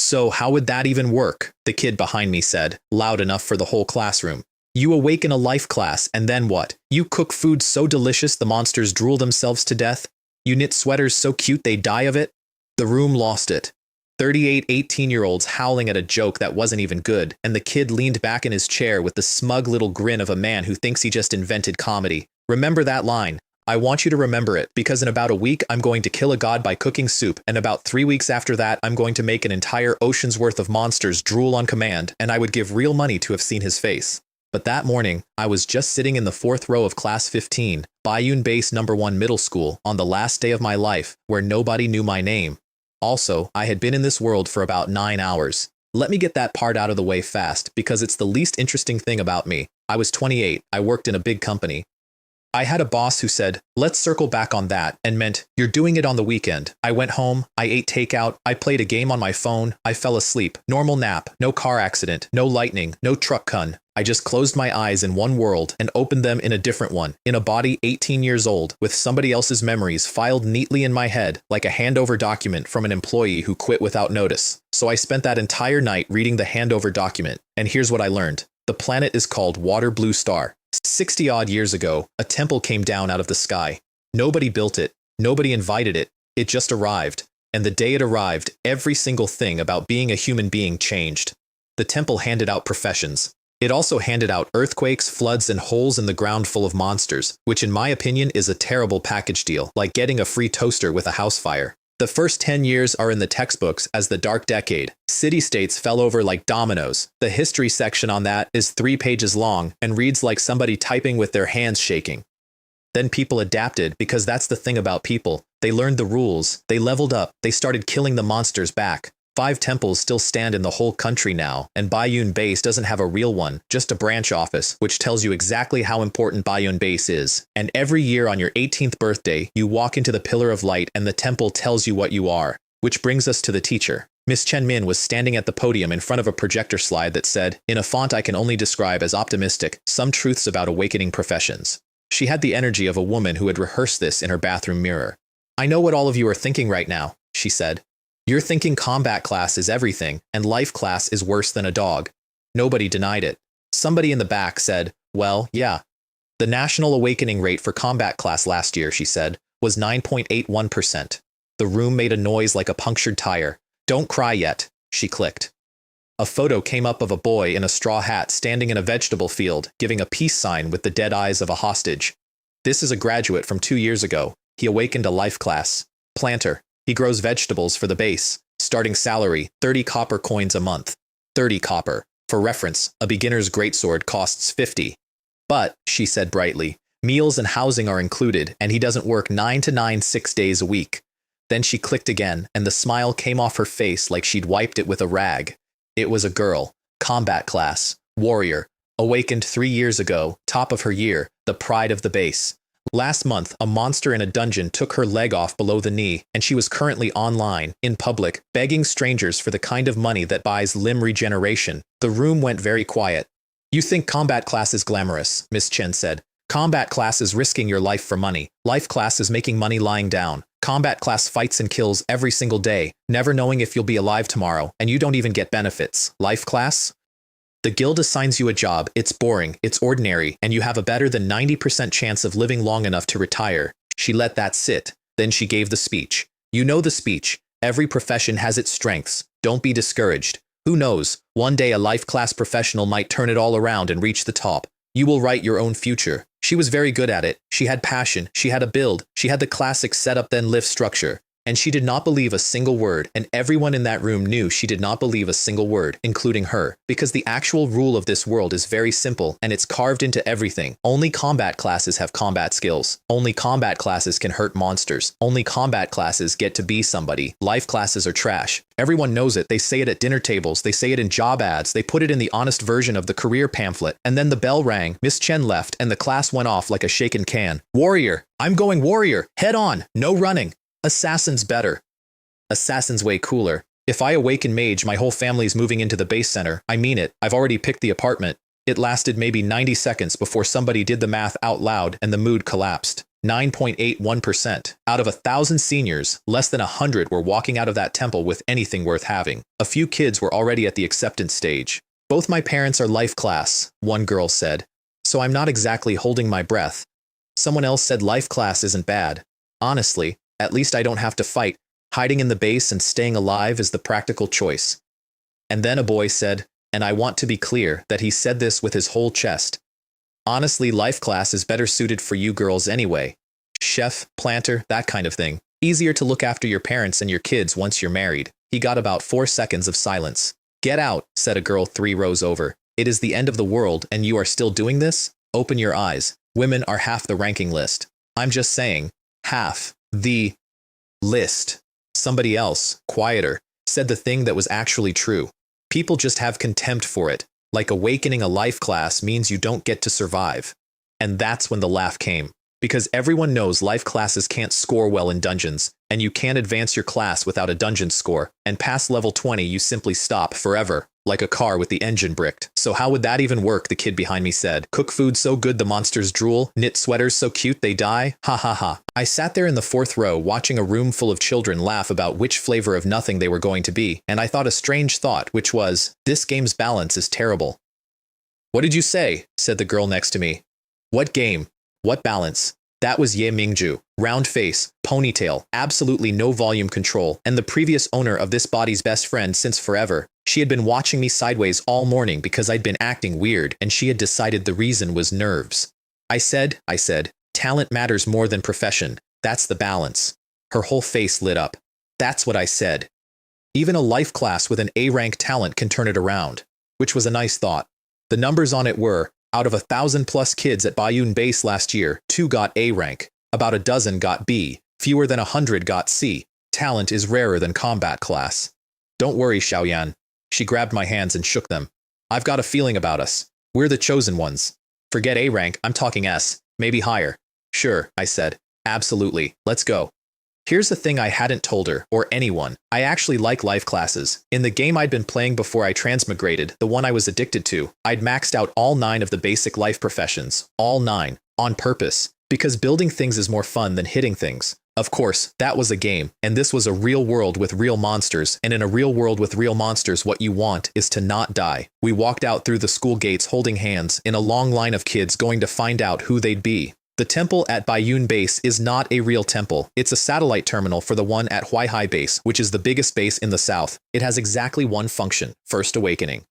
So how would that even work? The kid behind me said, loud enough for the whole classroom. You awaken a life class, and then what? You cook food so delicious the monsters drool themselves to death? You knit sweaters so cute they die of it? The room lost it. 38 18-year-olds howling at a joke that wasn't even good, and the kid leaned back in his chair with the smug little grin of a man who thinks he just invented comedy. Remember that line. I want you to remember it, because in about a week I'm going to kill a god by cooking soup, and about 3 weeks after that I'm going to make an entire ocean's worth of monsters drool on command, and I would give real money to have seen his face. But that morning, I was just sitting in the 4th row of Class 15, Bayun Base No. 1 Middle School, on the last day of my life, where nobody knew my name. Also, I had been in this world for about 9 hours. Let me get that part out of the way fast, because it's the least interesting thing about me. I was 28, I worked in a big company. I had a boss who said, let's circle back on that, and meant, you're doing it on the weekend. I went home, I ate takeout, I played a game on my phone, I fell asleep. Normal nap, no car accident, no lightning, no truck kun. I just closed my eyes in one world and opened them in a different one, in a body 18 years old, with somebody else's memories filed neatly in my head, like a handover document from an employee who quit without notice. So I spent that entire night reading the handover document, and here's what I learned. The planet is called Water Blue Star. 60-odd years ago, a temple came down out of the sky. Nobody built it. Nobody invited it. It just arrived. And the day it arrived, every single thing about being a human being changed. The temple handed out professions. It also handed out earthquakes, floods, and holes in the ground full of monsters, which in my opinion is a terrible package deal, like getting a free toaster with a house fire. The first 10 years are in the textbooks as the Dark Decade. City-states fell over like dominoes. The history section on that is 3 pages long and reads like somebody typing with their hands shaking. Then people adapted, because that's the thing about people. They learned the rules, they leveled up, they started killing the monsters back. 5 temples still stand in the whole country now, and Bayun Base doesn't have a real one, just a branch office, which tells you exactly how important Bayun Base is. And every year on your 18th birthday, you walk into the Pillar of Light and the temple tells you what you are. Which brings us to the teacher. Miss Chen Min was standing at the podium in front of a projector slide that said, in a font I can only describe as optimistic, some truths about awakening professions. She had the energy of a woman who had rehearsed this in her bathroom mirror. I know what all of you are thinking right now, she said. You're thinking combat class is everything, and life class is worse than a dog. Nobody denied it. Somebody in the back said, well, yeah. The national awakening rate for combat class last year, she said, was 9.81%. The room made a noise like a punctured tire. Don't cry yet, she clicked. A photo came up of a boy in a straw hat standing in a vegetable field, giving a peace sign with the dead eyes of a hostage. This is a graduate from 2 years ago. He awakened a life class. Planter. He grows vegetables for the base. Starting salary, 30 copper coins a month. 30 copper. For reference, a beginner's greatsword costs 50. But, she said brightly, meals and housing are included, and he doesn't work 9 to 9 6 days a week. Then she clicked again, and the smile came off her face like she'd wiped it with a rag. It was a girl. Combat class. Warrior. Awakened 3 years ago, top of her year, the pride of the base. Last month, a monster in a dungeon took her leg off below the knee, and she was currently online, in public, begging strangers for the kind of money that buys limb regeneration. The room went very quiet. You think combat class is glamorous, Miss Chen said. Combat class is risking your life for money. Life class is making money lying down. Combat class fights and kills every single day, never knowing if you'll be alive tomorrow, and you don't even get benefits. Life class? The guild assigns you a job, it's boring, it's ordinary, and you have a better than 90% chance of living long enough to retire. She let that sit. Then she gave the speech. You know the speech. Every profession has its strengths. Don't be discouraged. Who knows? One day a life class professional might turn it all around and reach the top. You will write your own future. She was very good at it. She had passion. She had a build. She had the classic setup then lift structure. And she did not believe a single word, and everyone in that room knew she did not believe a single word, including her, because the actual rule of this world is very simple, and it's carved into everything. Only combat classes have combat skills. Only combat classes can hurt monsters. Only combat classes get to be somebody. Life classes are trash. Everyone knows it. They say it at dinner tables. They say it in job ads. They put it in the honest version of the career pamphlet. And then the bell rang, Miss Chen left, and the class went off like a shaken can. Warrior! I'm going warrior! Head on! No running! Assassin's better. Assassin's way cooler. If I awaken mage, my whole family's moving into the base center. I mean it. I've already picked the apartment. It lasted maybe 90 seconds before somebody did the math out loud and the mood collapsed. 9.81%. Out of 1,000 seniors, less than 100 were walking out of that temple with anything worth having. A few kids were already at the acceptance stage. Both my parents are life class, one girl said, so I'm not exactly holding my breath. Someone else said life class isn't bad. Honestly, at least I don't have to fight. Hiding in the base and staying alive is the practical choice. And then a boy said, and I want to be clear that he said this with his whole chest, honestly, life class is better suited for you girls anyway. Chef, planter, that kind of thing. Easier to look after your parents and your kids once you're married. He got about 4 seconds of silence. Get out, said a girl 3 rows over. It is the end of the world and you are still doing this? Open your eyes. Women are half the ranking list. I'm just saying, half the list. Somebody else, quieter, said the thing that was actually true. People just have contempt for it. Like awakening a life class means you don't get to survive. And that's when the laugh came. Because everyone knows life classes can't score well in dungeons, and you can't advance your class without a dungeon score, and past level 20 you simply stop forever, like a car with the engine bricked. So how would that even work, the kid behind me said. Cook food so good the monsters drool, knit sweaters so cute they die, ha ha ha. I sat there in the 4th row watching a room full of children laugh about which flavor of nothing they were going to be, and I thought a strange thought, which was, this game's balance is terrible. What did you say? Said the girl next to me. What game? What balance? That was Ye Mingju. Round face, ponytail, absolutely no volume control, and the previous owner of this body's best friend since forever. She had been watching me sideways all morning because I'd been acting weird, and she had decided the reason was nerves. I said, talent matters more than profession. That's the balance. Her whole face lit up. That's what I said. Even a life class with an A-rank talent can turn it around, which was a nice thought. The numbers on it were, out of 1,000+ kids at Bayun Base last year, 2 got A rank, about a dozen got B, fewer than 100 got C. Talent is rarer than combat class. Don't worry, Xiaoyan. She grabbed my hands and shook them. I've got a feeling about us. We're the chosen ones. Forget A rank, I'm talking S, maybe higher. Sure, I said. Absolutely, let's go. Here's the thing I hadn't told her, or anyone. I actually like life classes. In the game I'd been playing before I transmigrated, the one I was addicted to, I'd maxed out all 9 of the basic life professions. All 9. On purpose. Because building things is more fun than hitting things. Of course, that was a game, and this was a real world with real monsters, and in a real world with real monsters what you want is to not die. We walked out through the school gates holding hands, in a long line of kids going to find out who they'd be. The temple at Bayun Base is not a real temple. It's a satellite terminal for the one at Huaihai Base, which is the biggest base in the south. It has exactly one function, First Awakening.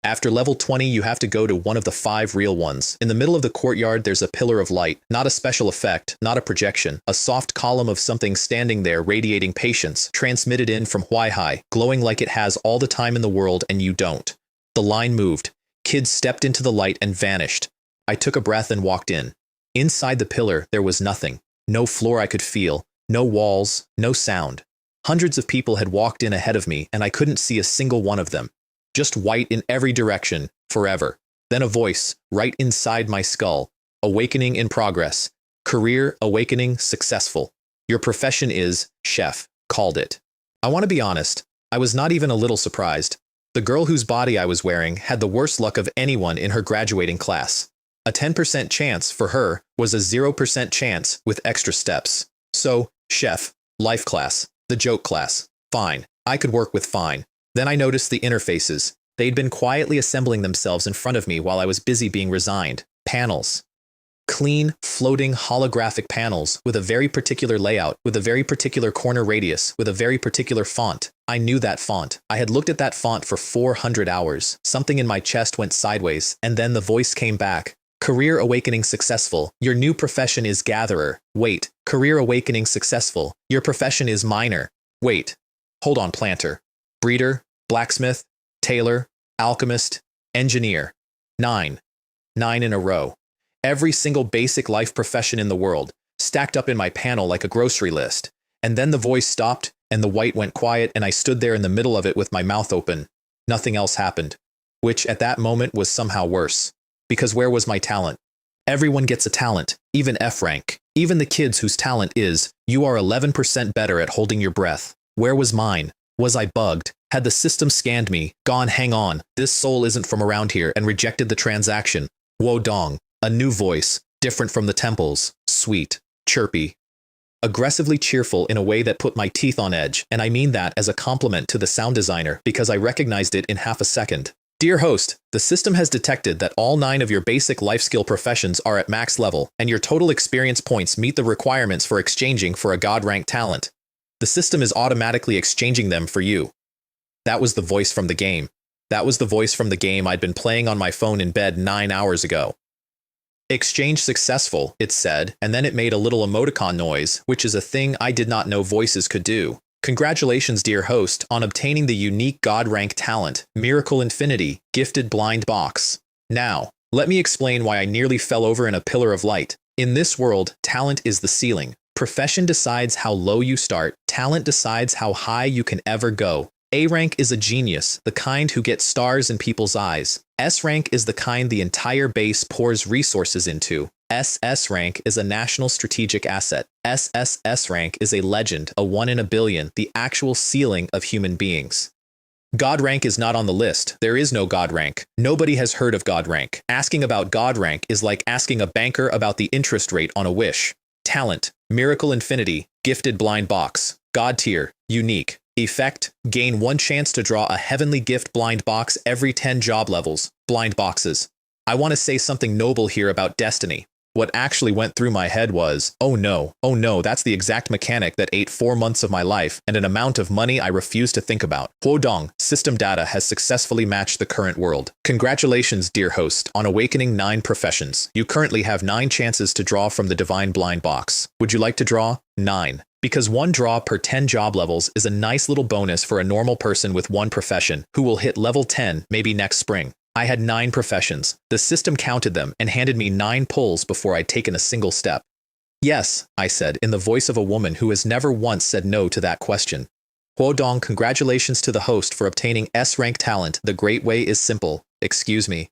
After level 20, you have to go to one of the 5 real ones. In the middle of the courtyard, there's a pillar of light. Not a special effect, not a projection. A soft column of something standing there radiating patience, transmitted in from Huaihai, glowing like it has all the time in the world and you don't. The line moved. Kids stepped into the light and vanished. I took a breath and walked in. Inside the pillar, there was nothing. No floor I could feel, no walls, no sound. Hundreds of people had walked in ahead of me, and I couldn't see a single one of them. Just white in every direction, forever. Then a voice, right inside my skull. Awakening in progress. Career awakening successful. Your profession is chef, called it. I want to be honest, I was not even a little surprised. The girl whose body I was wearing had the worst luck of anyone in her graduating class. A 10% chance for her was a 0% chance with extra steps. So, chef, life class, the joke class, fine. I could work with fine. Then I noticed the interfaces. They'd been quietly assembling themselves in front of me while I was busy being resigned. Panels. Clean, floating, holographic panels with a very particular layout, with a very particular corner radius, with a very particular font. I knew that font. I had looked at that font for 400 hours. Something in my chest went sideways, and then the voice came back. Career awakening successful. Your new profession is gatherer. Wait. Career awakening successful. Your profession is miner. Wait. Hold on, planter. Breeder, blacksmith, tailor, alchemist, engineer. 9. 9 in a row. Every single basic life profession in the world, stacked up in my panel like a grocery list. And then the voice stopped, and the white went quiet, and I stood there in the middle of it with my mouth open. Nothing else happened. Which, at that moment, was somehow worse. Because where was my talent? Everyone gets a talent, even F rank. Even the kids whose talent is, you are 11% better at holding your breath. Where was mine? Was I bugged? Had the system scanned me, gone hang on, this soul isn't from around here, and rejected the transaction? Wo Dong. A new voice, different from the temples, sweet. chirpy, aggressively cheerful in a way that put my teeth on edge, and I mean that as a compliment to the sound designer because I recognized it in half a second. Dear host, the system has detected that all 9 of your basic life skill professions are at max level, and your total experience points meet the requirements for exchanging for a god-rank talent. The system is automatically exchanging them for you. That was the voice from the game. That was the voice from the game I'd been playing on my phone in bed 9 hours ago. Exchange successful, it said, and then it made a little emoticon noise, which is a thing I did not know voices could do. Congratulations, dear host, on obtaining the unique God-rank talent, Miracle Infinity, Gifted Blind Box. Now, let me explain why I nearly fell over in a pillar of light. In this world, talent is the ceiling. Profession decides how low you start. Talent decides how high you can ever go. A rank is a genius, the kind who gets stars in people's eyes. S rank is the kind the entire base pours resources into. SS rank is a national strategic asset. SSS rank is a legend, a 1 in a billion, the actual ceiling of human beings. God rank is not on the list. There is no God rank. Nobody has heard of God rank. Asking about God rank is like asking a banker about the interest rate on a wish. Talent, Miracle Infinity, Gifted Blind Box, God tier, unique. Effect, gain 1 chance to draw a heavenly gift blind box every 10 job levels. Blind boxes. I want to say something noble here about destiny. What actually went through my head was, oh no, that's the exact mechanic that ate 4 months of my life and an amount of money I refuse to think about. Huodong, system data has successfully matched the current world. Congratulations, dear host, on awakening 9 professions. You currently have 9 chances to draw from the divine blind box. Would you like to draw? 9. Because 1 draw per 10 job levels is a nice little bonus for a normal person with 1 profession who will hit level 10 maybe next spring. I had 9 professions. The system counted them and handed me 9 pulls before I'd taken a single step. Yes, I said, in the voice of a woman who has never once said no to that question. Huodong, congratulations to the host for obtaining S-rank talent. The great way is simple. Excuse me.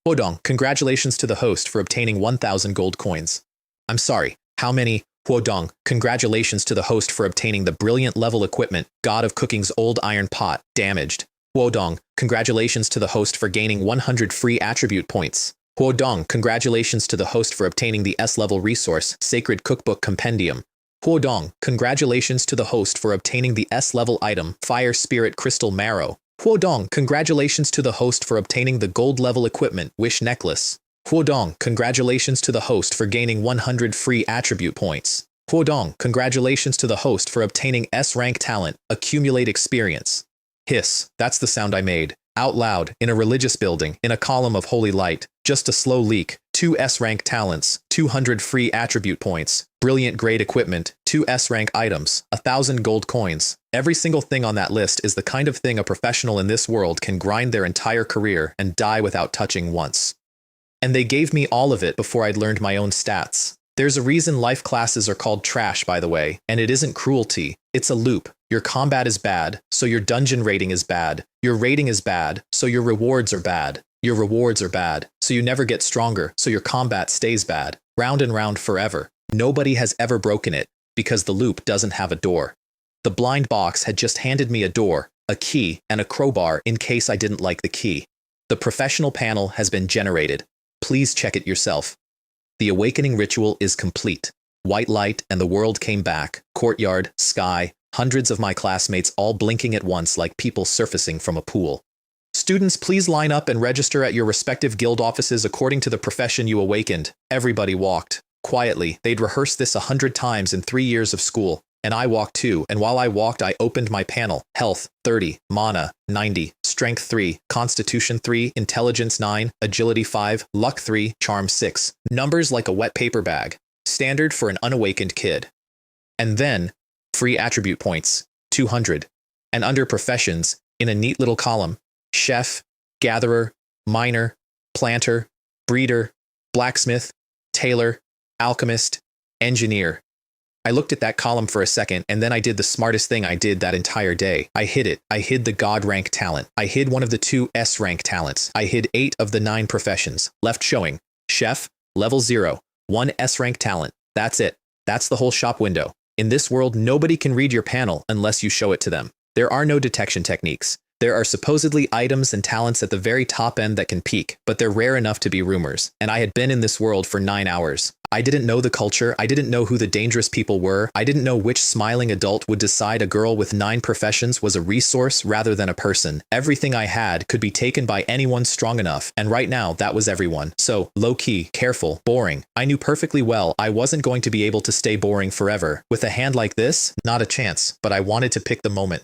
Huodong, congratulations to the host for obtaining 1,000 gold coins. I'm sorry, how many? Huodong, congratulations to the host for obtaining the brilliant level equipment, God of Cooking's old iron pot, damaged. Huodong, congratulations to the host for gaining 100 free attribute points. Huodong, congratulations to the host for obtaining the S-level resource, Sacred Cookbook Compendium. Huodong, congratulations to the host for obtaining the S-level item, Fire Spirit Crystal Marrow. Huodong, congratulations to the host for obtaining the gold-level equipment, Wish Necklace. Huodong, congratulations to the host for gaining 100 free attribute points. Huodong, congratulations to the host for obtaining S-rank talent, Accumulate Experience. Hiss, that's the sound I made. Out loud, in a religious building, in a column of holy light. Just a slow leak. 2 S-rank talents, 200 free attribute points, brilliant grade equipment, 2 S-rank items, 1,000 gold coins. Every single thing on that list is the kind of thing a professional in this world can grind their entire career and die without touching once. And they gave me all of it before I'd learned my own stats. There's a reason life classes are called trash, by the way, and it isn't cruelty. It's a loop. Your combat is bad, so your dungeon rating is bad. Your rating is bad, so your rewards are bad. Your rewards are bad, so you never get stronger, so your combat stays bad. Round and round forever. Nobody has ever broken it, because the loop doesn't have a door. The blind box had just handed me a door, a key, and a crowbar in case I didn't like the key. The professional panel has been generated. Please check it yourself. The awakening ritual is complete. White light and the world came back. Courtyard, sky, hundreds of my classmates all blinking at once like people surfacing from a pool. Students, please line up and register at your respective guild offices according to the profession you awakened. Everybody walked. Quietly, they'd rehearsed this 100 times in 3 years of school. And I walked too, and while I walked I opened my panel. Health, 30, Mana, 90, Strength 3, Constitution 3, Intelligence 9, Agility 5, Luck 3, Charm 6. Numbers like a wet paper bag. Standard for an unawakened kid. And then, free attribute points, 200. And under professions, in a neat little column, chef, gatherer, miner, planter, breeder, blacksmith, tailor, alchemist, engineer. I looked at that column for a second, and then I did the smartest thing I did that entire day. I hid it. I hid the God rank talent. I hid one of the 2 S rank talents. I hid 8 of the 9 professions. Left showing. Chef, level 0, 1 S rank talent. That's it. That's the whole shop window. In this world, nobody can read your panel unless you show it to them. There are no detection techniques. There are supposedly items and talents at the very top end that can peak, but they're rare enough to be rumors, and I had been in this world for 9 hours. I didn't know the culture, I didn't know who the dangerous people were, I didn't know which smiling adult would decide a girl with 9 professions was a resource rather than a person. Everything I had could be taken by anyone strong enough, and right now that was everyone. So, low-key, careful, boring. I knew perfectly well I wasn't going to be able to stay boring forever. With a hand like this, not a chance, but I wanted to pick the moment.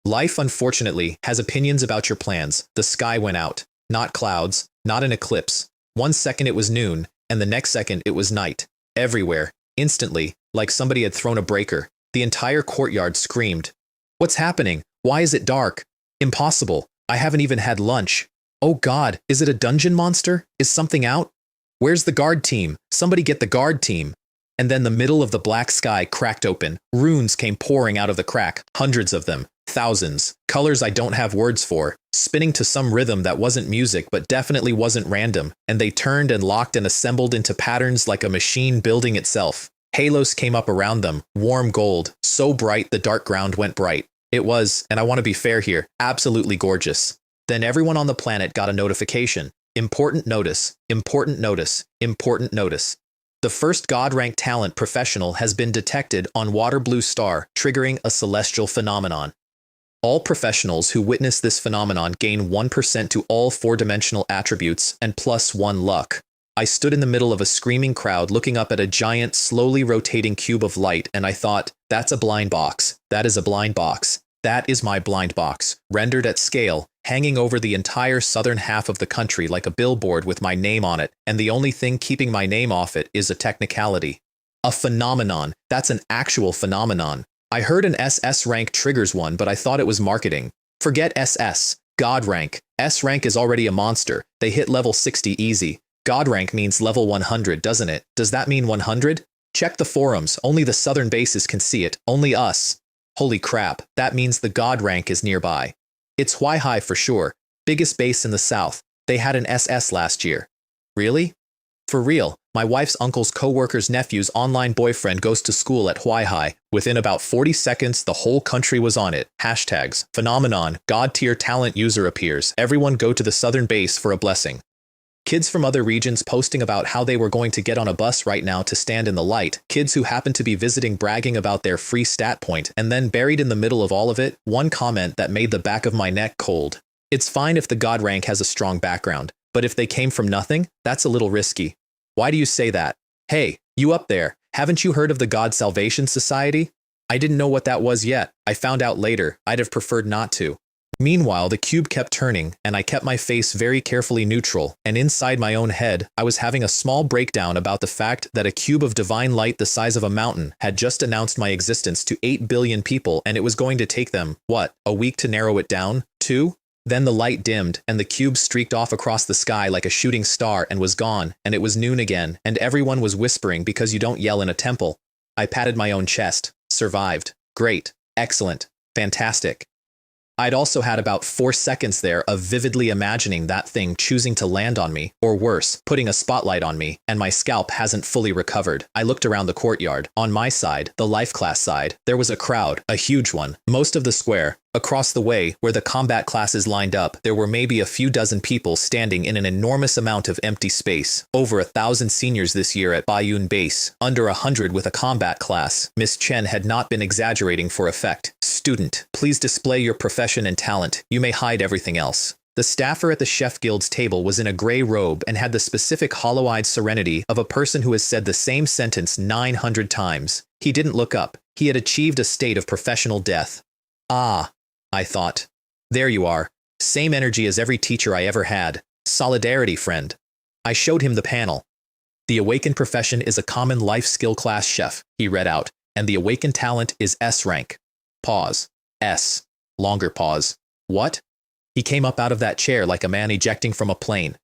Life, unfortunately, has opinions about your plans. The sky went out. Not clouds, not an eclipse. 1 second it was noon, and the next second it was night. Everywhere, instantly, like somebody had thrown a breaker. The entire courtyard screamed. What's happening? Why is it dark? Impossible. I haven't even had lunch. Oh God, is it a dungeon monster? Is something out? Where's the guard team? Somebody get the guard team. And then the middle of the black sky cracked open. Runes came pouring out of the crack, hundreds of them. Thousands. Colors I don't have words for, spinning to some rhythm that wasn't music but definitely wasn't random, and they turned and locked and assembled into patterns like a machine building itself. Halos came up around them, warm gold, so bright the dark ground went bright. It was, and I want to be fair here, absolutely gorgeous. Then everyone on the planet got a notification. Important notice, important notice, important notice. The first God-rank talent professional has been detected on Water Blue Star, triggering a celestial phenomenon. All professionals who witness this phenomenon gain 1% to all 4-dimensional attributes and +1 luck. I stood in the middle of a screaming crowd looking up at a giant, slowly rotating cube of light, and I thought, that's a blind box. That is a blind box. That is my blind box, rendered at scale, hanging over the entire southern half of the country like a billboard with my name on it, and the only thing keeping my name off it is a technicality. A phenomenon. That's an actual phenomenon. I heard an SS rank triggers one, but I thought it was marketing. Forget SS. God rank. S rank is already a monster. They hit level 60 easy. God rank means level 100, doesn't it? Does that mean 100? Check the forums. Only the southern bases can see it. Only us. Holy crap. That means the God rank is nearby. It's Huai for sure. Biggest base in the south. They had an SS last year. Really? For real. My wife's uncle's co-worker's nephew's online boyfriend goes to school at Huai. Within about 40 seconds, the whole country was on it. Hashtags. Phenomenon. God-tier talent user appears. Everyone go to the southern base for a blessing. Kids from other regions posting about how they were going to get on a bus right now to stand in the light. Kids who happen to be visiting bragging about their free stat point. And then buried in the middle of all of it, one comment that made the back of my neck cold. It's fine if the God rank has a strong background, but if they came from nothing, that's a little risky. Why do you say that? Hey, you up there, haven't you heard of the God Salvation Society? I didn't know what that was yet. I found out later. I'd have preferred not to. Meanwhile, the cube kept turning, and I kept my face very carefully neutral, and inside my own head, I was having a small breakdown about the fact that a cube of divine light the size of a mountain had just announced my existence to 8 billion people, and it was going to take them, what, a week to narrow it down? 2? Then the light dimmed, and the cube streaked off across the sky like a shooting star and was gone, and it was noon again, and everyone was whispering because you don't yell in a temple. I patted my own chest. Survived. Great. Excellent. Fantastic. I'd also had about 4 seconds there of vividly imagining that thing choosing to land on me, or worse, putting a spotlight on me, and my scalp hasn't fully recovered. I looked around the courtyard. On my side, the life class side, there was a crowd, a huge one, most of the square. Across the way, where the combat classes lined up, there were maybe a few dozen people standing in an enormous amount of empty space. Over 1,000 seniors this year at Bayun Base. Under 100 with a combat class. Miss Chen had not been exaggerating for effect. Student, please display your profession and talent. You may hide everything else. The staffer at the Chef Guild's table was in a gray robe and had the specific hollow-eyed serenity of a person who has said the same sentence 900 times. He didn't look up. He had achieved a state of professional death. Ah, I thought. There you are. Same energy as every teacher I ever had. Solidarity, friend. I showed him the panel. The awakened profession is a common life skill class chef, he read out, and the awakened talent is S rank. Pause. S. Longer pause. What? He came up out of that chair like a man ejecting from a plane.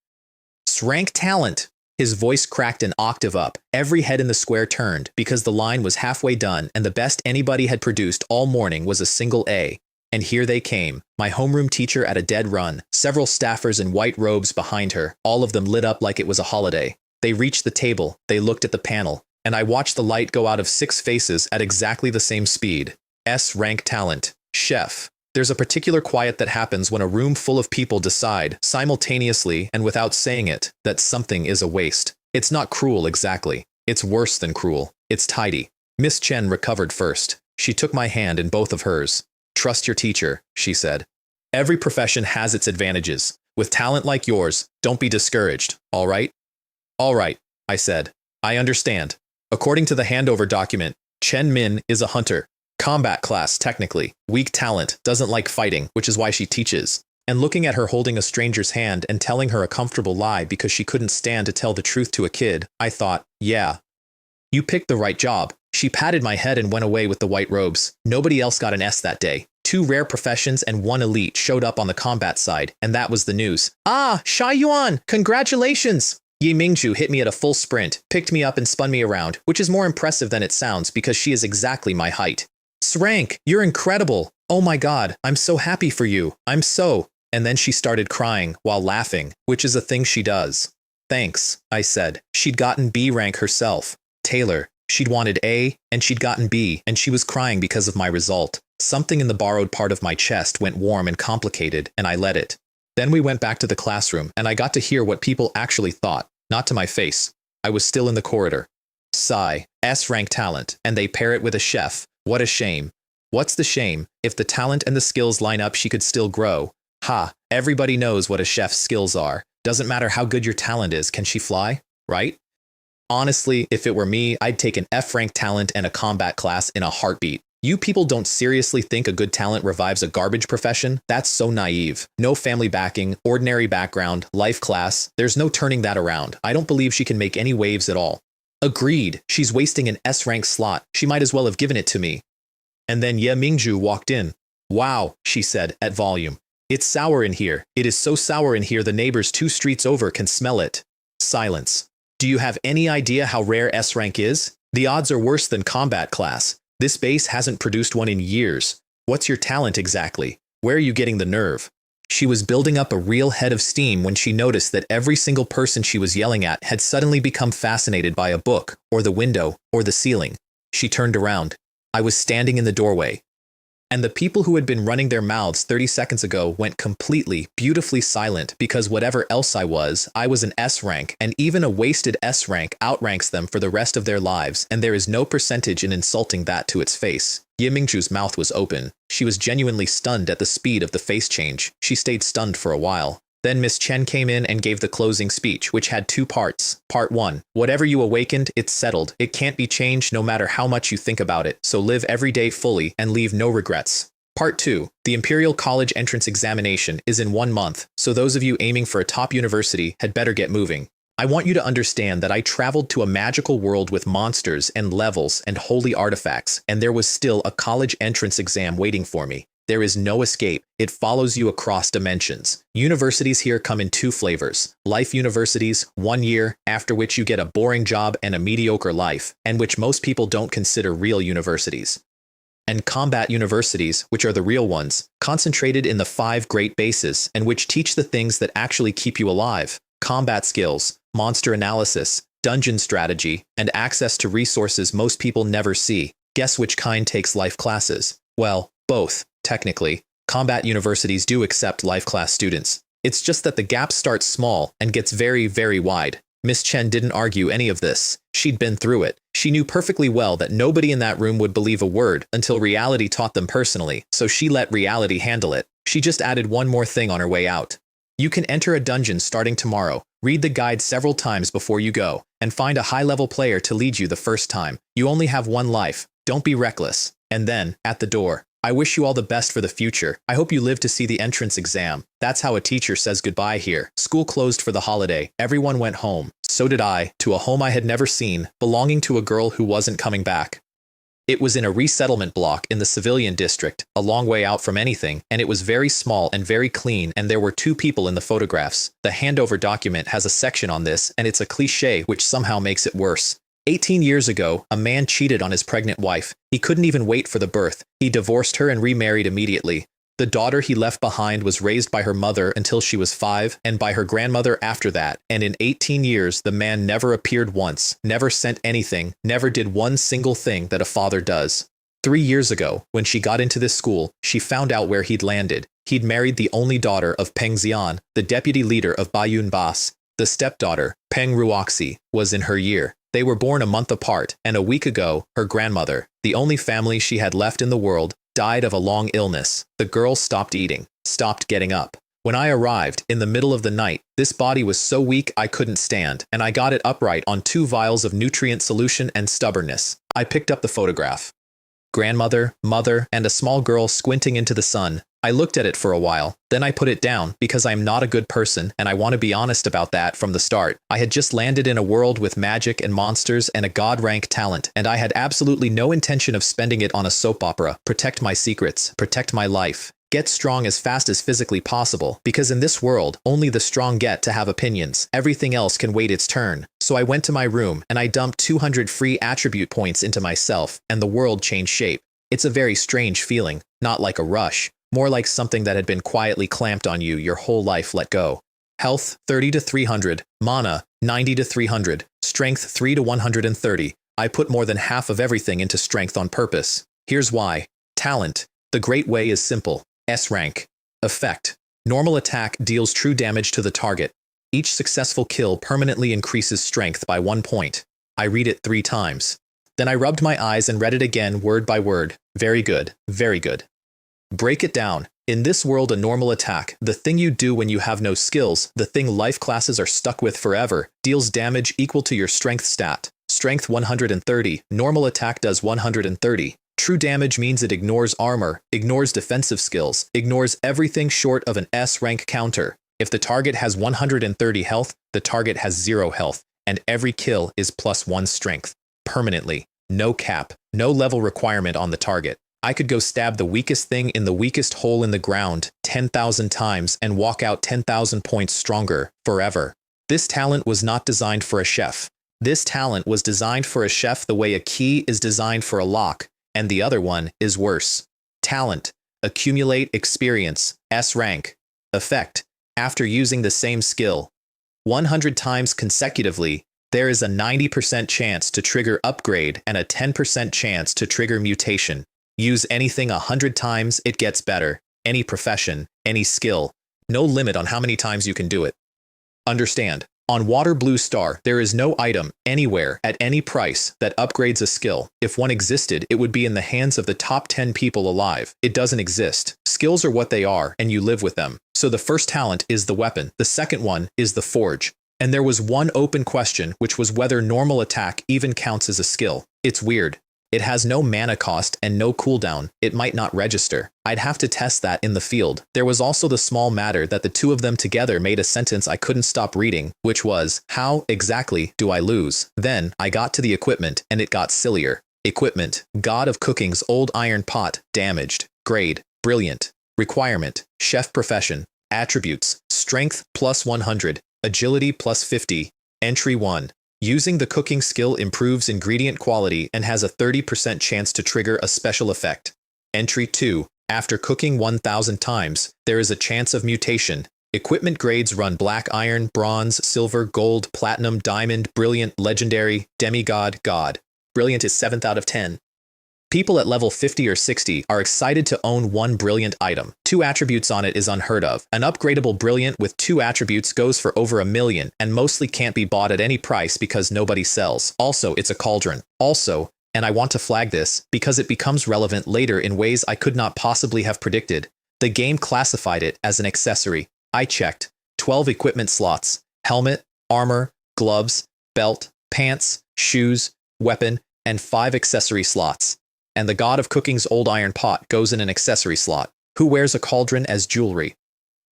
S-rank talent. His voice cracked an octave up. Every head in the square turned because the line was halfway done and the best anybody had produced all morning was a single A. And here they came, my homeroom teacher at a dead run, several staffers in white robes behind her, all of them lit up like it was a holiday. They reached the table, they looked at the panel, and I watched the light go out of 6 faces at exactly the same speed. S-rank talent. Chef. There's a particular quiet that happens when a room full of people decide, simultaneously and without saying it, that something is a waste. It's not cruel exactly. It's worse than cruel. It's tidy. Miss Chen recovered first. She took my hand in both of hers. Trust your teacher, she said. Every profession has its advantages. With talent like yours, don't be discouraged, all right? All right, I said. I understand. According to the handover document, Chen Min is a hunter. Combat class, technically. Weak talent, doesn't like fighting, which is why she teaches. And looking at her holding a stranger's hand and telling her a comfortable lie because she couldn't stand to tell the truth to a kid, I thought, yeah. You picked the right job. She patted my head and went away with the white robes. Nobody else got an S that day. 2 rare professions and 1 elite showed up on the combat side, and that was the news. Ah, Sha Yuan, congratulations! Yi Mingju hit me at a full sprint, picked me up and spun me around, which is more impressive than it sounds because she is exactly my height. Srank, you're incredible. Oh my god, I'm so happy for you. I'm so. And then she started crying while laughing, which is a thing she does. Thanks, I said. She'd gotten B rank herself. Taylor. She'd wanted A, and she'd gotten B, and she was crying because of my result. Something in the borrowed part of my chest went warm and complicated, and I let it. Then we went back to the classroom, and I got to hear what people actually thought, not to my face. I was still in the corridor. Sigh, S-rank talent, and they pair it with a chef. What a shame. What's the shame? If the talent and the skills line up, she could still grow. Ha, everybody knows what a chef's skills are. Doesn't matter how good your talent is, can she fly? Right? Honestly, if it were me, I'd take an F-rank talent and a combat class in a heartbeat. You people don't seriously think a good talent revives a garbage profession? That's so naive. No family backing, ordinary background, life class. There's no turning that around. I don't believe she can make any waves at all. Agreed. She's wasting an S-rank slot. She might as well have given it to me. And then Ye Mingju walked in. Wow, she said at volume. It's sour in here. It is so sour in here the neighbors 2 streets over can smell it. Silence. Do you have any idea how rare S-rank is? The odds are worse than combat class. This base hasn't produced one in years. What's your talent exactly? Where are you getting the nerve? She was building up a real head of steam when she noticed that every single person she was yelling at had suddenly become fascinated by a book, or the window, or the ceiling. She turned around. I was standing in the doorway. And the people who had been running their mouths 30 seconds ago went completely, beautifully silent because whatever else I was an S rank, and even a wasted S rank outranks them for the rest of their lives, and there is no percentage in insulting that to its face. Ye Mingju's mouth was open. She was genuinely stunned at the speed of the face change. She stayed stunned for a while. Then Miss Chen came in and gave the closing speech, which had 2 parts. Part 1. Whatever you awakened, it's settled. It can't be changed no matter how much you think about it, so live every day fully and leave no regrets. Part 2. The Imperial College entrance examination is in 1 month, so those of you aiming for a top university had better get moving. I want you to understand that I traveled to a magical world with monsters and levels and holy artifacts, and there was still a college entrance exam waiting for me. There is no escape. It follows you across dimensions. Universities here come in 2 flavors. Life universities, 1 year, after which you get a boring job and a mediocre life, and which most people don't consider real universities. And combat universities, which are the real ones, concentrated in the 5 great bases, and which teach the things that actually keep you alive. Combat skills, monster analysis, dungeon strategy, and access to resources most people never see. Guess which kind takes life classes? Well, both. Technically, combat universities do accept life class students. It's just that the gap starts small and gets very, very wide. Miss Chen didn't argue any of this. She'd been through it. She knew perfectly well that nobody in that room would believe a word until reality taught them personally, so she let reality handle it. She just added one more thing on her way out. You can enter a dungeon starting tomorrow, read the guide several times before you go, and find a high-level player to lead you the first time. You only have 1 life. Don't be reckless. And then, at the door, I wish you all the best for the future. I hope you live to see the entrance exam. That's how a teacher says goodbye here. School closed for the holiday. Everyone went home. So did I, to a home I had never seen, belonging to a girl who wasn't coming back. It was in a resettlement block in the civilian district, a long way out from anything, and it was very small and very clean, and there were 2 people in the photographs. The handover document has a section on this, and it's a cliché which somehow makes it worse. 18 years ago, a man cheated on his pregnant wife. He couldn't even wait for the birth. He divorced her and remarried immediately. The daughter he left behind was raised by her mother until she was 5, and by her grandmother after that, and in 18 years the man never appeared once, never sent anything, never did one single thing that a father does. 3 years ago, when she got into this school, she found out where he'd landed. He'd married the only daughter of Peng Xian, the deputy leader of Bayun Bas. The stepdaughter, Peng Ruoxi, was in her year. They were born a month apart, and a week ago, her grandmother, the only family she had left in the world, died of a long illness. The girl stopped eating, stopped getting up. When I arrived, in the middle of the night, this body was so weak I couldn't stand, and I got it upright on 2 vials of nutrient solution and stubbornness. I picked up the photograph. Grandmother, mother, and a small girl squinting into the sun. I looked at it for a while, then I put it down because I'm not a good person and I want to be honest about that from the start. I had just landed in a world with magic and monsters and a god-rank talent, and I had absolutely no intention of spending it on a soap opera. Protect my secrets, protect my life. Get strong as fast as physically possible, because in this world, only the strong get to have opinions. Everything else can wait its turn. So I went to my room and I dumped 200 free attribute points into myself, and the world changed shape. It's a very strange feeling, not like a rush. More like something that had been quietly clamped on you your whole life let go. Health 30 to 300, mana 90 to 300, strength 3 to 130. I put more than half of everything into strength on purpose. Here's why. Talent. The great way is simple. S rank. Effect. Normal attack deals true damage to the target. Each successful kill permanently increases strength by 1 point. I read it 3 times. Then I rubbed my eyes and read it again word by word. Very good, very good. Break it down. In this world, a normal attack, the thing you do when you have no skills, the thing life classes are stuck with forever, deals damage equal to your strength stat. Strength 130, normal attack does 130. True damage means it ignores armor, ignores defensive skills, ignores everything short of an S rank counter. If the target has 130 health, the target has 0 health, and every kill is +1 strength. Permanently. No cap, no level requirement on the target. I could go stab the weakest thing in the weakest hole in the ground 10,000 times and walk out 10,000 points stronger, forever. This talent was not designed for a chef. This talent was designed for a chef the way a key is designed for a lock, and the other one is worse. Talent. Accumulate experience, S rank. Effect. After using the same skill 100 times consecutively, there is a 90% chance to trigger upgrade and a 10% chance to trigger mutation. Use anything 100 times, it gets better. Any profession, any skill. No limit on how many times you can do it. Understand, on Water Blue Star, there is no item, anywhere, at any price, that upgrades a skill. If one existed, it would be in the hands of the top 10 people alive. It doesn't exist. Skills are what they are, and you live with them. So the first talent is the weapon. The second one is the forge. And there was one open question, which was whether normal attack even counts as a skill. It's weird. It has no mana cost and no cooldown. It might not register. I'd have to test that in the field. There was also the small matter that the two of them together made a sentence I couldn't stop reading, which was, how exactly do I lose? Then I got to the equipment and it got sillier. Equipment, God of Cooking's old iron pot, damaged. Grade, brilliant. Requirement, chef profession. Attributes, strength +100, agility +50. Entry 1. Using the cooking skill improves ingredient quality and has a 30% chance to trigger a special effect. Entry 2. After cooking 1,000 times, there is a chance of mutation. Equipment grades run black iron, bronze, silver, gold, platinum, diamond, brilliant, legendary, demigod, god. Brilliant is 7th out of 10. People at level 50 or 60 are excited to own one brilliant item. 2 attributes on it is unheard of. An upgradable brilliant with 2 attributes goes for over $1 million and mostly can't be bought at any price because nobody sells. Also, it's a cauldron. Also, and I want to flag this because it becomes relevant later in ways I could not possibly have predicted, the game classified it as an accessory. I checked. 12 equipment slots. Helmet, armor, gloves, belt, pants, shoes, weapon, and 5 accessory slots. And the God of Cooking's old iron pot goes in an accessory slot. Who wears a cauldron as jewelry?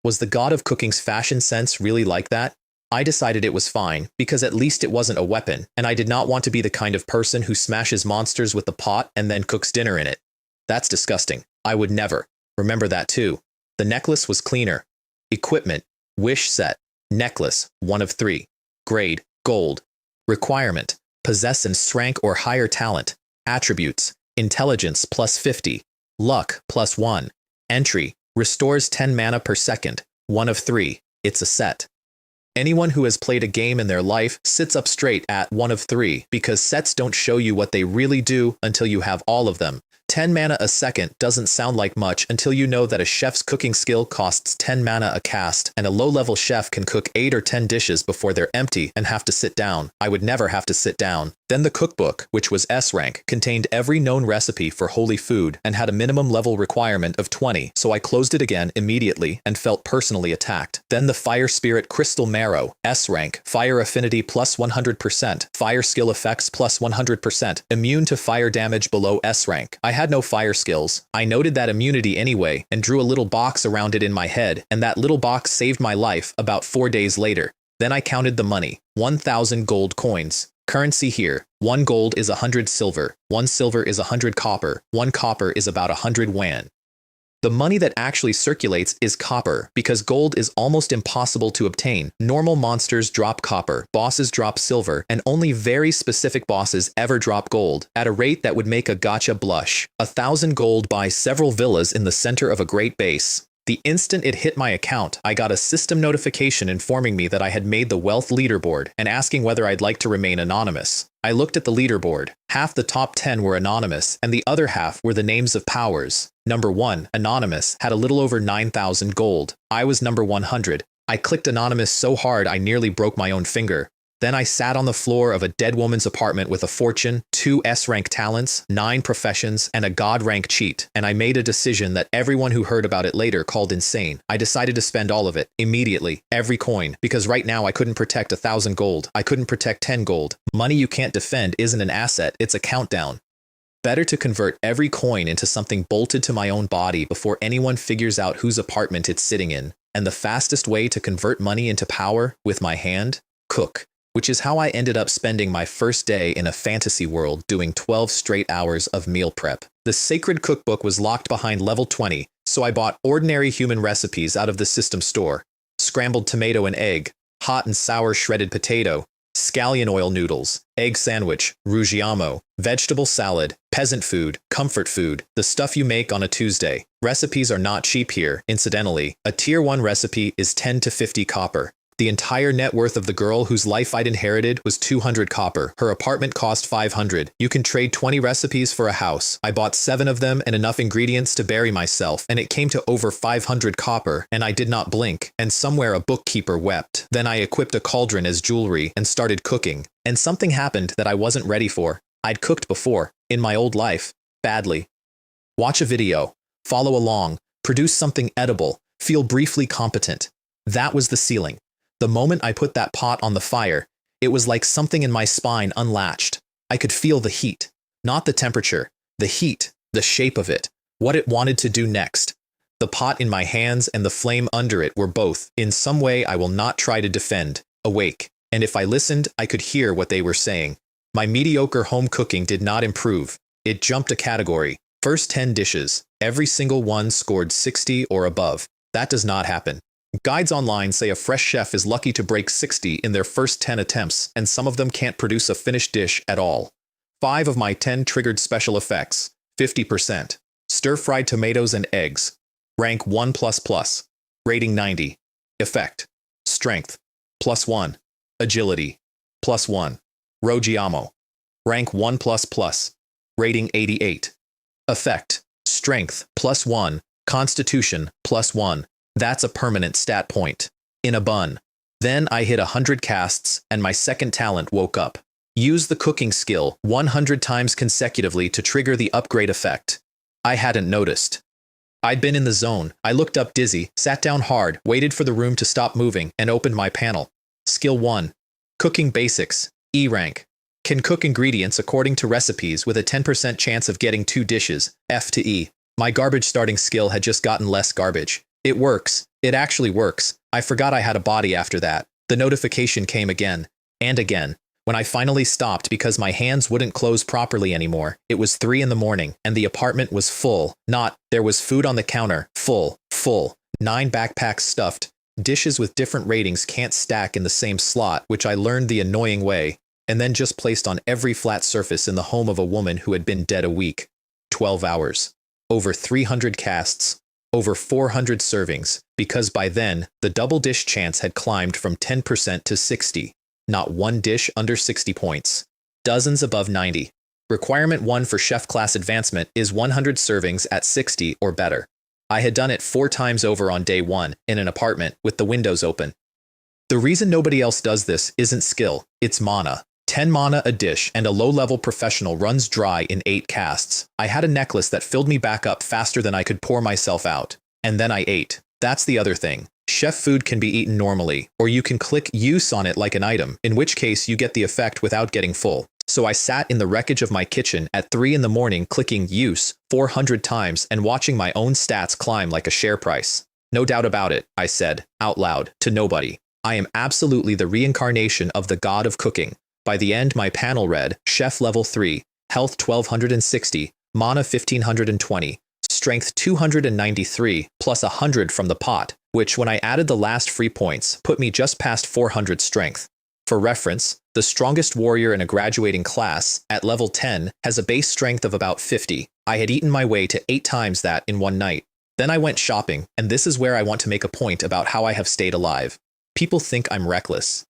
Was the God of Cooking's fashion sense really like that? I decided it was fine, because at least it wasn't a weapon, and I did not want to be the kind of person who smashes monsters with the pot and then cooks dinner in it. That's disgusting. I would never. Remember that too. The necklace was cleaner. Equipment, wish set. Necklace, 1 of 3. Grade, gold. Requirement, possess an S rank or higher talent. Attributes, intelligence +50, luck +1. Entry, restores 10 mana per second, 1 of 3. It's a set. Anyone who has played a game in their life sits up straight at 1 of 3 because sets don't show you what they really do until you have all of them. 10 mana a second doesn't sound like much until you know that a chef's cooking skill costs 10 mana a cast, and a low-level chef can cook 8 or 10 dishes before they're empty and have to sit down. I would never have to sit down. Then the cookbook, which was S rank, contained every known recipe for holy food and had a minimum level requirement of 20, so I closed it again immediately and felt personally attacked. Then the Fire Spirit Crystal Marrow, S rank, Fire Affinity plus 100%, Fire Skill Effects plus 100%, immune to fire damage below S rank. I had no fire skills. I noted that immunity anyway and drew a little box around it in my head, and that little box saved my life about 4 days later. Then I counted the money. 1,000 gold coins. Currency here. 1 gold is 100 silver. 1 silver is 100 copper. 1 copper is about 100 yuan. The money that actually circulates is copper, because gold is almost impossible to obtain. Normal monsters drop copper, bosses drop silver, and only very specific bosses ever drop gold, at a rate that would make a gacha blush. 1,000 gold buys several villas in the center of a great base. The instant it hit my account, I got a system notification informing me that I had made the wealth leaderboard and asking whether I'd like to remain anonymous. I looked at the leaderboard. Half the top 10 were anonymous, and the other half were the names of powers. Number 1, anonymous, had a little over 9,000 gold. I was number 100. I clicked anonymous so hard I nearly broke my own finger. Then I sat on the floor of a dead woman's apartment with a fortune, 2 S-rank talents, 9 professions, and a God-rank cheat, and I made a decision that everyone who heard about it later called insane. I decided to spend all of it, immediately, every coin, because right now I couldn't protect 1,000 gold. I couldn't protect 10 gold. Money you can't defend isn't an asset, it's a countdown. Better to convert every coin into something bolted to my own body before anyone figures out whose apartment it's sitting in. And the fastest way to convert money into power, with my hand? Cook. Which is how I ended up spending my first day in a fantasy world doing 12 straight hours of meal prep. The sacred cookbook was locked behind level 20, so I bought ordinary human recipes out of the system store. Scrambled tomato and egg, hot and sour shredded potato, scallion oil noodles, egg sandwich, rougiamo, vegetable salad, peasant food, comfort food, the stuff you make on a Tuesday. Recipes are not cheap here, incidentally. A tier 1 recipe is 10 to 50 copper. The entire net worth of the girl whose life I'd inherited was 200 copper. Her apartment cost 500. You can trade 20 recipes for a house. I bought 7 of them and enough ingredients to bury myself, and it came to over 500 copper, and I did not blink, and somewhere a bookkeeper wept. Then I equipped a cauldron as jewelry and started cooking, and something happened that I wasn't ready for. I'd cooked before, in my old life, badly. Watch a video, follow along, produce something edible, feel briefly competent. That was the ceiling. The moment I put that pot on the fire, it was like something in my spine unlatched. I could feel the heat, not the temperature, the heat, the shape of it, what it wanted to do next. The pot in my hands and the flame under it were both, in some way I will not try to defend, awake, and if I listened, I could hear what they were saying. My mediocre home cooking did not improve. It jumped a category. First 10 dishes, every single one scored 60 or above. That does not happen. Guides online say a fresh chef is lucky to break 60 in their first 10 attempts, and some of them can't produce a finished dish at all. 5 of my 10 triggered special effects, 50%. Stir-fried tomatoes and eggs. Rank 1++. Rating 90. Effect. Strength. +1. Agility. +1. Rougiamo. Rank 1++. Rating 88. Effect. Strength. +1. Constitution. +1. That's a permanent stat point. In a bun. Then I hit 100 casts, and my second talent woke up. Use the cooking skill 100 times consecutively to trigger the upgrade effect. I hadn't noticed. I'd been in the zone. I looked up dizzy, sat down hard, waited for the room to stop moving, and opened my panel. Skill 1. Cooking Basics. E rank. Can cook ingredients according to recipes with a 10% chance of getting 2 dishes. F to E. My garbage starting skill had just gotten less garbage. It works. It actually works. I forgot I had a body after that. The notification came again. And again. When I finally stopped because my hands wouldn't close properly anymore, it was 3 in the morning, and the apartment was full. Not, there was food on the counter. Full. 9 backpacks stuffed. Dishes with different ratings can't stack in the same slot, which I learned the annoying way, and then just placed on every flat surface in the home of a woman who had been dead a week. 12 hours. Over 300 casts. Over 400 servings, because by then, the double dish chance had climbed from 10% to 60. Not one dish under 60 points. Dozens above 90. Requirement 1 for chef class advancement is 100 servings at 60 or better. I had done it 4 times over on day 1 in an apartment with the windows open. The reason nobody else does this isn't skill, it's mana. 10 mana a dish and a low-level professional runs dry in 8 casts. I had a necklace that filled me back up faster than I could pour myself out. And then I ate. That's the other thing. Chef food can be eaten normally, or you can click use on it like an item, in which case you get the effect without getting full. So I sat in the wreckage of my kitchen at 3 in the morning clicking use 400 times and watching my own stats climb like a share price. No doubt about it, I said, out loud, to nobody. I am absolutely the reincarnation of the god of cooking. By the end, my panel read, Chef Level 3, Health 1260, Mana 1520, Strength 293, plus 100 from the pot, which when I added the last free points, put me just past 400 strength. For reference, the strongest warrior in a graduating class, at level 10, has a base strength of about 50. I had eaten my way to 8 times that in one night. Then I went shopping, and this is where I want to make a point about how I have stayed alive. People think I'm reckless.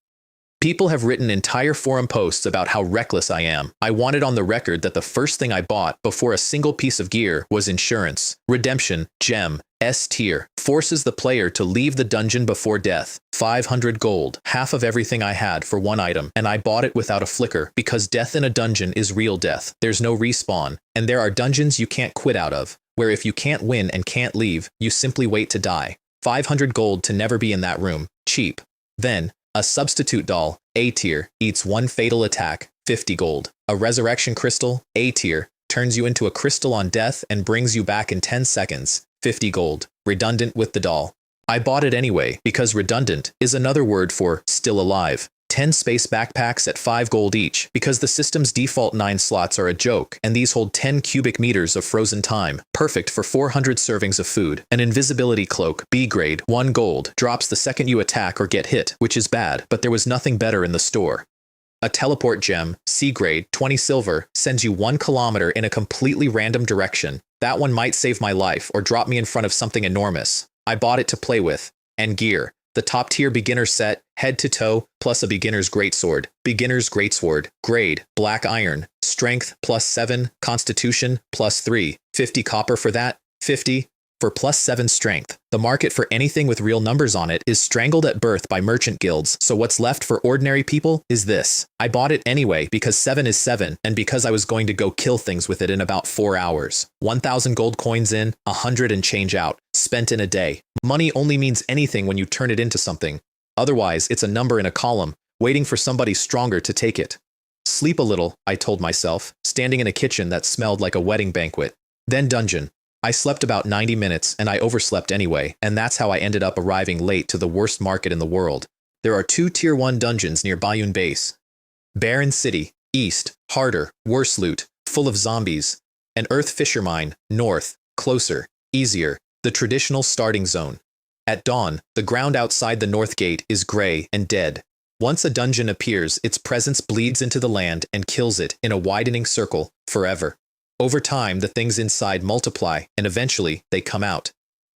People have written entire forum posts about how reckless I am. I wanted on the record that the first thing I bought before a single piece of gear was insurance. Redemption, gem, S tier, forces the player to leave the dungeon before death. 500 gold, half of everything I had for one item, and I bought it without a flicker because death in a dungeon is real death. There's no respawn, and there are dungeons you can't quit out of, where if you can't win and can't leave, you simply wait to die. 500 gold to never be in that room. Cheap. Then, a substitute doll, A tier, eats 1 fatal attack, 50 gold. A resurrection crystal, A tier, turns you into a crystal on death and brings you back in 10 seconds, 50 gold. Redundant with the doll. I bought it anyway, because redundant is another word for still alive. 10 space backpacks at 5 gold each, because the system's default 9 slots are a joke, and these hold 10 cubic meters of frozen time, perfect for 400 servings of food. An invisibility cloak, B grade, 1 gold, drops the second you attack or get hit, which is bad, but there was nothing better in the store. A teleport gem, C grade, 20 silver, sends you 1 kilometer in a completely random direction. That one might save my life or drop me in front of something enormous. I bought it to play with. And gear. The top tier beginner set, head to toe, plus a beginner's greatsword. Beginner's greatsword. Grade, black iron. Strength, plus 7. Constitution, plus 3. 50 copper for that. 50 for plus 7 strength. The market for anything with real numbers on it is strangled at birth by merchant guilds, so what's left for ordinary people is this. I bought it anyway because 7 is 7, and because I was going to go kill things with it in about 4 hours. 1,000 gold coins in, 100 and change out. Spent in a day. Money only means anything when you turn it into something. Otherwise, it's a number in a column, waiting for somebody stronger to take it. Sleep a little, I told myself, standing in a kitchen that smelled like a wedding banquet. Then dungeon. I slept about 90 minutes, and I overslept anyway, and that's how I ended up arriving late to the worst market in the world. There are 2 Tier 1 dungeons near Bayun Base. Barren City, east, harder, worse loot, full of zombies. And Earth Fisher Mine, north, closer, easier, the traditional starting zone. At dawn, the ground outside the north gate is gray and dead. Once a dungeon appears, its presence bleeds into the land and kills it in a widening circle, forever. Over time, the things inside multiply, and eventually, they come out.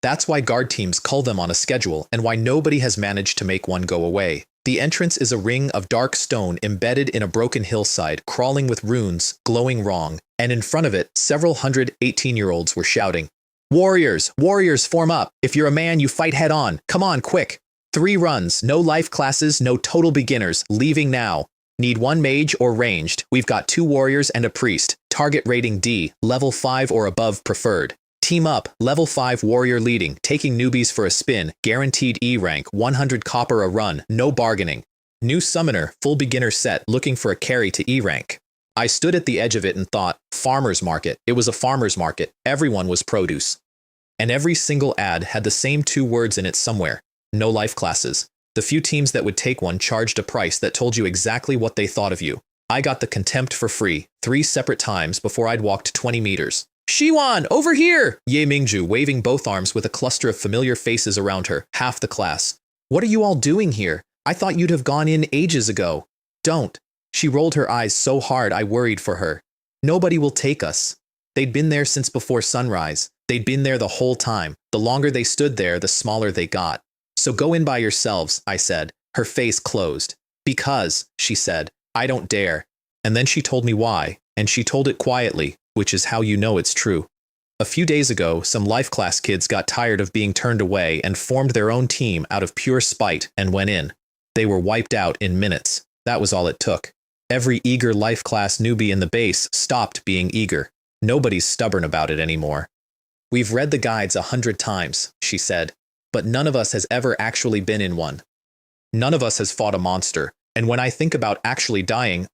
That's why guard teams cull them on a schedule, and why nobody has managed to make one go away. The entrance is a ring of dark stone embedded in a broken hillside, crawling with runes, glowing wrong, and in front of it, several hundred 18-year-olds were shouting, "Warriors! Warriors, form up! If you're a man, you fight head on! Come on, quick! 3 runs, no life classes, no total beginners, leaving now. Need 1 mage or ranged. We've got 2 warriors and a priest. Target rating D, level 5 or above preferred. Team up, level 5 warrior leading, taking newbies for a spin, guaranteed E rank, 100 copper a run, no bargaining. New summoner, full beginner set, looking for a carry to E rank." I stood at the edge of it and thought, farmer's market. It was a farmer's market. Everyone was produce. And every single ad had the same 2 words in it somewhere. No life classes. The few teams that would take one charged a price that told you exactly what they thought of you. I got the contempt for free, 3 separate times before I'd walked 20 meters. "Shiwan, over here!" Ye Mingju waving both arms with a cluster of familiar faces around her, half the class. "What are you all doing here? I thought you'd have gone in ages ago." "Don't." She rolled her eyes so hard I worried for her. "Nobody will take us." They'd been there since before sunrise. They'd been there the whole time. The longer they stood there, the smaller they got. "So go in by yourselves," I said. Her face closed. "Because," she said, "I don't dare." And then she told me why. And she told it quietly, which is how you know it's true. A few days ago, some life class kids got tired of being turned away and formed their own team out of pure spite and went in. They were wiped out in minutes. That was all it took. Every eager life class newbie in the base stopped being eager. Nobody's stubborn about it anymore. We've read the guides 100 times, she said, but none of us has ever actually been in one. None of us has fought a monster, and when I think about actually dying,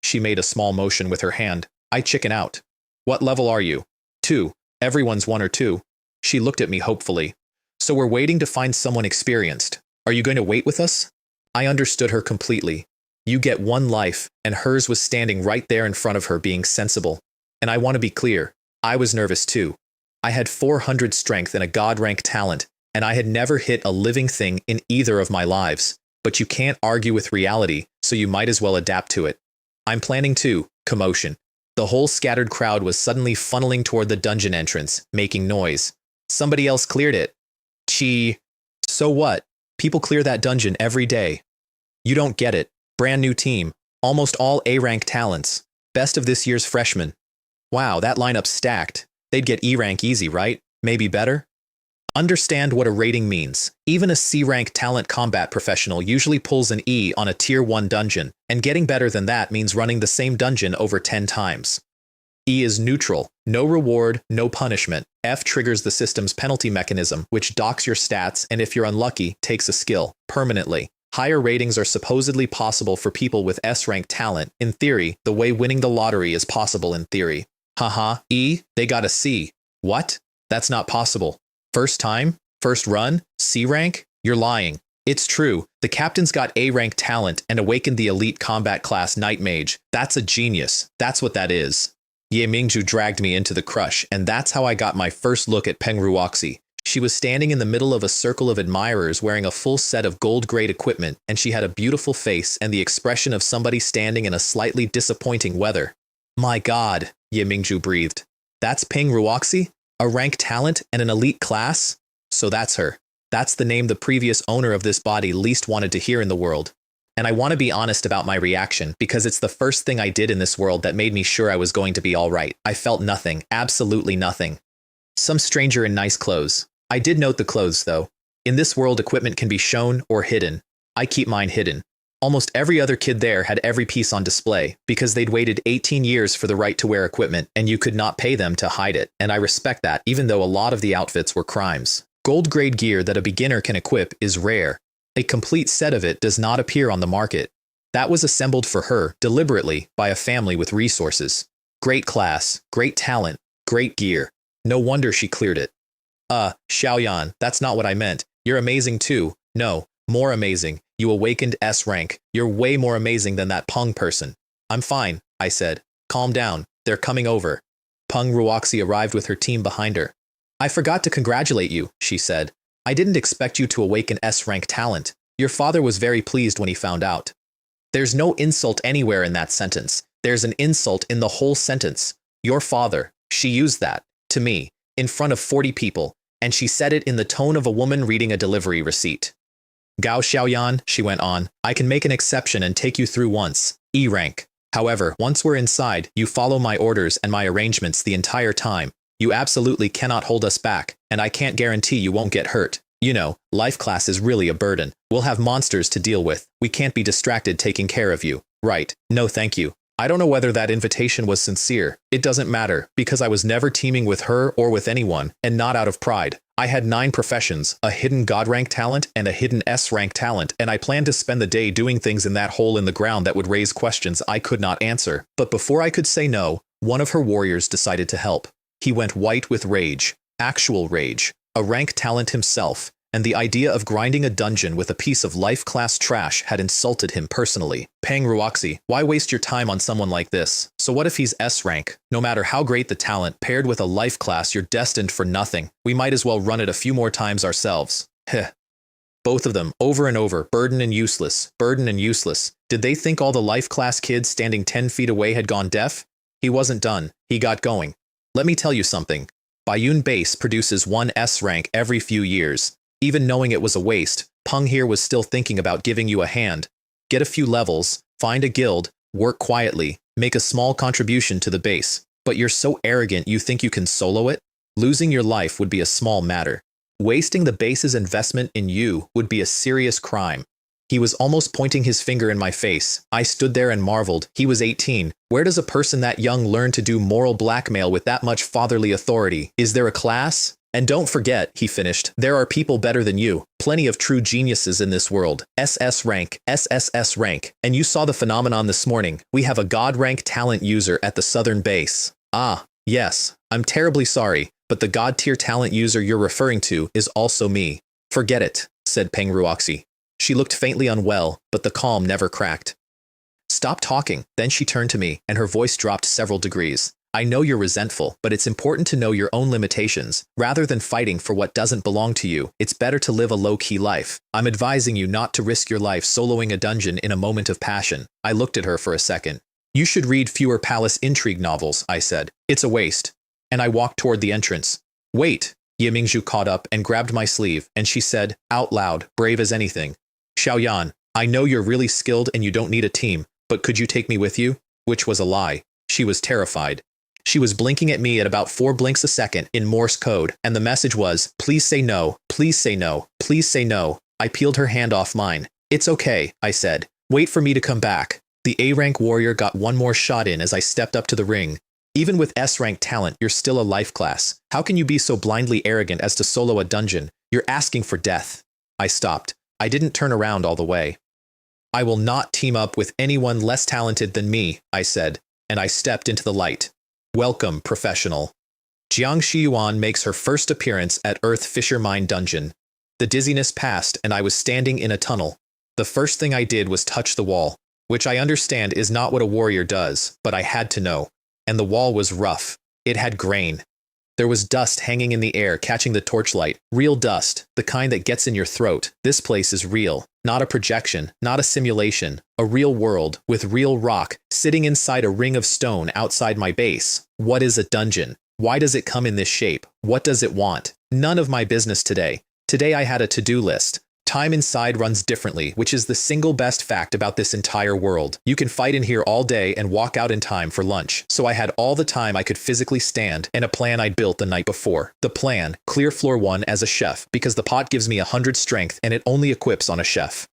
she made a small motion with her hand, I chicken out. What level are you? 2. Everyone's 1 or 2. She looked at me hopefully. So we're waiting to find someone experienced. Are you going to wait with us? I understood her completely. You get one life, and hers was standing right there in front of her being sensible. And I want to be clear, I was nervous too. I had 400 strength and a god-rank talent, and I had never hit a living thing in either of my lives. But you can't argue with reality, so you might as well adapt to it. I'm planning to. Commotion. The whole scattered crowd was suddenly funneling toward the dungeon entrance, making noise. Somebody else cleared it. So what? People clear that dungeon every day. You don't get it. Brand new team. Almost all A-rank talents. Best of this year's freshmen. Wow, that lineup's stacked. They'd get E-rank easy, right? Maybe better? Understand what a rating means. Even a C-rank talent combat professional usually pulls an E on a Tier 1 dungeon, and getting better than that means running the same dungeon over 10 times. E is neutral, no reward, no punishment. F triggers the system's penalty mechanism, which docks your stats and if you're unlucky, takes a skill, permanently. Higher ratings are supposedly possible for people with S-rank talent, in theory, the way winning the lottery is possible in theory. Haha, E, they got a C. What? That's not possible. First time? First run? C rank? You're lying. It's true. The captain's got A rank talent and awakened the elite combat class Night Mage. That's a genius. That's what that is. Ye Mingju dragged me into the crush, and that's how I got my first look at Peng Ruoxi. She was standing in the middle of a circle of admirers wearing a full set of gold-grade equipment, and she had a beautiful face and the expression of somebody standing in a slightly disappointing weather. My God, Ye Mingju breathed. That's Peng Ruoxi? A rank talent and an elite class? So that's her. That's the name the previous owner of this body least wanted to hear in the world. And I want to be honest about my reaction, because it's the first thing I did in this world that made me sure I was going to be alright. I felt nothing, absolutely nothing. Some stranger in nice clothes. I did note the clothes, though. In this world, equipment can be shown or hidden. I keep mine hidden. Almost every other kid there had every piece on display, because they'd waited 18 years for the right to wear equipment, and you could not pay them to hide it, and I respect that, even though a lot of the outfits were crimes. Gold-grade gear that a beginner can equip is rare. A complete set of it does not appear on the market. That was assembled for her, deliberately, by a family with resources. Great class, great talent, great gear. No wonder she cleared it. Xiaoyan, that's not what I meant. You're amazing too. No, more amazing. You awakened S rank. You're way more amazing than that Peng person. I'm fine, I said. Calm down. They're coming over. Peng Ruoxi arrived with her team behind her. I forgot to congratulate you, she said. I didn't expect you to awaken S rank talent. Your father was very pleased when he found out. There's no insult anywhere in that sentence. There's an insult in the whole sentence. Your father. She used that. To me. In front of 40 people. And she said it in the tone of a woman reading a delivery receipt. Gao Xiaoyan, she went on, I can make an exception and take you through once. E rank. However, once we're inside, you follow my orders and my arrangements the entire time. You absolutely cannot hold us back, and I can't guarantee you won't get hurt. You know, life class is really a burden. We'll have monsters to deal with. We can't be distracted taking care of you. Right. No thank you. I don't know whether that invitation was sincere. It doesn't matter, because I was never teaming with her or with anyone, and not out of pride. I had 9 professions, a hidden God-rank talent and a hidden S-rank talent, and I planned to spend the day doing things in that hole in the ground that would raise questions I could not answer. But before I could say no, one of her warriors decided to help. He went white with rage. Actual rage. A rank talent himself. And the idea of grinding a dungeon with a piece of life-class trash had insulted him personally. Peng Ruoxi, why waste your time on someone like this? So what if he's S-rank? No matter how great the talent, paired with a life class, you're destined for nothing. We might as well run it a few more times ourselves. Heh. Both of them, over and over, burden and useless, burden and useless. Did they think all the life class kids standing 10 feet away had gone deaf? He wasn't done. He got going. Let me tell you something. Bayun Base produces 1 S-rank every few years. Even knowing it was a waste, Peng here was still thinking about giving you a hand. Get a few levels, find a guild, work quietly, make a small contribution to the base. But you're so arrogant you think you can solo it? Losing your life would be a small matter. Wasting the base's investment in you would be a serious crime. He was almost pointing his finger in my face. I stood there and marveled. He was 18. Where does a person that young learn to do moral blackmail with that much fatherly authority? Is there a class? And don't forget, he finished, there are people better than you. Plenty of true geniuses in this world. SS rank, SSS rank. And you saw the phenomenon this morning. We have a God rank talent user at the southern base. Ah, yes. I'm terribly sorry, but the God tier talent user you're referring to is also me. Forget it, said Peng Ruoxi. She looked faintly unwell, but the calm never cracked. Stop talking. Then she turned to me, and her voice dropped several degrees. I know you're resentful, but it's important to know your own limitations. Rather than fighting for what doesn't belong to you, it's better to live a low-key life. I'm advising you not to risk your life soloing a dungeon in a moment of passion. I looked at her for a second. You should read fewer palace intrigue novels, I said. It's a waste. And I walked toward the entrance. Wait! Ye Mingzhu caught up and grabbed my sleeve, and she said, out loud, brave as anything. Xiaoyan, I know you're really skilled and you don't need a team, but could you take me with you? Which was a lie. She was terrified. She was blinking at me at about 4 blinks a second in Morse code, and the message was, please say no, please say no, please say no. I peeled her hand off mine. It's okay, I said. Wait for me to come back. The A-rank warrior got one more shot in as I stepped up to the ring. Even with S-rank talent, you're still a life class. How can you be so blindly arrogant as to solo a dungeon? You're asking for death. I stopped. I didn't turn around all the way. I will not team up with anyone less talented than me, I said, and I stepped into the light. Welcome, professional. Jiang Shiyuan makes her first appearance at Earth Fisher Mine Dungeon. The dizziness passed and I was standing in a tunnel. The first thing I did was touch the wall, which I understand is not what a warrior does, but I had to know. And the wall was rough. It had grain. There was dust hanging in the air catching the torchlight. Real dust, the kind that gets in your throat. This place is real. Not a projection, not a simulation. A real world, with real rock, sitting inside a ring of stone outside my base. What is a dungeon? Why does it come in this shape? What does it want? None of my business today. Today I had a to-do list. Time inside runs differently, which is the single best fact about this entire world. You can fight in here all day and walk out in time for lunch. So I had all the time I could physically stand and a plan I'd built the night before. The plan, clear floor 1 as a chef, because the pot gives me 100 strength and it only equips on a chef.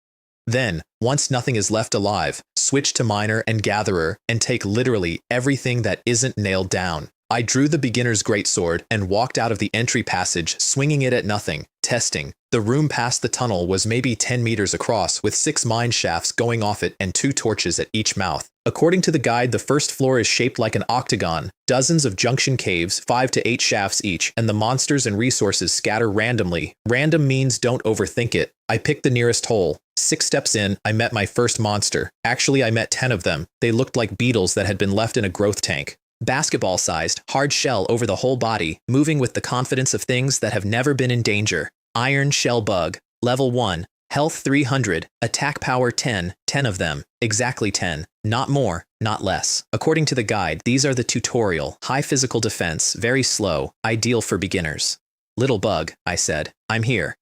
Then, once nothing is left alive, switch to miner and gatherer and take literally everything that isn't nailed down. I drew the beginner's greatsword and walked out of the entry passage, swinging it at nothing, testing. The room past the tunnel was maybe 10 meters across, with 6 mine shafts going off it and 2 torches at each mouth. According to the guide, the first floor is shaped like an octagon, dozens of junction caves, 5 to 8 shafts each, and the monsters and resources scatter randomly. Random means don't overthink it. I picked the nearest hole. 6 steps in, I met my first monster. Actually, I met 10 of them. They looked like beetles that had been left in a growth tank. Basketball-sized, hard shell over the whole body, moving with the confidence of things that have never been in danger. Iron shell bug, level 1, health 300, attack power 10, 10 of them, exactly 10, not more, not less. According to the guide, these are the tutorial, high physical defense, very slow, ideal for beginners. Little bug, I said, I'm here.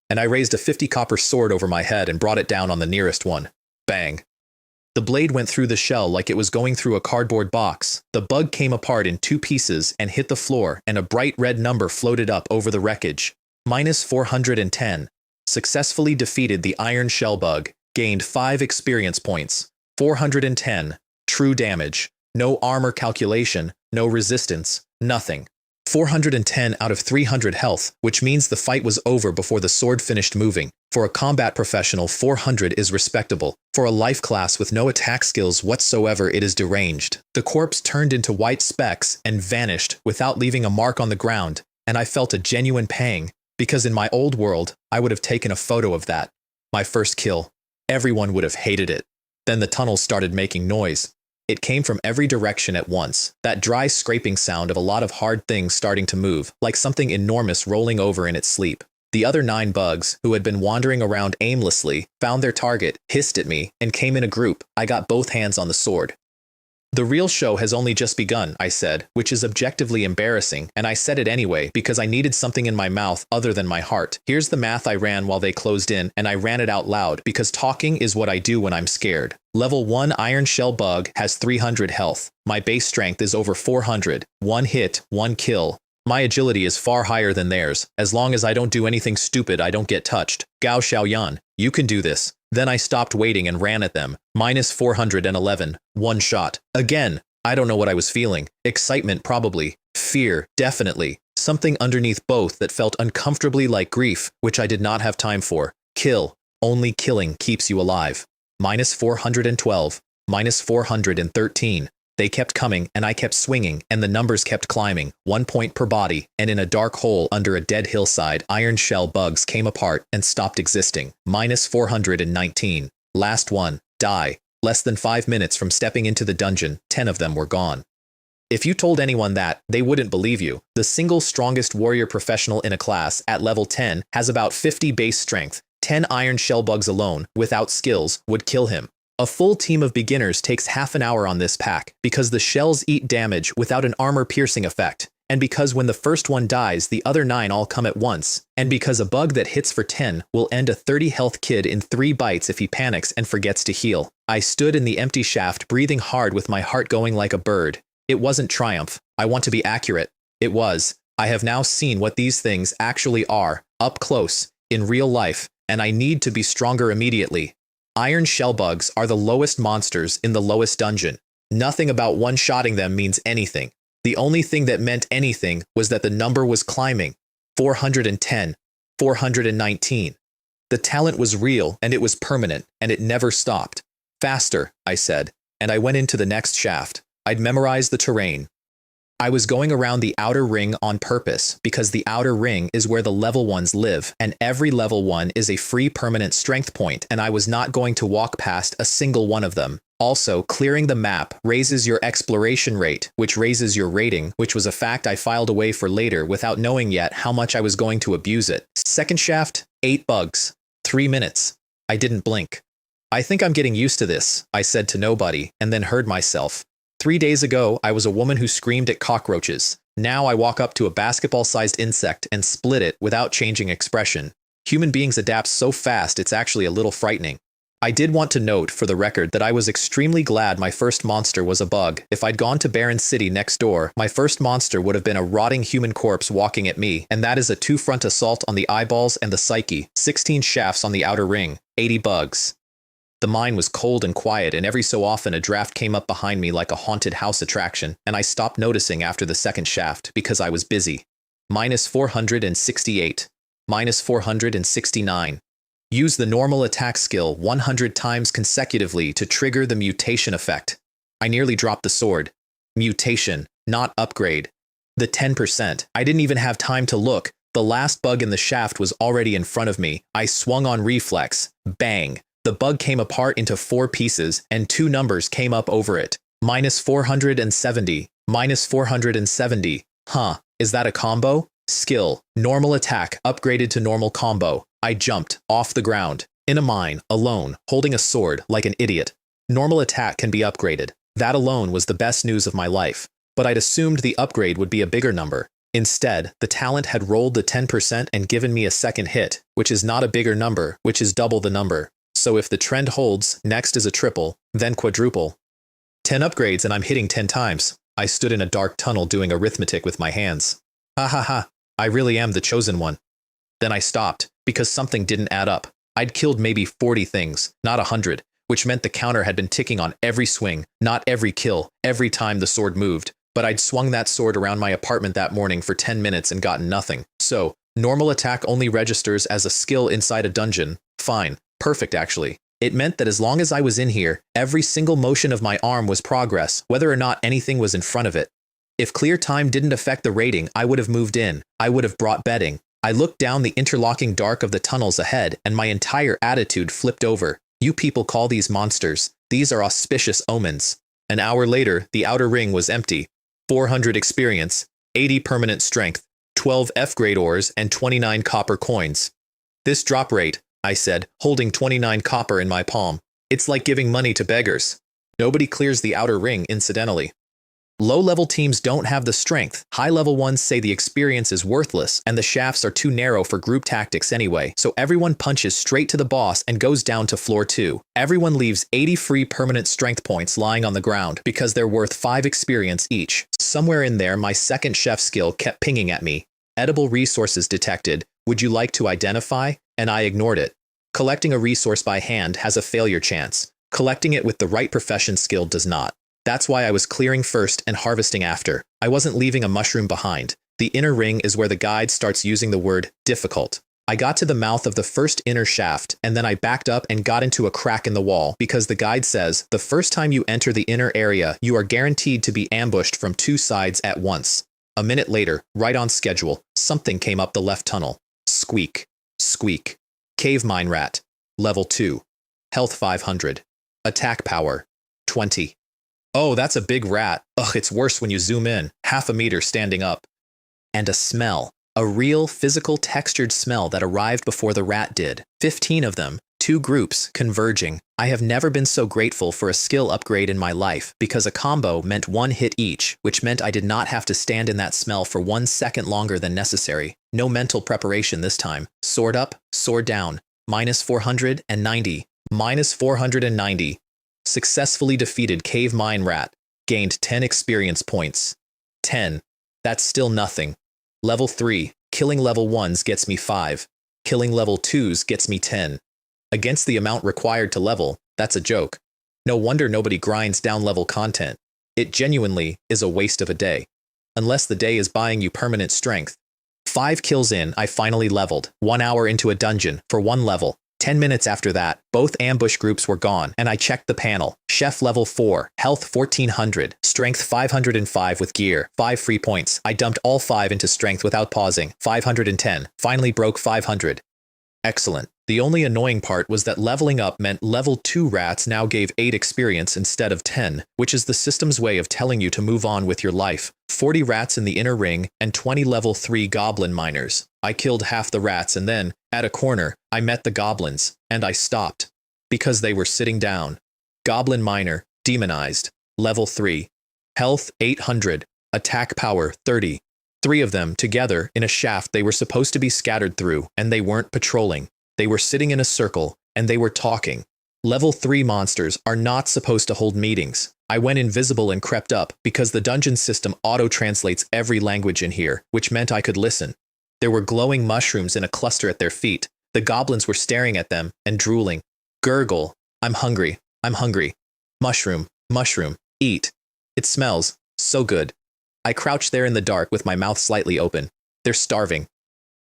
And I raised a 50 copper sword over my head and brought it down on the nearest one. Bang. The blade went through the shell like it was going through a cardboard box. The bug came apart in 2 pieces and hit the floor, and a bright red number floated up over the wreckage. -410. Successfully defeated the iron shell bug. Gained 5 experience points. 410. True damage. No armor calculation, no resistance, nothing. 410 out of 300 health, which means the fight was over before the sword finished moving. For a combat professional, 400 is respectable. For a life class with no attack skills whatsoever, it is deranged. The corpse turned into white specks and vanished without leaving a mark on the ground, and I felt a genuine pang, because in my old world, I would have taken a photo of that. My first kill. Everyone would have hated it. Then the tunnel started making noise. It came from every direction at once, that dry scraping sound of a lot of hard things starting to move, like something enormous rolling over in its sleep. The other 9 bugs, who had been wandering around aimlessly, found their target, hissed at me, and came in a group. I got both hands on the sword. The real show has only just begun, I said, which is objectively embarrassing, and I said it anyway because I needed something in my mouth other than my heart. Here's the math I ran while they closed in, and I ran it out loud because talking is what I do when I'm scared. Level 1 Iron Shell Bug has 300 health. My base strength is over 400. 1 hit, 1 kill. My agility is far higher than theirs. As long as I don't do anything stupid, I don't get touched. Gao Xiaoyan, you can do this. Then I stopped waiting and ran at them. Minus 411. 1 shot. Again. I don't know what I was feeling. Excitement probably. Fear definitely. Something underneath both that felt uncomfortably like grief, which I did not have time for. Kill. Only killing keeps you alive. Minus 412. Minus 413. They kept coming, and I kept swinging, and the numbers kept climbing, 1 point per body, and in a dark hole under a dead hillside, iron shell bugs came apart and stopped existing. Minus 419. Last one. Die. Less than 5 minutes from stepping into the dungeon, 10 of them were gone. If you told anyone that, they wouldn't believe you. The single strongest warrior professional in a class at level 10 has about 50 base strength. 10 iron shell bugs alone, without skills, would kill him. A full team of beginners takes half an hour on this pack, because the shells eat damage without an armor-piercing effect, and because when the first one dies, the other 9 all come at once, and because a bug that hits for 10 will end a 30 health kid in 3 bites if he panics and forgets to heal. I stood in the empty shaft breathing hard with my heart going like a bird. It wasn't triumph. I want to be accurate. It was. I have now seen what these things actually are, up close, in real life, and I need to be stronger immediately. Iron shell bugs are the lowest monsters in the lowest dungeon. Nothing about one-shotting them means anything. The only thing that meant anything was that the number was climbing. 410. 419. The talent was real, and it was permanent, and it never stopped. Faster, I said, and I went into the next shaft. I'd memorized the terrain. I was going around the outer ring on purpose, because the outer ring is where the level 1s live, and every level 1 is a free permanent strength point, and I was not going to walk past a single one of them. Also, clearing the map raises your exploration rate, which raises your rating, which was a fact I filed away for later without knowing yet how much I was going to abuse it. Second shaft, 8 bugs. 3 minutes. I didn't blink. I think I'm getting used to this, I said to nobody, and then heard myself. 3 days ago, I was a woman who screamed at cockroaches. Now I walk up to a basketball-sized insect and split it without changing expression. Human beings adapt so fast it's actually a little frightening. I did want to note, for the record, that I was extremely glad my first monster was a bug. If I'd gone to Barren City next door, my first monster would have been a rotting human corpse walking at me, and that is a 2-front assault on the eyeballs and the psyche, 16 shafts on the outer ring, 80 bugs. The mine was cold and quiet, and every so often a draft came up behind me like a haunted house attraction, and I stopped noticing after the second shaft because I was busy. Minus 468. Minus 469. Use the normal attack skill 100 times consecutively to trigger the mutation effect. I nearly dropped the sword. Mutation, not upgrade. The 10%. I didn't even have time to look. The last bug in the shaft was already in front of me. I swung on reflex. Bang. The bug came apart into 4 pieces, and 2 numbers came up over it. Minus 470. Minus 470. Huh, is that a combo? Skill, normal attack, upgraded to normal combo. I jumped, off the ground, in a mine, alone, holding a sword, like an idiot. Normal attack can be upgraded. That alone was the best news of my life. But I'd assumed the upgrade would be a bigger number. Instead, the talent had rolled the 10% and given me a second hit, which is not a bigger number, which is double the number. So if the trend holds, next is a triple, then quadruple. 10 upgrades and I'm hitting 10 times. I stood in a dark tunnel doing arithmetic with my hands. Ha ha ha, I really am the chosen one. Then I stopped, because something didn't add up. I'd killed maybe 40 things, not 100, which meant the counter had been ticking on every swing, not every kill, every time the sword moved. But I'd swung that sword around my apartment that morning for 10 minutes and gotten nothing. So, normal attack only registers as a skill inside a dungeon. Fine. Perfect, actually. It meant that as long as I was in here, every single motion of my arm was progress, whether or not anything was in front of it. If clear time didn't affect the rating, I would have moved in. I would have brought bedding. I looked down the interlocking dark of the tunnels ahead, and my entire attitude flipped over. You people call these monsters. These are auspicious omens. An hour later, the outer ring was empty. 400 experience, 80 permanent strength, 12 F-grade ores, and 29 copper coins. This drop rate, I said, holding 29 copper in my palm. It's like giving money to beggars. Nobody clears the outer ring incidentally. Low-level teams don't have the strength. High-level ones say the experience is worthless and the shafts are too narrow for group tactics anyway, so everyone punches straight to the boss and goes down to floor 2. Everyone leaves 80 free permanent strength points lying on the ground because they're worth 5 experience each. Somewhere in there, my second chef skill kept pinging at me. Edible resources detected. Would you like to identify? And I ignored it. Collecting a resource by hand has a failure chance. Collecting it with the right profession skill does not. That's why I was clearing first and harvesting after. I wasn't leaving a mushroom behind. The inner ring is where the guide starts using the word difficult. I got to the mouth of the first inner shaft, and then I backed up and got into a crack in the wall because the guide says the first time you enter the inner area, you are guaranteed to be ambushed from 2 sides at once. A minute later, right on schedule, something came up the left tunnel. Squeak. Squeak. Cave mine rat. Level 2. Health 500. Attack power. 20. Oh, that's a big rat. Ugh, it's worse when you zoom in. Half a meter standing up. And a smell. A real, physical, textured smell that arrived before the rat did. 15 of them. 2 groups, converging. I have never been so grateful for a skill upgrade in my life, because a combo meant 1 hit each, which meant I did not have to stand in that smell for 1 second longer than necessary. No mental preparation this time. Sword up, sword down. Minus 490. Minus 490. Successfully defeated Cave Mine Rat. Gained 10 experience points. 10. That's still nothing. Level 3. Killing level 1s gets me 5. Killing level 2s gets me 10. Against the amount required to level, that's a joke. No wonder nobody grinds down level content. It genuinely is a waste of a day. Unless the day is buying you permanent strength. 5 kills in, I finally leveled. 1 hour into a dungeon for 1 level. 10 minutes after that, both ambush groups were gone, and I checked the panel. Chef level 4, health 1400, strength 505 with gear, 5 free points. I dumped all 5 into strength without pausing, 510, finally broke 500. Excellent. The only annoying part was that leveling up meant level 2 rats now gave 8 experience instead of 10, which is the system's way of telling you to move on with your life. 40 rats in the inner ring and 20 level 3 goblin miners. I killed half the rats and then, at a corner, I met the goblins, and I stopped. Because they were sitting down. Goblin miner, demonized, level 3. Health 800, attack power 30. 3 of them, together, in a shaft they were supposed to be scattered through, and they weren't patrolling. They were sitting in a circle, and they were talking. Level 3 monsters are not supposed to hold meetings. I went invisible and crept up, because the dungeon system auto-translates every language in here, which meant I could listen. There were glowing mushrooms in a cluster at their feet. The goblins were staring at them, and drooling. Gurgle. I'm hungry. I'm hungry. Mushroom. Mushroom. Eat. It smells so good. I crouched there in the dark with my mouth slightly open. They're starving.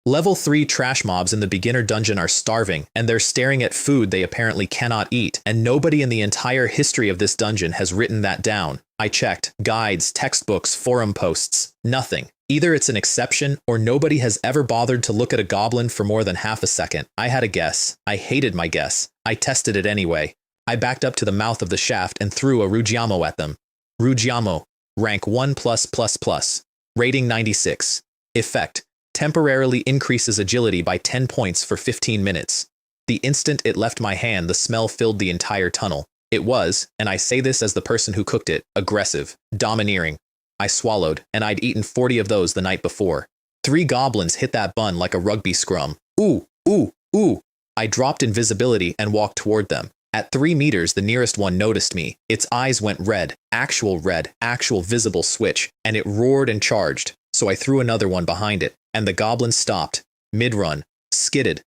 Level 3 trash mobs in the beginner dungeon are starving, and they're staring at food they apparently cannot eat, and nobody in the entire history of this dungeon has written that down. I checked. Guides, textbooks, forum posts. Nothing. Either it's an exception, or nobody has ever bothered to look at a goblin for more than half a second. I had a guess. I hated my guess. I tested it anyway. I backed up to the mouth of the shaft and threw a Rugiamo at them. Rugiamo. Rank 1+++. Rating 96. Effect. Temporarily increases agility by 10 points for 15 minutes. The instant it left my hand, the smell filled the entire tunnel. It was, and I say this as the person who cooked it, aggressive, domineering. I swallowed, and I'd eaten 40 of those the night before. 3 goblins hit that bun like a rugby scrum. Ooh, ooh, ooh. I dropped invisibility and walked toward them. At 3 meters, the nearest one noticed me. Its eyes went red, actual visible switch, and it roared and charged. So I threw another one behind it, and the goblin stopped, mid-run, skidded.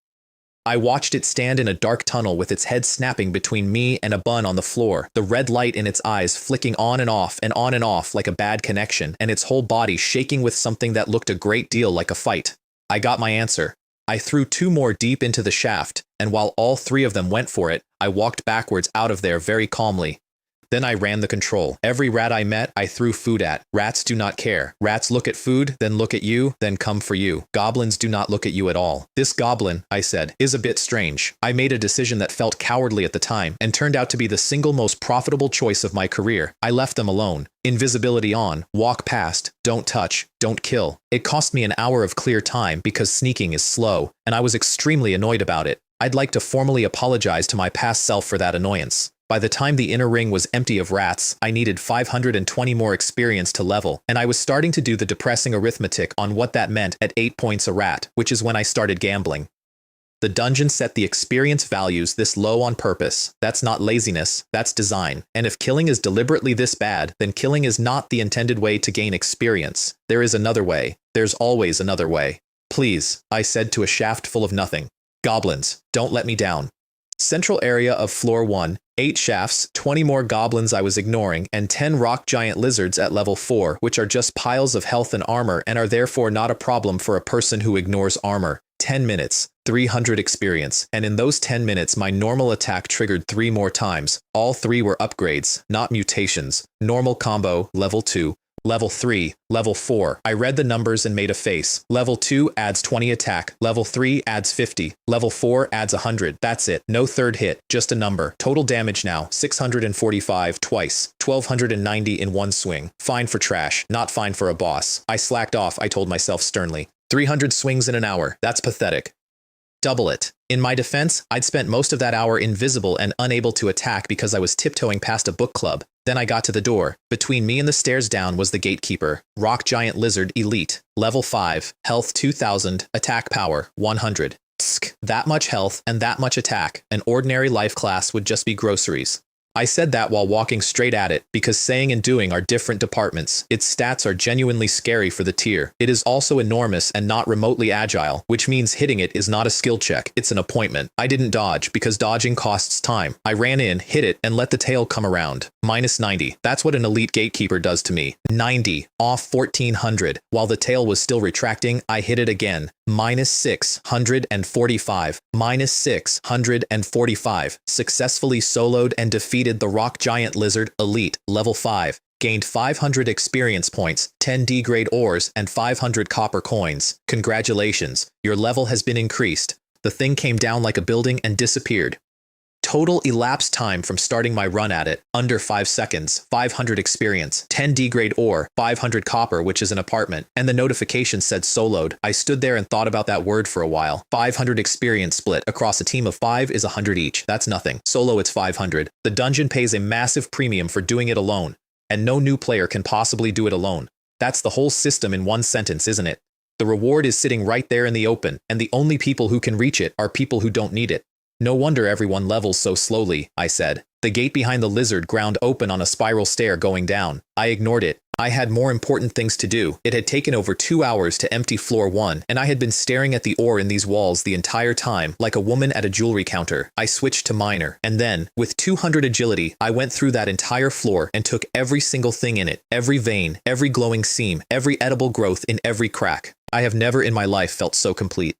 I watched it stand in a dark tunnel with its head snapping between me and a bun on the floor, the red light in its eyes flicking on and off like a bad connection, and its whole body shaking with something that looked a great deal like a fight. I got my answer. I threw 2 more deep into the shaft, and while all 3 of them went for it, I walked backwards out of there very calmly. Then I ran the control. Every rat I met, I threw food at. Rats do not care. Rats look at food, then look at you, then come for you. Goblins do not look at you at all. This goblin, I said, is a bit strange. I made a decision that felt cowardly at the time, and turned out to be the single most profitable choice of my career. I left them alone. Invisibility on, walk past, don't touch, don't kill. It cost me an hour of clear time because sneaking is slow, and I was extremely annoyed about it. I'd like to formally apologize to my past self for that annoyance. By the time the inner ring was empty of rats, I needed 520 more experience to level, and I was starting to do the depressing arithmetic on what that meant at 8 points a rat, which is when I started gambling. The dungeon set the experience values this low on purpose. That's not laziness, that's design. And if killing is deliberately this bad, then killing is not the intended way to gain experience. There is another way. There's always another way. Please, I said to a shaft full of nothing. Goblins, don't let me down. Central area of floor 1, 8 shafts, 20 more goblins I was ignoring, and 10 rock giant lizards at level 4, which are just piles of health and armor and are therefore not a problem for a person who ignores armor. 10 minutes, 300 experience, and in those 10 minutes my normal attack triggered 3 more times. All 3 were upgrades, not mutations. Normal combo, level 2. Level 3, level 4. I read the numbers and made a face. Level 2 adds 20 attack. Level 3 adds 50. Level 4 adds 100. That's it. No third hit, just a number. Total damage now, 645 twice. 1290 in one swing. Fine for trash, not fine for a boss. I slacked off, I told myself sternly. 300 swings in an hour. That's pathetic. Double it. In my defense, I'd spent most of that hour invisible and unable to attack because I was tiptoeing past a book club. Then I got to the door. Between me and the stairs down was the gatekeeper. Rock Giant Lizard Elite. Level 5. Health 2000. Attack power 100. Tsk. That much health and that much attack. An ordinary life class would just be groceries. I said that while walking straight at it, because saying and doing are different departments. Its stats are genuinely scary for the tier. It is also enormous and not remotely agile, which means hitting it is not a skill check, it's an appointment. I didn't dodge, because dodging costs time. I ran in, hit it, and let the tail come around. Minus 90. That's what an elite gatekeeper does to me. 90. Off 1400. While the tail was still retracting, I hit it again. Minus 645. Minus 645. Successfully soloed and defeated the Rock Giant Lizard Elite, level 5. Gained 500 experience points, 10 D-grade ores, and 500 copper coins. Congratulations, your level has been increased. The thing came down like a building and disappeared. Total elapsed time from starting my run at it, under 5 seconds, 500 experience, 10 D-grade ore, 500 copper, which is an apartment, and the notification said soloed. I stood there and thought about that word for a while. 500 experience split across a team of 5 is 100 each. That's nothing. Solo it's 500. The dungeon pays a massive premium for doing it alone, and no new player can possibly do it alone. That's the whole system in one sentence, isn't it? The reward is sitting right there in the open, and the only people who can reach it are people who don't need it. No wonder everyone levels so slowly, I said. The gate behind the lizard ground open on a spiral stair going down. I ignored it. I had more important things to do. It had taken over 2 hours to empty floor 1, and I had been staring at the ore in these walls the entire time, like a woman at a jewelry counter. I switched to minor, and then, with 200 agility, I went through that entire floor and took every single thing in it, every vein, every glowing seam, every edible growth in every crack. I have never in my life felt so complete.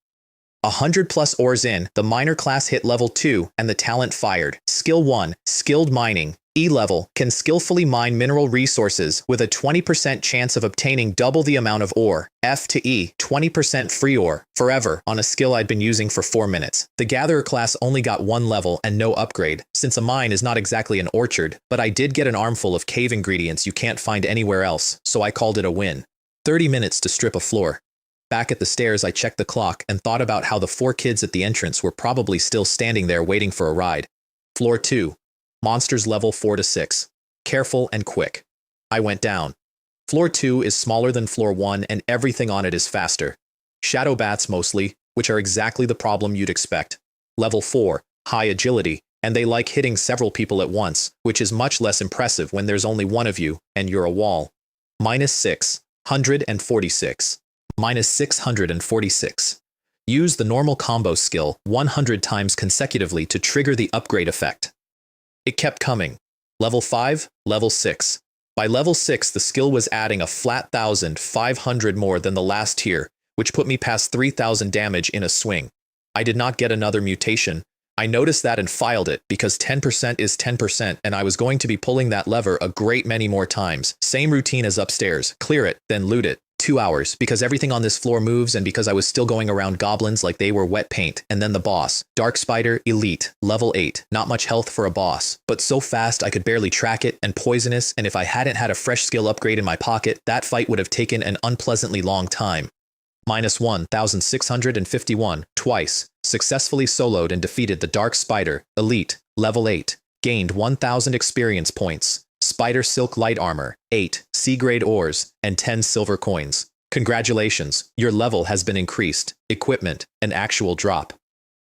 100 plus ores in, the minor class hit level 2, and the talent fired. Skill 1, skilled mining. E level, can skillfully mine mineral resources with a 20% chance of obtaining double the amount of ore. F to E, 20% free ore, forever, on a skill I'd been using for 4 minutes. The gatherer class only got 1 level and no upgrade, since a mine is not exactly an orchard, but I did get an armful of cave ingredients you can't find anywhere else, so I called it a win. 30 minutes to strip a floor. Back at the stairs, I checked the clock and thought about how the 4 kids at the entrance were probably still standing there waiting for a ride. Floor 2. Monsters level 4 to 6. Careful and quick. I went down. Floor 2 is smaller than floor 1 and everything on it is faster. Shadow bats mostly, which are exactly the problem you'd expect. Level 4. High agility, and they like hitting several people at once, which is much less impressive when there's only one of you and you're a wall. Minus 646. Minus 646. Use the normal combo skill 100 times consecutively to trigger the upgrade effect. It kept coming. Level 5, level 6. By level 6, the skill was adding a flat 1,500 more than the last tier, which put me past 3,000 damage in a swing. I did not get another mutation. I noticed that and filed it because 10% is 10% and I was going to be pulling that lever a great many more times. Same routine as upstairs. Clear it, then loot it. 2 hours, because everything on this floor moves and because I was still going around goblins like they were wet paint. And then the boss. Dark Spider, Elite, level 8. Not much health for a boss, but so fast I could barely track it, and poisonous, and if I hadn't had a fresh skill upgrade in my pocket, that fight would have taken an unpleasantly long time. Minus 1,651, twice. Successfully soloed and defeated the Dark Spider, Elite, level 8. Gained 1,000 experience points. Spider silk light armor, 8 C-grade ores, and 10 silver coins. Congratulations, your level has been increased. Equipment, an actual drop.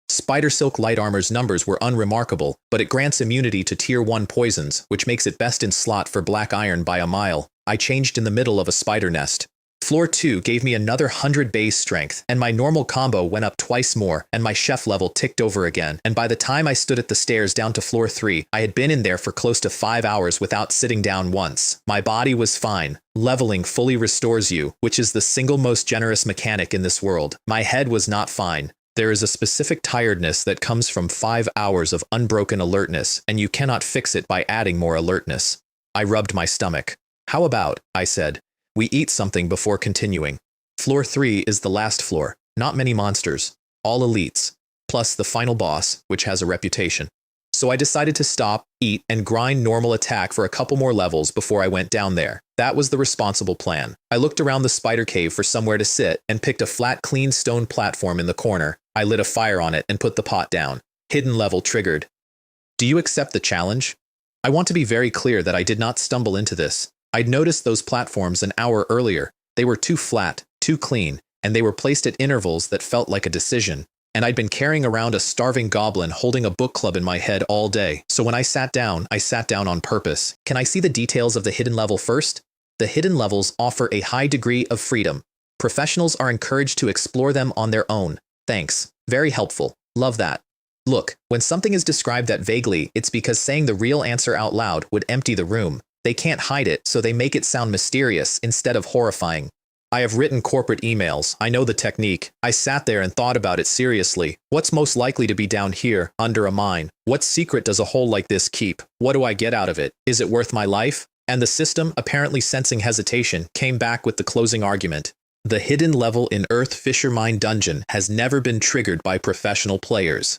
Spider silk light armor's numbers were unremarkable, but it grants immunity to tier 1 poisons, which makes it best in slot for black iron by a mile. I changed in the middle of a spider nest. Floor 2 gave me another 100 base strength, and my normal combo went up twice more, and my chef level ticked over again, and by the time I stood at the stairs down to floor 3, I had been in there for close to 5 hours without sitting down once. My body was fine. Leveling fully restores you, which is the single most generous mechanic in this world. My head was not fine. There is a specific tiredness that comes from 5 hours of unbroken alertness, and you cannot fix it by adding more alertness. I rubbed my stomach. How about, I said, we eat something before continuing. Floor 3 is the last floor. Not many monsters. All elites. Plus the final boss, which has a reputation. So I decided to stop, eat, and grind normal attack for a couple more levels before I went down there. That was the responsible plan. I looked around the spider cave for somewhere to sit and picked a flat, clean stone platform in the corner. I lit a fire on it and put the pot down. Hidden level triggered. Do you accept the challenge? I want to be very clear that I did not stumble into this. I'd noticed those platforms an hour earlier. They were too flat, too clean, and they were placed at intervals that felt like a decision. And I'd been carrying around a starving goblin holding a book club in my head all day. So when I sat down on purpose. Can I see the details of the hidden level first? The hidden levels offer a high degree of freedom. Professionals are encouraged to explore them on their own. Thanks. Very helpful. Love that. Look, when something is described that vaguely, it's because saying the real answer out loud would empty the room. They can't hide it, so they make it sound mysterious instead of horrifying. I have written corporate emails. I know the technique. I sat there and thought about it seriously. What's most likely to be down here, under a mine? What secret does a hole like this keep? What do I get out of it? Is it worth my life? And the system, apparently sensing hesitation, came back with the closing argument. The hidden level in Earth Fisher Mine Dungeon has never been triggered by professional players.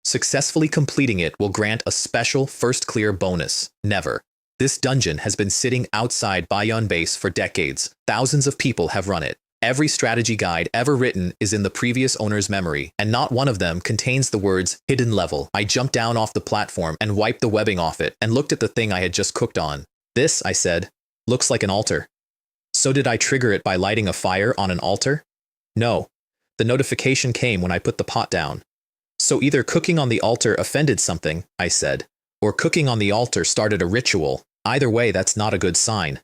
Successfully completing it will grant a special first clear bonus. Never. This dungeon has been sitting outside Bayonne base for decades. Thousands of people have run it. Every strategy guide ever written is in the previous owner's memory, and not one of them contains the words hidden level. I jumped down off the platform and wiped the webbing off it and looked at the thing I had just cooked on. This, I said, looks like an altar. So did I trigger it by lighting a fire on an altar? No. The notification came when I put the pot down. So either cooking on the altar offended something, I said, or cooking on the altar started a ritual. Either way, that's not a good sign.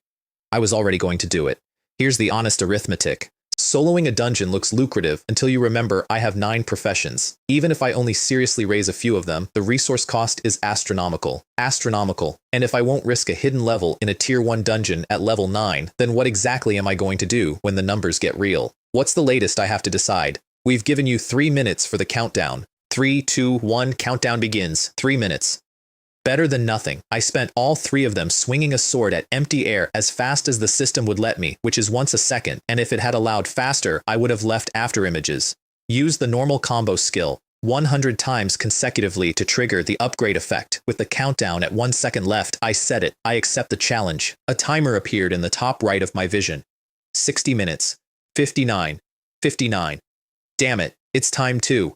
I was already going to do it. Here's the honest arithmetic. Soloing a dungeon looks lucrative until you remember I have 9 professions. Even if I only seriously raise a few of them, the resource cost is astronomical. Astronomical. And if I won't risk a hidden level in a tier 1 dungeon at level 9, then what exactly am I going to do when the numbers get real? What's the latest I have to decide? We've given you 3 minutes for the countdown. 3, 2, 1, countdown begins. 3 minutes. Better than nothing. I spent all 3 of them swinging a sword at empty air as fast as the system would let me, which is once a second, and if it had allowed faster, I would have left after images. Use the normal combo skill 100 times consecutively to trigger the upgrade effect. With the countdown at 1 second left, I said it. I accept the challenge. A timer appeared in the top right of my vision. 60 minutes. 59. 59. Damn it, it's time too.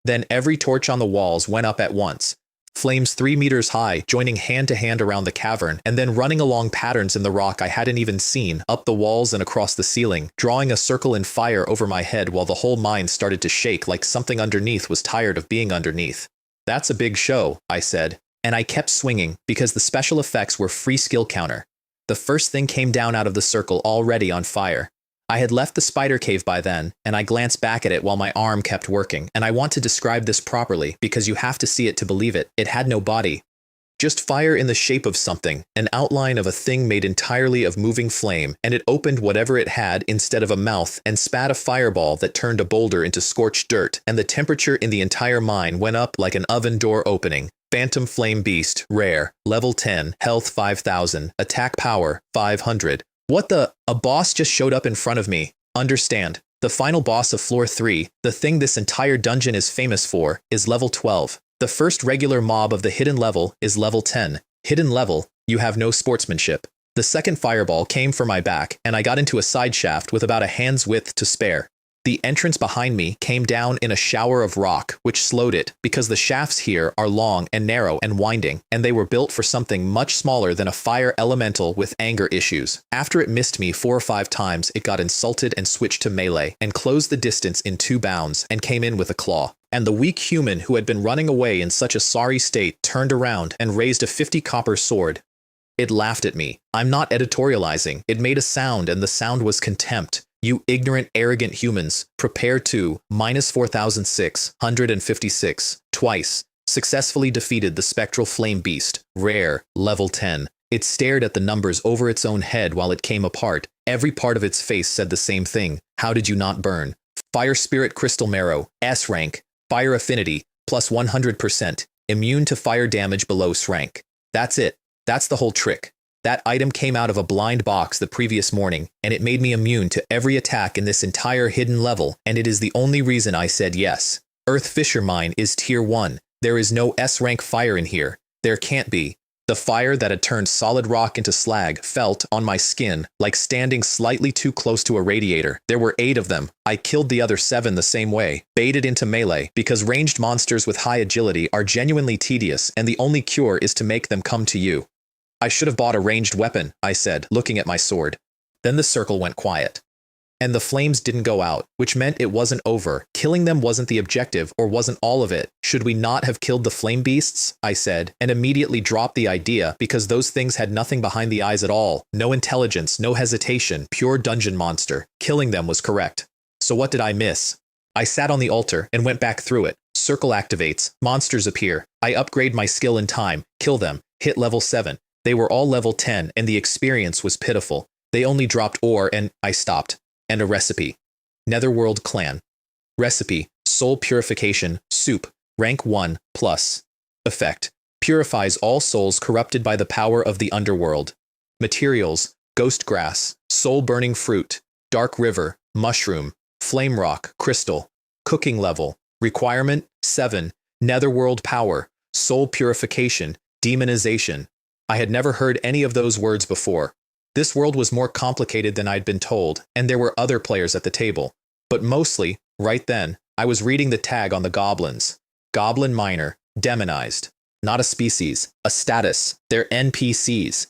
Then every torch on the walls went up at once. Flames 3 meters high, joining hand to hand around the cavern, and then running along patterns in the rock I hadn't even seen, up the walls and across the ceiling, drawing a circle in fire over my head while the whole mine started to shake like something underneath was tired of being underneath. That's a big show, I said, and I kept swinging because the special effects were free skill counter. The first thing came down out of the circle already on fire. I had left the spider cave by then, and I glanced back at it while my arm kept working, and I want to describe this properly because you have to see it to believe it. It had no body. Just fire in the shape of something, an outline of a thing made entirely of moving flame, and it opened whatever it had instead of a mouth and spat a fireball that turned a boulder into scorched dirt, and the temperature in the entire mine went up like an oven door opening. Phantom Flame Beast, rare, level 10, health 5000, attack power 500. What the? A boss just showed up in front of me. Understand. The final boss of floor 3, the thing this entire dungeon is famous for, is level 12. The first regular mob of the hidden level is level 10. Hidden level, you have no sportsmanship. The second fireball came for my back, and I got into a side shaft with about a hand's width to spare. The entrance behind me came down in a shower of rock, which slowed it, because the shafts here are long and narrow and winding, and they were built for something much smaller than a fire elemental with anger issues. After it missed me 4 or 5 times, it got insulted and switched to melee, and closed the distance in 2 bounds, and came in with a claw. And the weak human who had been running away in such a sorry state turned around and raised a 50 copper sword. It laughed at me. I'm not editorializing. It made a sound, and the sound was contempt. You ignorant, arrogant humans, prepare to -4656, twice, successfully defeated the spectral flame beast, rare, level 10. It stared at the numbers over its own head while it came apart. Every part of its face said the same thing. How did you not burn? Fire Spirit Crystal Marrow, S rank, Fire Affinity, plus 100%, immune to fire damage below S rank. That's it. That's the whole trick. That item came out of a blind box the previous morning, and it made me immune to every attack in this entire hidden level, and it is the only reason I said yes. Earth Fisher Mine is tier 1. There is no S-rank fire in here. There can't be. The fire that had turned solid rock into slag felt on my skin like standing slightly too close to a radiator. There were 8 of them. I killed the other 7 the same way, baited into melee, because ranged monsters with high agility are genuinely tedious, and the only cure is to make them come to you. I should have bought a ranged weapon, I said, looking at my sword. Then the circle went quiet. And the flames didn't go out, which meant it wasn't over. Killing them wasn't the objective, or wasn't all of it. Should we not have killed the flame beasts? I said, and immediately dropped the idea because those things had nothing behind the eyes at all. No intelligence, no hesitation, pure dungeon monster. Killing them was correct. So what did I miss? I sat on the altar and went back through it. Circle activates. Monsters appear. I upgrade my skill in time. Kill them. Hit level 7. They were all level 10, and the experience was pitiful. They only dropped ore, and I stopped. And a recipe. Netherworld Clan. Recipe, Soul Purification, Soup, rank 1, plus. Effect, purifies all souls corrupted by the power of the underworld. Materials, Ghost Grass, Soul Burning Fruit, Dark River, Mushroom, Flame Rock, Crystal. Cooking level, requirement, 7, Netherworld Power, Soul Purification, Demonization. I had never heard any of those words before. This world was more complicated than I'd been told, and there were other players at the table. But mostly, right then, I was reading the tag on the goblins. Goblin Miner, demonized. Not a species, a status. They're NPCs.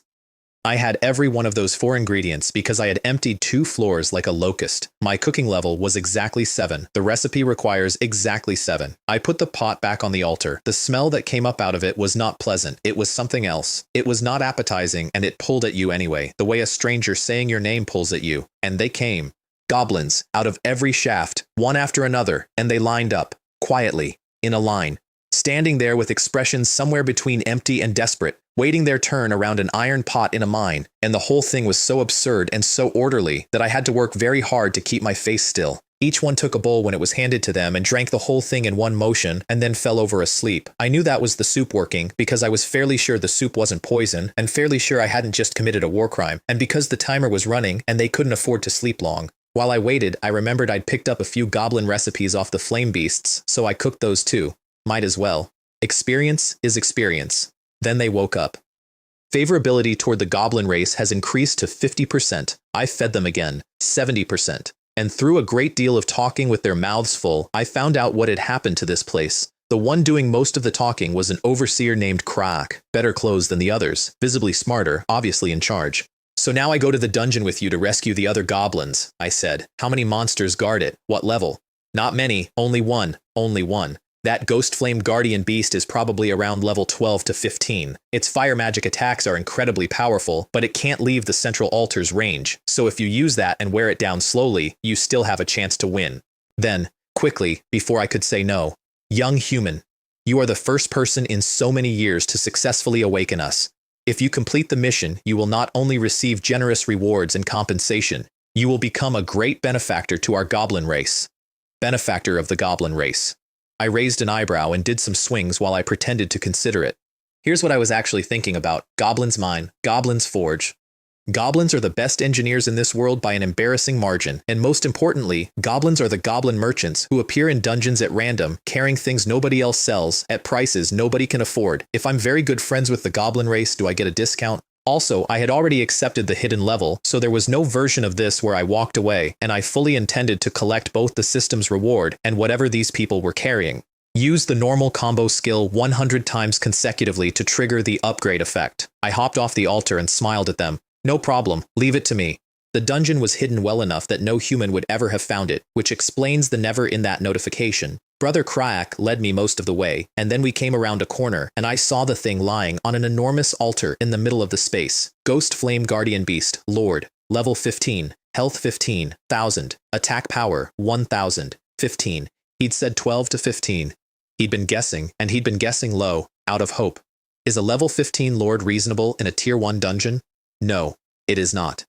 I had every one of those 4 ingredients because I had emptied 2 floors like a locust. My cooking level was exactly 7. The recipe requires exactly 7. I put the pot back on the altar. The smell that came up out of it was not pleasant. It was something else. It was not appetizing, and it pulled at you anyway, the way a stranger saying your name pulls at you. And they came. Goblins, out of every shaft, one after another, and they lined up, quietly, in a line, standing there with expressions somewhere between empty and desperate, waiting their turn around an iron pot in a mine, and the whole thing was so absurd and so orderly that I had to work very hard to keep my face still. Each one took a bowl when it was handed to them and drank the whole thing in one motion and then fell over asleep. I knew that was the soup working because I was fairly sure the soup wasn't poison and fairly sure I hadn't just committed a war crime, and because the timer was running and they couldn't afford to sleep long. While I waited, I remembered I'd picked up a few goblin recipes off the flame beasts, so I cooked those too. Might as well. Experience is experience. Then they woke up. Favorability toward the goblin race has increased to 50%. I fed them again, 70%. And through a great deal of talking with their mouths full, I found out what had happened to this place. The one doing most of the talking was an overseer named Krak, better clothes than the others, visibly smarter, obviously in charge. So now I go to the dungeon with you to rescue the other goblins, I said. How many monsters guard it? What level? Not many, only one. That ghost flame guardian beast is probably around level 12 to 15. Its fire magic attacks are incredibly powerful, but it can't leave the central altar's range, so if you use that and wear it down slowly, you still have a chance to win. Then, quickly, before I could say no, young human, you are the first person in so many years to successfully awaken us. If you complete the mission, you will not only receive generous rewards and compensation, you will become a great benefactor to our goblin race. Benefactor of the goblin race. I raised an eyebrow and did some swings while I pretended to consider it. Here's what I was actually thinking about. Goblin's Mine, Goblin's Forge. Goblins are the best engineers in this world by an embarrassing margin, and most importantly, goblins are the goblin merchants who appear in dungeons at random, carrying things nobody else sells, at prices nobody can afford. If I'm very good friends with the goblin race, do I get a discount? Also, I had already accepted the hidden level, so there was no version of this where I walked away, and I fully intended to collect both the system's reward and whatever these people were carrying. Use the normal combo skill 100 times consecutively to trigger the upgrade effect. I hopped off the altar and smiled at them. No problem, leave it to me. The dungeon was hidden well enough that no human would ever have found it, which explains the never in that notification. Brother Kryak led me most of the way, and then we came around a corner, and I saw the thing lying on an enormous altar in the middle of the space. Ghost Flame Guardian Beast, Lord, level 15, health 15,000, attack power 1,000, 15. He'd said 12 to 15. He'd been guessing, and he'd been guessing low, out of hope. Is a level 15 Lord reasonable in a tier 1 dungeon? No, it is not.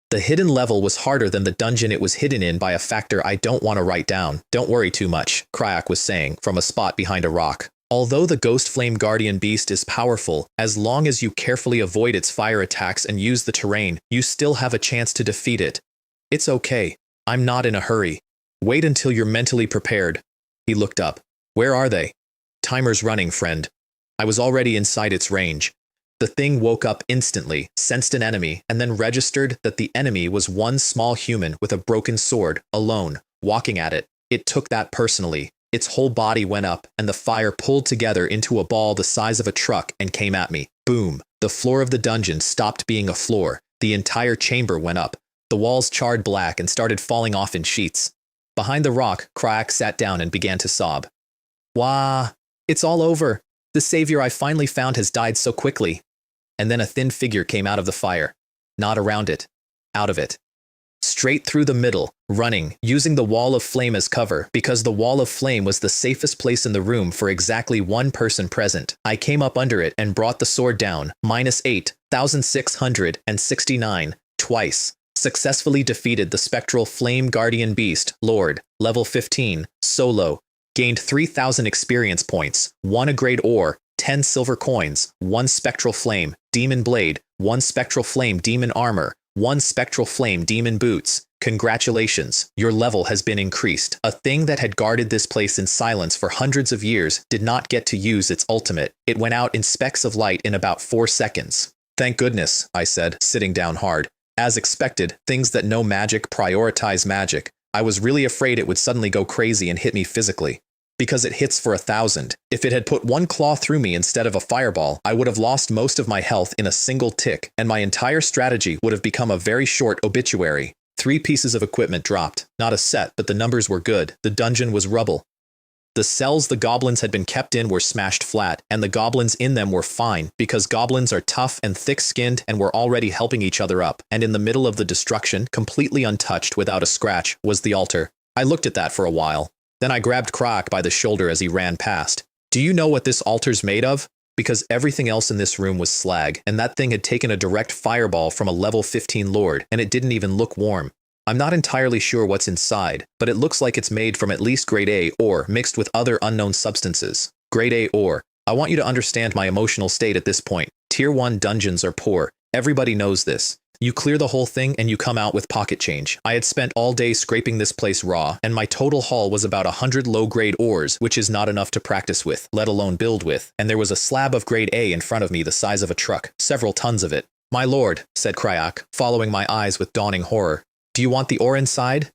The hidden level was harder than the dungeon it was hidden in by a factor I don't want to write down. Don't worry too much, Kryak was saying, from a spot behind a rock. Although the Ghost Flame Guardian Beast is powerful, as long as you carefully avoid its fire attacks and use the terrain, you still have a chance to defeat it. It's okay. I'm not in a hurry. Wait until you're mentally prepared. He looked up. Where are they? Timer's running, friend. I was already inside its range. The thing woke up instantly, sensed an enemy, and then registered that the enemy was one small human with a broken sword, alone, walking at it. It took that personally. Its whole body went up, and the fire pulled together into a ball the size of a truck and came at me. Boom! The floor of the dungeon stopped being a floor. The entire chamber went up. The walls charred black and started falling off in sheets. Behind the rock, Kryak sat down and began to sob. Wah! It's all over. The savior I finally found has died so quickly. And then a thin figure came out of the fire. Not around it. Out of it. Straight through the middle, running, using the wall of flame as cover, because the wall of flame was the safest place in the room for exactly one person present. I came up under it and brought the sword down, -8,669, twice. Successfully defeated the spectral Flame Guardian Beast, Lord, level 15, solo. Gained 3,000 experience points, won a great ore, 10 silver coins, 1 spectral flame, demon blade, 1 spectral flame demon armor, 1 spectral flame demon boots. Congratulations, your level has been increased. A thing that had guarded this place in silence for hundreds of years did not get to use its ultimate. It went out in specks of light in about 4 seconds. Thank goodness, I said, sitting down hard. As expected, things that know magic prioritize magic. I was really afraid it would suddenly go crazy and hit me physically. Because it hits for 1,000. If it had put one claw through me instead of a fireball, I would have lost most of my health in a single tick, and my entire strategy would have become a very short obituary. 3 pieces of equipment dropped. Not a set, but the numbers were good. The dungeon was rubble. The cells the goblins had been kept in were smashed flat, and the goblins in them were fine, because goblins are tough and thick-skinned and were already helping each other up, and in the middle of the destruction, completely untouched without a scratch, was the altar. I looked at that for a while. Then I grabbed Kryak by the shoulder as he ran past. Do you know what this altar's made of? Because everything else in this room was slag, and that thing had taken a direct fireball from a level 15 lord, and it didn't even look warm. I'm not entirely sure what's inside, but it looks like it's made from at least grade A ore mixed with other unknown substances. Grade A ore. I want you to understand my emotional state at this point. Tier 1 dungeons are poor. Everybody knows this. You clear the whole thing and you come out with pocket change. I had spent all day scraping this place raw, and my total haul was about 100 low-grade ores, which is not enough to practice with, let alone build with, and there was a slab of grade A in front of me the size of a truck, several tons of it. My lord, said Kryak, following my eyes with dawning horror. Do you want the ore inside?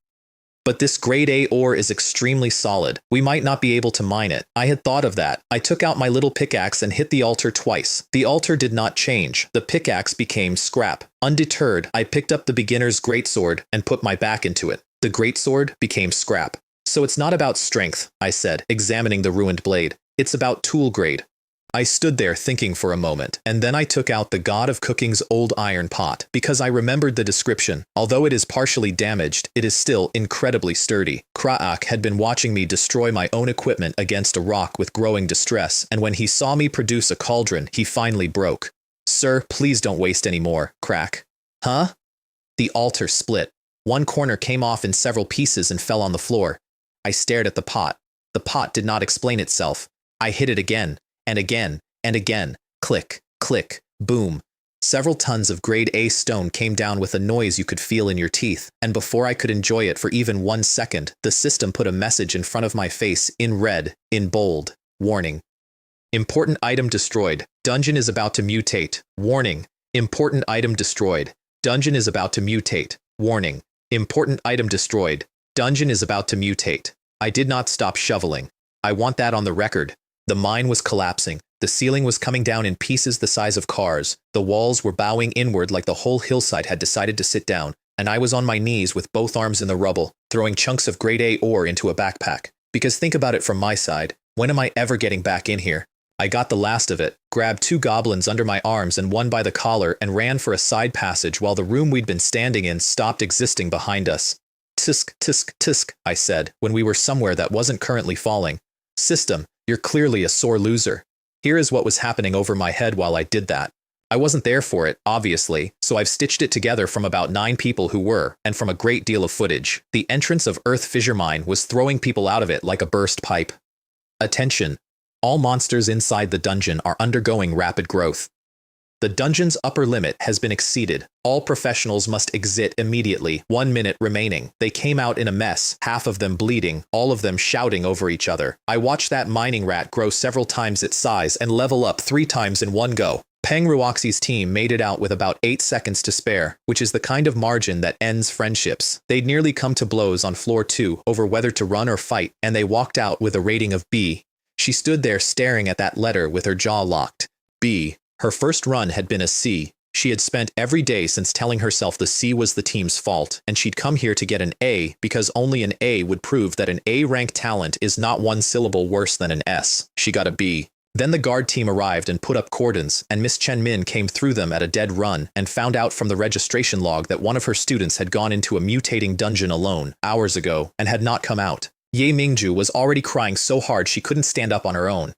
But this grade A ore is extremely solid. We might not be able to mine it. I had thought of that. I took out my little pickaxe and hit the altar twice. The altar did not change. The pickaxe became scrap. Undeterred, I picked up the beginner's greatsword and put my back into it. The greatsword became scrap. So it's not about strength, I said, examining the ruined blade. It's about tool grade. I stood there thinking for a moment, and then I took out the god of cooking's old iron pot, because I remembered the description. Although it is partially damaged, it is still incredibly sturdy. Kryak had been watching me destroy my own equipment against a rock with growing distress, and when he saw me produce a cauldron, he finally broke. Sir, please don't waste any more, Kryak. Huh? The altar split. One corner came off in several pieces and fell on the floor. I stared at the pot. The pot did not explain itself. I hit it again. And again, and again, click, click, boom. Several tons of grade A stone came down with a noise you could feel in your teeth, and before I could enjoy it for even 1 second, the system put a message in front of my face in red, in bold. Warning. Important item destroyed. Dungeon is about to mutate. Warning. Important item destroyed. Dungeon is about to mutate. Warning. Important item destroyed. Dungeon is about to mutate. I did not stop shoveling. I want that on the record. The mine was collapsing. The ceiling was coming down in pieces the size of cars. The walls were bowing inward like the whole hillside had decided to sit down, and I was on my knees with both arms in the rubble, throwing chunks of grade A ore into a backpack. Because think about it from my side, when am I ever getting back in here? I got the last of it, grabbed 2 goblins under my arms and one by the collar and ran for a side passage while the room we'd been standing in stopped existing behind us. Tisk, tisk, tisk, I said, when we were somewhere that wasn't currently falling. System, you're clearly a sore loser. Here is what was happening over my head while I did that. I wasn't there for it, obviously, so I've stitched it together from about 9 people who were, and from a great deal of footage. The entrance of Earth Fissure Mine was throwing people out of it like a burst pipe. Attention. All monsters inside the dungeon are undergoing rapid growth. The dungeon's upper limit has been exceeded. All professionals must exit immediately. 1 minute remaining. They came out in a mess, half of them bleeding, all of them shouting over each other. I watched that mining rat grow several times its size and level up 3 times in one go. Peng Ruoxi's team made it out with about 8 seconds to spare, which is the kind of margin that ends friendships. They'd nearly come to blows on floor 2 over whether to run or fight, and they walked out with a rating of B. She stood there staring at that letter with her jaw locked. B. Her first run had been a C. She had spent every day since telling herself the C was the team's fault, and she'd come here to get an A because only an A would prove that an A-rank talent is not 1 syllable worse than an S. She got a B. Then the guard team arrived and put up cordons, and Miss Chen Min came through them at a dead run and found out from the registration log that one of her students had gone into a mutating dungeon alone, hours ago, and had not come out. Ye Mingju was already crying so hard she couldn't stand up on her own.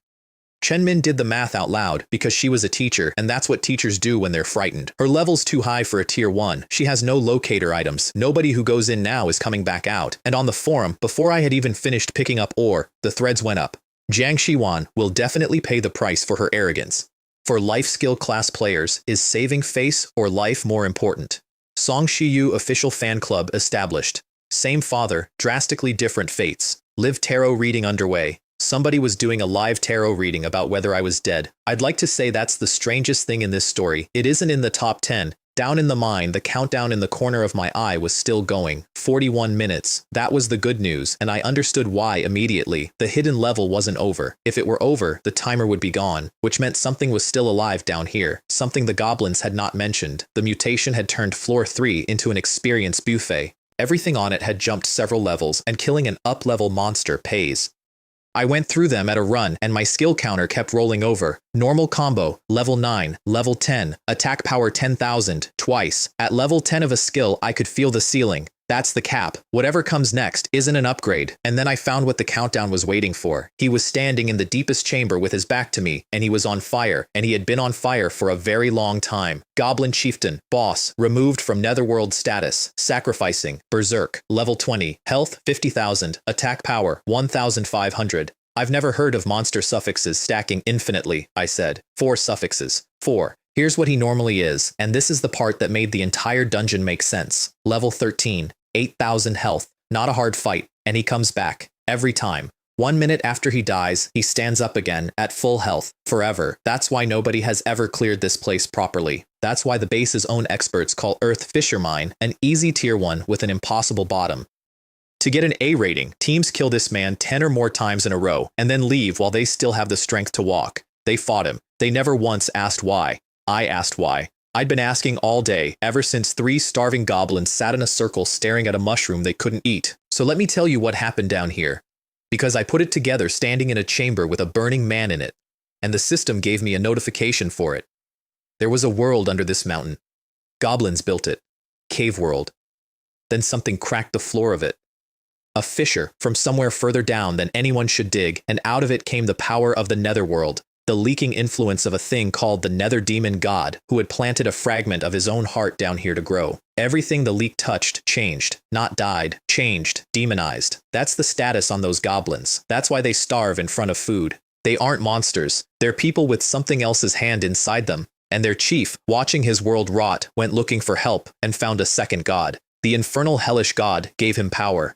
Chen Min did the math out loud because she was a teacher, and that's what teachers do when they're frightened. Her level's too high for a tier 1. She has no locator items. Nobody who goes in now is coming back out. And on the forum, before I had even finished picking up ore, the threads went up. Jiang Shiwan will definitely pay the price for her arrogance. For life skill class players, is saving face or life more important? Song Shiyu official fan club established. Same father, drastically different fates. Live tarot reading underway. Somebody was doing a live tarot reading about whether I was dead. I'd like to say that's the strangest thing in this story. It isn't in the top 10. Down in the mine, the countdown in the corner of my eye was still going. 41 minutes. That was the good news, and I understood why immediately. The hidden level wasn't over. If it were over, the timer would be gone, which meant something was still alive down here. Something the goblins had not mentioned. The mutation had turned floor 3 into an experience buffet. Everything on it had jumped several levels, and killing an up-level monster pays. I went through them at a run, and my skill counter kept rolling over. Normal combo, level 9, level 10, attack power 10,000, twice. At level 10 of a skill, I could feel the ceiling. That's the cap. Whatever comes next isn't an upgrade. And then I found what the countdown was waiting for. He was standing in the deepest chamber with his back to me, and he was on fire, and he had been on fire for a very long time. Goblin Chieftain, boss, removed from Netherworld status, sacrificing, berserk, level 20, health 50,000, attack power 1,500. I've never heard of monster suffixes stacking infinitely, I said. 4 suffixes. 4. Here's what he normally is, and this is the part that made the entire dungeon make sense. Level 13, 8,000 health, not a hard fight, and he comes back. Every time. 1 minute after he dies, he stands up again, at full health, forever. That's why nobody has ever cleared this place properly. That's why the base's own experts call Earth Fissure Mine an easy tier 1 with an impossible bottom. To get an A rating, teams kill this man 10 or more times in a row, and then leave while they still have the strength to walk. They fought him. They never once asked why. I asked why. I'd been asking all day, ever since 3 starving goblins sat in a circle staring at a mushroom they couldn't eat. So let me tell you what happened down here. Because I put it together standing in a chamber with a burning man in it, and the system gave me a notification for it. There was a world under this mountain. Goblins built it. Cave world. Then something cracked the floor of it. A fissure from somewhere further down than anyone should dig, and out of it came the power of the netherworld. The leaking influence of a thing called the Nether Demon God, who had planted a fragment of his own heart down here to grow. Everything the leak touched changed, not died, changed, demonized. That's the status on those goblins. That's why they starve in front of food. They aren't monsters. They're people with something else's hand inside them. And their chief, watching his world rot, went looking for help and found a second god. The infernal hellish god gave him power.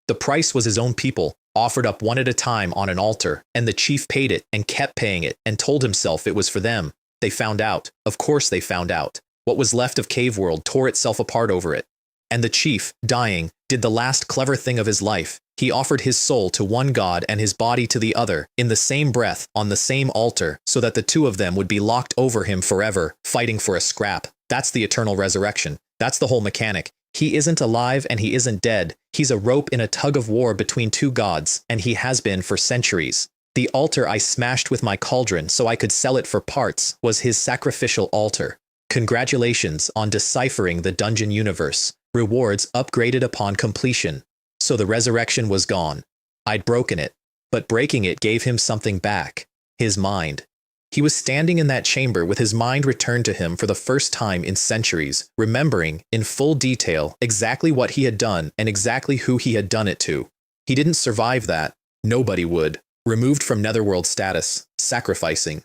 The price was his own people, offered up one at a time on an altar, and the chief paid it and kept paying it and told himself it was for them. They found out. Of course they found out. What was left of Cave World tore itself apart over it. And the chief, dying, did the last clever thing of his life. He offered his soul to one god and his body to the other, in the same breath, on the same altar, so that the two of them would be locked over him forever, fighting for a scrap. That's the eternal resurrection. That's the whole mechanic. He isn't alive and he isn't dead. He's a rope in a tug of war between two gods, and he has been for centuries. The altar I smashed with my cauldron so I could sell it for parts was his sacrificial altar. Congratulations on deciphering the dungeon universe. Rewards upgraded upon completion. So the resurrection was gone. I'd broken it, but breaking it gave him something back. His mind. He was standing in that chamber with his mind returned to him for the first time in centuries, remembering, in full detail, exactly what he had done and exactly who he had done it to. He didn't survive that. Nobody would. Removed from Netherworld status. Sacrificing.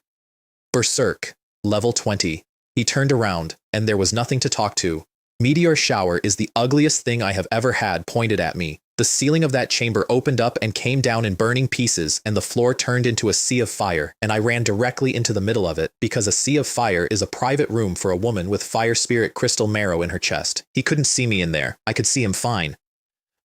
Berserk. Level 20. He turned around, and there was nothing to talk to. Meteor shower is the ugliest thing I have ever had pointed at me. The ceiling of that chamber opened up and came down in burning pieces, and the floor turned into a sea of fire, and I ran directly into the middle of it, because a sea of fire is a private room for a woman with fire spirit crystal marrow in her chest. He couldn't see me in there. I could see him fine.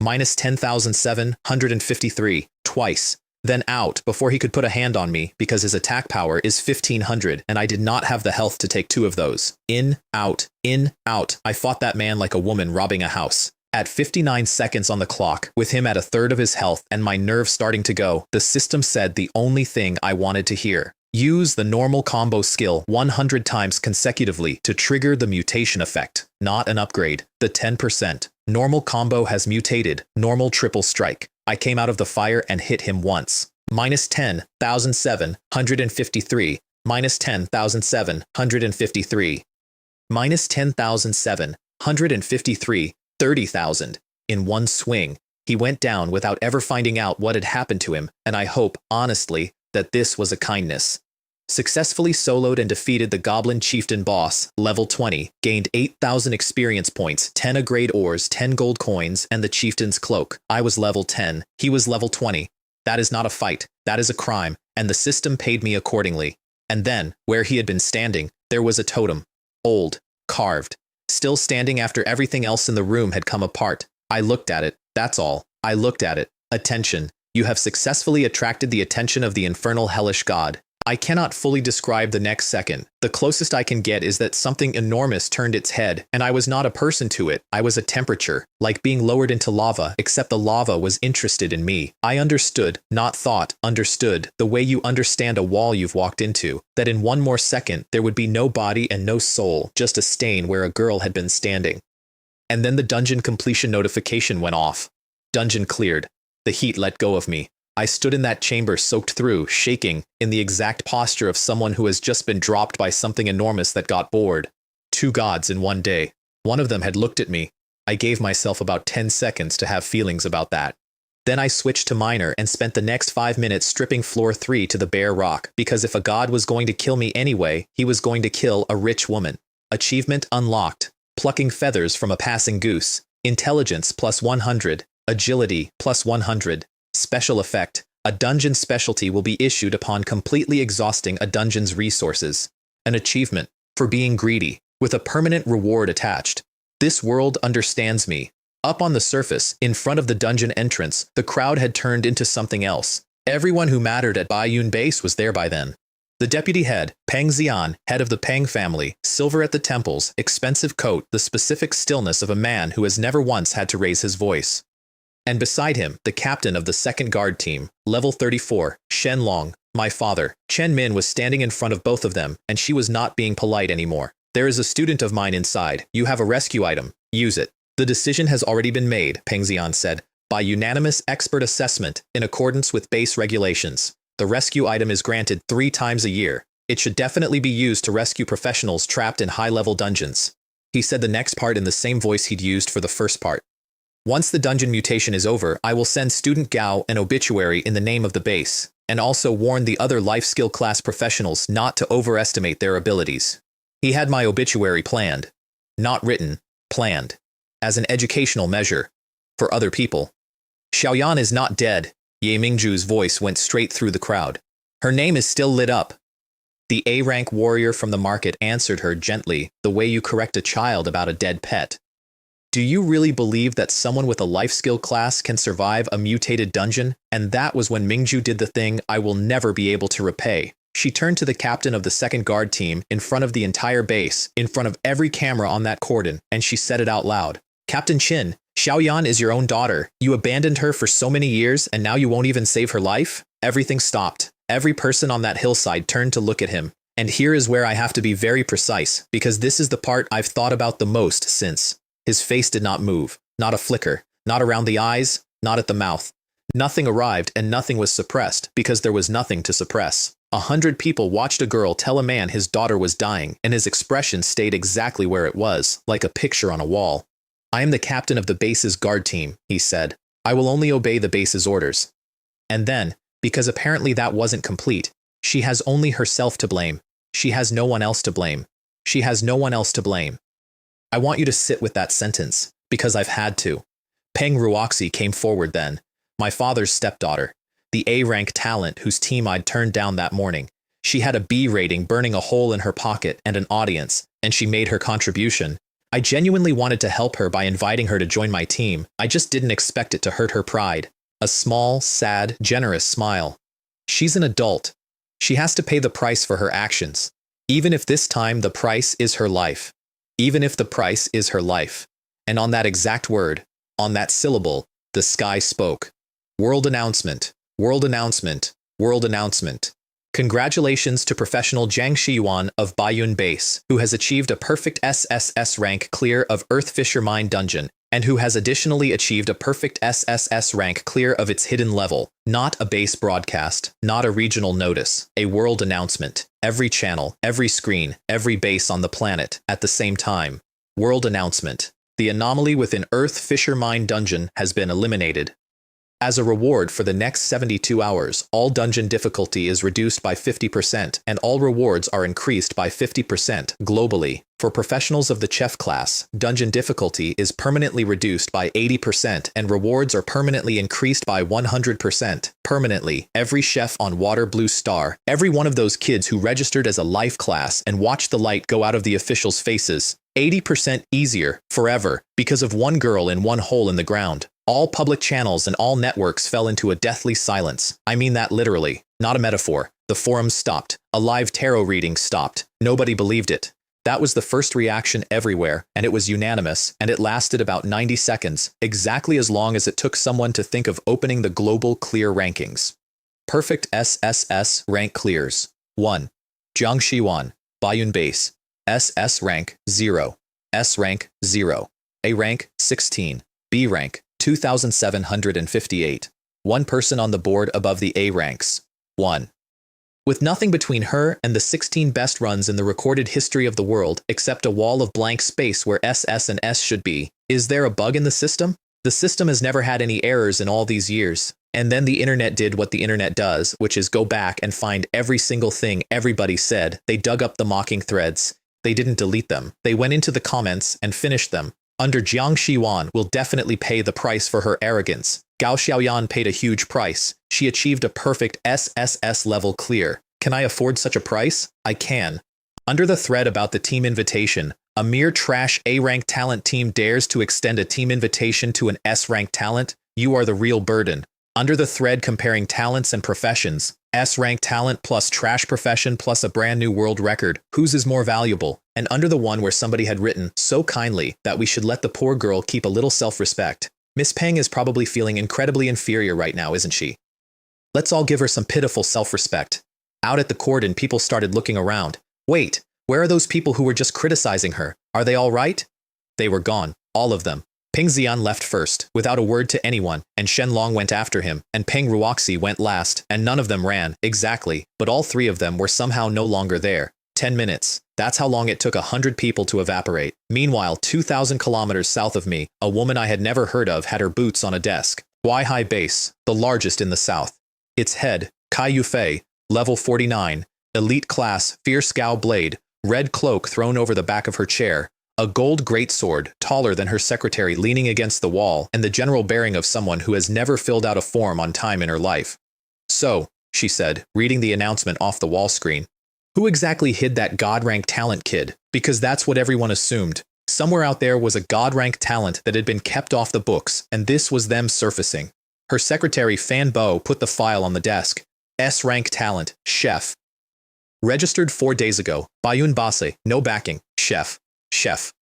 Minus 10,753. Twice. Then out before he could put a hand on me, because his attack power is 1500, and I did not have the health to take two of those. In, out, in, out. I fought that man like a woman robbing a house. At 59 seconds on the clock, with him at a third of his health and my nerves starting to go, the system said the only thing I wanted to hear. Use the normal combo skill 100 times consecutively to trigger the mutation effect, not an upgrade. The 10%. Normal combo has mutated. Normal triple strike. I came out of the fire and hit him once. Minus 10,753. Minus 10,753. Minus 10,753. 30,000. In one swing. He went down without ever finding out what had happened to him, and I hope, honestly, that this was a kindness. Successfully soloed and defeated the Goblin Chieftain boss, level 20, gained 8,000 experience points, 10 A-grade ores, 10 gold coins, and the Chieftain's cloak. I was level 10, he was level 20. That is not a fight, that is a crime, and the system paid me accordingly. And then, where he had been standing, there was a totem. Old, carved. Still standing after everything else in the room had come apart. I looked at it, that's all. I looked at it. Attention. You have successfully attracted the attention of the infernal hellish god. I cannot fully describe the next second. The closest I can get is that something enormous turned its head, and I was not a person to it. I was a temperature, like being lowered into lava, except the lava was interested in me. I understood, not thought, understood, the way you understand a wall you've walked into, that in one more second there would be no body and no soul, just a stain where a girl had been standing. And then the dungeon completion notification went off. Dungeon cleared. The heat let go of me. I stood in that chamber soaked through, shaking, in the exact posture of someone who has just been dropped by something enormous that got bored. Two gods in one day. One of them had looked at me. I gave myself about 10 seconds to have feelings about that. Then I switched to minor and spent the next 5 minutes stripping floor 3 to the bare rock, because if a god was going to kill me anyway, he was going to kill a rich woman. Achievement unlocked. Plucking feathers from a passing goose. Intelligence plus 100. Agility plus 100. Special effect. A dungeon specialty will be issued upon completely exhausting a dungeon's resources. An achievement. For being greedy. With a permanent reward attached. This world understands me. Up on the surface, in front of the dungeon entrance, the crowd had turned into something else. Everyone who mattered at Baiyun Base was there by then. The deputy head, Peng Xian, head of the Peng family, silver at the temples, expensive coat, the specific stillness of a man who has never once had to raise his voice. And beside him, the captain of the second guard team, level 34, Shen Long, my father. Chen Min was standing in front of both of them, and she was not being polite anymore. There is a student of mine inside. You have a rescue item. Use it. The decision has already been made, Peng Xian said, by unanimous expert assessment in accordance with base regulations. The rescue item is granted 3 times a year. It should definitely be used to rescue professionals trapped in high-level dungeons. He said the next part in the same voice he'd used for the first part. Once the dungeon mutation is over, I will send Student Gao an obituary in the name of the base, and also warn the other life skill class professionals not to overestimate their abilities. He had my obituary planned. Not written, planned. As an educational measure. For other people. Xiaoyan is not dead. Ye Mingju's voice went straight through the crowd. Her name is still lit up. The A-rank warrior from the market answered her gently, the way you correct a child about a dead pet. Do you really believe that someone with a life skill class can survive a mutated dungeon? And that was when Mingju did the thing I will never be able to repay. She turned to the captain of the second guard team in front of the entire base, in front of every camera on that cordon, and she said it out loud. Captain Qin, Xiaoyan is your own daughter. You abandoned her for so many years and now you won't even save her life? Everything stopped. Every person on that hillside turned to look at him. And here is where I have to be very precise, because this is the part I've thought about the most since. His face did not move, not a flicker, not around the eyes, not at the mouth. Nothing arrived and nothing was suppressed because there was nothing to suppress. 100 people watched a girl tell a man his daughter was dying, and his expression stayed exactly where it was, like a picture on a wall. I am the captain of the base's guard team, he said. I will only obey the base's orders. And then, because apparently that wasn't complete, she has only herself to blame. She has no one else to blame. She has no one else to blame. I want you to sit with that sentence, because I've had to. Peng Ruoxi came forward then, my father's stepdaughter, the A-rank talent whose team I'd turned down that morning. She had a B rating burning a hole in her pocket and an audience, and she made her contribution. I genuinely wanted to help her by inviting her to join my team. I just didn't expect it to hurt her pride. A small, sad, generous smile. She's an adult. She has to pay the price for her actions. Even if this time the price is her life. Even if the price is her life. And on that exact word, on that syllable, the sky spoke. World announcement, world announcement, world announcement. Congratulations to professional Jiang Shiyuan of Baiyun Base, who has achieved a perfect SSS rank clear of Earthfisher Mine Dungeon, and who has additionally achieved a perfect SSS rank clear of its hidden level. Not a base broadcast, not a regional notice, a world announcement. Every channel, every screen, every base on the planet, at the same time. World announcement. The anomaly within Earthfisher Mine Dungeon has been eliminated. As a reward for the next 72 hours, all dungeon difficulty is reduced by 50% and all rewards are increased by 50% globally. For professionals of the chef class, dungeon difficulty is permanently reduced by 80% and rewards are permanently increased by 100%. Permanently, every chef on Water Blue Star, every one of those kids who registered as a life class and watched the light go out of the officials' faces, 80% easier, forever, because of one girl in one hole in the ground. All public channels and all networks fell into a deathly silence. I mean that literally, not a metaphor. The forums stopped. A live tarot reading stopped. Nobody believed it. That was the first reaction everywhere, and it was unanimous, and it lasted about 90 seconds, exactly as long as it took someone to think of opening the global clear rankings. Perfect SSS rank clears. 1. Jiang Shiyuan, Baiyun Base. SS rank 0. S rank 0. A rank 16. B rank 2,758. One person on the board above the A ranks. 1. With nothing between her and the 16 best runs in the recorded history of the world except a wall of blank space where SS and S should be, is there a bug in the system? The system has never had any errors in all these years. And then the internet did what the internet does, which is go back and find every single thing everybody said. They dug up the mocking threads. They didn't delete them. They went into the comments and finished them. Under Jiang Shiyuan will definitely pay the price for her arrogance. Gao Xiaoyan paid a huge price. She achieved a perfect SSS level clear. Can I afford such a price? I can. Under the thread about the team invitation, a mere trash A-rank talent team dares to extend a team invitation to an S-rank talent? You are the real burden. Under the thread comparing talents and professions, S-rank talent plus trash profession plus a brand new world record, whose is more valuable? And under the one where somebody had written so kindly that we should let the poor girl keep a little self-respect. Miss Peng is probably feeling incredibly inferior right now, isn't she? Let's all give her some pitiful self-respect. Out at the cordon, people started looking around. Wait, where are those people who were just criticizing her? Are they all right? They were gone, all of them. Peng Xian left first, without a word to anyone, and Shen Long went after him, and Peng Ruoxi went last, and none of them ran, exactly, but all three of them were somehow no longer there. 10 minutes. That's how long it took 100 people to evaporate. Meanwhile, 2,000 kilometers south of me, a woman I had never heard of had her boots on a desk. Huai Base, the largest in the south. Its head, Kai Yufei, level 49, elite class, fierce Gao blade, red cloak thrown over the back of her chair, a gold greatsword, taller than her secretary leaning against the wall, and the general bearing of someone who has never filled out a form on time in her life. So, she said, reading the announcement off the wall screen. Who exactly hid that God-rank talent kid? Because that's what everyone assumed. Somewhere out there was a God-rank talent that had been kept off the books, and this was them surfacing. Her secretary, Fan Bo, put the file on the desk. S-rank talent, chef. Registered 4 days ago. Bayun Base, no backing, chef. Chef.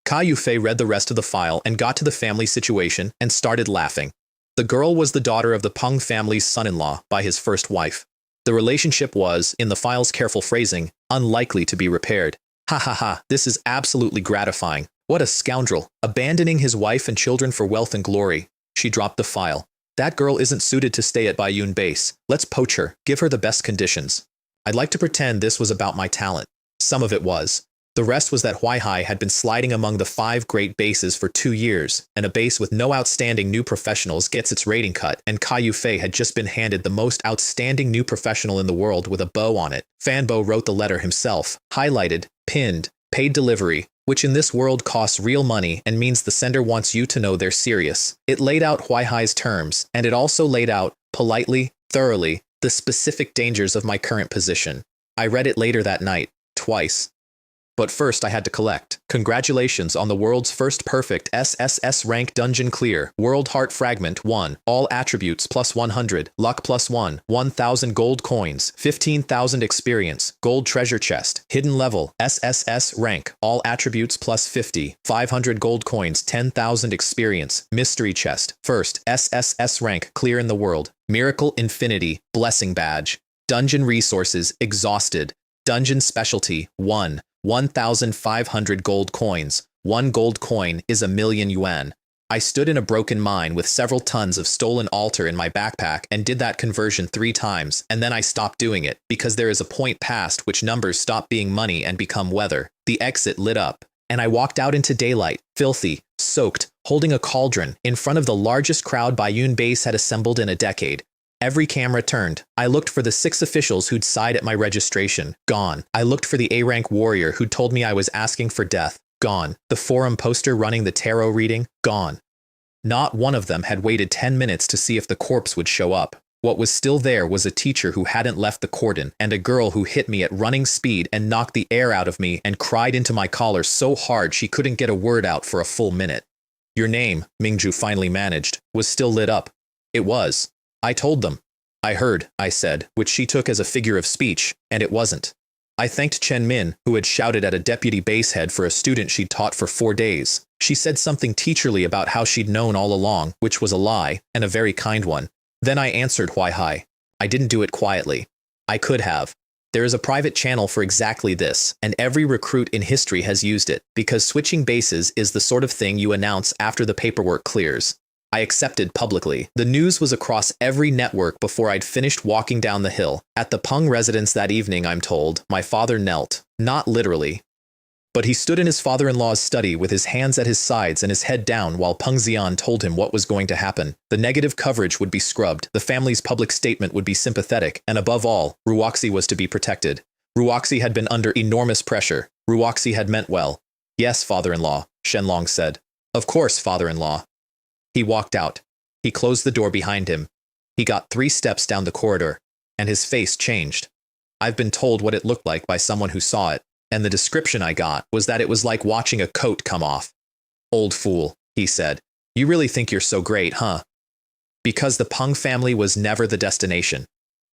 Ka Yufei read the rest of the file and got to the family situation and started laughing. The girl was the daughter of the Peng family's son-in-law by his first wife. The relationship was, in the file's careful phrasing, unlikely to be repaired. Ha ha ha, this is absolutely gratifying. What a scoundrel, abandoning his wife and children for wealth and glory. She dropped the file. That girl isn't suited to stay at Bayun Base. Let's poach her, give her the best conditions. I'd like to pretend this was about my talent. Some of it was. The rest was that Huaihai had been sliding among the 5 great bases for 2 years, and a base with no outstanding new professionals gets its rating cut, and Ka Yufei had just been handed the most outstanding new professional in the world with a bow on it. Fanbo wrote the letter himself, highlighted, pinned, paid delivery, which in this world costs real money and means the sender wants you to know they're serious. It laid out Huaihai's terms, and it also laid out, politely, thoroughly, the specific dangers of my current position. I read it later that night, twice. But first I had to collect. Congratulations on the world's first perfect SSS rank dungeon clear. World Heart Fragment 1. All attributes plus 100. Luck plus 1. 1,000 gold coins. 15,000 experience. Gold treasure chest. Hidden level. SSS rank. All attributes plus 50. 500 gold coins. 10,000 experience. Mystery chest. First. SSS rank. Clear in the world. Miracle Infinity. Blessing badge. Dungeon resources. Exhausted. Dungeon specialty. 1. 1,500 gold coins. 1 gold coin is 1,000,000 yuan. I stood in a broken mine with several tons of stolen altar in my backpack and did that conversion 3 times, and then I stopped doing it, because there is a point past which numbers stop being money and become weather. The exit lit up, and I walked out into daylight, filthy, soaked, holding a cauldron, in front of the largest crowd Bayun Base had assembled in a decade. Every camera turned. I looked for the 6 officials who'd sighed at my registration. Gone. I looked for the A-rank warrior who'd told me I was asking for death. Gone. The forum poster running the tarot reading. Gone. Not one of them had waited 10 minutes to see if the corpse would show up. What was still there was a teacher who hadn't left the cordon, and a girl who hit me at running speed and knocked the air out of me and cried into my collar so hard she couldn't get a word out for a full minute. Your name, Mingju finally managed, was still lit up. It was. I told them. I heard, I said, which she took as a figure of speech, and it wasn't. I thanked Chen Min, who had shouted at a deputy base head for a student she'd taught for 4 days. She said something teacherly about how she'd known all along, which was a lie, and a very kind one. Then I answered Huaihai. I didn't do it quietly. I could have. There is a private channel for exactly this, and every recruit in history has used it, because switching bases is the sort of thing you announce after the paperwork clears. I accepted publicly. The news was across every network before I'd finished walking down the hill. At the Peng residence that evening, I'm told, my father knelt. Not literally. But he stood in his father-in-law's study with his hands at his sides and his head down while Peng Xian told him what was going to happen. The negative coverage would be scrubbed, the family's public statement would be sympathetic, and above all, Ruoxi was to be protected. Ruoxi had been under enormous pressure. Ruoxi had meant well. Yes, father-in-law, Shenlong said. Of course, father-in-law. He walked out. He closed the door behind him. He got 3 steps down the corridor, and his face changed. I've been told what it looked like by someone who saw it, and the description I got was that it was like watching a coat come off. Old fool, he said. You really think you're so great, huh? Because the Peng family was never the destination.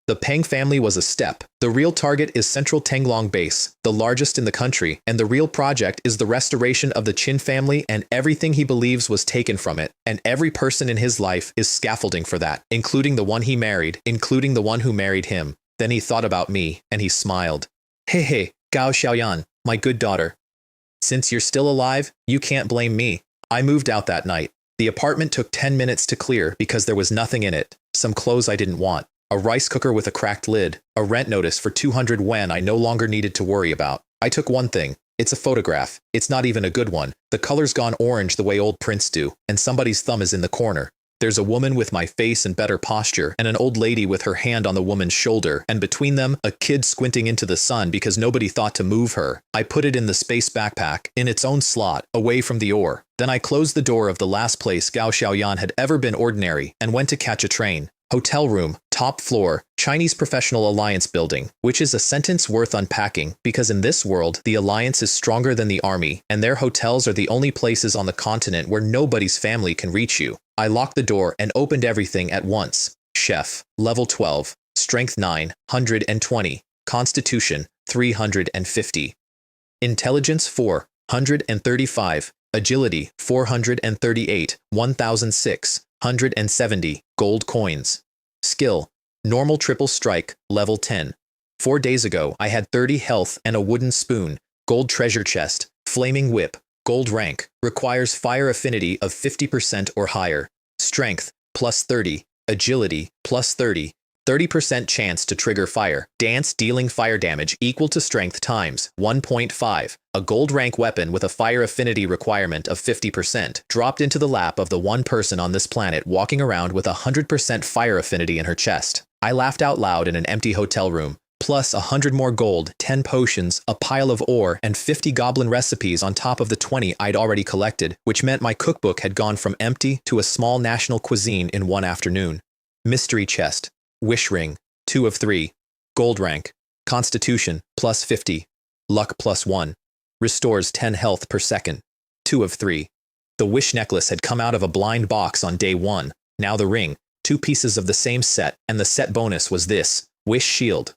The Peng family was a step. The real target is Central Tenglong Base, the largest in the country, and the real project is the restoration of the Qin family, and everything he believes was taken from it, and every person in his life is scaffolding for that, including the one he married, including the one who married him. Then he thought about me, and he smiled. Hey, Gao Xiaoyan, my good daughter. Since you're still alive, you can't blame me. I moved out that night. The apartment took 10 minutes to clear because there was nothing in it. Some clothes I didn't want. A rice cooker with a cracked lid, a rent notice for 200 yuan I no longer needed to worry about. I took one thing. It's a photograph. It's not even a good one. The color's gone orange the way old prints do, and somebody's thumb is in the corner. There's a woman with my face and better posture, and an old lady with her hand on the woman's shoulder, and between them, a kid squinting into the sun because nobody thought to move her. I put it in the space backpack, in its own slot, away from the ore. Then I closed the door of the last place Gao Xiaoyan had ever been ordinary, and went to catch a train. Hotel room, top floor, Chinese Professional Alliance building, which is a sentence worth unpacking because in this world, the Alliance is stronger than the army, and their hotels are the only places on the continent where nobody's family can reach you. I locked the door and opened everything at once. Chef, level 12, strength 920, constitution 350. Intelligence 435, agility 438, 1,670 gold coins. Skill, normal triple strike, level 10. 4 days ago, I had 30 health and a wooden spoon, gold treasure chest, flaming whip, gold rank, requires fire affinity of 50% or higher. Strength, plus 30, agility, plus 30, 30% chance to trigger fire. Dance dealing fire damage equal to strength times 1.5. A gold rank weapon with a fire affinity requirement of 50%. Dropped into the lap of the one person on this planet walking around with 100% fire affinity in her chest. I laughed out loud in an empty hotel room. Plus 100 more gold, 10 potions, a pile of ore, and 50 goblin recipes on top of the 20 I'd already collected, which meant my cookbook had gone from empty to a small national cuisine in one afternoon. Mystery chest. Wish ring, 2 of 3. Gold rank. Constitution, plus 50. Luck plus 1. Restores 10 health per second. 2 of 3. The wish necklace had come out of a blind box on day 1. Now the ring, 2 pieces of the same set, and the set bonus was this, wish shield.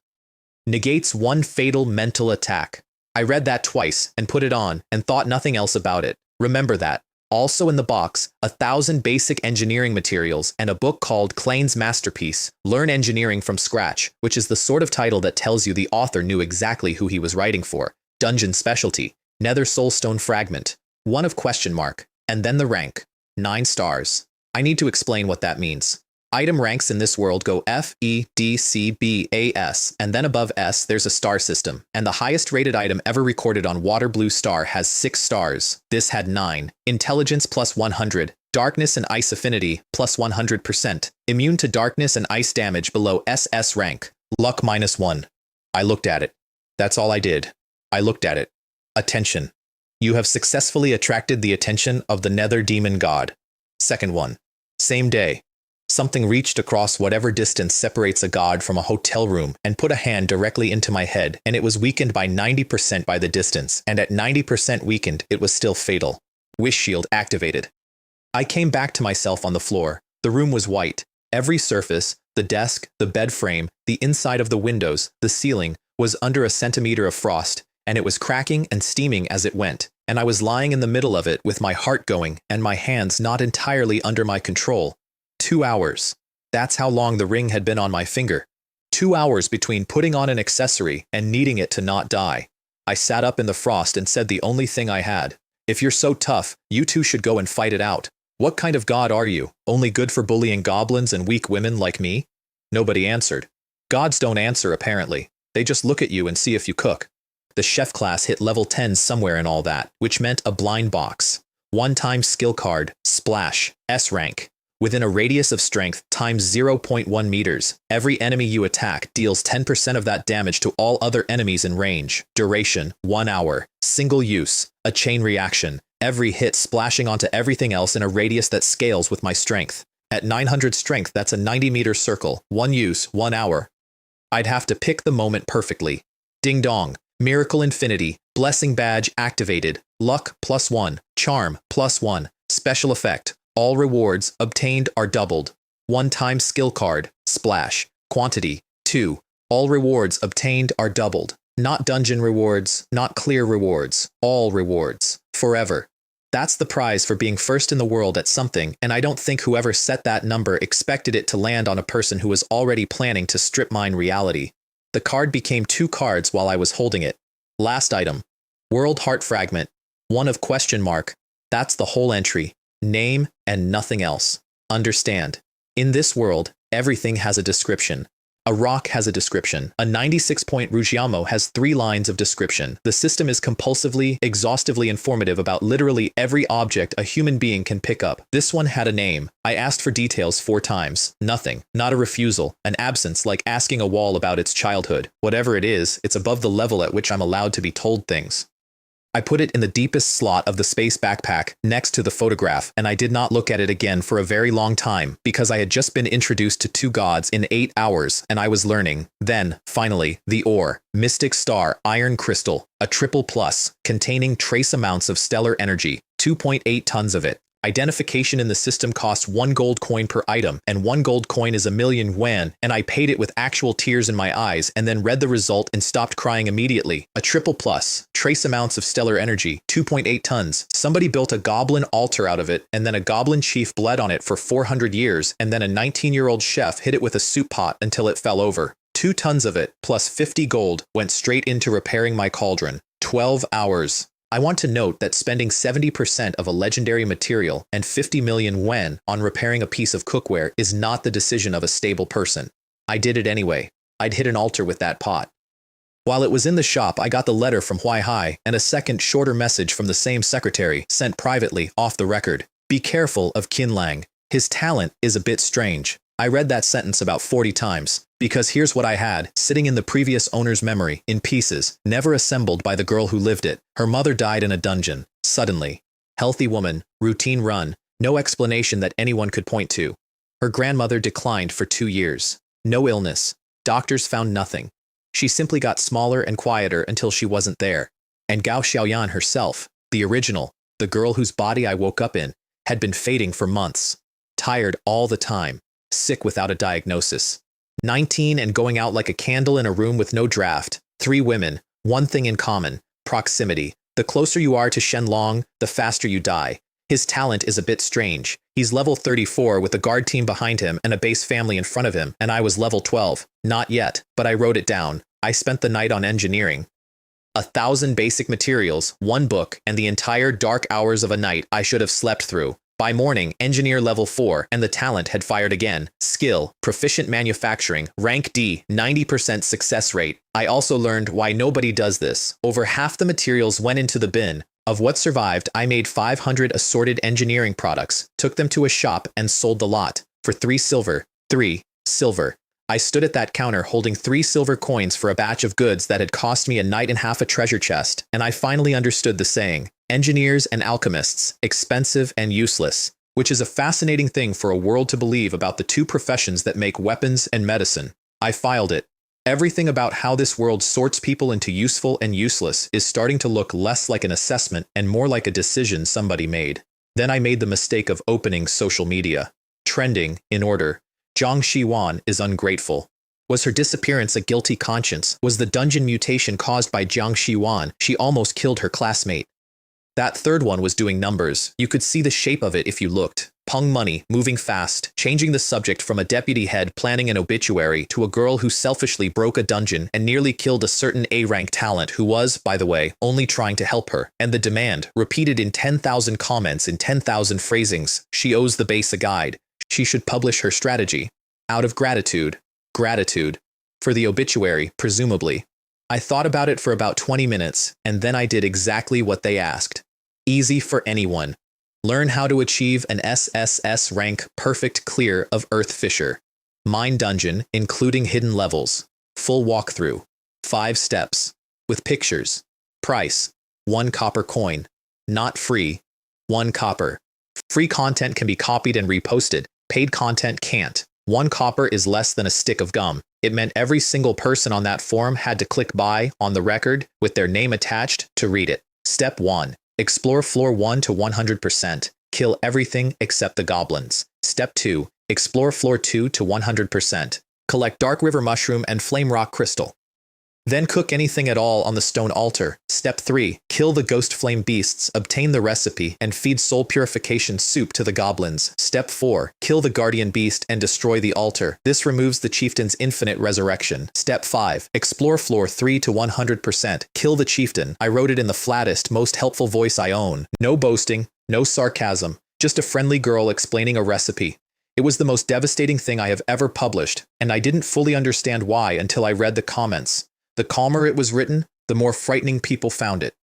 Negates 1 fatal mental attack. I read that twice and put it on and thought nothing else about it. Remember that. Also in the box, 1,000 basic engineering materials and a book called Klein's Masterpiece, Learn Engineering from Scratch, which is the sort of title that tells you the author knew exactly who he was writing for. Dungeon specialty, Nether Soulstone fragment, 1 of question mark, and then the rank, 9 stars. I need to explain what that means. Item ranks in this world go F, E, D, C, B, A, S, and then above S there's a star system, and the highest rated item ever recorded on Water Blue Star has 6 stars. This had 9. Intelligence plus 100, darkness and ice affinity plus 100%, immune to darkness and ice damage below SS rank, luck minus 1. I looked at it. That's all I did. I looked at it. Attention. You have successfully attracted the attention of the Nether Demon God. Second one. Same day. Something reached across whatever distance separates a god from a hotel room and put a hand directly into my head, and it was weakened by 90% by the distance, and at 90% weakened, it was still fatal. Wish shield activated. I came back to myself on the floor. The room was white. Every surface, the desk, the bed frame, the inside of the windows, the ceiling, was under a centimeter of frost, and it was cracking and steaming as it went, and I was lying in the middle of it with my heart going and my hands not entirely under my control. 2 hours. That's how long the ring had been on my finger. 2 hours between putting on an accessory and needing it to not die. I sat up in the frost and said the only thing I had. If you're so tough, you two should go and fight it out. What kind of god are you? Only good for bullying goblins and weak women like me? Nobody answered. Gods don't answer apparently. They just look at you and see if you cook. The chef class hit level 10 somewhere in all that, which meant a blind box. 1-time skill card, splash, S rank. Within a radius of strength times 0.1 meters, every enemy you attack deals 10% of that damage to all other enemies in range. Duration, 1 hour. Single use, a chain reaction. Every hit splashing onto everything else in a radius that scales with my strength. At 900 strength, that's a 90-meter circle. 1 use, 1 hour. I'd have to pick the moment perfectly. Ding dong. Miracle Infinity. Blessing badge activated. Luck plus 1. Charm plus 1. Special effect. All rewards obtained are doubled. 1-time skill card, splash, quantity, 2. All rewards obtained are doubled. Not dungeon rewards, not clear rewards, all rewards, forever. That's the prize for being first in the world at something, and I don't think whoever set that number expected it to land on a person who was already planning to strip mine reality. The card became 2 cards while I was holding it. Last item. World Heart Fragment. 1 of question mark. That's the whole entry. Name and nothing else. Understand. In this world, everything has a description. A rock has a description. A 96-point Rujiyamo has 3 lines of description. The system is compulsively, exhaustively informative about literally every object a human being can pick up. This one had a name. I asked for details 4 times. Nothing. Not a refusal. An absence like asking a wall about its childhood. Whatever it is, it's above the level at which I'm allowed to be told things. I put it in the deepest slot of the space backpack next to the photograph, and I did not look at it again for a very long time because I had just been introduced to 2 gods in 8 hours and I was learning. Then, finally, the ore, Mystic Star, Iron Crystal, a triple plus, containing trace amounts of stellar energy, 2.8 tons of it. Identification in the system costs 1 gold coin per item, and 1 gold coin is 1,000,000 yuan, and I paid it with actual tears in my eyes and then read the result and stopped crying immediately. A triple plus, trace amounts of stellar energy, 2.8 tons. Somebody built a goblin altar out of it, and then a goblin chief bled on it for 400 years, and then a 19-year-old chef hit it with a soup pot until it fell over. 2 tons of it, plus 50 gold, went straight into repairing my cauldron. 12 hours. I want to note that spending 70% of a legendary material and 50 million yuan on repairing a piece of cookware is not the decision of a stable person. I did it anyway. I'd hit an altar with that pot. While it was in the shop, I got the letter from Huai Hai and a second shorter message from the same secretary, sent privately, off the record. Be careful of Qin Lang. His talent is a bit strange. I read that sentence about 40 times, because here's what I had, sitting in the previous owner's memory, in pieces, never assembled by the girl who lived it. Her mother died in a dungeon, suddenly. Healthy woman, routine run, no explanation that anyone could point to. Her grandmother declined for 2 years. No illness. Doctors found nothing. She simply got smaller and quieter until she wasn't there. And Gao Xiaoyan herself, the original, the girl whose body I woke up in, had been fading for months. Tired all the time. Sick without a diagnosis. 19 and going out like a candle in a room with no draft. 3 women, one thing in common, proximity. The closer you are to Shenlong, the faster you die. His talent is a bit strange. He's level 34 with a guard team behind him and a base family in front of him, and I was level 12. Not yet, but I wrote it down. I spent the night on engineering. 1,000 basic materials, 1 book, and the entire dark hours of a night I should have slept through. By morning, engineer level 4, and the talent had fired again. Skill, proficient manufacturing, rank D, 90% success rate. I also learned why nobody does this. Over half the materials went into the bin. Of what survived, I made 500 assorted engineering products, took them to a shop, and sold the lot. For 3 silver. 3 silver. I stood at that counter holding 3 silver coins for a batch of goods that had cost me a night and half a treasure chest, and I finally understood the saying. Engineers and alchemists, expensive and useless, which is a fascinating thing for a world to believe about the 2 professions that make weapons and medicine. I filed it. Everything about how this world sorts people into useful and useless is starting to look less like an assessment and more like a decision somebody made. Then I made the mistake of opening social media. Trending, in order. Zhang Xiwan is ungrateful. Was her disappearance a guilty conscience? Was the dungeon mutation caused by Zhang Xiwan? She almost killed her classmate. That third one was doing numbers. You could see the shape of it if you looked. Pung money, moving fast, changing the subject from a deputy head planning an obituary to a girl who selfishly broke a dungeon and nearly killed a certain A-rank talent who was, by the way, only trying to help her. And the demand, repeated in 10,000 comments in 10,000 phrasings. She owes the base a guide. She should publish her strategy. Out of gratitude. Gratitude. For the obituary, presumably. I thought about it for about 20 minutes, and then I did exactly what they asked. Easy for anyone. Learn how to achieve an SSS rank perfect clear of Earth Fisher. Mine dungeon, including hidden levels. Full walkthrough. 5 steps. With pictures. Price. 1 copper coin. Not free. 1 copper. Free content can be copied and reposted. Paid content can't. 1 copper is less than a stick of gum. It meant every single person on that forum had to click buy on the record with their name attached to read it. Step 1. Explore floor 1 to 100%. Kill everything except the goblins. Step 2. Explore floor 2 to 100%. Collect Dark River Mushroom and Flame Rock Crystal. Then cook anything at all on the stone altar. Step 3. Kill the ghost flame beasts, obtain the recipe, and feed soul purification soup to the goblins. Step 4. Kill the guardian beast and destroy the altar. This removes the chieftain's infinite resurrection. Step 5. Explore floor 3 to 100%. Kill the chieftain. I wrote it in the flattest, most helpful voice I own. No boasting, no sarcasm, just a friendly girl explaining a recipe. It was the most devastating thing I have ever published, and I didn't fully understand why until I read the comments. The calmer it was written, the more frightening people found it.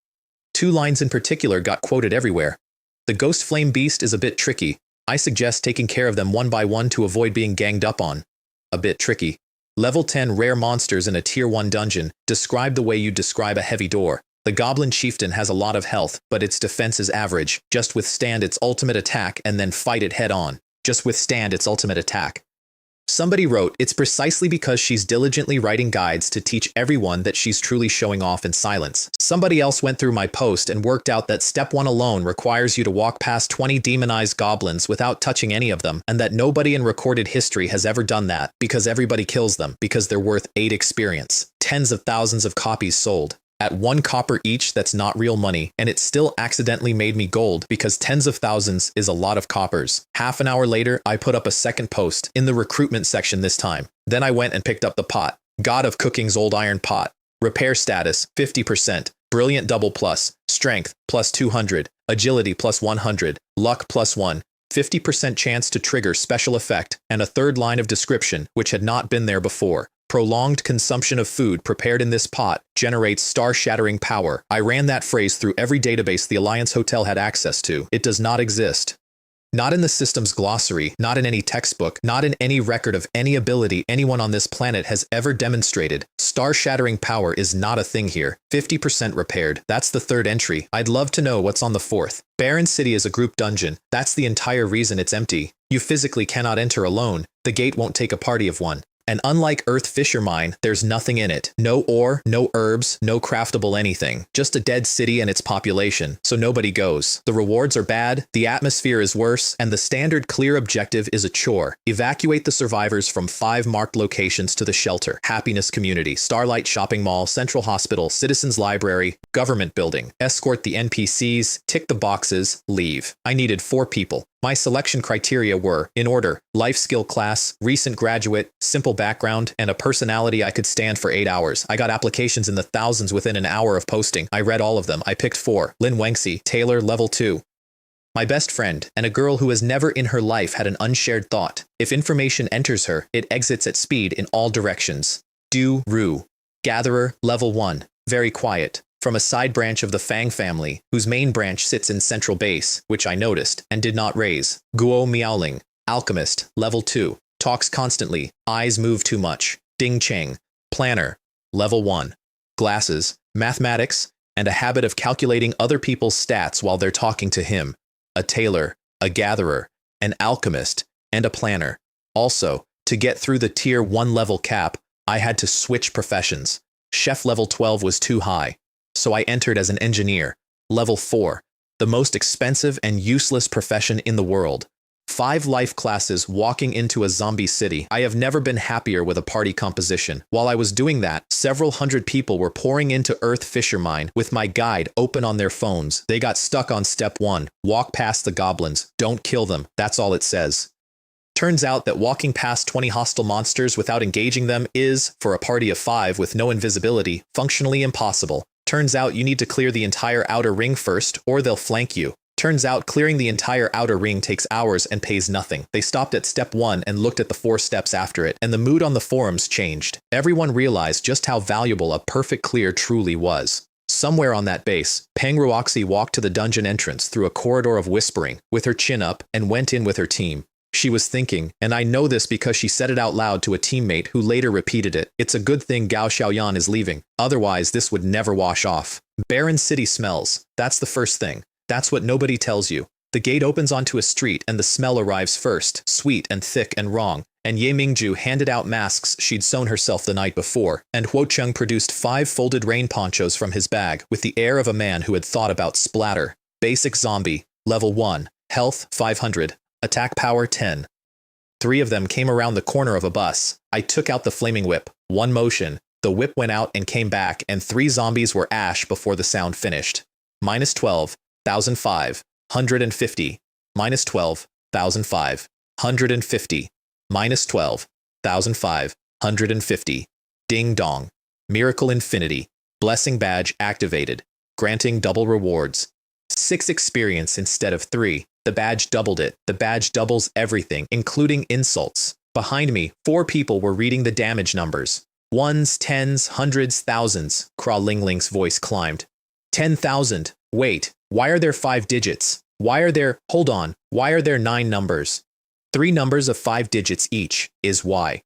2 lines in particular got quoted everywhere. The ghost flame beast is a bit tricky. I suggest taking care of them one by one to avoid being ganged up on. A bit tricky. Level 10 rare monsters in a tier 1 dungeon. Describe the way you describe a heavy door. The Goblin Chieftain has a lot of health, but its defense is average. Just withstand its ultimate attack and then fight it head on. Just withstand its ultimate attack. Somebody wrote, it's precisely because she's diligently writing guides to teach everyone that she's truly showing off in silence. Somebody else went through my post and worked out that step 1 alone requires you to walk past 20 demonized goblins without touching any of them, and that nobody in recorded history has ever done that, because everybody kills them, because they're worth 8 experience. Tens of thousands of copies sold. At 1 copper each, that's not real money, and it still accidentally made me gold because tens of thousands is a lot of coppers. Half an hour later, I put up a second post, in the recruitment section this time. Then I went and picked up the pot. God of Cooking's old iron pot. Repair status, 50%. Brilliant double plus. Strength, plus 200. Agility, plus 100. Luck, plus 1. 50% chance to trigger special effect, and a third line of description, which had not been there before. Prolonged consumption of food prepared in this pot generates star-shattering power. I ran that phrase through every database the Alliance Hotel had access to. It does not exist. Not in the system's glossary, not in any textbook, not in any record of any ability anyone on this planet has ever demonstrated. Star-shattering power is not a thing here. 50% repaired. That's the 3rd entry. I'd love to know what's on the 4th. Barren City is a group dungeon. That's the entire reason it's empty. You physically cannot enter alone. The gate won't take a party of one. And unlike Earth Fisher Mine, there's nothing in it. No ore, no herbs, no craftable anything. Just a dead city and its population, so nobody goes. The rewards are bad, the atmosphere is worse, and the standard clear objective is a chore. Evacuate the survivors from 5 marked locations to the shelter. Happiness Community, Starlight Shopping Mall, Central Hospital, Citizens Library, Government Building. Escort the NPCs, tick the boxes, leave. I needed 4 people. My selection criteria were, in order, life skill class, recent graduate, simple background, and a personality I could stand for 8 hours. I got applications in the thousands within an hour of posting. I read all of them. I picked 4. Lin Wengxi, Taylor, level 2. My best friend, and a girl who has never in her life had an unshared thought. If information enters her, it exits at speed in all directions. Du Ru. Gatherer, level 1. Very quiet. From a side branch of the Fang family, whose main branch sits in Central Base, which I noticed and did not raise. Guo Miaoling, Alchemist, level 2. Talks constantly, eyes move too much. Ding Cheng, Planner, level 1. Glasses, mathematics, and a habit of calculating other people's stats while they're talking to him. A tailor, a gatherer, an alchemist, and a planner. Also, to get through the tier 1 level cap, I had to switch professions. Chef level 12 was too high. So I entered as an engineer, level 4, the most expensive and useless profession in the world. 5 life classes walking into a zombie city. I have never been happier with a party composition. While I was doing that, several hundred people were pouring into Earth Fisher Mine with my guide open on their phones. They got stuck on step 1, walk past the goblins, don't kill them, that's all it says. Turns out that walking past 20 hostile monsters without engaging them is, for a party of 5 with no invisibility, functionally impossible. Turns out you need to clear the entire outer ring first, or they'll flank you. Turns out clearing the entire outer ring takes hours and pays nothing. They stopped at step 1 and looked at the 4 steps after it, and the mood on the forums changed. Everyone realized just how valuable a perfect clear truly was. Somewhere on that base, Peng Ruoxi walked to the dungeon entrance through a corridor of whispering, with her chin up, and went in with her team. She was thinking, and I know this because she said it out loud to a teammate who later repeated it. It's a good thing Gao Xiaoyan is leaving, otherwise this would never wash off. Barren City smells. That's the first thing. That's what nobody tells you. The gate opens onto a street and the smell arrives first, sweet and thick and wrong. And Ye Mingju handed out masks she'd sewn herself the night before, and Huo Cheng produced 5 folded rain ponchos from his bag with the air of a man who had thought about splatter. Basic zombie, level 1, health 500. Attack power 10. 3 of them came around the corner of a bus. I took out the flaming whip. 1 motion. The whip went out and came back, and 3 zombies were ash before the sound finished. Minus 12, 1005, 150. Minus 12, 1005, 150. Minus 12, 1005, 150. Ding dong. Miracle Infinity. Blessing badge activated. Granting double rewards. 6 experience instead of 3. The badge doubled it. The badge doubles everything, including insults. Behind me, 4 people were reading the damage numbers. 1s, 10s, 100s, 1000s. Kra Lingling's voice climbed. 10,000. Wait, why are there 5 digits? Why are there 9 numbers? 3 numbers of 5 digits each is why.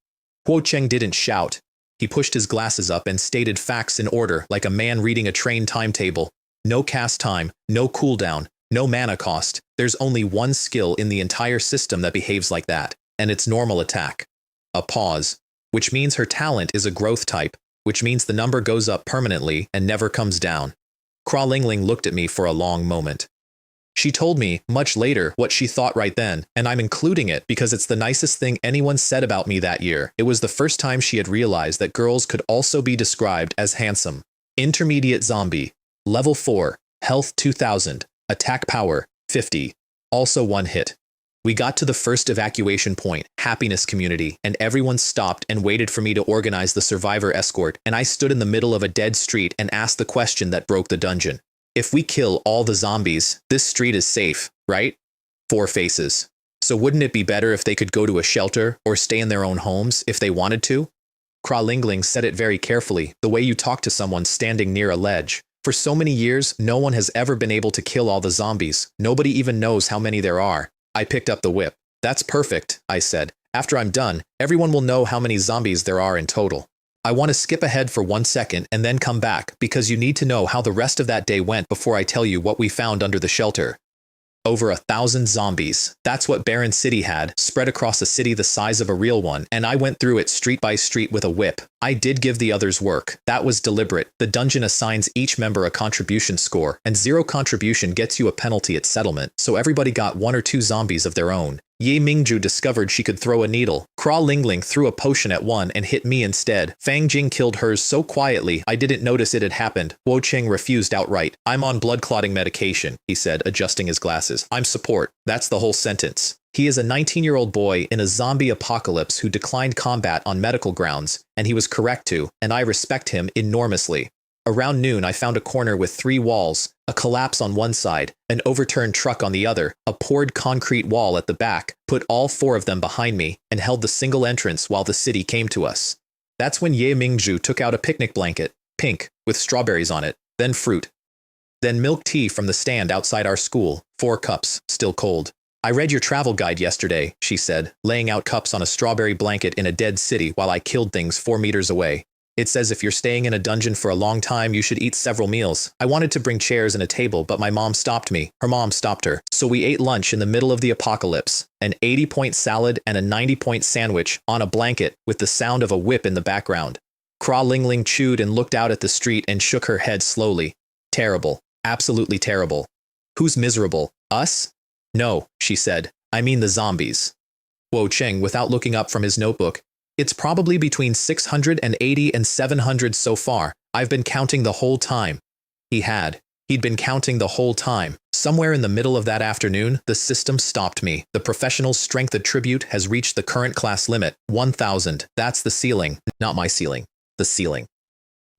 Huo Cheng didn't shout. He pushed his glasses up and stated facts in order like a man reading a train timetable. No cast time, no cooldown, no mana cost. There's only one skill in the entire system that behaves like that, and it's normal attack. A pause, which means her talent is a growth type, which means the number goes up permanently and never comes down. Kra Lingling looked at me for a long moment. She told me, much later, what she thought right then, and I'm including it because it's the nicest thing anyone said about me that year. It was the first time she had realized that girls could also be described as handsome. Intermediate zombie. Level 4. Health 2000. Attack power 50. Also 1 hit. We got to the first evacuation point, Happiness Community, and everyone stopped and waited for me to organize the survivor escort, and I stood in the middle of a dead street and asked the question that broke the dungeon. If we kill all the zombies, this street is safe, right? 4 faces. So wouldn't it be better if they could go to a shelter or stay in their own homes if they wanted to? Kra Lingling said it very carefully, the way you talk to someone standing near a ledge. For so many years, no one has ever been able to kill all the zombies. Nobody even knows how many there are. I picked up the whip. That's perfect, I said. After I'm done, everyone will know how many zombies there are in total. I want to skip ahead for 1 second and then come back because you need to know how the rest of that day went before I tell you what we found under the shelter. Over 1,000 zombies. That's what Barren City had, spread across a city the size of a real one, and I went through it street by street with a whip. I did give the others work. That was deliberate. The dungeon assigns each member a contribution score, and 0 contribution gets you a penalty at settlement, so everybody got 1 or 2 zombies of their own. Ye Mingju discovered she could throw a needle. Kra Lingling threw a potion at one and hit me instead. Fang Jing killed hers so quietly I didn't notice it had happened. Wo Cheng refused outright. I'm on blood clotting medication, he said, adjusting his glasses. I'm support. That's the whole sentence. He is a 19-year-old boy in a zombie apocalypse who declined combat on medical grounds, and he was correct to, and I respect him enormously. Around noon, I found a corner with 3 walls, a collapse on one side, an overturned truck on the other, a poured concrete wall at the back, put all 4 of them behind me, and held the single entrance while the city came to us. That's when Ye Mingju took out a picnic blanket, pink, with strawberries on it, then fruit. Then milk tea from the stand outside our school, 4 cups, still cold. I read your travel guide yesterday, she said, laying out cups on a strawberry blanket in a dead city while I killed things 4 meters away. It says if you're staying in a dungeon for a long time, you should eat several meals. I wanted to bring chairs and a table, but my mom stopped me. Her mom stopped her. So we ate lunch in the middle of the apocalypse. An 80-point salad and a 90-point sandwich on a blanket with the sound of a whip in the background. Kra Lingling chewed and looked out at the street and shook her head slowly. Terrible. Absolutely terrible. Who's miserable? Us? No, she said. I mean the zombies. Wo Cheng, without looking up from his notebook, it's probably between 680 and 700 so far. I've been counting the whole time. He'd been counting the whole time. Somewhere in the middle of that afternoon, the system stopped me. The professional's strength attribute has reached the current class limit, 1,000. That's the ceiling. Not my ceiling. The ceiling.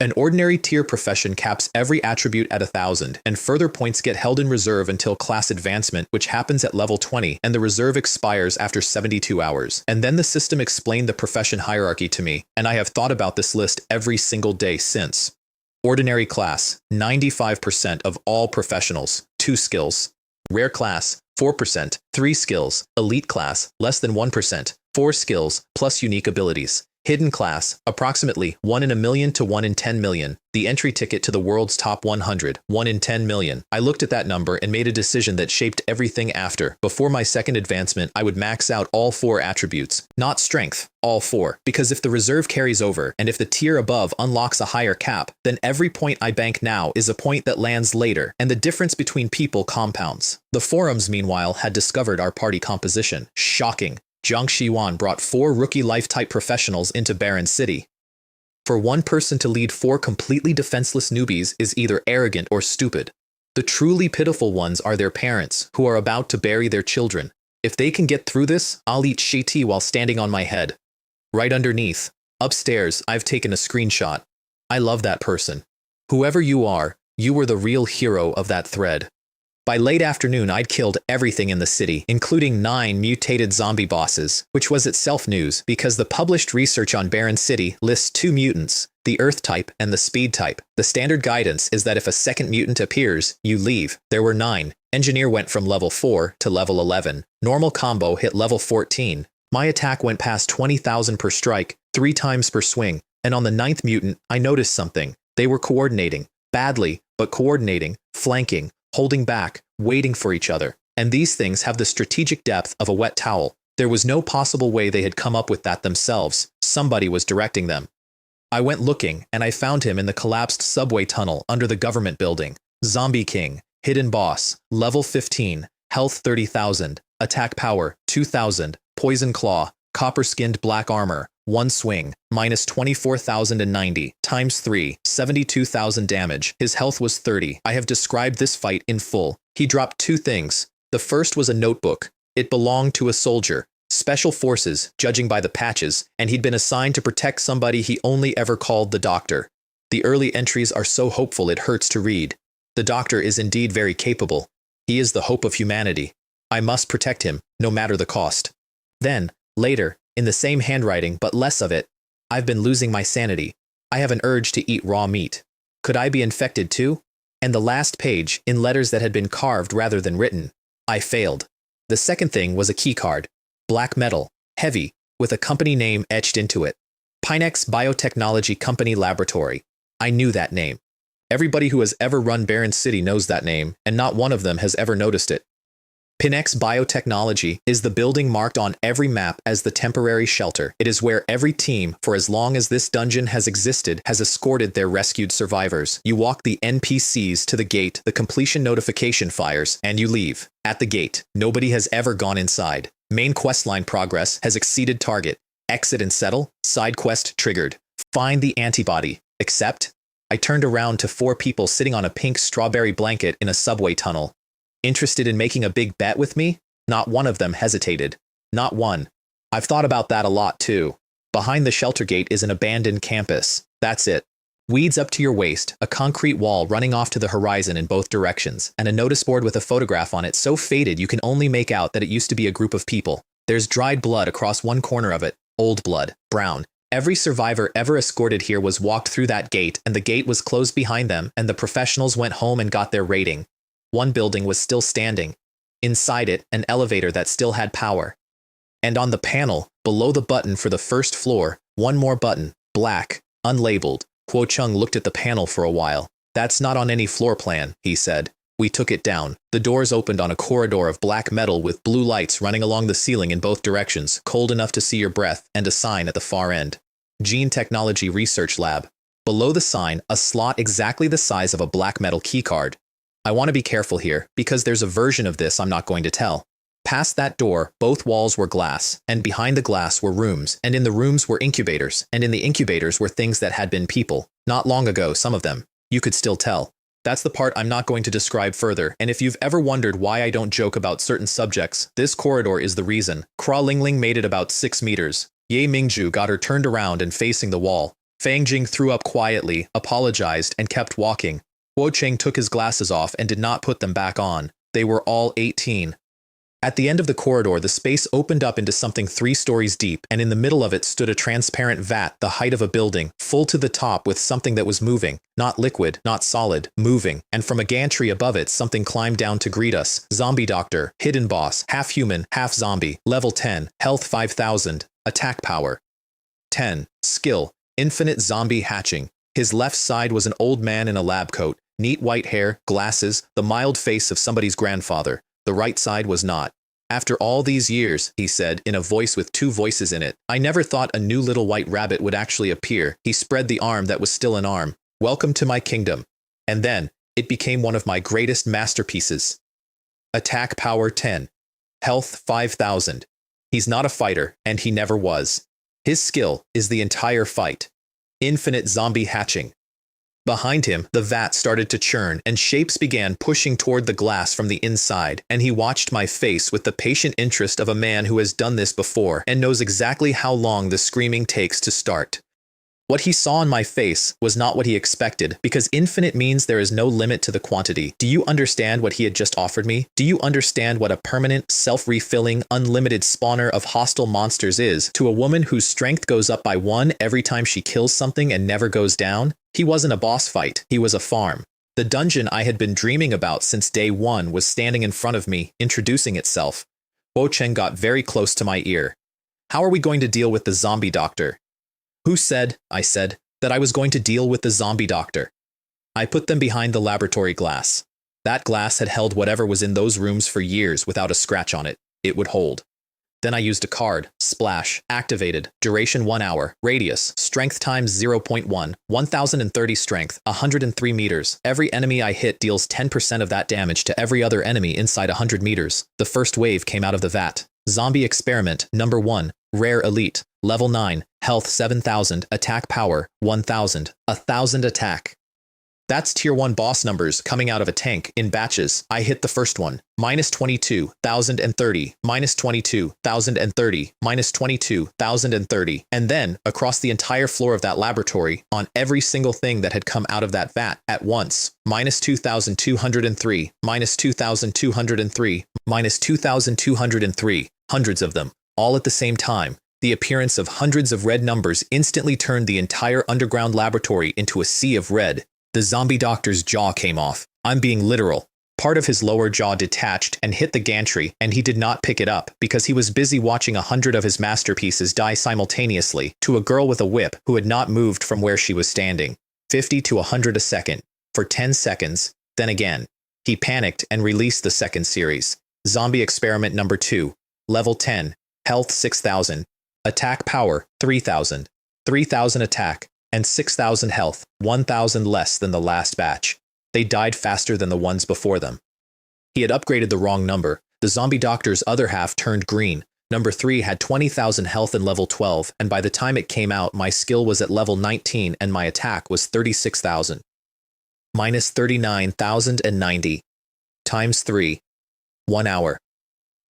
An ordinary tier profession caps every attribute at 1,000, and further points get held in reserve until class advancement, which happens at level 20, and the reserve expires after 72 hours. And then the system explained the profession hierarchy to me, and I have thought about this list every single day since. Ordinary class, 95% of all professionals, 2 skills. Rare class, 4%, 3 skills. Elite class, less than 1%, 4 skills, plus unique abilities. Hidden class, approximately 1 in a million to 1 in 10 million. The entry ticket to the world's top 100, 1 in 10 million. I looked at that number and made a decision that shaped everything after. Before my second advancement, I would max out all 4 attributes. Not strength, all 4. Because if the reserve carries over, and if the tier above unlocks a higher cap, then every point I bank now is a point that lands later, and the difference between people compounds. The forums, meanwhile, had discovered our party composition. Shocking. Jiang Xiwan brought 4 rookie life-type professionals into Barren City. For one person to lead 4 completely defenseless newbies is either arrogant or stupid. The truly pitiful ones are their parents, who are about to bury their children. If they can get through this, I'll eat shiti while standing on my head. Right underneath. Upstairs, I've taken a screenshot. I love that person. Whoever you are, you were the real hero of that thread. By late afternoon, I'd killed everything in the city, including 9 mutated zombie bosses, which was itself news because the published research on Barren City lists 2 mutants, the Earth type and the Speed type. The standard guidance is that if a second mutant appears, you leave. There were 9. Engineer went from level 4 to level 11. Normal combo hit level 14. My attack went past 20,000 per strike, 3 times per swing, And on the ninth mutant, I noticed something. They were coordinating. Badly, but coordinating, flanking, holding back, waiting for each other. And these things have the strategic depth of a wet towel. There was no possible way they had come up with that themselves. Somebody was directing them. I went looking, and I found him in the collapsed subway tunnel under the government building. Zombie King, Hidden Boss, Level 15, Health 30,000, Attack Power 2,000, Poison Claw, Copper-skinned black armor, 1 swing, minus 24,090, times 3, 72,000 damage. His health was 30. I have described this fight in full. He dropped 2 things. The first was a notebook. It belonged to a soldier. Special forces, judging by the patches, and he'd been assigned to protect somebody he only ever called the doctor. The early entries are so hopeful it hurts to read. The doctor is indeed very capable. He is the hope of humanity. I must protect him, no matter the cost. Then, later, in the same handwriting but less of it, I've been losing my sanity. I have an urge to eat raw meat. Could I be infected too? And the last page, in letters that had been carved rather than written. I failed. The second thing was a keycard. Black metal, heavy, with a company name etched into it. Pinex Biotechnology Company Laboratory. I knew that name. Everybody who has ever run Barren City knows that name, and not one of them has ever noticed it. Pinex Biotechnology is the building marked on every map as the temporary shelter. It is where every team, for as long as this dungeon has existed, has escorted their rescued survivors. You walk the NPCs to the gate, the completion notification fires, and you leave. At the gate, nobody has ever gone inside. Main questline progress has exceeded target. Exit and settle, side quest triggered. Find the antibody. Accept. I turned around to 4 people sitting on a pink strawberry blanket in a subway tunnel. Interested in making a big bet with me? Not one of them hesitated. Not one. I've thought about that a lot too. Behind the shelter gate is an abandoned campus. That's it. Weeds up to your waist, a concrete wall running off to the horizon in both directions, and a notice board with a photograph on it so faded you can only make out that it used to be a group of people. There's dried blood across one corner of it. Old blood. Brown. Every survivor ever escorted here was walked through that gate, and the gate was closed behind them, and the professionals went home and got their rating. One building was still standing. Inside it, an elevator that still had power. And on the panel, below the button for the first floor, one more button, black, unlabeled. Kuo Chung looked at the panel for a while. That's not on any floor plan, he said. We took it down. The doors opened on a corridor of black metal with blue lights running along the ceiling in both directions, cold enough to see your breath, and a sign at the far end. Gene Technology Research Lab. Below the sign, a slot exactly the size of a black metal keycard. I want to be careful here, because there's a version of this I'm not going to tell. Past that door, both walls were glass, and behind the glass were rooms, and in the rooms were incubators, and in the incubators were things that had been people. Not long ago, some of them. You could still tell. That's the part I'm not going to describe further, and if you've ever wondered why I don't joke about certain subjects, this corridor is the reason. Kra Lingling made it about 6 meters. Ye Mingju got her turned around and facing the wall. Fang Jing threw up quietly, apologized, and kept walking. Kuo Cheng took his glasses off and did not put them back on. They were all 18. At the end of the corridor, the space opened up into something 3 stories deep, and in the middle of it stood a transparent vat the height of a building, full to the top with something that was moving. Not liquid, not solid, moving. And from a gantry above it, something climbed down to greet us. Zombie Doctor, Hidden Boss, half human, half zombie, level 10, health 5,000, attack power 10, skill, infinite zombie hatching. His left side was an old man in a lab coat, neat white hair, glasses, the mild face of somebody's grandfather. The right side was not. After all these years, he said, in a voice with 2 voices in it, I never thought a new little white rabbit would actually appear. He spread the arm that was still an arm. Welcome to my kingdom. And then, it became one of my greatest masterpieces. Attack power 10. Health 5,000. He's not a fighter, and he never was. His skill is the entire fight. Infinite zombie hatching. Behind him, the vat started to churn, and shapes began pushing toward the glass from the inside, and he watched my face with the patient interest of a man who has done this before and knows exactly how long the screaming takes to start. What he saw in my face was not what he expected, because infinite means there is no limit to the quantity. Do you understand what he had just offered me? Do you understand what a permanent, self-refilling, unlimited spawner of hostile monsters is to a woman whose strength goes up by 1 every time she kills something and never goes down? He wasn't a boss fight, he was a farm. The dungeon I had been dreaming about since day 1 was standing in front of me, introducing itself. Kuo Cheng got very close to my ear. How are we going to deal with the zombie doctor? Who said, I said, that I was going to deal with the zombie doctor? I put them behind the laboratory glass. That glass had held whatever was in those rooms for years without a scratch on it. It would hold. Then I used a card, splash, activated, duration 1 hour, radius, strength times 0.1, 1030 strength, 103 meters. Every enemy I hit deals 10% of that damage to every other enemy inside 100 meters. The first wave came out of the vat. Zombie experiment, number 1, rare elite, level 9, health 7000, attack power, 1000, 1000 attack. That's tier 1 boss numbers coming out of a tank in batches. I hit the first one. Minus 22,030, minus 22,030, minus 22,030. And then, across the entire floor of that laboratory, on every single thing that had come out of that vat at once. Minus 2,203, minus 2,203, minus 2,203. Hundreds of them, all at the same time. The appearance of hundreds of red numbers instantly turned the entire underground laboratory into a sea of red. The zombie doctor's jaw came off. I'm being literal. Part of his lower jaw detached and hit the gantry, and he did not pick it up because he was busy watching 100 of his masterpieces die simultaneously to a girl with a whip who had not moved from where she was standing. 50 to 100 a second. For 10 seconds. Then again. He panicked and released the second series. Zombie experiment number 2. Level 10. Health 6000. Attack power 3000. 3000 attack. And 6,000 health, 1,000 less than the last batch. They died faster than the ones before them. He had upgraded the wrong number. The zombie doctor's other half turned green. Number 3 had 20,000 health in level 12, and by the time it came out, my skill was at level 19 and my attack was 36,000. Minus 39,090. Times 3. 1 hour.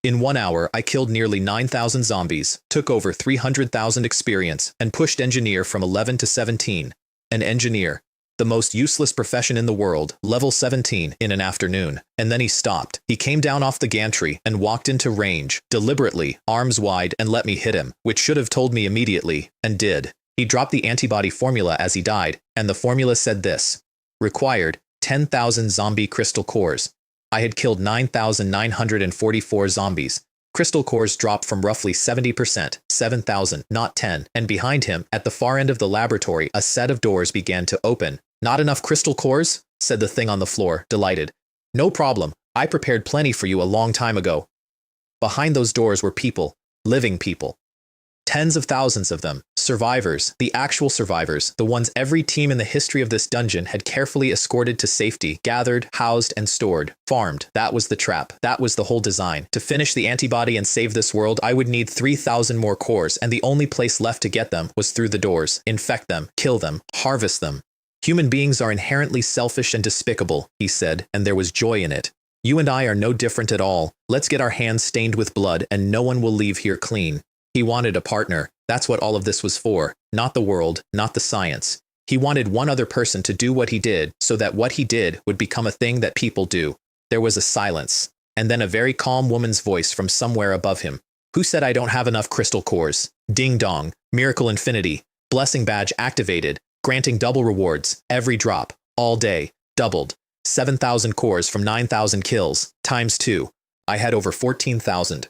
In 1 hour, I killed nearly 9,000 zombies, took over 300,000 experience, and pushed engineer from 11 to 17. An engineer, the most useless profession in the world, level 17 in an afternoon. And then he stopped. He came down off the gantry and walked into range, deliberately, arms wide, and let me hit him, which should have told me immediately, and did. He dropped the antibody formula as he died, and the formula said this. Required, 10,000 zombie crystal cores. I had killed 9,944 zombies. Crystal cores dropped from roughly 70%, 7,000, not 10, and behind him, at the far end of the laboratory, a set of doors began to open. Not enough crystal cores? Said the thing on the floor, delighted. No problem, I prepared plenty for you a long time ago. Behind those doors were people, living people. Tens of thousands of them, survivors, the actual survivors, the ones every team in the history of this dungeon had carefully escorted to safety, gathered, housed, and stored, farmed. That was the trap. That was the whole design. To finish the antibody and save this world, I would need 3,000 more cores, and the only place left to get them was through the doors. Infect them, kill them, harvest them. Human beings are inherently selfish and despicable, he said, and there was joy in it. You and I are no different at all. Let's get our hands stained with blood, and no one will leave here clean. He wanted a partner. That's what all of this was for. Not the world, not the science. He wanted one other person to do what he did so that what he did would become a thing that people do. There was a silence, and then a very calm woman's voice from somewhere above him. Who said I don't have enough crystal cores? Ding dong. Miracle infinity. Blessing badge activated. Granting double rewards. Every drop. All day. Doubled. 7,000 cores from 9,000 kills. Times 2. I had over 14,000.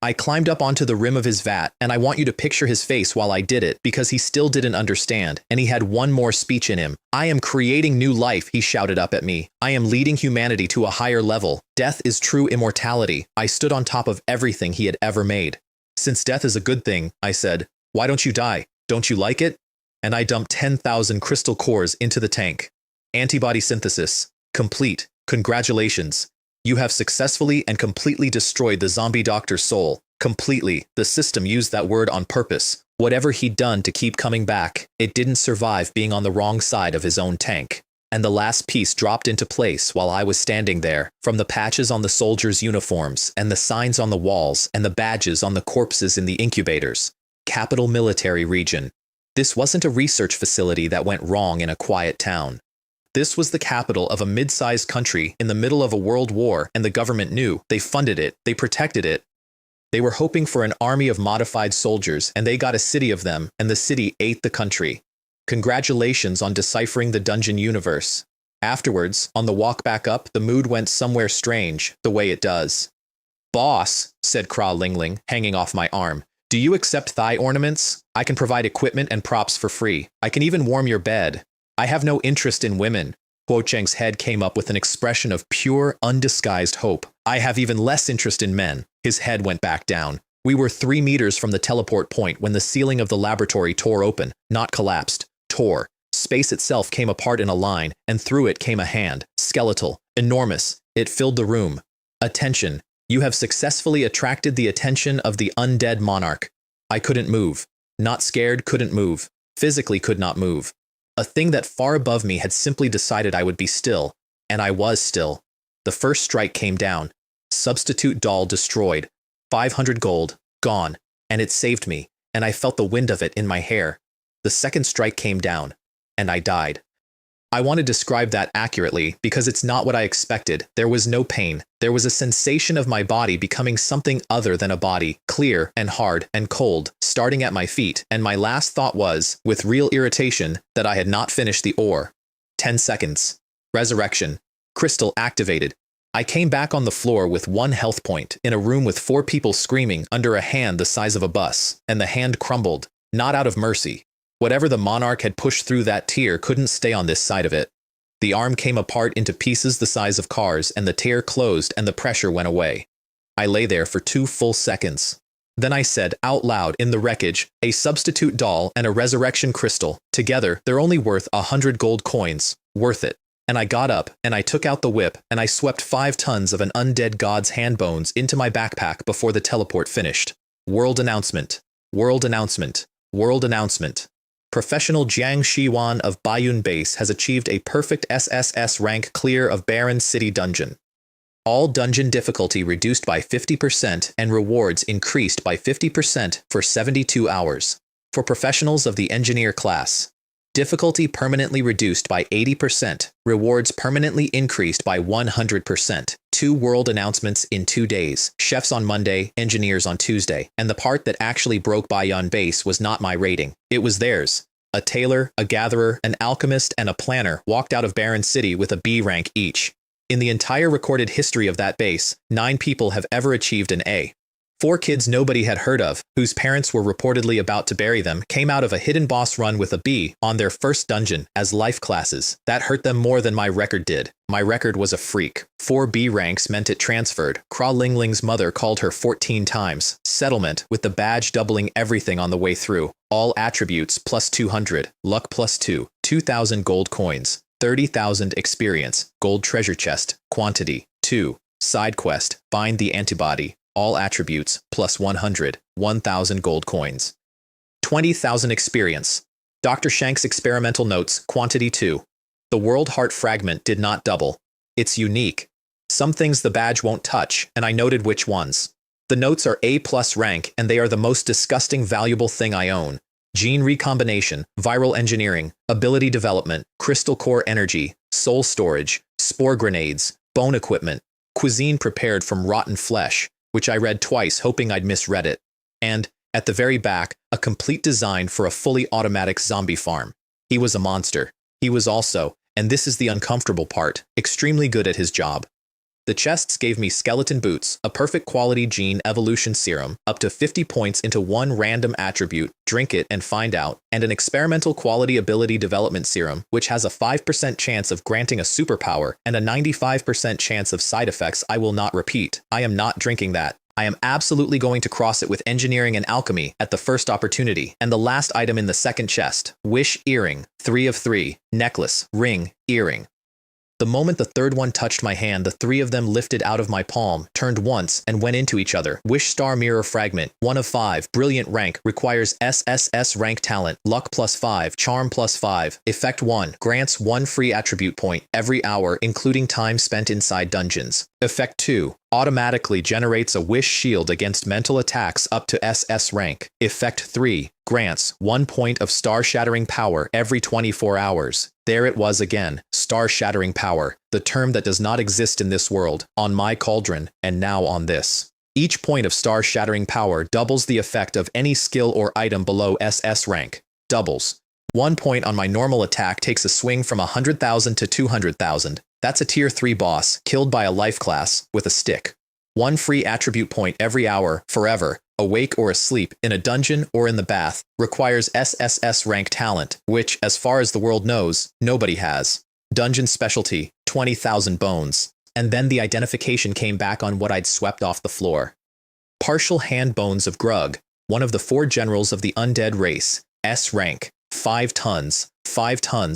I climbed up onto the rim of his vat, and I want you to picture his face while I did it, because he still didn't understand, and he had one more speech in him. I am creating new life, he shouted up at me. I am leading humanity to a higher level. Death is true immortality. I stood on top of everything he had ever made. Since death is a good thing, I said, why don't you die? Don't you like it? And I dumped 10,000 crystal cores into the tank. Antibody synthesis. Complete. Congratulations. You have successfully and completely destroyed the zombie doctor's soul. Completely. The system used that word on purpose. Whatever he'd done to keep coming back, it didn't survive being on the wrong side of his own tank. And the last piece dropped into place while I was standing there, from the patches on the soldiers' uniforms, and the signs on the walls, and the badges on the corpses in the incubators. Capital Military Region. This wasn't a research facility that went wrong in a quiet town. This was the capital of a mid-sized country in the middle of a world war, and the government knew. They funded it. They protected it. They were hoping for an army of modified soldiers, and they got a city of them, and the city ate the country. Congratulations on deciphering the dungeon universe. Afterwards, on the walk back up, the mood went somewhere strange, the way it does. Boss, said Kra Lingling, hanging off my arm, Do you accept thigh ornaments? I can provide equipment and props for free. I can even warm your bed. I have no interest in women. Huo Cheng's head came up with an expression of pure, undisguised hope. I have even less interest in men. His head went back down. We were 3 meters from the teleport point when the ceiling of the laboratory tore open, not collapsed, tore. Space itself came apart in a line, and through it came a hand, skeletal, enormous. It filled the room. Attention. You have successfully attracted the attention of the undead monarch. I couldn't move. Not scared, couldn't move. Physically could not move. A thing that far above me had simply decided I would be still, and I was still. The first strike came down. Substitute doll destroyed. 500 gold, gone, and it saved me, and I felt the wind of it in my hair. The second strike came down, and I died. I want to describe that accurately because it's not what I expected. There was no pain. There was a sensation of my body becoming something other than a body, clear and hard and cold, starting at my feet, and my last thought was, with real irritation, that I had not finished the ore. 10 seconds. Resurrection. Crystal activated. I came back on the floor with 1 health point, in a room with 4 people screaming under a hand the size of a bus, and the hand crumbled, not out of mercy. Whatever the monarch had pushed through that tear couldn't stay on this side of it. The arm came apart into pieces the size of cars, and the tear closed and the pressure went away. I lay there for 2 full seconds. Then I said out loud in the wreckage, a substitute doll and a resurrection crystal. Together, they're only worth 100 gold coins. Worth it. And I got up, and I took out the whip, and I swept 5 tons of an undead god's hand bones into my backpack before the teleport finished. World announcement. World announcement. World announcement. Professional Jiang Shiwan of Baiyun Base has achieved a perfect SSS rank clear of Baron City Dungeon. All dungeon difficulty reduced by 50% and rewards increased by 50% for 72 hours. For professionals of the engineer class, difficulty permanently reduced by 80%, rewards permanently increased by 100%. 2 world announcements in 2 days, chefs on Monday, engineers on Tuesday, and the part that actually broke Baiyun Base was not my rating. It was theirs. A tailor, a gatherer, an alchemist, and a planner walked out of Baron City with a B rank each. In the entire recorded history of that base, 9 people have ever achieved an A. 4 kids nobody had heard of, whose parents were reportedly about to bury them, came out of a hidden boss run with a B on their first dungeon as life classes. That hurt them more than my record did. My record was a freak. 4 B ranks meant it transferred. Kra Lingling's mother called her 14 times. Settlement, with the badge doubling everything on the way through. All attributes plus 200, luck plus 2, 2,000 gold coins, 30,000 experience, gold treasure chest, quantity, 2. Side quest, find the antibody. All attributes, plus 100, 1,000 gold coins. 20,000 experience. Dr. Shank's experimental notes, quantity 2. The world heart fragment did not double. It's unique. Some things the badge won't touch, and I noted which ones. The notes are A+ rank, and they are the most disgusting valuable thing I own. Gene recombination, viral engineering, ability development, crystal core energy, soul storage, spore grenades, bone equipment, cuisine prepared from rotten flesh, which I read twice hoping I'd misread it, and, at the very back, a complete design for a fully automatic zombie farm. He was a monster. He was also, and this is the uncomfortable part, extremely good at his job. The chests gave me skeleton boots, a perfect quality gene evolution serum, up to 50 points into 1 random attribute, drink it and find out, and an experimental quality ability development serum, which has a 5% chance of granting a superpower and a 95% chance of side effects I will not repeat. I am not drinking that. I am absolutely going to cross it with engineering and alchemy at the first opportunity. And the last item in the second chest, wish earring, 3 of 3, necklace, ring, earring. The moment the third one touched my hand, the 3 of them lifted out of my palm, turned once, and went into each other. Wish star mirror fragment, 1 of 5, brilliant rank, requires SSS rank talent, luck plus 5, charm plus 5, effect 1, grants 1 free attribute point every hour including time spent inside dungeons. Effect 2, automatically generates a wish shield against mental attacks up to SS rank. Effect 3, grants 1 point of star-shattering power every 24 hours. There it was again, star-shattering power, the term that does not exist in this world, on my cauldron, and now on this. Each point of star-shattering power doubles the effect of any skill or item below SS rank. Doubles. 1 point on my normal attack takes a swing from 100,000 to 200,000. That's a tier 3 boss, killed by a life class, with a stick. 1 free attribute point every hour, forever. awake or asleep, in a dungeon or in the bath, requires SSS rank talent, which, as far as the world knows, nobody has. Dungeon specialty, 20,000 bones. And then the identification came back on what I'd swept off the floor. Partial hand bones of Grug, one of the 4 generals of the undead race, S rank, 5 tons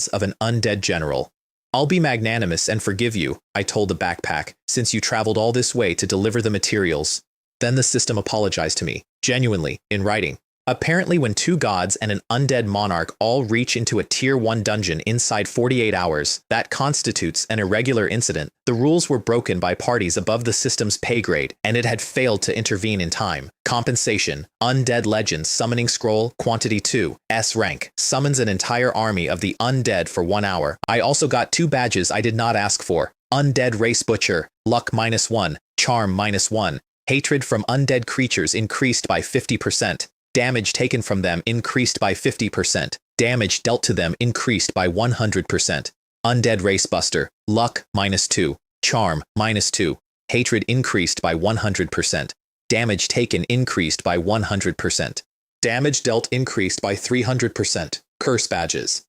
of an undead general. I'll be magnanimous and forgive you, I told the backpack, since you traveled all this way to deliver the materials. Then the system apologized to me, genuinely, in writing. Apparently when 2 gods and an undead monarch all reach into a tier 1 dungeon inside 48 hours, that constitutes an irregular incident. The rules were broken by parties above the system's pay grade, and it had failed to intervene in time. Compensation, Undead Legends Summoning Scroll, Quantity 2, S rank, summons an entire army of the undead for 1 hour. I also got 2 badges I did not ask for. Undead Race Butcher, Luck -1, Charm -1. Hatred from undead creatures increased by 50%. Damage taken from them increased by 50%. Damage dealt to them increased by 100%. Undead Race Buster, Luck -2, Charm -2. Hatred increased by 100%. Damage taken increased by 100%. Damage dealt increased by 300%. Curse badges.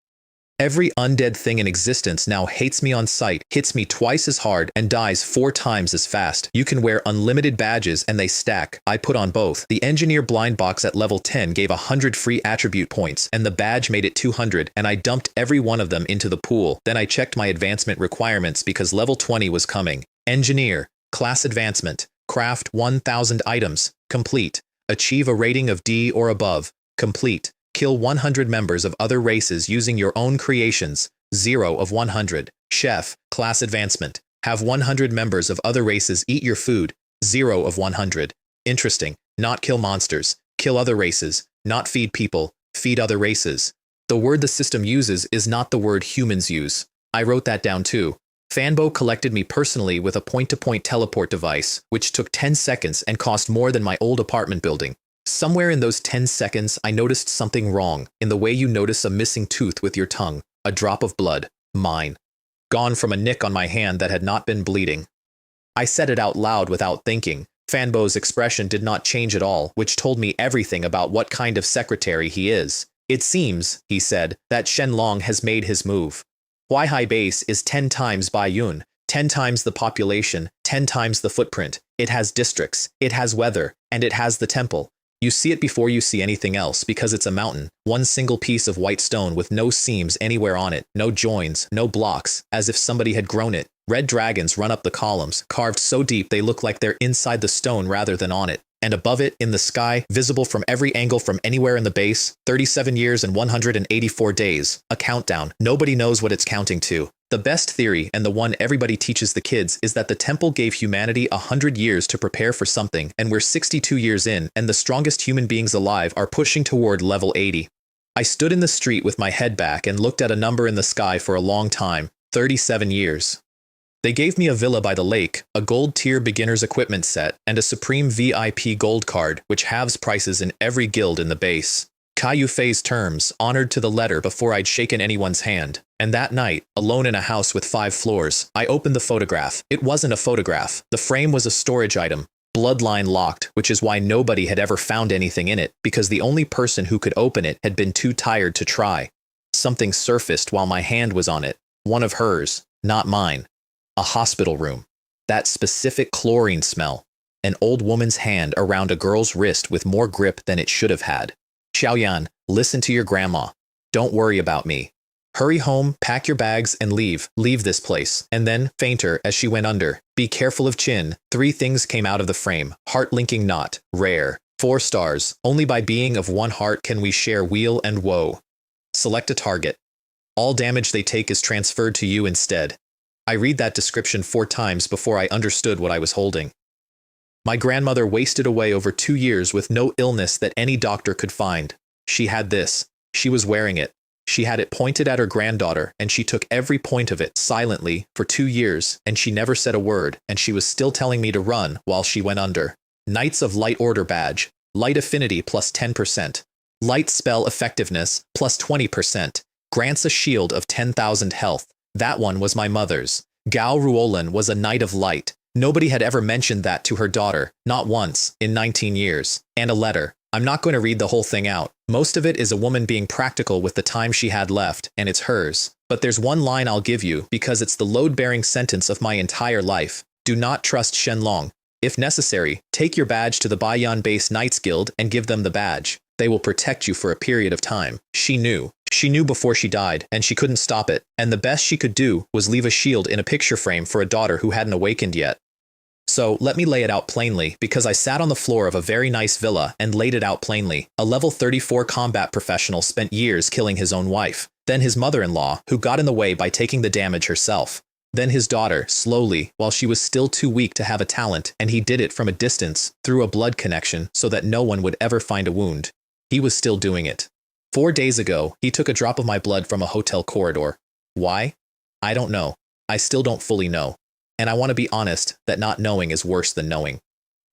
Every undead thing in existence now hates me on sight, hits me twice as hard, and dies 4 times as fast. You can wear unlimited badges and they stack. I put on both. The engineer blind box at level 10 gave 100 free attribute points, and the badge made it 200, and I dumped every one of them into the pool. Then I checked my advancement requirements because level 20 was coming. Engineer, class advancement, craft 1,000 items, complete. Achieve a rating of D or above, complete. Kill 100 members of other races using your own creations, 0 of 100. Chef, class advancement. Have 100 members of other races eat your food, 0 of 100. Interesting. Not kill monsters, kill other races. Not feed people, feed other races. The word the system uses is not the word humans use. I wrote that down too. Fanbo collected me personally with a point-to-point teleport device, which took 10 seconds and cost more than my old apartment building. Somewhere in those 10 seconds, I noticed something wrong, in the way you notice a missing tooth with your tongue, a drop of blood, mine. Gone from a nick on my hand that had not been bleeding. I said it out loud without thinking. Fanbo's expression did not change at all, which told me everything about what kind of secretary he is. It seems, he said, that Shenlong has made his move. Huaihai Base is 10 times Baiyun, 10 times the population, 10 times the footprint. It has districts, it has weather, and it has the temple. You see it before you see anything else because it's a mountain, one single piece of white stone with no seams anywhere on it, no joins, no blocks, as if somebody had grown it. Red dragons run up the columns, carved so deep they look like they're inside the stone rather than on it. And above it, in the sky, visible from every angle from anywhere in the base, 37 years and 184 days, a countdown. Nobody knows what it's counting to. The best theory, and the one everybody teaches the kids, is that the temple gave humanity 100 years to prepare for something, and we're 62 years in, and the strongest human beings alive are pushing toward level 80. I stood in the street with my head back and looked at a number in the sky for a long time, 37 years. They gave me a villa by the lake, a gold-tier beginner's equipment set, and a Supreme VIP gold card, which halves prices in every guild in the base. Kai Fei's terms, honored to the letter before I'd shaken anyone's hand. And that night, alone in a house with 5 floors, I opened the photograph. It wasn't a photograph. The frame was a storage item, bloodline locked, which is why nobody had ever found anything in it, because the only person who could open it had been too tired to try. Something surfaced while my hand was on it. One of hers, not mine. A hospital room. That specific chlorine smell. An old woman's hand around a girl's wrist with more grip than it should have had. Xiaoyan, listen to your grandma. Don't worry about me. Hurry home, pack your bags, and leave. Leave this place. And then, fainter as she went under. Be careful of Chin. 3 things came out of the frame. Heart-linking knot. Rare. 4 stars. Only by being of one heart can we share weal and woe. Select a target. All damage they take is transferred to you instead. I read that description 4 times before I understood what I was holding. My grandmother wasted away over 2 years with no illness that any doctor could find. She had this. She was wearing it. She had it pointed at her granddaughter, and she took every point of it silently for 2 years, and she never said a word, and she was still telling me to run while she went under. Knights of Light Order badge. Light affinity plus 10%. Light spell effectiveness plus 20%. Grants a shield of 10,000 health. That one was my mother's. Gao Ruolin was a Knight of Light. Nobody had ever mentioned that to her daughter, not once, in 19 years. And a letter. I'm not going to read the whole thing out. Most of it is a woman being practical with the time she had left, and it's hers. But there's one line I'll give you because it's the load-bearing sentence of my entire life. Do not trust Shenlong. If necessary, take your badge to the Baiyun Base Knights Guild and give them the badge. They will protect you for a period of time. She knew. She knew before she died, and she couldn't stop it. And the best she could do was leave a shield in a picture frame for a daughter who hadn't awakened yet. So, let me lay it out plainly, because I sat on the floor of a very nice villa and laid it out plainly. A level 34 combat professional spent years killing his own wife. Then his mother-in-law, who got in the way by taking the damage herself. Then his daughter, slowly, while she was still too weak to have a talent, and he did it from a distance, through a blood connection, so that no one would ever find a wound. He was still doing it. 4 days ago, he took a drop of my blood from a hotel corridor. Why? I don't know. I still don't fully know. And I want to be honest that not knowing is worse than knowing.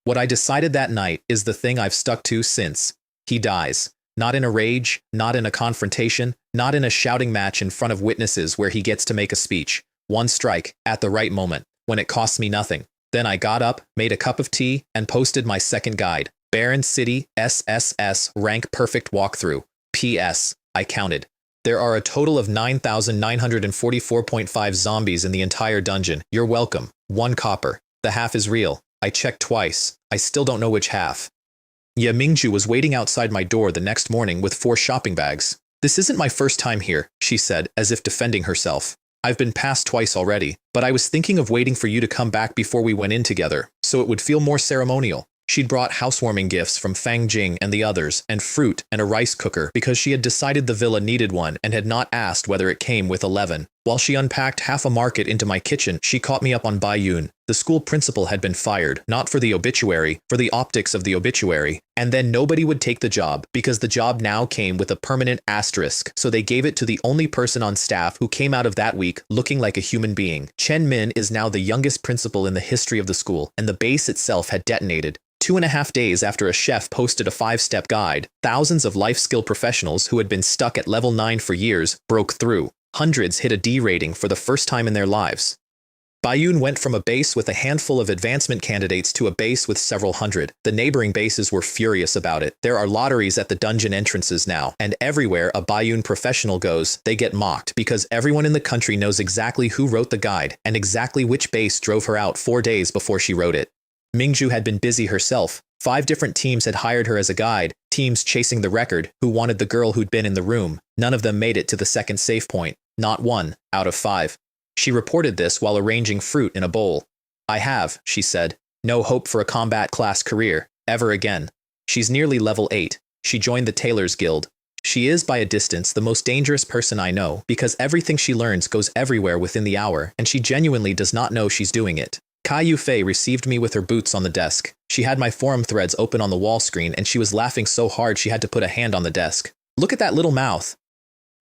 What I decided that night is the thing I've stuck to since. He dies. Not in a rage, not in a confrontation, not in a shouting match in front of witnesses where he gets to make a speech. One strike, at the right moment, when it costs me nothing. Then I got up, made a cup of tea, and posted my second guide. Baron City, SSS, rank perfect walkthrough. P.S. I counted. There are a total of 9,944.5 zombies in the entire dungeon. You're welcome. 1 copper. The half is real. I checked twice. I still don't know which half. Ye Mingju was waiting outside my door the next morning with 4 shopping bags. This isn't my first time here, she said, as if defending herself. I've been past twice already, but I was thinking of waiting for you to come back before we went in together, so it would feel more ceremonial. She'd brought housewarming gifts from Fang Jing and the others, and fruit and a rice cooker because she had decided the villa needed one and had not asked whether it came with 11. While she unpacked half a market into my kitchen, she caught me up on Baiyun. The school principal had been fired, not for the obituary, for the optics of the obituary, and then nobody would take the job because the job now came with a permanent asterisk, so they gave it to the only person on staff who came out of that week looking like a human being. Chen Min is now the youngest principal in the history of the school, and the base itself had detonated. 2.5 days after a chef posted a 5-step guide, thousands of life skill professionals who had been stuck at level 9 for years broke through. Hundreds hit a D rating for the first time in their lives. Baiyun went from a base with a handful of advancement candidates to a base with several hundred. The neighboring bases were furious about it. There are lotteries at the dungeon entrances now, and everywhere a Baiyun professional goes, they get mocked because everyone in the country knows exactly who wrote the guide and exactly which base drove her out 4 days before she wrote it. Mingju had been busy herself. 5 different teams had hired her as a guide, teams chasing the record, who wanted the girl who'd been in the room. None of them made it to the second save point. Not 1 out of 5. She reported this while arranging fruit in a bowl. I have, she said, no hope for a combat class career, ever again. She's nearly level 8. She joined the Tailors Guild. She is, by a distance, the most dangerous person I know, because everything she learns goes everywhere within the hour, and she genuinely does not know she's doing it. Kai Yufei received me with her boots on the desk. She had my forum threads open on the wall screen, and she was laughing so hard she had to put a hand on the desk. Look at that little mouth.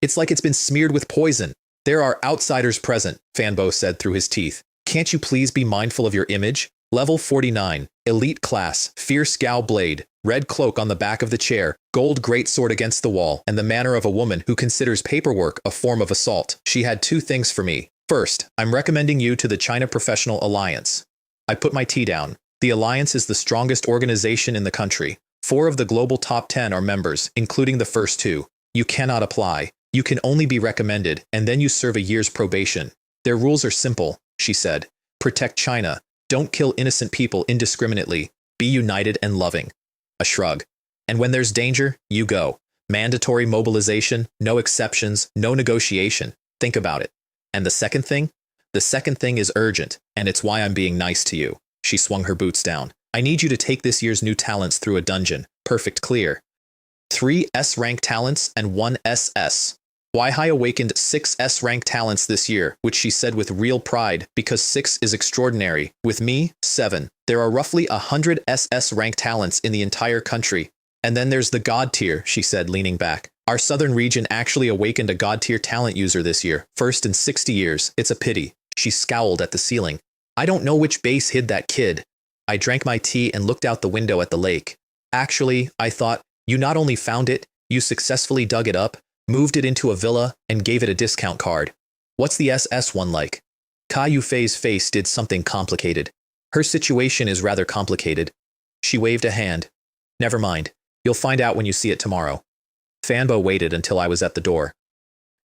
It's like it's been smeared with poison. There are outsiders present, Fanbo said through his teeth. Can't you please be mindful of your image? Level 49, elite class, fierce Gao blade, red cloak on the back of the chair, gold greatsword against the wall, and the manner of a woman who considers paperwork a form of assault. She had 2 things for me. First, I'm recommending you to the China Professional Alliance. I put my tea down. The Alliance is the strongest organization in the country. 4 of the global top 10 are members, including the first 2. You cannot apply. You can only be recommended, and then you serve a year's probation. Their rules are simple, she said. Protect China. Don't kill innocent people indiscriminately. Be united and loving. A shrug. And when there's danger, you go. Mandatory mobilization, no exceptions, no negotiation. Think about it. And the second thing? The second thing is urgent, and it's why I'm being nice to you. She swung her boots down. I need you to take this year's new talents through a dungeon. Perfect clear. 3 S-rank talents and 1 SS. Weihai awakened 6 S-rank talents this year, which she said with real pride, because 6 is extraordinary. With me, 7. There are roughly 100 SS-rank talents in the entire country. And then there's the God tier, she said, leaning back. Our southern region actually awakened a God tier talent user this year, first in 60 years. It's a pity. She scowled at the ceiling. I don't know which base hid that kid. I drank my tea and looked out the window at the lake. Actually, I thought, you not only found it, you successfully dug it up, moved it into a villa, and gave it a discount card. What's the SS one like? Kai Yufei's face did something complicated. Her situation is rather complicated. She waved a hand. Never mind. You'll find out when you see it tomorrow. Fanbo waited until I was at the door.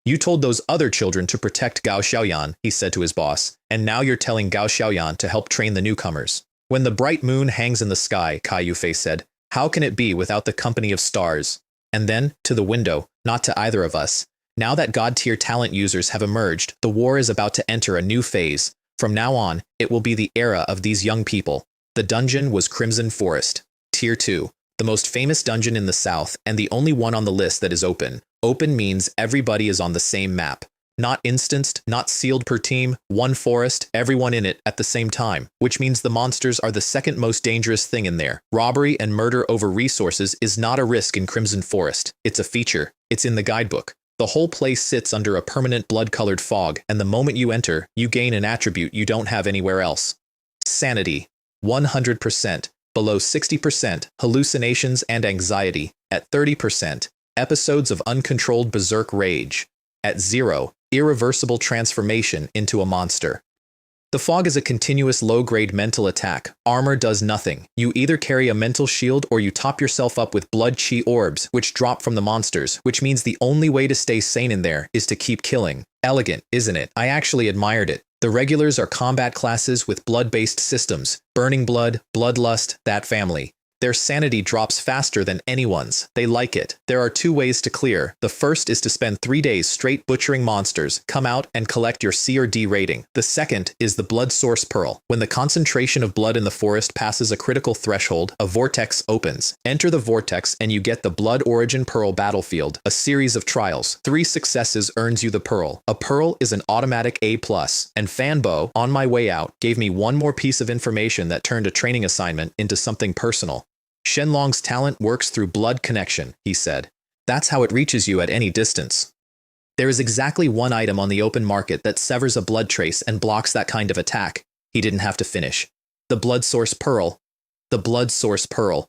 You told those other children to protect Gao Xiaoyan, he said to his boss, and now you're telling Gao Xiaoyan to help train the newcomers. When the bright moon hangs in the sky, Kai Yufei said, how can it be without the company of stars? And then, to the window, not to either of us. Now that God-tier talent users have emerged, the war is about to enter a new phase. From now on, it will be the era of these young people. The dungeon was Crimson Forest. Tier 2. The most famous dungeon in the south, and the only one on the list that is open. Open means everybody is on the same map. Not instanced, not sealed per team, one forest, everyone in it at the same time, which means the monsters are the second most dangerous thing in there. Robbery and murder over resources is not a risk in Crimson Forest. It's a feature. It's in the guidebook. The whole place sits under a permanent blood-colored fog, and the moment you enter, you gain an attribute you don't have anywhere else. Sanity. 100%. Below 60%, hallucinations and anxiety. At 30%, episodes of uncontrolled berserk rage. At 0, irreversible transformation into a monster. The fog is a continuous low-grade mental attack. Armor does nothing. You either carry a mental shield or you top yourself up with blood chi orbs, which drop from the monsters, which means the only way to stay sane in there is to keep killing. Elegant, isn't it? I actually admired it. The regulars are combat classes with blood-based systems. Burning blood, bloodlust, that family. Their sanity drops faster than anyone's. They like it. There are 2 ways to clear. The first is to spend 3 days straight butchering monsters, come out and collect your C or D rating. The second is the blood source pearl. When the concentration of blood in the forest passes a critical threshold, a vortex opens. Enter the vortex and you get the blood origin pearl battlefield, a series of trials. 3 successes earns you the pearl. A pearl is an automatic A+, and Fanbo, on my way out, gave me one more piece of information that turned a training assignment into something personal. Shenlong's talent works through blood connection, he said. That's how it reaches you at any distance. There is exactly one item on the open market that severs a blood trace and blocks that kind of attack. He didn't have to finish. The blood source pearl. The blood source pearl.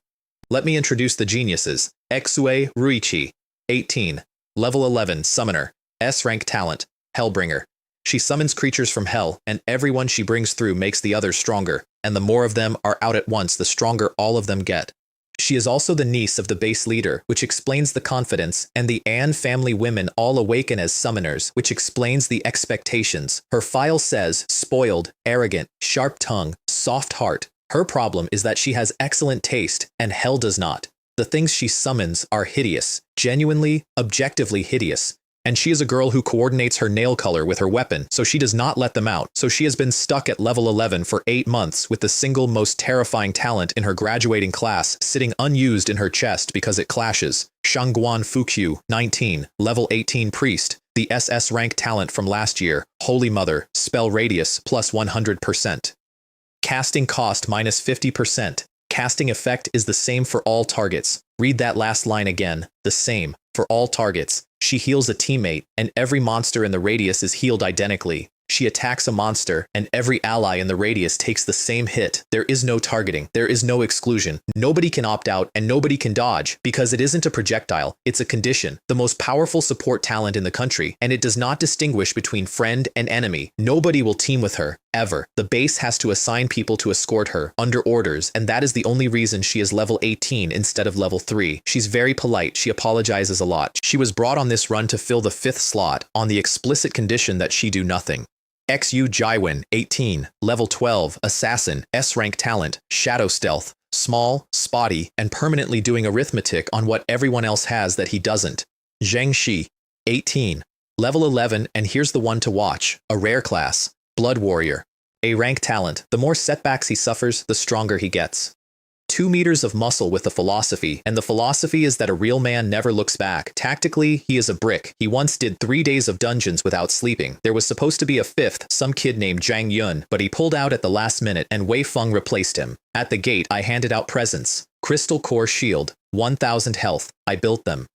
Let me introduce the geniuses. Exue Ruichi, 18. Level 11, Summoner. S-rank talent. Hellbringer. She summons creatures from hell, and everyone she brings through makes the others stronger, and the more of them are out at once, the stronger all of them get. She is also the niece of the base leader, which explains the confidence, and the An family women all awaken as summoners, which explains the expectations. Her file says, spoiled, arrogant, sharp tongue, soft heart. Her problem is that she has excellent taste, and hell does not. The things she summons are hideous, genuinely, objectively hideous. And she is a girl who coordinates her nail color with her weapon, so she does not let them out. So she has been stuck at level 11 for 8 months with the single most terrifying talent in her graduating class sitting unused in her chest because it clashes. Shangguan Fukyu, 19, level 18 priest, the SS rank talent from last year, Holy Mother, spell radius plus 100%. Casting cost minus 50%. Casting effect is the same for all targets. Read that last line again. The same for all targets. She heals a teammate, and every monster in the radius is healed identically. She attacks a monster, and every ally in the radius takes the same hit. There is no targeting. There is no exclusion. Nobody can opt out, and nobody can dodge, because it isn't a projectile. It's a condition. The most powerful support talent in the country, and it does not distinguish between friend and enemy. Nobody will team with her, ever. The base has to assign people to escort her, under orders, and that is the only reason she is level 18 instead of level 3. She's very polite. She apologizes a lot. She was brought on this run to fill the 5th slot, on the explicit condition that she do nothing. XU Jaiwin, 18, level 12, assassin, S-rank talent, shadow stealth, small, spotty, and permanently doing arithmetic on what everyone else has that he doesn't. Zheng Shi, 18, level 11, and here's the one to watch, a rare class, blood warrior. A rank talent, the more setbacks he suffers, the stronger he gets. 2 meters of muscle with a philosophy, and the philosophy is that a real man never looks back. Tactically, he is a brick. He once did 3 days of dungeons without sleeping. There was supposed to be a 5th, some kid named Zhang Yun, but he pulled out at the last minute and Wei Feng replaced him. At the gate, I handed out presents. Crystal Core Shield, 1000 health. I built them.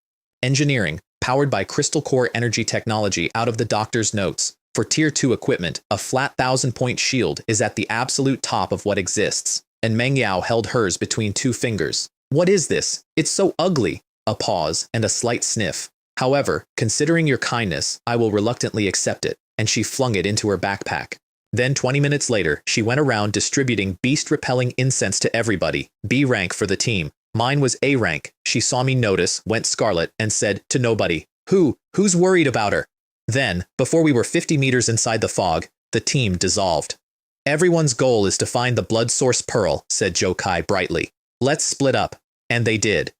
Engineering, powered by Crystal Core Energy Technology out of the doctor's notes. For Tier 2 equipment, a flat 1000-point shield is at the absolute top of what exists. And Meng Yao held hers between 2 fingers. What is this? It's so ugly. A pause and a slight sniff. However, considering your kindness, I will reluctantly accept it, and she flung it into her backpack. Then 20 minutes later, she went around distributing beast-repelling incense to everybody. B rank for the team. Mine was A rank. She saw me notice, went scarlet, and said to nobody, Who's worried about her? Then, before we were 50 meters inside the fog, the team dissolved. Everyone's goal is to find the blood source pearl, said Jokai brightly. Let's split up. And they did.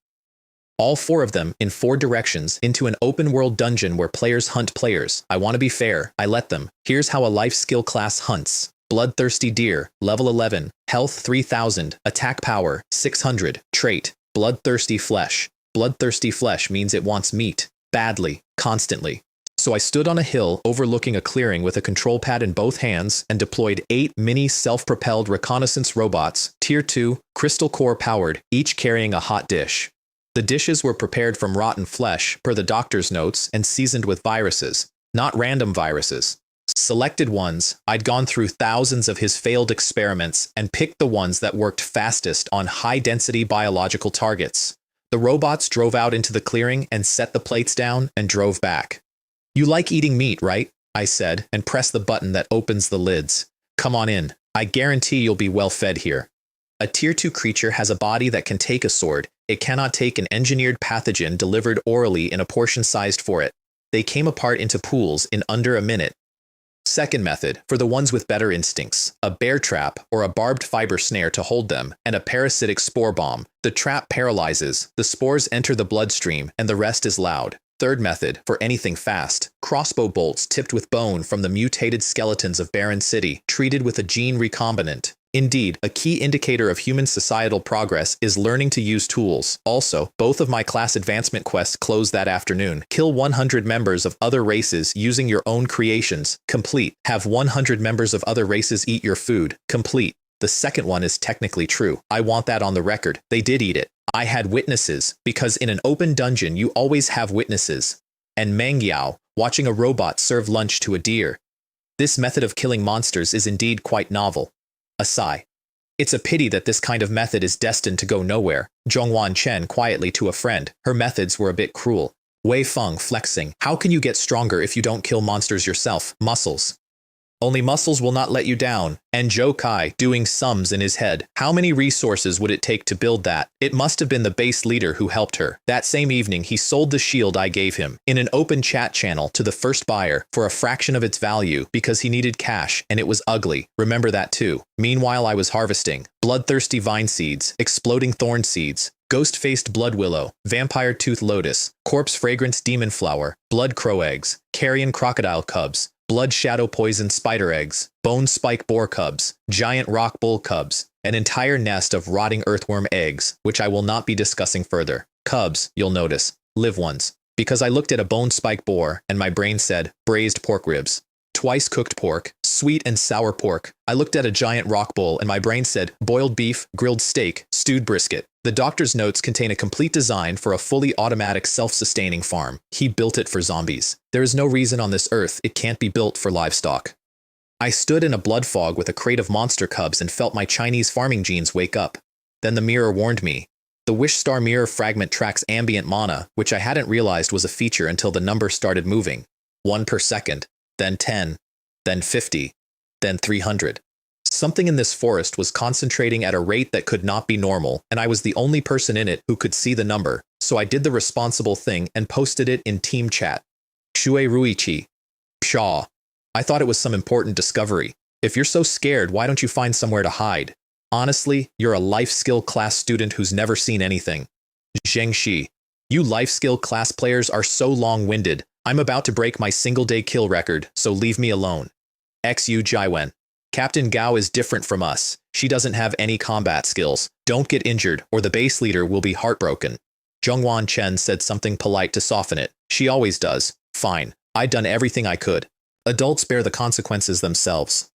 All 4 of them, in 4 directions, into an open-world dungeon where players hunt players. I want to be fair. I let them. Here's how a life skill class hunts. Bloodthirsty Deer, level 11, health 3000, attack power 600, trait, bloodthirsty flesh. Bloodthirsty flesh means it wants meat, badly, constantly. So I stood on a hill overlooking a clearing with a control pad in both hands and deployed 8 mini self-propelled reconnaissance robots, tier 2, crystal core powered, each carrying a hot dish. The dishes were prepared from rotten flesh, per the doctor's notes, and seasoned with viruses, not random viruses. Selected ones. I'd gone through thousands of his failed experiments and picked the ones that worked fastest on high-density biological targets. The robots drove out into the clearing and set the plates down and drove back. You like eating meat, right? I said, and pressed the button that opens the lids. Come on in. I guarantee you'll be well fed here. A tier 2 creature has a body that can take a sword. It cannot take an engineered pathogen delivered orally in a portion sized for it. They came apart into pools in under a minute. Second method, for the ones with better instincts, a bear trap or a barbed fiber snare to hold them, and a parasitic spore bomb. The trap paralyzes, the spores enter the bloodstream, and the rest is loud. Third method, for anything fast, crossbow bolts tipped with bone from the mutated skeletons of Barren City, treated with a gene recombinant. Indeed, a key indicator of human societal progress is learning to use tools. Also, both of my class advancement quests close that afternoon. Kill 100 members of other races using your own creations. Complete. Have 100 members of other races eat your food. Complete. The second one is technically true. I want that on the record. They did eat it. I had witnesses, because in an open dungeon you always have witnesses. And Mangyao, watching a robot serve lunch to a deer. This method of killing monsters is indeed quite novel. A sigh. It's a pity that this kind of method is destined to go nowhere. Zhongwan Chen quietly to a friend. Her methods were a bit cruel. Wei Feng flexing. How can you get stronger if you don't kill monsters yourself? Muscles. Only muscles will not let you down. And Zhou Kai, doing sums in his head. How many resources would it take to build that? It must have been the base leader who helped her. That same evening, he sold the shield I gave him, in an open chat channel, to the first buyer, for a fraction of its value, because he needed cash, and it was ugly. Remember that too. Meanwhile, I was harvesting. Bloodthirsty vine seeds, exploding thorn seeds, ghost-faced blood willow, vampire tooth lotus, corpse fragrance demon flower, blood crow eggs, carrion crocodile cubs, blood shadow poison spider eggs, bone spike boar cubs, giant rock bull cubs, an entire nest of rotting earthworm eggs, which I will not be discussing further. Cubs, you'll notice, live ones. Because I looked at a bone spike boar, and my brain said, braised pork ribs. Twice cooked pork, sweet and sour pork. I looked at a giant rock bull, and my brain said, boiled beef, grilled steak, stewed brisket. The doctor's notes contain a complete design for a fully automatic self-sustaining farm. He built it for zombies. There is no reason on this earth it can't be built for livestock. I stood in a blood fog with a crate of monster cubs and felt my Chinese farming genes wake up. Then the mirror warned me. The Wish Star mirror fragment tracks ambient mana, which I hadn't realized was a feature until the number started moving. 1 per second, then 10, then 50, then 300. Something in this forest was concentrating at a rate that could not be normal, and I was the only person in it who could see the number, so I did the responsible thing and posted it in team chat. Shui Ruichi. Pshaw. I thought it was some important discovery. If you're so scared, why don't you find somewhere to hide? Honestly, you're a life skill class student who's never seen anything. Zheng Shi. You life skill class players are so long-winded. I'm about to break my single-day kill record, so leave me alone. XU Jaiwen. Captain Gao is different from us. She doesn't have any combat skills. Don't get injured, or the base leader will be heartbroken. Zhongwan Chen said something polite to soften it. She always does. Fine. I'd done everything I could. Adults bear the consequences themselves.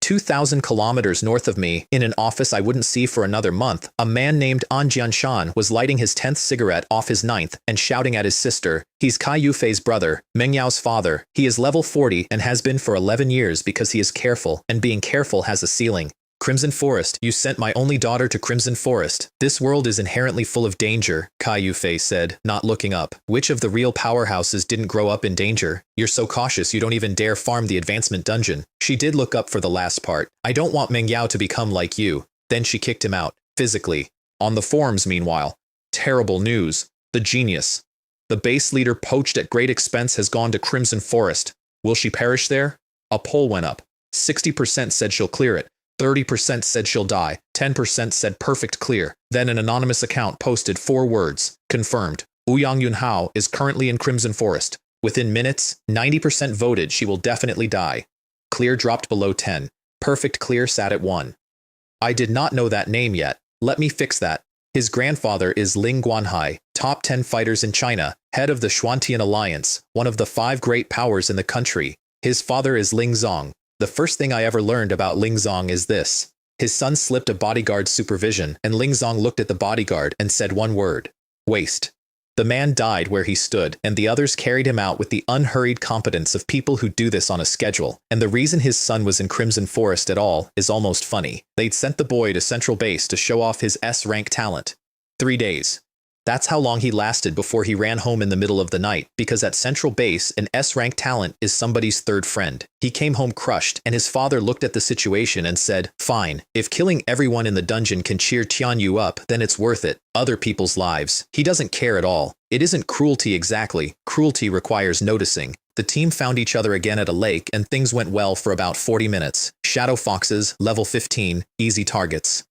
2,000 kilometers north of me, in an office I wouldn't see for another month, a man named An Jianshan was lighting his 10th cigarette off his 9th and shouting at his sister. He's Kai Yufei's brother, Meng Yao's father. He is level 40 and has been for 11 years because he is careful, and being careful has a ceiling. Crimson Forest, you sent my only daughter to Crimson Forest. This world is inherently full of danger, Kai Yufei said, not looking up. Which of the real powerhouses didn't grow up in danger? You're so cautious you don't even dare farm the advancement dungeon. She did look up for the last part. I don't want Meng Yao to become like you. Then she kicked him out, physically. On the forums, meanwhile. Terrible news. The genius. The base leader poached at great expense has gone to Crimson Forest. Will she perish there? A poll went up. 60% said she'll clear it. 30% said she'll die. 10% said perfect clear. Then an anonymous account posted 4 words. Confirmed. Ouyang Yunhao is currently in Crimson Forest. Within minutes, 90% voted she will definitely die. Clear dropped below 10. Perfect clear sat at 1. I did not know that name yet. Let me fix that. His grandfather is Ling Guanhai, top 10 fighters in China, head of the Xuantian Alliance, one of the 5 great powers in the country. His father is Ling Zong. The first thing I ever learned about Ling Zong is this. His son slipped a bodyguard's supervision, and Ling Zong looked at the bodyguard and said one word. Waste. The man died where he stood, and the others carried him out with the unhurried competence of people who do this on a schedule. And the reason his son was in Crimson Forest at all is almost funny. They'd sent the boy to Central Base to show off his S-rank talent. 3 days. That's how long he lasted before he ran home in the middle of the night, because at Central Base, an S-rank talent is somebody's third friend. He came home crushed, and his father looked at the situation and said, fine, if killing everyone in the dungeon can cheer Tianyu up, then it's worth it. Other people's lives. He doesn't care at all. It isn't cruelty exactly. Cruelty requires noticing. The team found each other again at a lake, and things went well for about 40 minutes. Shadow Foxes, level 15, easy targets.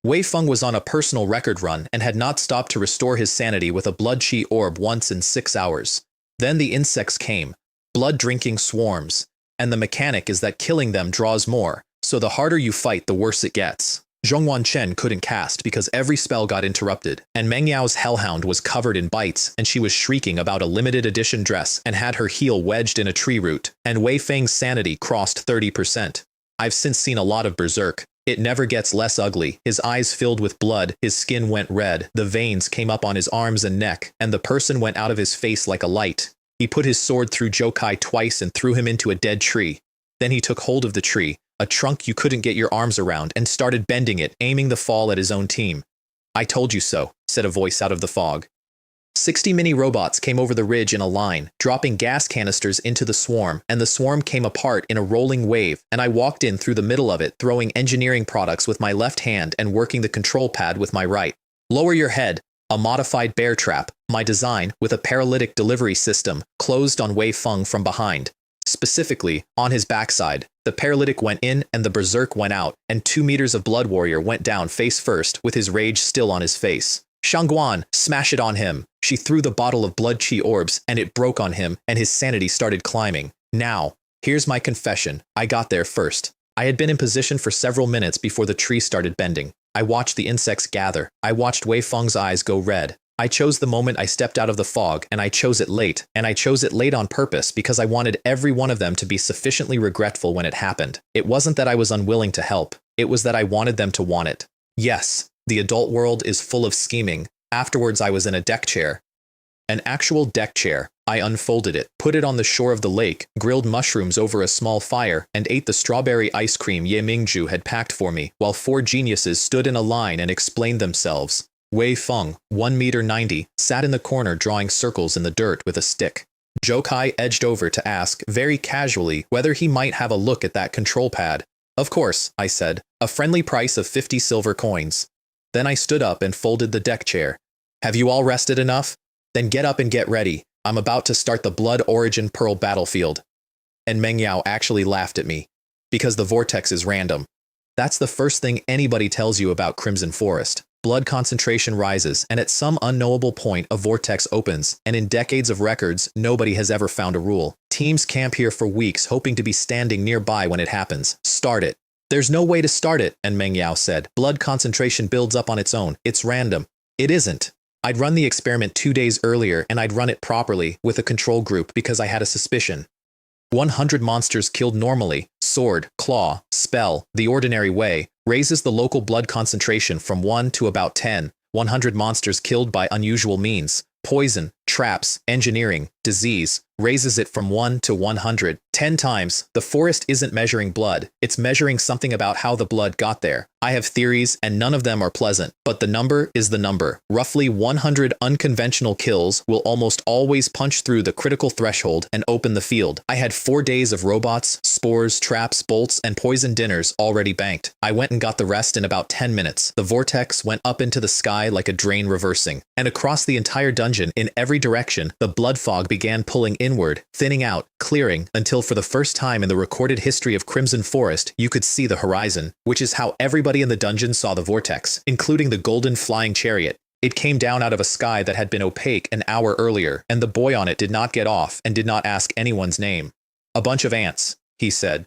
Wei Feng was on a personal record run and had not stopped to restore his sanity with a blood chi orb once in 6 hours. Then the insects came, blood-drinking swarms, and the mechanic is that killing them draws more, so the harder you fight the worse it gets. Zhongwan Chen couldn't cast because every spell got interrupted, and Meng Yao's hellhound was covered in bites and she was shrieking about a limited edition dress and had her heel wedged in a tree root, and Wei Feng's sanity crossed 30%. I've since seen a lot of Berserk. It never gets less ugly. His eyes filled with blood, his skin went red, the veins came up on his arms and neck, and the person went out of his face like a light. He put his sword through Jokai twice and threw him into a dead tree. Then he took hold of the tree, a trunk you couldn't get your arms around, and started bending it, aiming the fall at his own team. I told you so, said a voice out of the fog. 60 mini-robots came over the ridge in a line, dropping gas canisters into the swarm, and the swarm came apart in a rolling wave, and I walked in through the middle of it, throwing engineering products with my left hand and working the control pad with my right. Lower your head, a modified bear trap, my design, with a paralytic delivery system, closed on Wei Feng from behind. Specifically, on his backside, the paralytic went in and the berserk went out, and 2 meters of Blood Warrior went down face first with his rage still on his face. Shangguan, smash it on him. She threw the bottle of blood chi orbs and it broke on him and his sanity started climbing. Now, here's my confession. I got there first. I had been in position for several minutes before the tree started bending. I watched the insects gather. I watched Wei Feng's eyes go red. I chose the moment I stepped out of the fog, and I chose it late. And I chose it late on purpose because I wanted every one of them to be sufficiently regretful when it happened. It wasn't that I was unwilling to help. It was that I wanted them to want it. Yes. The adult world is full of scheming. Afterwards, I was in a deck chair. An actual deck chair. I unfolded it, put it on the shore of the lake, grilled mushrooms over a small fire, and ate the strawberry ice cream Ye Mingju had packed for me, while 4 geniuses stood in a line and explained themselves. Wei Feng, 1 meter 90, sat in the corner drawing circles in the dirt with a stick. Jokai edged over to ask, very casually, whether he might have a look at that control pad. Of course, I said. A friendly price of 50 silver coins. Then I stood up and folded the deck chair. Have you all rested enough? Then get up and get ready. I'm about to start the Blood Origin Pearl battlefield. And Meng Yao actually laughed at me. Because the vortex is random. That's the first thing anybody tells you about Crimson Forest. Blood concentration rises, and at some unknowable point a vortex opens, and in decades of records, nobody has ever found a rule. Teams camp here for weeks hoping to be standing nearby when it happens. Start it. There's no way to start it, and Meng Yao said. Blood concentration builds up on its own. It's random. It isn't. I'd run the experiment 2 days earlier, and I'd run it properly, with a control group because I had a suspicion. 100 monsters killed normally, sword, claw, spell, the ordinary way, raises the local blood concentration from 1 to about 10. 100 monsters killed by unusual means, poison, traps, engineering, disease, raises it from 1 to 100. 10 times. The forest isn't measuring blood, it's measuring something about how the blood got there. I have theories, and none of them are pleasant, but the number is the number. Roughly 100 unconventional kills will almost always punch through the critical threshold and open the field. I had 4 days of robots, spores, traps, bolts, and poison dinners already banked. I went and got the rest in about 10 minutes. The vortex went up into the sky like a drain reversing, and across the entire dungeon in every direction, the blood fog began pulling inward, thinning out, clearing, until for the first time in the recorded history of Crimson Forest, you could see the horizon, which is how everybody in the dungeon saw the vortex, including the golden flying chariot. It came down out of a sky that had been opaque an hour earlier, and the boy on it did not get off and did not ask anyone's name. "A bunch of ants," he said.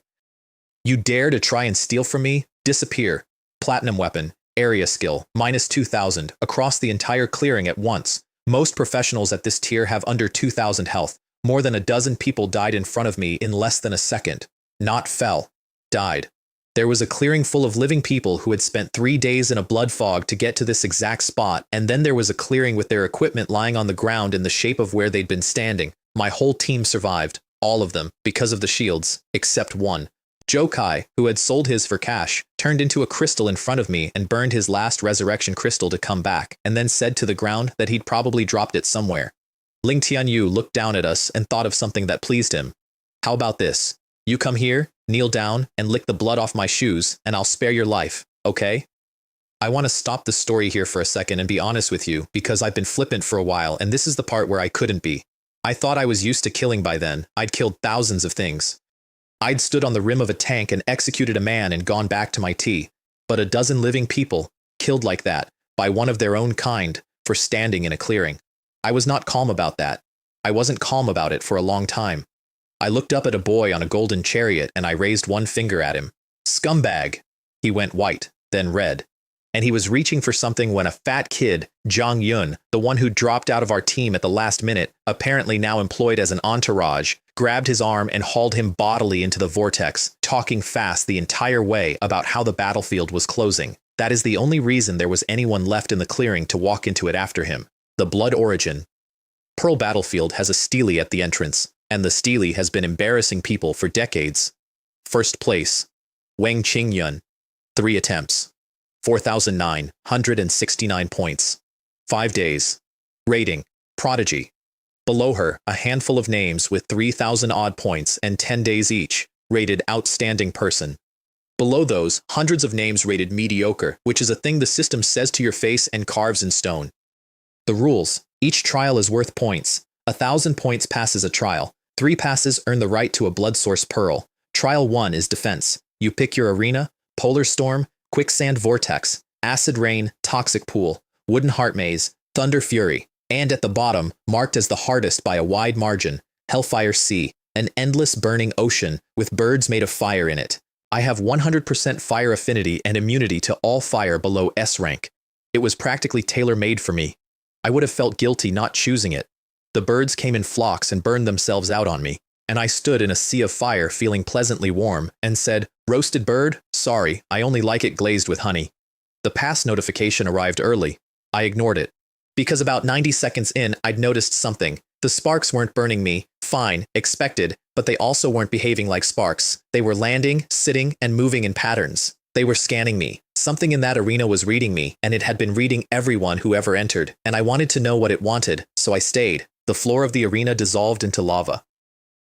"You dare to try and steal from me? Disappear. Platinum weapon, area skill, minus 2,000, across the entire clearing at once. Most professionals at this tier have under 2,000 health. More than a dozen people died in front of me in less than a second. Not fell. Died. There was a clearing full of living people who had spent 3 days in a blood fog to get to this exact spot, and then there was a clearing with their equipment lying on the ground in the shape of where they'd been standing. My whole team survived. All of them, because of the shields, except one. Jokai, who had sold his for cash, turned into a crystal in front of me and burned his last resurrection crystal to come back, and then said to the ground that he'd probably dropped it somewhere. Ling Tianyu looked down at us and thought of something that pleased him. "How about this? You come here, kneel down, and lick the blood off my shoes, and I'll spare your life, okay?" I want to stop the story here for a second and be honest with you, because I've been flippant for a while, and this is the part where I couldn't be. I thought I was used to killing by then. I'd killed thousands of things. I'd stood on the rim of a tank and executed a man and gone back to my tea. But a dozen living people, killed like that, by one of their own kind, for standing in a clearing. I was not calm about that. I wasn't calm about it for a long time. I looked up at a boy on a golden chariot and I raised one finger at him. "Scumbag!" He went white, then red. And he was reaching for something when a fat kid, Zhang Yun, the one who dropped out of our team at the last minute, apparently now employed as an entourage, grabbed his arm and hauled him bodily into the vortex, talking fast the entire way about how the battlefield was closing. That is the only reason there was anyone left in the clearing to walk into it after him. The Blood Origin. Pearl Battlefield has a Steely at the entrance, and the Steely has been embarrassing people for decades. First place. Wang Qingyun. 3 attempts. 4,969 points. 5 days. Rating. Prodigy. Below her, a handful of names with 3,000 odd points and 10 days each, rated Outstanding Person. Below those, hundreds of names rated Mediocre, which is a thing the system says to your face and carves in stone. The rules. Each trial is worth points. 1,000 points passes a trial. 3 passes earn the right to a Blood Source Pearl. Trial 1 is Defense. You pick your arena, Polar Storm, Quicksand Vortex, Acid Rain, Toxic Pool, Wooden Heart Maze, Thunder Fury, and at the bottom, marked as the hardest by a wide margin, Hellfire Sea, an endless burning ocean with birds made of fire in it. I have 100% fire affinity and immunity to all fire below S rank. It was practically tailor-made for me. I would have felt guilty not choosing it. The birds came in flocks and burned themselves out on me, and I stood in a sea of fire feeling pleasantly warm and said, "Roasted bird? Sorry, I only like it glazed with honey." The pass notification arrived early. I ignored it. Because about 90 seconds in, I'd noticed something. The sparks weren't burning me. Fine, expected, but they also weren't behaving like sparks. They were landing, sitting, and moving in patterns. They were scanning me. Something in that arena was reading me, and it had been reading everyone who ever entered, and I wanted to know what it wanted, so I stayed. The floor of the arena dissolved into lava.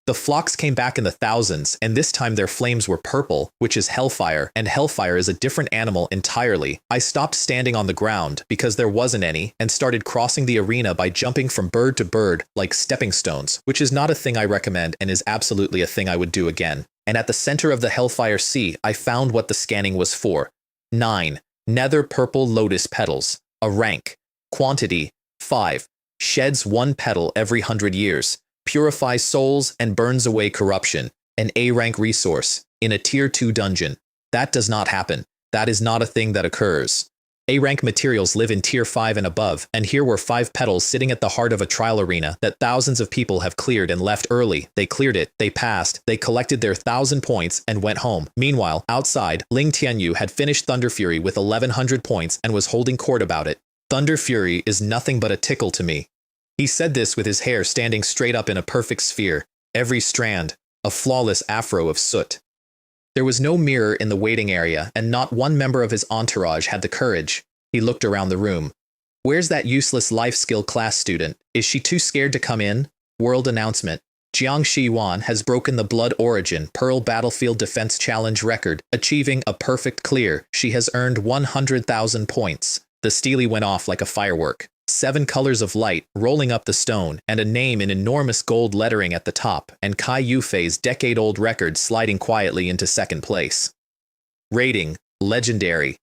The flocks came back in the thousands, and this time their flames were purple, which is hellfire, and hellfire is a different animal entirely. I stopped standing on the ground, because there wasn't any, and started crossing the arena by jumping from bird to bird, like stepping stones, which is not a thing I recommend and is absolutely a thing I would do again. And at the center of the Hellfire Sea, I found what the scanning was for. 9. Nether purple lotus petals. A rank. Quantity. 5. Sheds 1 petal every 100 years. Purifies souls and burns away corruption. An A-rank resource. In a Tier 2 dungeon. That does not happen. That is not a thing that occurs. A-rank materials live in Tier 5 and above, and here were 5 petals sitting at the heart of a trial arena that thousands of people have cleared and left early. They cleared it, they passed, they collected their 1,000 points and went home. Meanwhile, outside, Ling Tianyu had finished Thunder Fury with 1,100 points and was holding court about it. Thunder Fury is nothing but a tickle to me. He said this with his hair standing straight up in a perfect sphere, every strand, a flawless afro of soot. There was no mirror in the waiting area, and not one member of his entourage had the courage. He looked around the room. Where's that useless life skill class student? Is she too scared to come in? World announcement. Jiang Shiyuan has broken the Blood Origin Pearl Battlefield Defense Challenge record, achieving a perfect clear. She has earned 100,000 points. The steely went off like a firework. 7 colors of light rolling up the stone, and a name in enormous gold lettering at the top, and Kai Yufei's decade-old record sliding quietly into second place. Rating: legendary.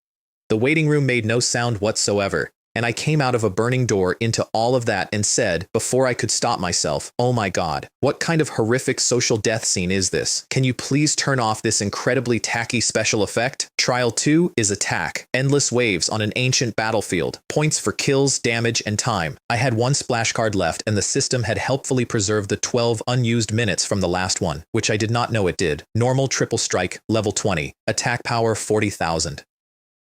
The waiting room made no sound whatsoever, and I came out of a burning door into all of that and said, before I could stop myself, oh my god, what kind of horrific social death scene is this? Can you please turn off this incredibly tacky special effect? Trial 2 is attack. Endless waves on an ancient battlefield. Points for kills, damage, and time. I had 1 splash card left, and the system had helpfully preserved the 12 unused minutes from the last one, which I did not know it did. Normal triple strike, level 20. Attack power 40,000.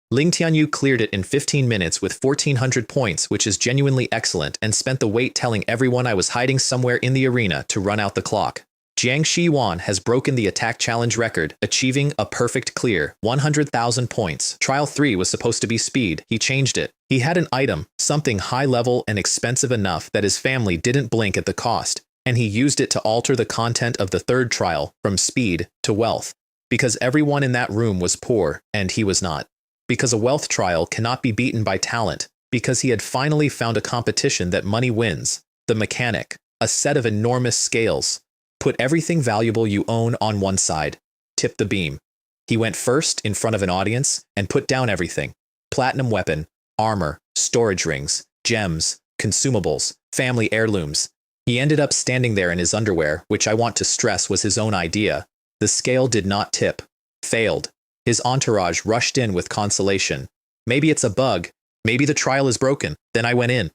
Ling Tianyu cleared it in 15 minutes with 1,400 points, which is genuinely excellent, and spent the wait telling everyone I was hiding somewhere in the arena to run out the clock. Jiang Shiyuan has broken the attack challenge record, achieving a perfect clear, 100,000 points. Trial 3 was supposed to be speed. He changed it. He had an item, something high level and expensive enough that his family didn't blink at the cost, and he used it to alter the content of the third trial from speed to wealth. Because everyone in that room was poor, and he was not. Because a wealth trial cannot be beaten by talent, because he had finally found a competition that money wins. The mechanic, a set of enormous scales. Put everything valuable you own on one side. Tip the beam. He went first in front of an audience and put down everything. Platinum weapon, armor, storage rings, gems, consumables, family heirlooms. He ended up standing there in his underwear, which I want to stress was his own idea. The scale did not tip. Failed. His entourage rushed in with consolation. Maybe it's a bug. Maybe the trial is broken. Then I went in.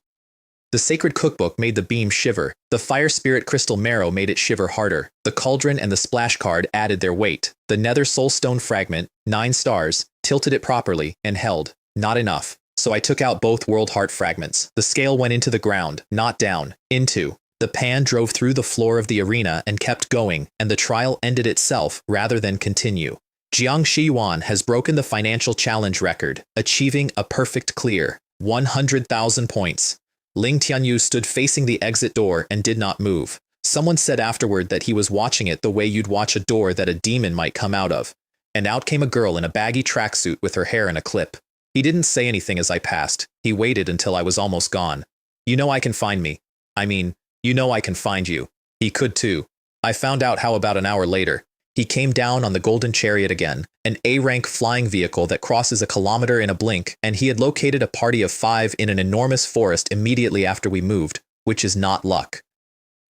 The sacred cookbook made the beam shiver. The fire spirit crystal marrow made it shiver harder. The cauldron and the splash card added their weight. The nether soulstone fragment, 9 stars, tilted it properly and held. Not enough. So I took out both world heart fragments. The scale went into the ground, not down. Into. The pan drove through the floor of the arena and kept going, and the trial ended itself rather than continue. Jiang Shiyuan has broken the financial challenge record, achieving a perfect clear, 100,000 points. Ling Tianyu stood facing the exit door and did not move. Someone said afterward that he was watching it the way you'd watch a door that a demon might come out of. And out came a girl in a baggy tracksuit with her hair in a clip. He didn't say anything as I passed. He waited until I was almost gone. You know I can find me. I mean, you know I can find you. He could too. I found out how about an hour later. He came down on the Golden Chariot again, an A-rank flying vehicle that crosses a kilometer in a blink, and he had located a party of 5 in an enormous forest immediately after we moved, which is not luck.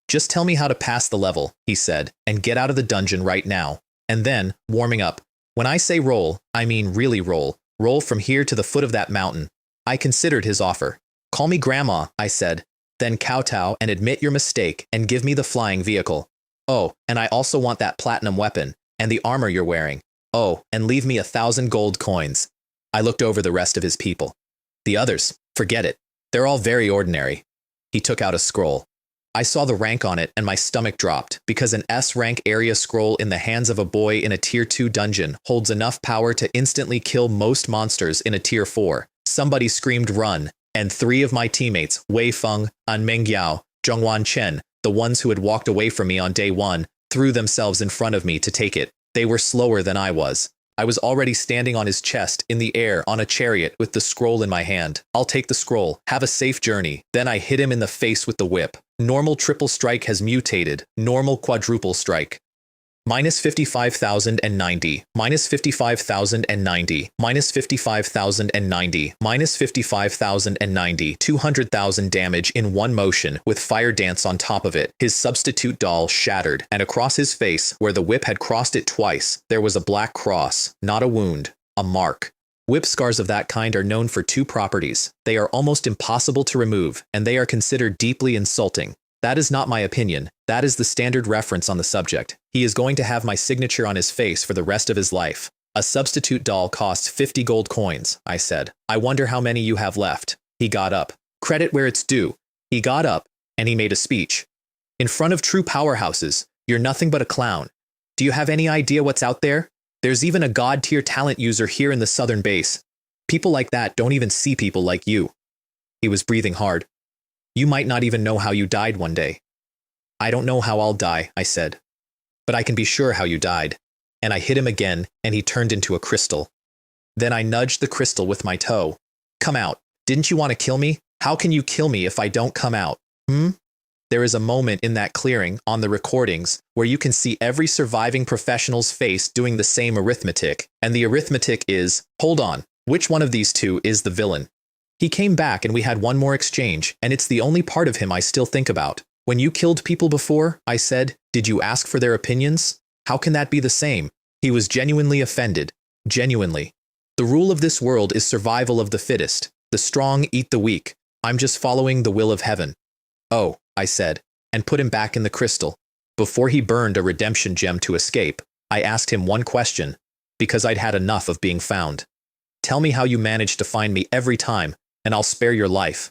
Just tell me how to pass the level, he said, and get out of the dungeon right now. And then, warming up. When I say roll, I mean really roll. Roll from here to the foot of that mountain. I considered his offer. Call me Grandma, I said. Then kowtow and admit your mistake and give me the flying vehicle. Oh, and I also want that platinum weapon, and the armor you're wearing. Oh, and leave me 1,000 gold coins. I looked over the rest of his people. The others, forget it. They're all very ordinary. He took out a scroll. I saw the rank on it and my stomach dropped, because an S-rank area scroll in the hands of a boy in a tier 2 dungeon holds enough power to instantly kill most monsters in a tier 4. Somebody screamed run, and 3 of my teammates, Wei Feng, An Mengyao, Zhongwan Chen, the ones who had walked away from me on day 1, threw themselves in front of me to take it. They were slower than I was. I was already standing on his chest, in the air, on a chariot, with the scroll in my hand. I'll take the scroll. Have a safe journey. Then I hit him in the face with the whip. Normal triple strike has mutated. Normal quadruple strike. Minus 55,090, minus 55,090, minus 55,090, minus 55,090, 200,000 damage in one motion with fire dance on top of it. His substitute doll shattered, and across his face, where the whip had crossed it twice, there was a black cross, not a wound, a mark. Whip scars of that kind are known for 2 properties. They are almost impossible to remove, and they are considered deeply insulting. That is not my opinion. That is the standard reference on the subject. He is going to have my signature on his face for the rest of his life. A substitute doll costs 50 gold coins, I said. I wonder how many you have left. He got up. Credit where it's due. He got up, and he made a speech. In front of true powerhouses, you're nothing but a clown. Do you have any idea what's out there? There's even a god-tier talent user here in the southern base. People like that don't even see people like you. He was breathing hard. You might not even know how you died one day. I don't know how I'll die, I said. But I can be sure how you died. And I hit him again, and he turned into a crystal. Then I nudged the crystal with my toe. Come out. Didn't you want to kill me? How can you kill me if I don't come out? There is a moment in that clearing on the recordings where you can see every surviving professional's face doing the same arithmetic. And the arithmetic is, hold on, which one of these two is the villain? He came back and we had one more exchange, and it's the only part of him I still think about. When you killed people before, I said, did you ask for their opinions? How can that be the same? He was genuinely offended. Genuinely. The rule of this world is survival of the fittest. The strong eat the weak. I'm just following the will of heaven. Oh, I said, and put him back in the crystal. Before he burned a redemption gem to escape, I asked him one question, because I'd had enough of being found. Tell me how you managed to find me every time, and I'll spare your life.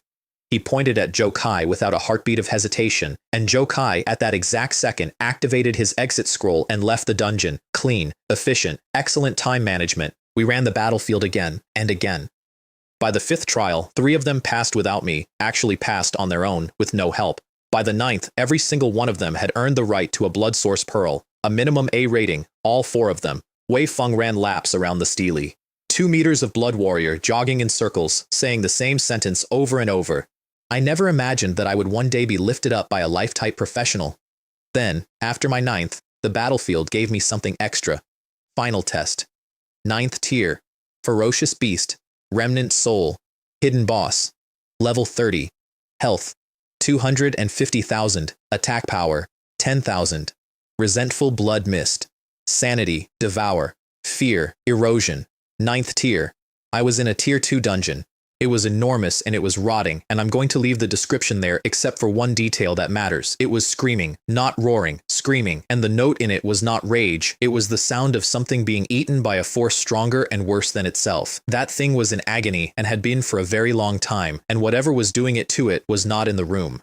He pointed at Joe Kai without a heartbeat of hesitation, and Joe Kai at that exact second activated his exit scroll and left the dungeon. Clean, efficient, excellent time management. We ran the battlefield again and again. By the 5th trial, 3 of them passed without me, actually passed on their own, with no help. By the 9th, every single one of them had earned the right to a blood source pearl, a minimum A rating, all 4 of them. Wei Feng ran laps around the Steely. 2 meters of blood warrior jogging in circles, saying the same sentence over and over. I never imagined that I would one day be lifted up by a life-type professional. Then, after my 9th, the battlefield gave me something extra. Final test. 9th tier. Ferocious Beast. Remnant Soul. Hidden Boss. Level 30. Health. 250,000. Attack power. 10,000. Resentful Blood Mist. Sanity. Devour. Fear. Erosion. 9th tier. I was in a tier 2 dungeon. It was enormous and it was rotting, and I'm going to leave the description there except for one detail that matters. It was screaming, not roaring, screaming, and the note in it was not rage. It was the sound of something being eaten by a force stronger and worse than itself. That thing was in agony and had been for a very long time, and whatever was doing it to it was not in the room.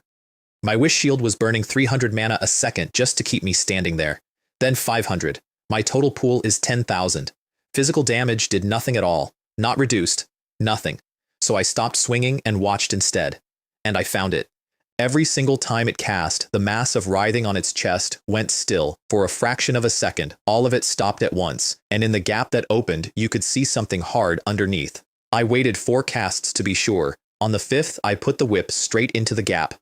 My wish shield was burning 300 mana a second just to keep me standing there. Then 500. My total pool is 10,000. Physical damage did nothing at all. Not reduced. Nothing. So I stopped swinging and watched instead. And I found it. Every single time it cast, the mass of writhing on its chest went still. For a fraction of a second, all of it stopped at once, and in the gap that opened, you could see something hard underneath. I waited 4 casts to be sure. On the 5th, I put the whip straight into the gap.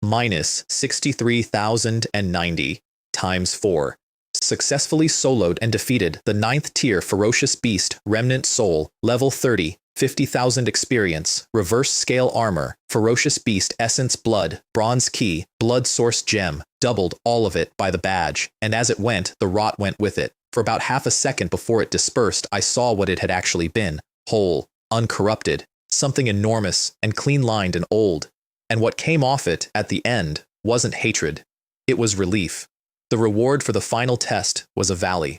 Minus 63,090 times 4. Successfully soloed and defeated the 9th tier Ferocious Beast, Remnant Soul, level 30. 50,000 experience, reverse scale armor, Ferocious Beast Essence Blood, Bronze Key, Blood Source Gem, doubled all of it by the badge, and as it went, the rot went with it. For about half a second before it dispersed, I saw what it had actually been. Whole, uncorrupted, something enormous and clean-lined and old. And what came off it at the end wasn't hatred. It was relief. The reward for the final test was a valley.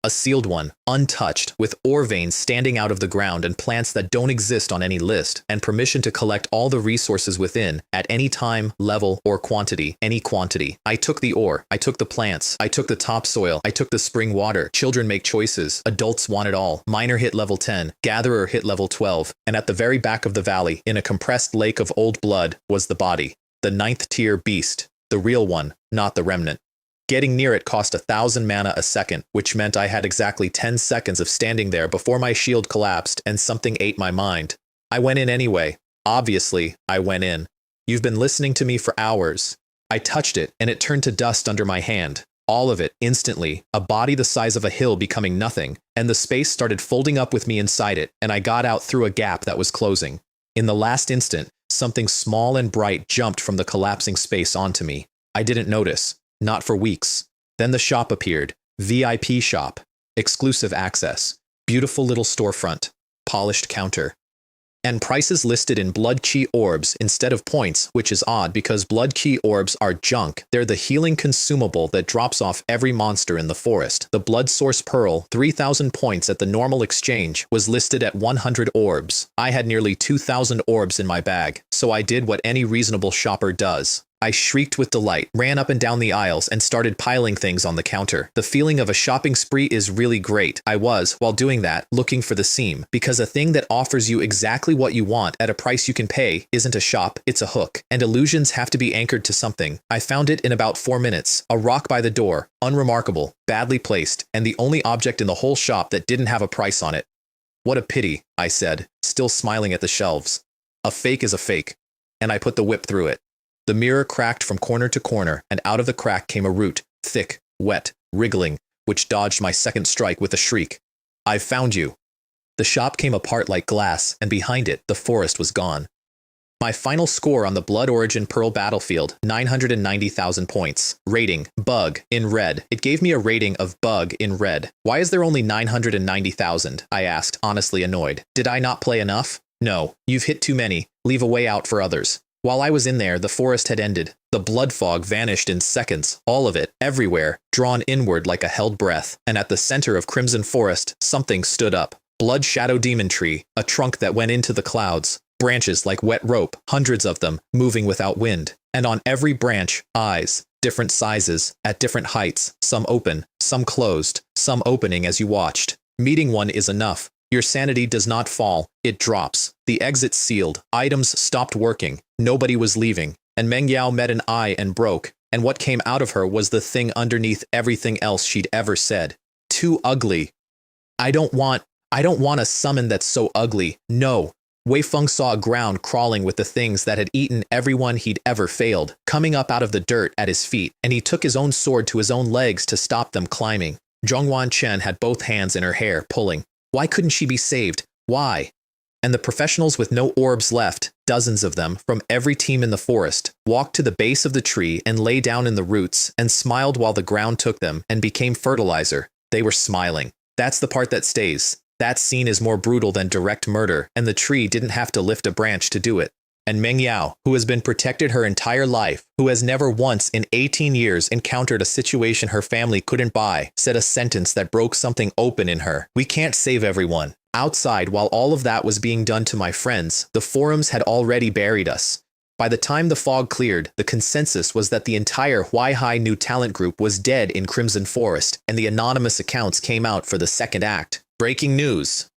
A sealed one, untouched, with ore veins standing out of the ground and plants that don't exist on any list, and permission to collect all the resources within, at any time, level, or quantity, any quantity. I took the ore, I took the plants, I took the topsoil, I took the spring water. Children make choices, adults want it all. Miner hit level 10, gatherer hit level 12, and at the very back of the valley, in a compressed lake of old blood, was the body. The 9th tier beast. The real one, not the remnant. Getting near it cost 1,000 mana a second, which meant I had exactly 10 seconds of standing there before my shield collapsed and something ate my mind. I went in anyway. Obviously, I went in. You've been listening to me for hours. I touched it, and it turned to dust under my hand. All of it, instantly, a body the size of a hill becoming nothing, and the space started folding up with me inside it, and I got out through a gap that was closing. In the last instant, something small and bright jumped from the collapsing space onto me. I didn't notice. Not for weeks. Then the shop appeared. VIP shop. Exclusive access. Beautiful little storefront. Polished counter. And prices listed in blood chi orbs instead of points, which is odd because blood chi orbs are junk. They're the healing consumable that drops off every monster in the forest. The blood source pearl, 3,000 points at the normal exchange, was listed at 100 orbs. I had nearly 2,000 orbs in my bag, so I did what any reasonable shopper does. I shrieked with delight, ran up and down the aisles, and started piling things on the counter. The feeling of a shopping spree is really great. I was, while doing that, looking for the seam, because a thing that offers you exactly what you want at a price you can pay isn't a shop, it's a hook. And illusions have to be anchored to something. I found it in about 4 minutes. A rock by the door, unremarkable, badly placed, and the only object in the whole shop that didn't have a price on it. What a pity, I said, still smiling at the shelves. A fake is a fake. And I put the whip through it. The mirror cracked from corner to corner, and out of the crack came a root, thick, wet, wriggling, which dodged my second strike with a shriek. I've found you. The shop came apart like glass, and behind it, the forest was gone. My final score on the Blood Origin Pearl Battlefield, 990,000 points. Rating, bug, in red. It gave me a rating of bug in red. Why is there only 990,000? I asked, honestly annoyed. Did I not play enough? No, you've hit too many. Leave a way out for others. While I was in there, the forest had ended. The blood fog vanished in seconds, all of it, everywhere, drawn inward like a held breath. And at the center of Crimson Forest, something stood up. Blood Shadow Demon Tree, a trunk that went into the clouds. Branches like wet rope, hundreds of them, moving without wind. And on every branch, eyes, different sizes, at different heights, some open, some closed, some opening as you watched. Meeting one is enough. Your sanity does not fall, it drops. The exit sealed, items stopped working, nobody was leaving, and Meng Yao met an eye and broke, and what came out of her was the thing underneath everything else she'd ever said. Too ugly. I don't want a summon that's so ugly, no. Wei Feng saw a ground crawling with the things that had eaten everyone he'd ever failed, coming up out of the dirt at his feet, and he took his own sword to his own legs to stop them climbing. Zhongwan Chen had both hands in her hair, pulling. Why couldn't she be saved? Why? And the professionals with no orbs left, dozens of them, from every team in the forest, walked to the base of the tree and lay down in the roots and smiled while the ground took them and became fertilizer. They were smiling. That's the part that stays. That scene is more brutal than direct murder, and the tree didn't have to lift a branch to do it. And Meng Yao, who has been protected her entire life, who has never once in 18 years encountered a situation her family couldn't buy, said a sentence that broke something open in her. We can't save everyone. Outside, while all of that was being done to my friends, the forums had already buried us. By the time the fog cleared, the consensus was that the entire Huaihai New Talent Group was dead in Crimson Forest, and the anonymous accounts came out for the second act. Breaking news.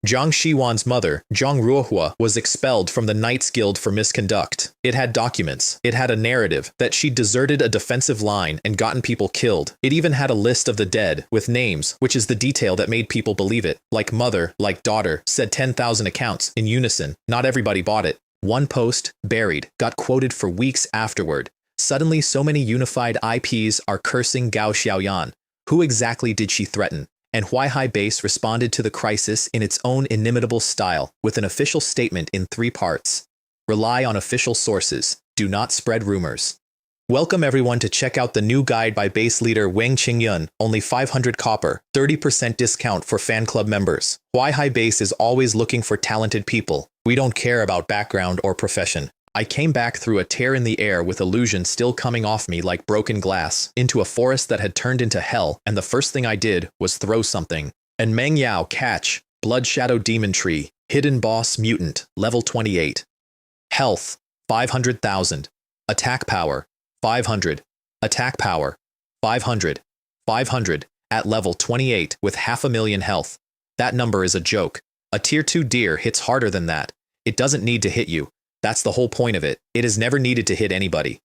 Zhang Shiwan's mother, Zhang Ruohua, was expelled from the Knights Guild for misconduct. It had documents. It had a narrative that she'd deserted a defensive line and gotten people killed. It even had a list of the dead, with names, which is the detail that made people believe it. Like mother, like daughter, said 10,000 accounts, in unison. Not everybody bought it. One post, buried, got quoted for weeks afterward. Suddenly so many unified IPs are cursing Gao Xiaoyan. Who exactly did she threaten? And Huaihai Base responded to the crisis in its own inimitable style, with an official statement in 3 parts. Rely on official sources. Do not spread rumors. Welcome everyone to check out the new guide by base leader Wang Qingyun, only 500 copper, 30% discount for fan club members. Huaihai Base is always looking for talented people. We don't care about background or profession. I came back through a tear in the air with illusion still coming off me like broken glass, into a forest that had turned into hell, and the first thing I did was throw something. And Meng Yao catch, Blood Shadow Demon Tree, Hidden Boss Mutant, level 28. Health, 500,000. Attack power, 500. Attack power, 500. 500, at level 28 with 500,000 health. That number is a joke. A tier 2 deer hits harder than that. It doesn't need to hit you. That's the whole point of it. It has never needed to hit anybody.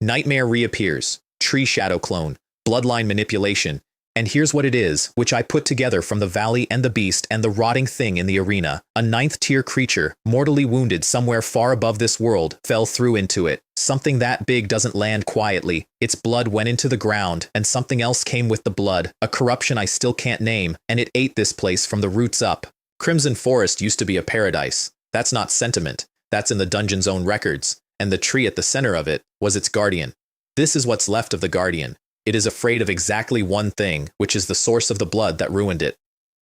Nightmare reappears, tree shadow clone, bloodline manipulation, and here's what it is, which I put together from the valley and the beast and the rotting thing in the arena. A 9th tier creature, mortally wounded somewhere far above this world, fell through into it. Something that big doesn't land quietly. Its blood went into the ground, and something else came with the blood, a corruption I still can't name, and it ate this place from the roots up. Crimson Forest used to be a paradise. That's not sentiment. That's in the dungeon's own records, and the tree at the center of it was its guardian. This is what's left of the guardian. It is afraid of exactly one thing, which is the source of the blood that ruined it.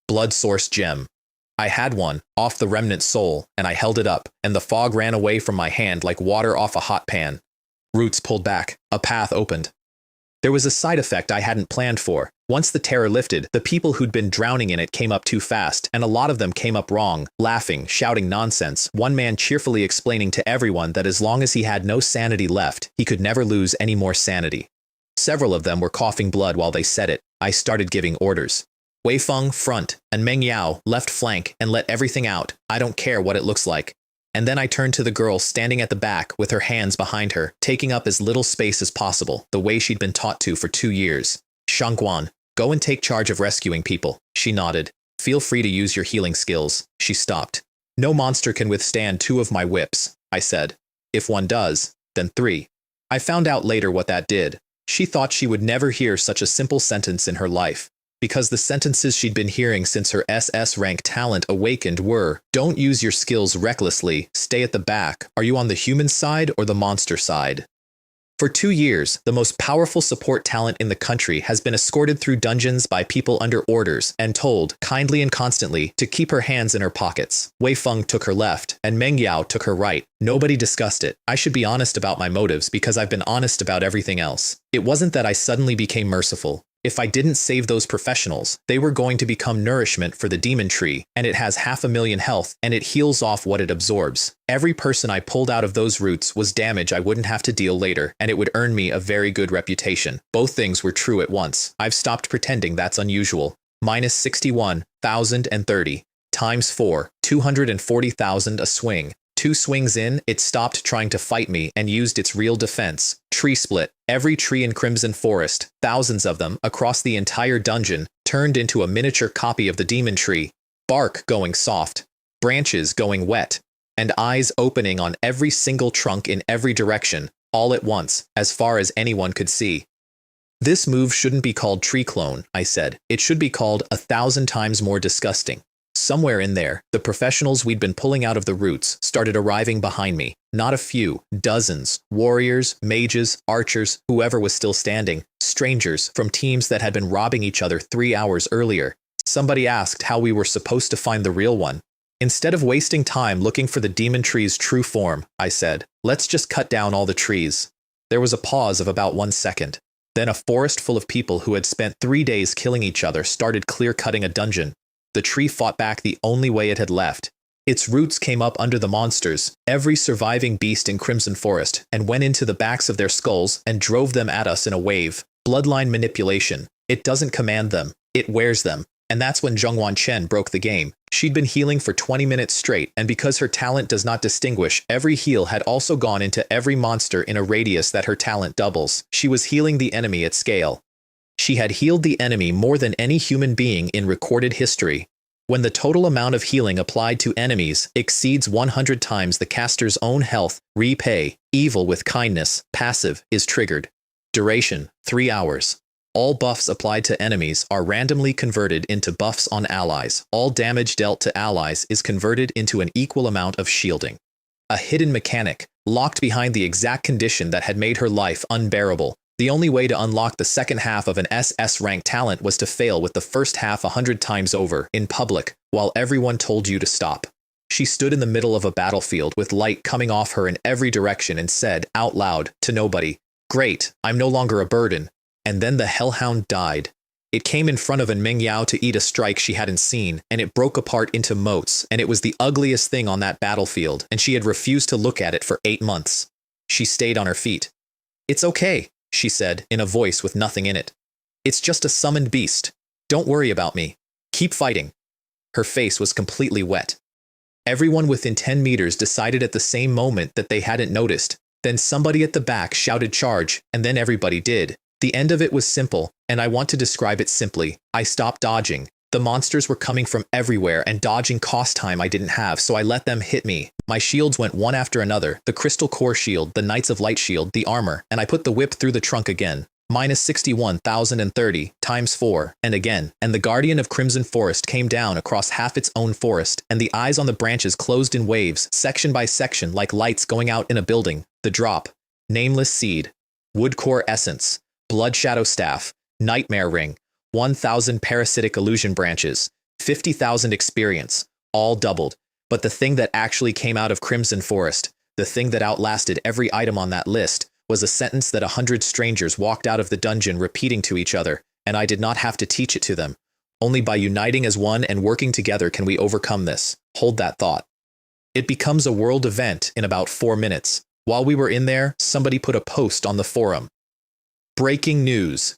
Blood Source Gem. I had one, off the remnant soul, and I held it up, and the fog ran away from my hand like water off a hot pan. Roots pulled back. A path opened. There was a side effect I hadn't planned for. Once the terror lifted, the people who'd been drowning in it came up too fast, and a lot of them came up wrong, laughing, shouting nonsense, one man cheerfully explaining to everyone that as long as he had no sanity left, he could never lose any more sanity. Several of them were coughing blood while they said it. I started giving orders. Wei Feng, front, and Meng Yao, left flank, and let everything out. I don't care what it looks like. And then I turned to the girl standing at the back with her hands behind her, taking up as little space as possible, the way she'd been taught to for 2 years. Shangguan, go and take charge of rescuing people. She nodded. Feel free to use your healing skills. She stopped. No monster can withstand 2 of my whips, I said. If one does, then 3. I found out later what that did. She thought she would never hear such a simple sentence in her life, because the sentences she'd been hearing since her SS rank talent awakened were, don't use your skills recklessly, stay at the back, are you on the human side or the monster side? For 2 years, the most powerful support talent in the country has been escorted through dungeons by people under orders and told, kindly and constantly, to keep her hands in her pockets. Wei Feng took her left, and Meng Yao took her right. Nobody discussed it. I should be honest about my motives because I've been honest about everything else. It wasn't that I suddenly became merciful. If I didn't save those professionals, they were going to become nourishment for the demon tree, and it has 500,000 health, and it heals off what it absorbs. Every person I pulled out of those roots was damage I wouldn't have to deal later, and it would earn me a very good reputation. Both things were true at once. I've stopped pretending that's unusual. Minus 61,030 times 4, 240,000 a swing. 2 swings in, it stopped trying to fight me and used its real defense. Tree split. Every tree in Crimson Forest, thousands of them, across the entire dungeon, turned into a miniature copy of the demon tree. Bark going soft, branches going wet, and eyes opening on every single trunk in every direction, all at once, as far as anyone could see. This move shouldn't be called tree clone, I said. It should be called 1,000 times more disgusting. Somewhere in there, the professionals we'd been pulling out of the roots started arriving behind me. Not a few, dozens, warriors, mages, archers, whoever was still standing, strangers from teams that had been robbing each other 3 hours earlier. Somebody asked how we were supposed to find the real one. Instead of wasting time looking for the demon tree's true form, I said, let's just cut down all the trees. There was a pause of about 1 second. Then a forest full of people who had spent 3 days killing each other started clear-cutting a dungeon. The tree fought back the only way it had left. Its roots came up under the monsters, every surviving beast in Crimson Forest, and went into the backs of their skulls and drove them at us in a wave. Bloodline manipulation. It doesn't command them, it wears them. And that's when Zhongwan Chen broke the game. She'd been healing for 20 minutes straight, and because her talent does not distinguish, every heal had also gone into every monster in a radius that her talent doubles. She was healing the enemy at scale. She had healed the enemy more than any human being in recorded history. When the total amount of healing applied to enemies exceeds 100 times the caster's own health, repay, evil with kindness, passive, is triggered. Duration, 3 hours. All buffs applied to enemies are randomly converted into buffs on allies. All damage dealt to allies is converted into an equal amount of shielding. A hidden mechanic, locked behind the exact condition that had made her life unbearable. The only way to unlock the second half of an SS rank talent was to fail with the first half 100 times over, in public, while everyone told you to stop. She stood in the middle of a battlefield with light coming off her in every direction and said, out loud, to nobody, "Great, I'm no longer a burden." And then the hellhound died. It came in front of An Meng Yao to eat a strike she hadn't seen, and it broke apart into motes, and it was the ugliest thing on that battlefield, and she had refused to look at it for 8 months. She stayed on her feet. "It's okay," she said, in a voice with nothing in it. "It's just a summoned beast. Don't worry about me. Keep fighting." Her face was completely wet. Everyone within 10 meters decided at the same moment that they hadn't noticed. Then somebody at the back shouted charge, and then everybody did. The end of it was simple, and I want to describe it simply. I stopped dodging. The monsters were coming from everywhere, and dodging cost time I didn't have, so I let them hit me. My shields went one after another, the Crystal Core Shield, the Knights of Light Shield, the armor, and I put the whip through the trunk again. Minus 61,030 times 4, and again, and the Guardian of Crimson Forest came down across half its own forest, and the eyes on the branches closed in waves, section by section, like lights going out in a building. The drop. Nameless Seed. Wood Core Essence. Blood Shadow Staff. Nightmare Ring. 1,000 Parasitic Illusion Branches. 50,000 experience. All doubled. But the thing that actually came out of Crimson Forest, the thing that outlasted every item on that list, was a sentence that 100 strangers walked out of the dungeon repeating to each other, and I did not have to teach it to them. Only by uniting as one and working together can we overcome this. Hold that thought. It becomes a world event in about 4 minutes. While we were in there, somebody put a post on the forum. Breaking news.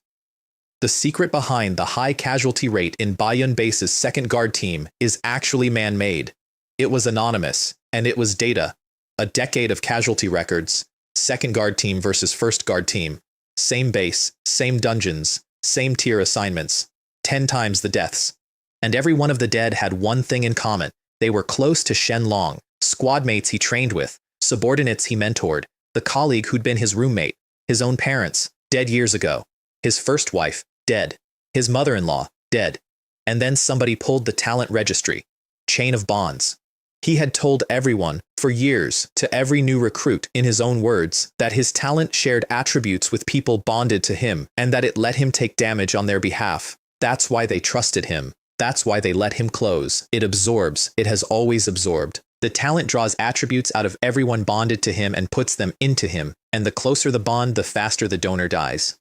The secret behind the high casualty rate in Bayun Base's second guard team is actually man-made. It was anonymous, and it was data. A decade of casualty records. Second guard team versus first guard team. Same base, same dungeons, same tier assignments. 10 times the deaths. And every one of the dead had one thing in common. They were close to Shen Long, squad mates he trained with, subordinates he mentored, the colleague who'd been his roommate, his own parents, dead years ago, his first wife, dead, his mother-in-law, dead. And then somebody pulled the talent registry. Chain of bonds. He had told everyone, for years, to every new recruit, in his own words, that his talent shared attributes with people bonded to him, and that it let him take damage on their behalf. That's why they trusted him. That's why they let him close. It absorbs. It has always absorbed. The talent draws attributes out of everyone bonded to him and puts them into him, and the closer the bond, the faster the donor dies.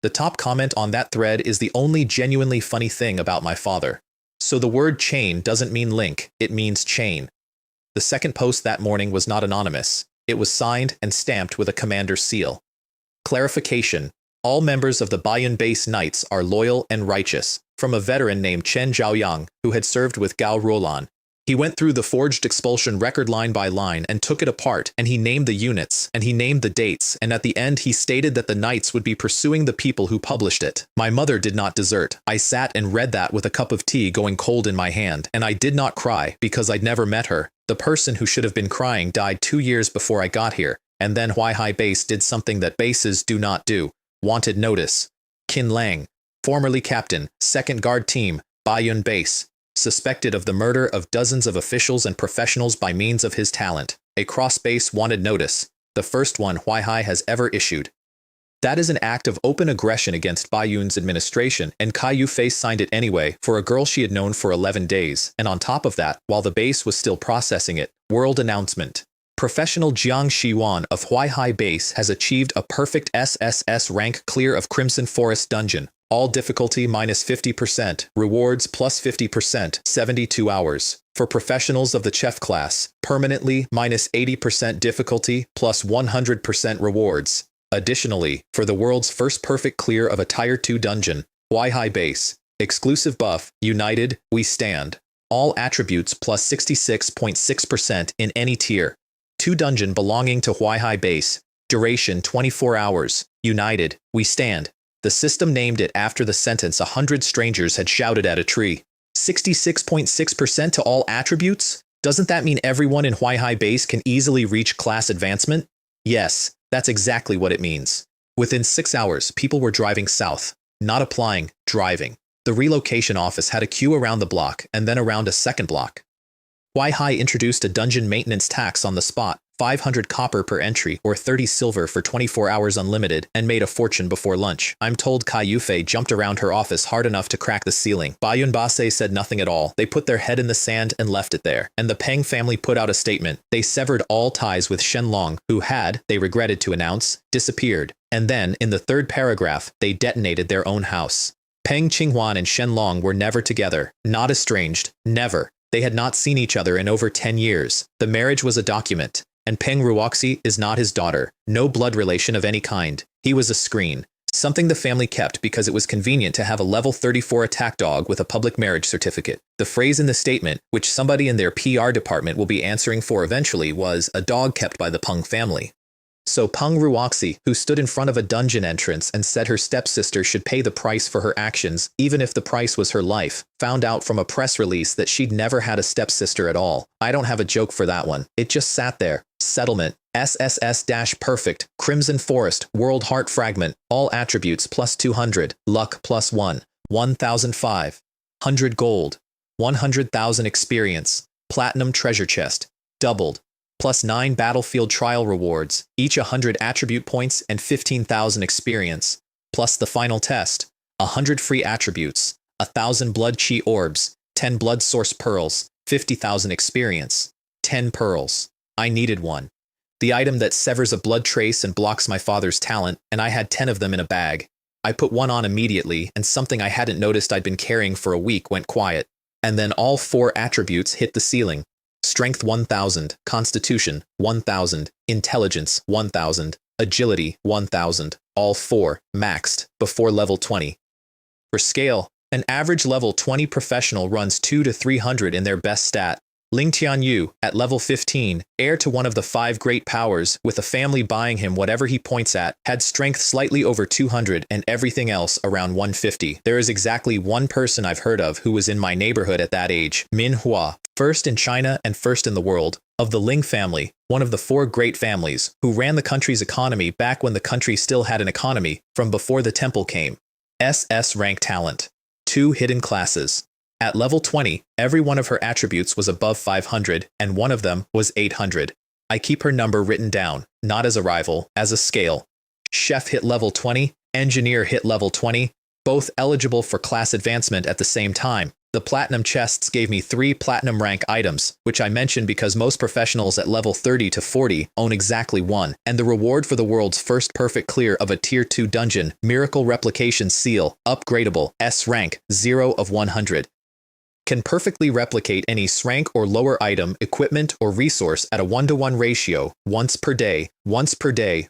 The top comment on that thread is the only genuinely funny thing about my father. So the word chain doesn't mean link, it means chain. The second post that morning was not anonymous. It was signed and stamped with a commander's seal. Clarification. All members of the Bayun Base Knights are loyal and righteous, from a veteran named Chen Zhaoyang, who had served with Gao Ruolan. He went through the forged expulsion record line by line and took it apart, and he named the units, and he named the dates, and at the end he stated that the Knights would be pursuing the people who published it. My mother did not desert. I sat and read that with a cup of tea going cold in my hand, and I did not cry, because I'd never met her. The person who should have been crying died 2 years before I got here, and then Huaihai Base did something that bases do not do. Wanted notice. Qin Lang, formerly captain, 2nd Guard Team, Bayun Base, suspected of the murder of dozens of officials and professionals by means of his talent. A cross-base wanted notice, the first one Huaihai has ever issued. That is an act of open aggression against Bayun's administration, and Kai Yufei signed it anyway for a girl she had known for 11 days, and on top of that, while the base was still processing it, world announcement. Professional Jiang Shiwan of Huaihai Base has achieved a perfect SSS rank clear of Crimson Forest Dungeon. All difficulty minus 50%, rewards plus 50%, 72 hours. For professionals of the Chef class, permanently minus 80% difficulty plus 100% rewards. Additionally, for the world's first perfect clear of a Tier 2 dungeon, Huaihai Base, exclusive buff, United, We Stand. All attributes plus 66.6% in any tier. 2 dungeon belonging to Huaihai Base, duration 24 hours, United, We Stand. The system named it after the sentence 100 strangers had shouted at a tree. 66.6% to all attributes? Doesn't that mean everyone in Huaihai Base can easily reach class advancement? Yes, that's exactly what it means. Within 6 hours, people were driving south. Not applying, driving. The relocation office had a queue around the block and then around a second block. Huaihai introduced a dungeon maintenance tax on the spot, 500 copper per entry or 30 silver for 24 hours unlimited, and made a fortune before lunch. I'm told Kai Yufei jumped around her office hard enough to crack the ceiling. Bayun Base said nothing at all. They put their head in the sand and left it there. And the Peng family put out a statement. They severed all ties with Shen Long, who had, they regretted to announce, disappeared. And then, in the third paragraph, they detonated their own house. Peng Qinghuan and Shen Long were never together. Not estranged. Never. They had not seen each other in over 10 years. The marriage was a document. And Peng Ruoxi is not his daughter, no blood relation of any kind. He was a screen, something the family kept because it was convenient to have a level 34 attack dog with a public marriage certificate. The phrase in the statement, which somebody in their PR department will be answering for eventually, was a dog kept by the Peng family. So Peng Ruoxi, who stood in front of a dungeon entrance and said her stepsister should pay the price for her actions, even if the price was her life, found out from a press release that she'd never had a stepsister at all. I don't have a joke for that one. It just sat there. Settlement. SSS-perfect. Crimson Forest. World Heart Fragment. All attributes plus 200. Luck plus 1. 1005. 100 gold. 100,000 experience. Platinum treasure chest. Doubled. Plus 9 battlefield trial rewards, each 100 attribute points and 15,000 experience, plus the final test, 100 free attributes, 1,000 blood chi orbs, 10 blood source pearls, 50,000 experience, 10 pearls. I needed one. The item that severs a blood trace and blocks my father's talent, and I had 10 of them in a bag. I put one on immediately, and something I hadn't noticed I'd been carrying for a week went quiet. And then all 4 attributes hit the ceiling. Strength 1000, Constitution 1000, Intelligence 1000, Agility 1000, all 4 maxed before level 20. For scale, an average level 20 professional runs 2 to 300 in their best stat. Ling Tianyu, at level 15, heir to one of the 5 great powers, with a family buying him whatever he points at, had strength slightly over 200 and everything else around 150. There is exactly one person I've heard of who was in my neighborhood at that age, Manhwa, first in China and first in the world, of the Ling family, one of the 4 great families, who ran the country's economy back when the country still had an economy, from before the temple came. SS rank talent. 2 hidden classes. At level 20, every one of her attributes was above 500, and one of them was 800. I keep her number written down, not as a rival, as a scale. Chef hit level 20, Engineer hit level 20, both eligible for class advancement at the same time. The platinum chests gave me 3 platinum rank items, which I mention because most professionals at level 30 to 40 own exactly one, and the reward for the world's first perfect clear of a tier 2 dungeon, Miracle Replication Seal, upgradable, S rank, 0 of 100. Can perfectly replicate any S-rank or lower item, equipment, or resource at a 1-to-1 ratio, once per day,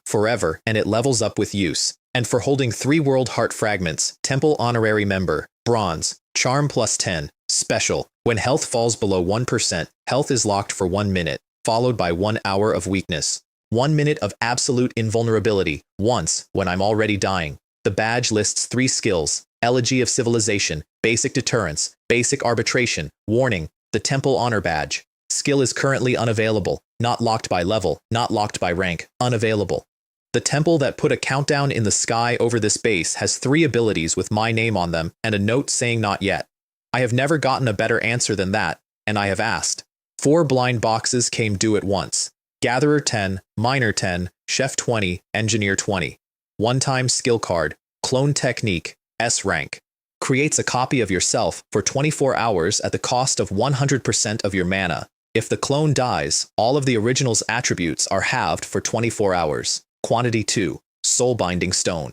forever, and it levels up with use. And for holding 3 World Heart Fragments, Temple Honorary Member, Bronze, Charm plus 10, Special. When health falls below 1%, health is locked for 1 minute, followed by 1 hour of weakness. 1 minute of absolute invulnerability, once, when I'm already dying. The badge lists 3 skills: Elegy of Civilization, Basic Deterrence, Basic Arbitration, Warning, the Temple Honor Badge. Skill is currently unavailable, not locked by level, not locked by rank, unavailable. The temple that put a countdown in the sky over this base has 3 abilities with my name on them and a note saying not yet. I have never gotten a better answer than that, and I have asked. 4 blind boxes came due at once. Gatherer 10, Miner 10, Chef 20, Engineer 20. One-time skill card, Clone Technique, S rank. Creates a copy of yourself for 24 hours at the cost of 100% of your mana. If the clone dies, all of the original's attributes are halved for 24 hours. Quantity 2, Soul Binding Stone.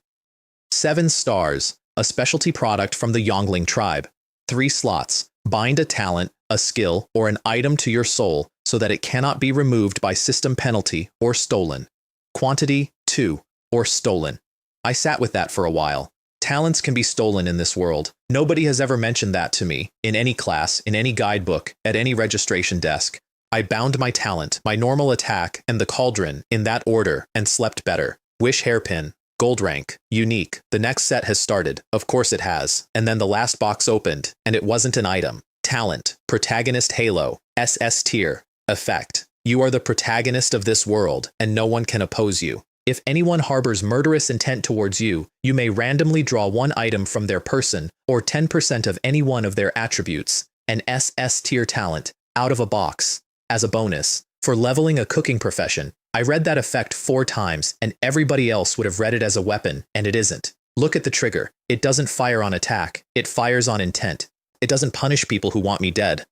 7 stars, a specialty product from the Yongling tribe. 3 slots, bind a talent, a skill, or an item to your soul so that it cannot be removed by system penalty or stolen. Quantity 2, or stolen. I sat with that for a while. Talents can be stolen in this world. Nobody has ever mentioned that to me, in any class, in any guidebook, at any registration desk. I bound my talent, my normal attack, and the cauldron, in that order, and slept better. Wish hairpin. Gold rank. Unique. The next set has started. Of course it has. And then the last box opened, and it wasn't an item. Talent. Protagonist Halo. SS tier. Effect. You are the protagonist of this world, and no one can oppose you. If anyone harbors murderous intent towards you, you may randomly draw 1 item from their person, or 10% of any one of their attributes, an SS tier talent, out of a box. As a bonus, for leveling a cooking profession, I read that effect 4 times, and everybody else would have read it as a weapon, and it isn't. Look at the trigger. It doesn't fire on attack. It fires on intent. It doesn't punish people who want me dead.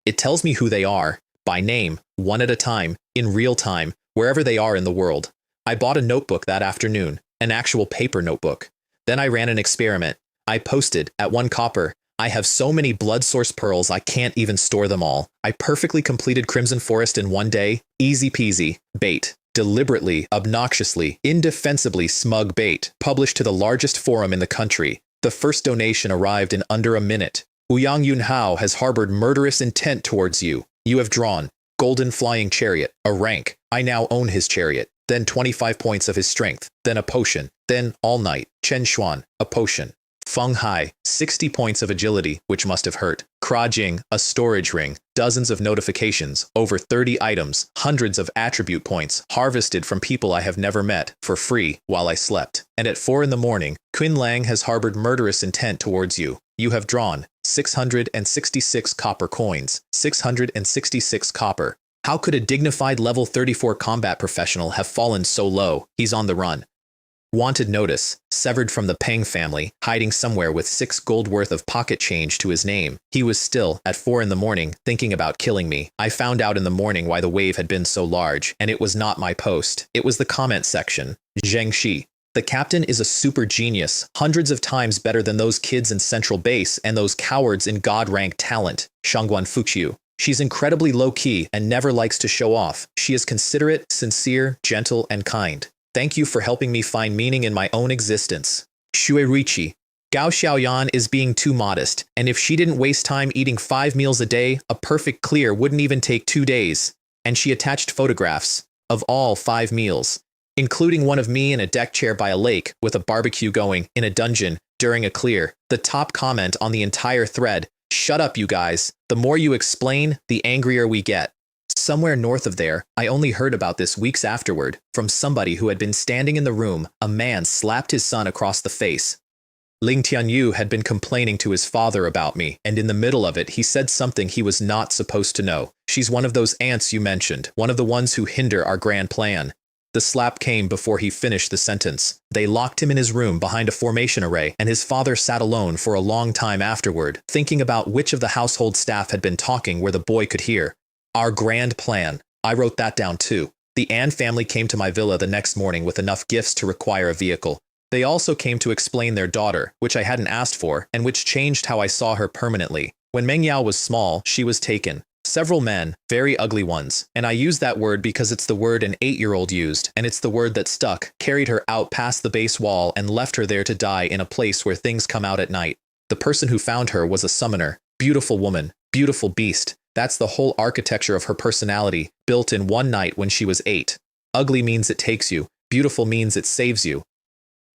It tells me who they are, by name, one at a time, in real time, wherever they are in the world. I bought a notebook that afternoon, an actual paper notebook. Then I ran an experiment. I posted, at 1 copper, I have so many blood source pearls I can't even store them all. I perfectly completed Crimson Forest in 1 day. Easy peasy. Bait. Deliberately, obnoxiously, indefensibly smug bait. Published to the largest forum in the country. The first donation arrived in under a minute. Ouyang Yunhao has harbored murderous intent towards you. You have drawn. Golden Flying Chariot. A rank. I now own his chariot. Then 25 points of his strength. Then a potion. Then All Night. Chen Xuan. A potion. Feng Hai, 60 points of agility, which must have hurt. Kra Jing, a storage ring, dozens of notifications, over 30 items, hundreds of attribute points, harvested from people I have never met, for free, while I slept. And at 4 in the morning, Qin Lang has harbored murderous intent towards you. You have drawn 666 copper coins, 666 copper. How could a dignified level 34 combat professional have fallen so low? He's on the run. Wanted notice, severed from the Peng family, hiding somewhere with 6 gold worth of pocket change to his name. He was still, at 4 in the morning, thinking about killing me. I found out in the morning why the wave had been so large, and it was not my post. It was the comment section. Zheng Shi. The captain is a super genius, hundreds of times better than those kids in Central Base and those cowards in God-rank talent, Shangguan Fuqiu. She's incredibly low-key and never likes to show off. She is considerate, sincere, gentle, and kind. Thank you for helping me find meaning in my own existence. Shueruichi. Gao Xiaoyan is being too modest, and if she didn't waste time eating 5 meals a day, a perfect clear wouldn't even take 2 days. And she attached photographs of all 5 meals, including one of me in a deck chair by a lake with a barbecue going in a dungeon during a clear. The top comment on the entire thread, "Shut up, you guys. The more you explain, the angrier we get." Somewhere north of there, I only heard about this weeks afterward, from somebody who had been standing in the room. A man slapped his son across the face. Ling Tianyu had been complaining to his father about me, and in the middle of it he said something he was not supposed to know. She's one of those ants you mentioned, one of the ones who hinder our grand plan. The slap came before he finished the sentence. They locked him in his room behind a formation array, and his father sat alone for a long time afterward, thinking about which of the household staff had been talking where the boy could hear. Our grand plan. I wrote that down too. The An family came to my villa the next morning with enough gifts to require a vehicle. They also came to explain their daughter, which I hadn't asked for, and which changed how I saw her permanently. When Meng Yao was small, she was taken. Several men, very ugly ones, and I use that word because it's the word an 8-year-old used, and it's the word that stuck, carried her out past the base wall and left her there to die in a place where things come out at night. The person who found her was a summoner. Beautiful woman, beautiful beast. That's the whole architecture of her personality, built in one night when she was 8. Ugly means it takes you, beautiful means it saves you.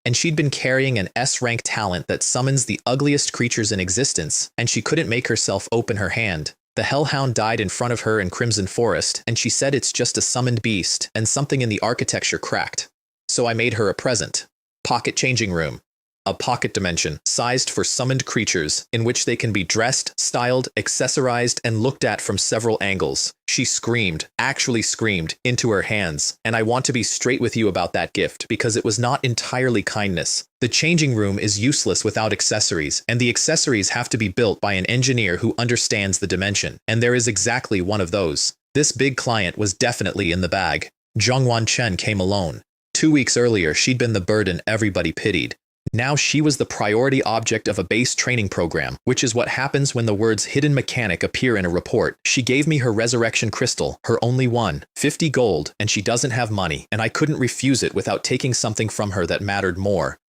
And she'd been carrying an S-rank talent that summons the ugliest creatures in existence, and she couldn't make herself open her hand. The hellhound died in front of her in Crimson Forest, and she said it's just a summoned beast, and something in the architecture cracked. So I made her a present. Pocket changing room. A pocket dimension, sized for summoned creatures, in which they can be dressed, styled, accessorized, and looked at from several angles. She screamed, actually screamed, into her hands, and I want to be straight with you about that gift, because it was not entirely kindness. The changing room is useless without accessories, and the accessories have to be built by an engineer who understands the dimension, and there is exactly one of those. This big client was definitely in the bag. Zhongwan Chen came alone. 2 weeks earlier, she'd been the burden everybody pitied. Now she was the priority object of a base training program, which is what happens when the words hidden mechanic appear in a report. She gave me her resurrection crystal, her only one, 50 gold, and she doesn't have money, and I couldn't refuse it without taking something from her that mattered more.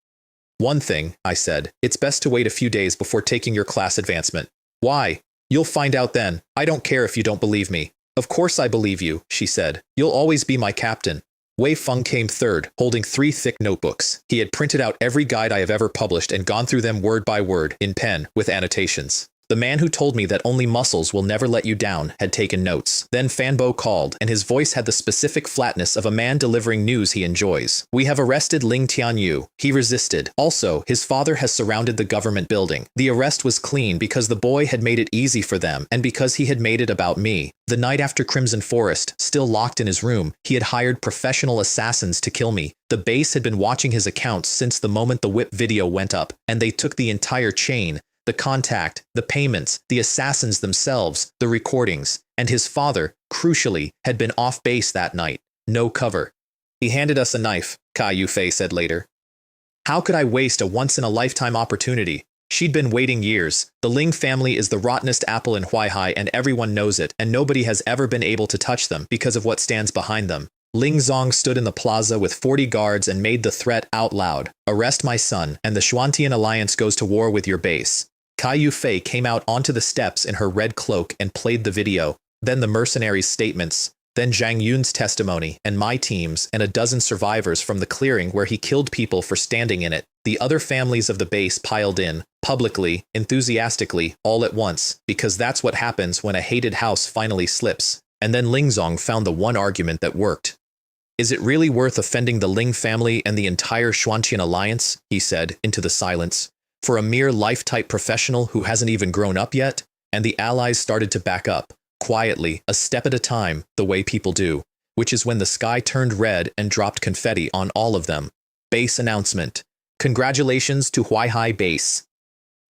One thing, I said, it's best to wait a few days before taking your class advancement. Why? You'll find out then. I don't care if you don't believe me. Of course I believe you, she said. You'll always be my captain. Wei Feng came third, holding 3 thick notebooks. He had printed out every guide I have ever published and gone through them word by word, in pen, with annotations. The man who told me that only muscles will never let you down had taken notes. Then Fanbo called, and his voice had the specific flatness of a man delivering news he enjoys. We have arrested Ling Tianyu. He resisted. Also, his father has surrounded the government building. The arrest was clean because the boy had made it easy for them, and because he had made it about me. The night after Crimson Forest, still locked in his room, he had hired professional assassins to kill me. The base had been watching his accounts since the moment the whip video went up, and they took the entire chain. The contact, the payments, the assassins themselves, the recordings, and his father, crucially, had been off base that night. No cover. He handed us a knife, Kai Yufei said later. How could I waste a once-in-a-lifetime opportunity? She'd been waiting years. The Ling family is the rottenest apple in Huaihai, and everyone knows it, and nobody has ever been able to touch them because of what stands behind them. Ling Zong stood in the plaza with 40 guards and made the threat out loud. Arrest my son, and the Xuantian Alliance goes to war with your base. Kai Yufei came out onto the steps in her red cloak and played the video, then the mercenaries' statements, then Zhang Yun's testimony, and my team's, and a dozen survivors from the clearing where he killed people for standing in it. The other families of the base piled in, publicly, enthusiastically, all at once, because that's what happens when a hated house finally slips. And then Lingzong found the one argument that worked. Is it really worth offending the Ling family and the entire Xuantian Alliance, he said, into the silence, for a mere life-type professional who hasn't even grown up yet? And the allies started to back up, quietly, a step at a time, the way people do, which is when the sky turned red and dropped confetti on all of them. Base announcement. Congratulations to Huaihai Base.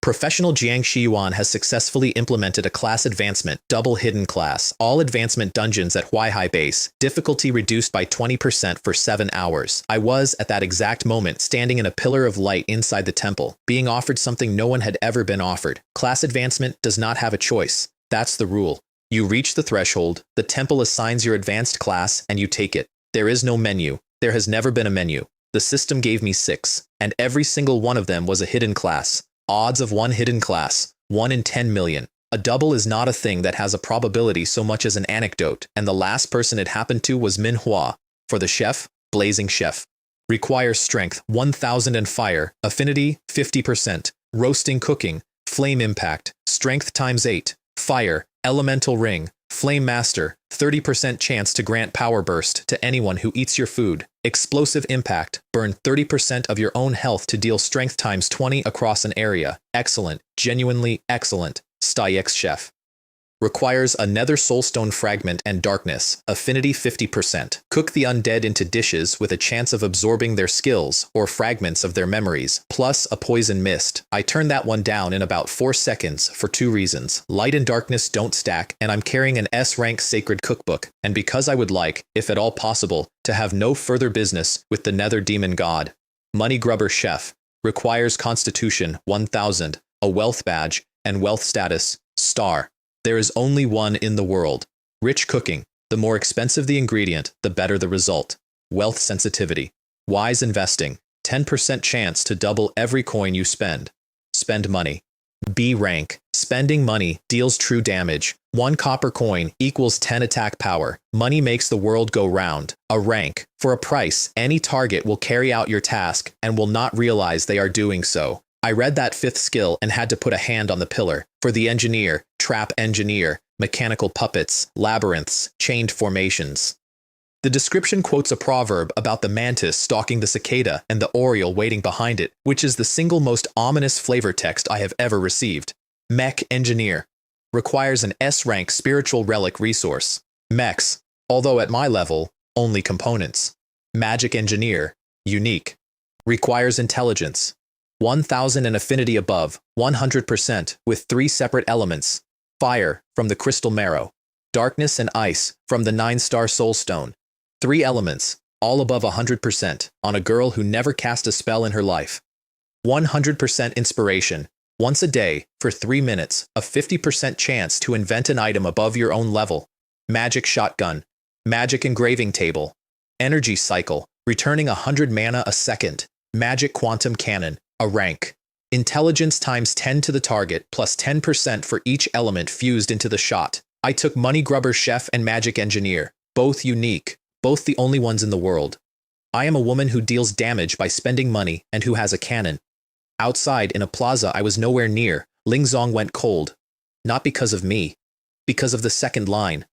Professional Jiang Shiyuan has successfully implemented a class advancement, double hidden class, all advancement dungeons at Huaihai base, difficulty reduced by 20% for 7 hours. I was, at that exact moment, standing in a pillar of light inside the temple, being offered something no one had ever been offered. Class advancement does not have a choice. That's the rule. You reach the threshold, the temple assigns your advanced class, and you take it. There is no menu. There has never been a menu. The system gave me 6, and every single one of them was a hidden class. Odds of one hidden class, 1 in 10 million. A double is not a thing that has a probability so much as an anecdote, and the last person it happened to was Manhwa. For the chef, blazing chef. Requires strength, 1000 and fire, affinity, 50%, roasting cooking, flame impact, strength times 8, fire, elemental ring, flame master, 30% chance to grant power burst to anyone who eats your food. Explosive impact, burn 30% of your own health to deal strength times 20 across an area. Excellent, genuinely excellent. Stayx chef. Requires a nether soulstone fragment and darkness, affinity 50%. Cook the undead into dishes with a chance of absorbing their skills or fragments of their memories, plus a poison mist. I turned that one down in about 4 seconds for 2 reasons. Light and darkness don't stack, and I'm carrying an S-rank sacred cookbook, and because I would like, if at all possible, to have no further business with the nether demon god. Money grubber chef. Requires constitution 1000, a wealth badge, and wealth status, star. There is only one in the world. Rich cooking. The more expensive the ingredient, the better the result. Wealth sensitivity. Wise investing. 10% chance to double every coin you spend. Spend money. B rank. Spending money deals true damage. 1 copper coin equals 10 attack power. Money makes the world go round. A rank. For a price, any target will carry out your task and will not realize they are doing so. I read that 5th skill and had to put a hand on the pillar. For the engineer, trap engineer, mechanical puppets, labyrinths, chained formations. The description quotes a proverb about the mantis stalking the cicada and the oriole waiting behind it, which is the single most ominous flavor text I have ever received. Mech engineer. Requires an S-rank spiritual relic resource. Mechs, although at my level, only components. Magic engineer. Unique. Requires intelligence. 1000 and affinity above, 100%, with 3 separate elements. Fire, from the crystal marrow. Darkness and ice, from the 9-star soulstone. 3 elements, all above 100%, on a girl who never cast a spell in her life. 100% inspiration. Once a day, for 3 minutes, a 50% chance to invent an item above your own level. Magic shotgun. Magic engraving table. Energy cycle, returning 100 mana a second. Magic quantum cannon. A rank. Intelligence times 10 to the target, plus 10% for each element fused into the shot. I took Money Grubber Chef and Magic Engineer. Both unique. Both the only ones in the world. I am a woman who deals damage by spending money and who has a cannon. Outside, in a plaza I was nowhere near, Lingzong went cold. Not because of me. Because of the second line.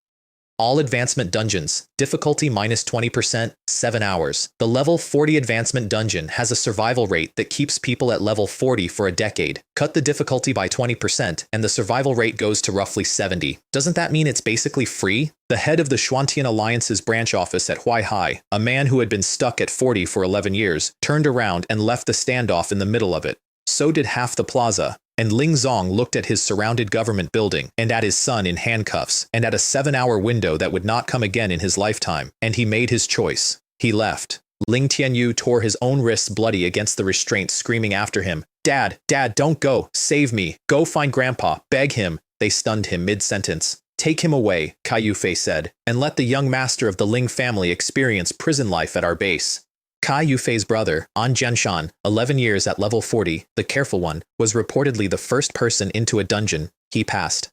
All advancement dungeons, difficulty minus 20%, 7 hours. The level 40 advancement dungeon has a survival rate that keeps people at level 40 for a decade. Cut the difficulty by 20% and the survival rate goes to roughly 70. Doesn't that mean it's basically free? The head of the Xuantian Alliance's branch office at Huaihai, a man who had been stuck at 40 for 11 years, turned around and left the standoff in the middle of it. So did half the plaza. And Lingzong looked at his surrounded government building, and at his son in handcuffs, and at a 7-hour window that would not come again in his lifetime, and he made his choice. He left. Ling Tianyu tore his own wrists bloody against the restraint, screaming after him, "Dad, Dad, don't go, save me, go find Grandpa, beg him." They stunned him mid-sentence. "Take him away," Kai Yufei said, "and let the young master of the Ling family experience prison life at our base." Kai Yufei's brother, An Jianshan, 11 years at level 40, the careful one, was reportedly the first person into a dungeon. He passed.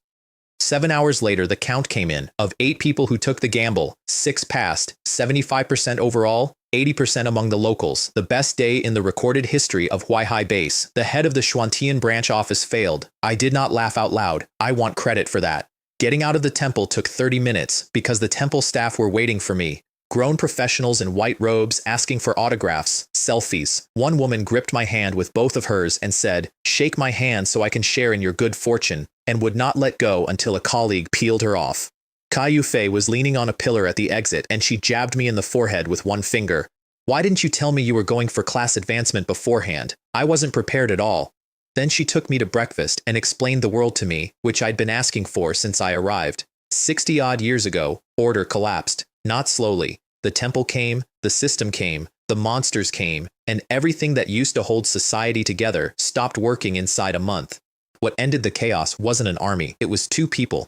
7 hours later, the count came in. Of 8 people who took the gamble, 6 passed, 75% overall, 80% among the locals. The best day in the recorded history of Huaihai base. The head of the Xuantian branch office failed. I did not laugh out loud. I want credit for that. Getting out of the temple took 30 minutes because the temple staff were waiting for me. Grown professionals in white robes asking for autographs, selfies. One woman gripped my hand with both of hers and said, "Shake my hand so I can share in your good fortune," and would not let go until a colleague peeled her off. Kai Yufei was leaning on a pillar at the exit and she jabbed me in the forehead with one finger. "Why didn't you tell me you were going for class advancement beforehand? I wasn't prepared at all." Then she took me to breakfast and explained the world to me, which I'd been asking for since I arrived. 60-odd years ago, order collapsed. Not slowly. The temple came, the system came, the monsters came, and everything that used to hold society together stopped working inside a month. What ended the chaos wasn't an army, it was two people.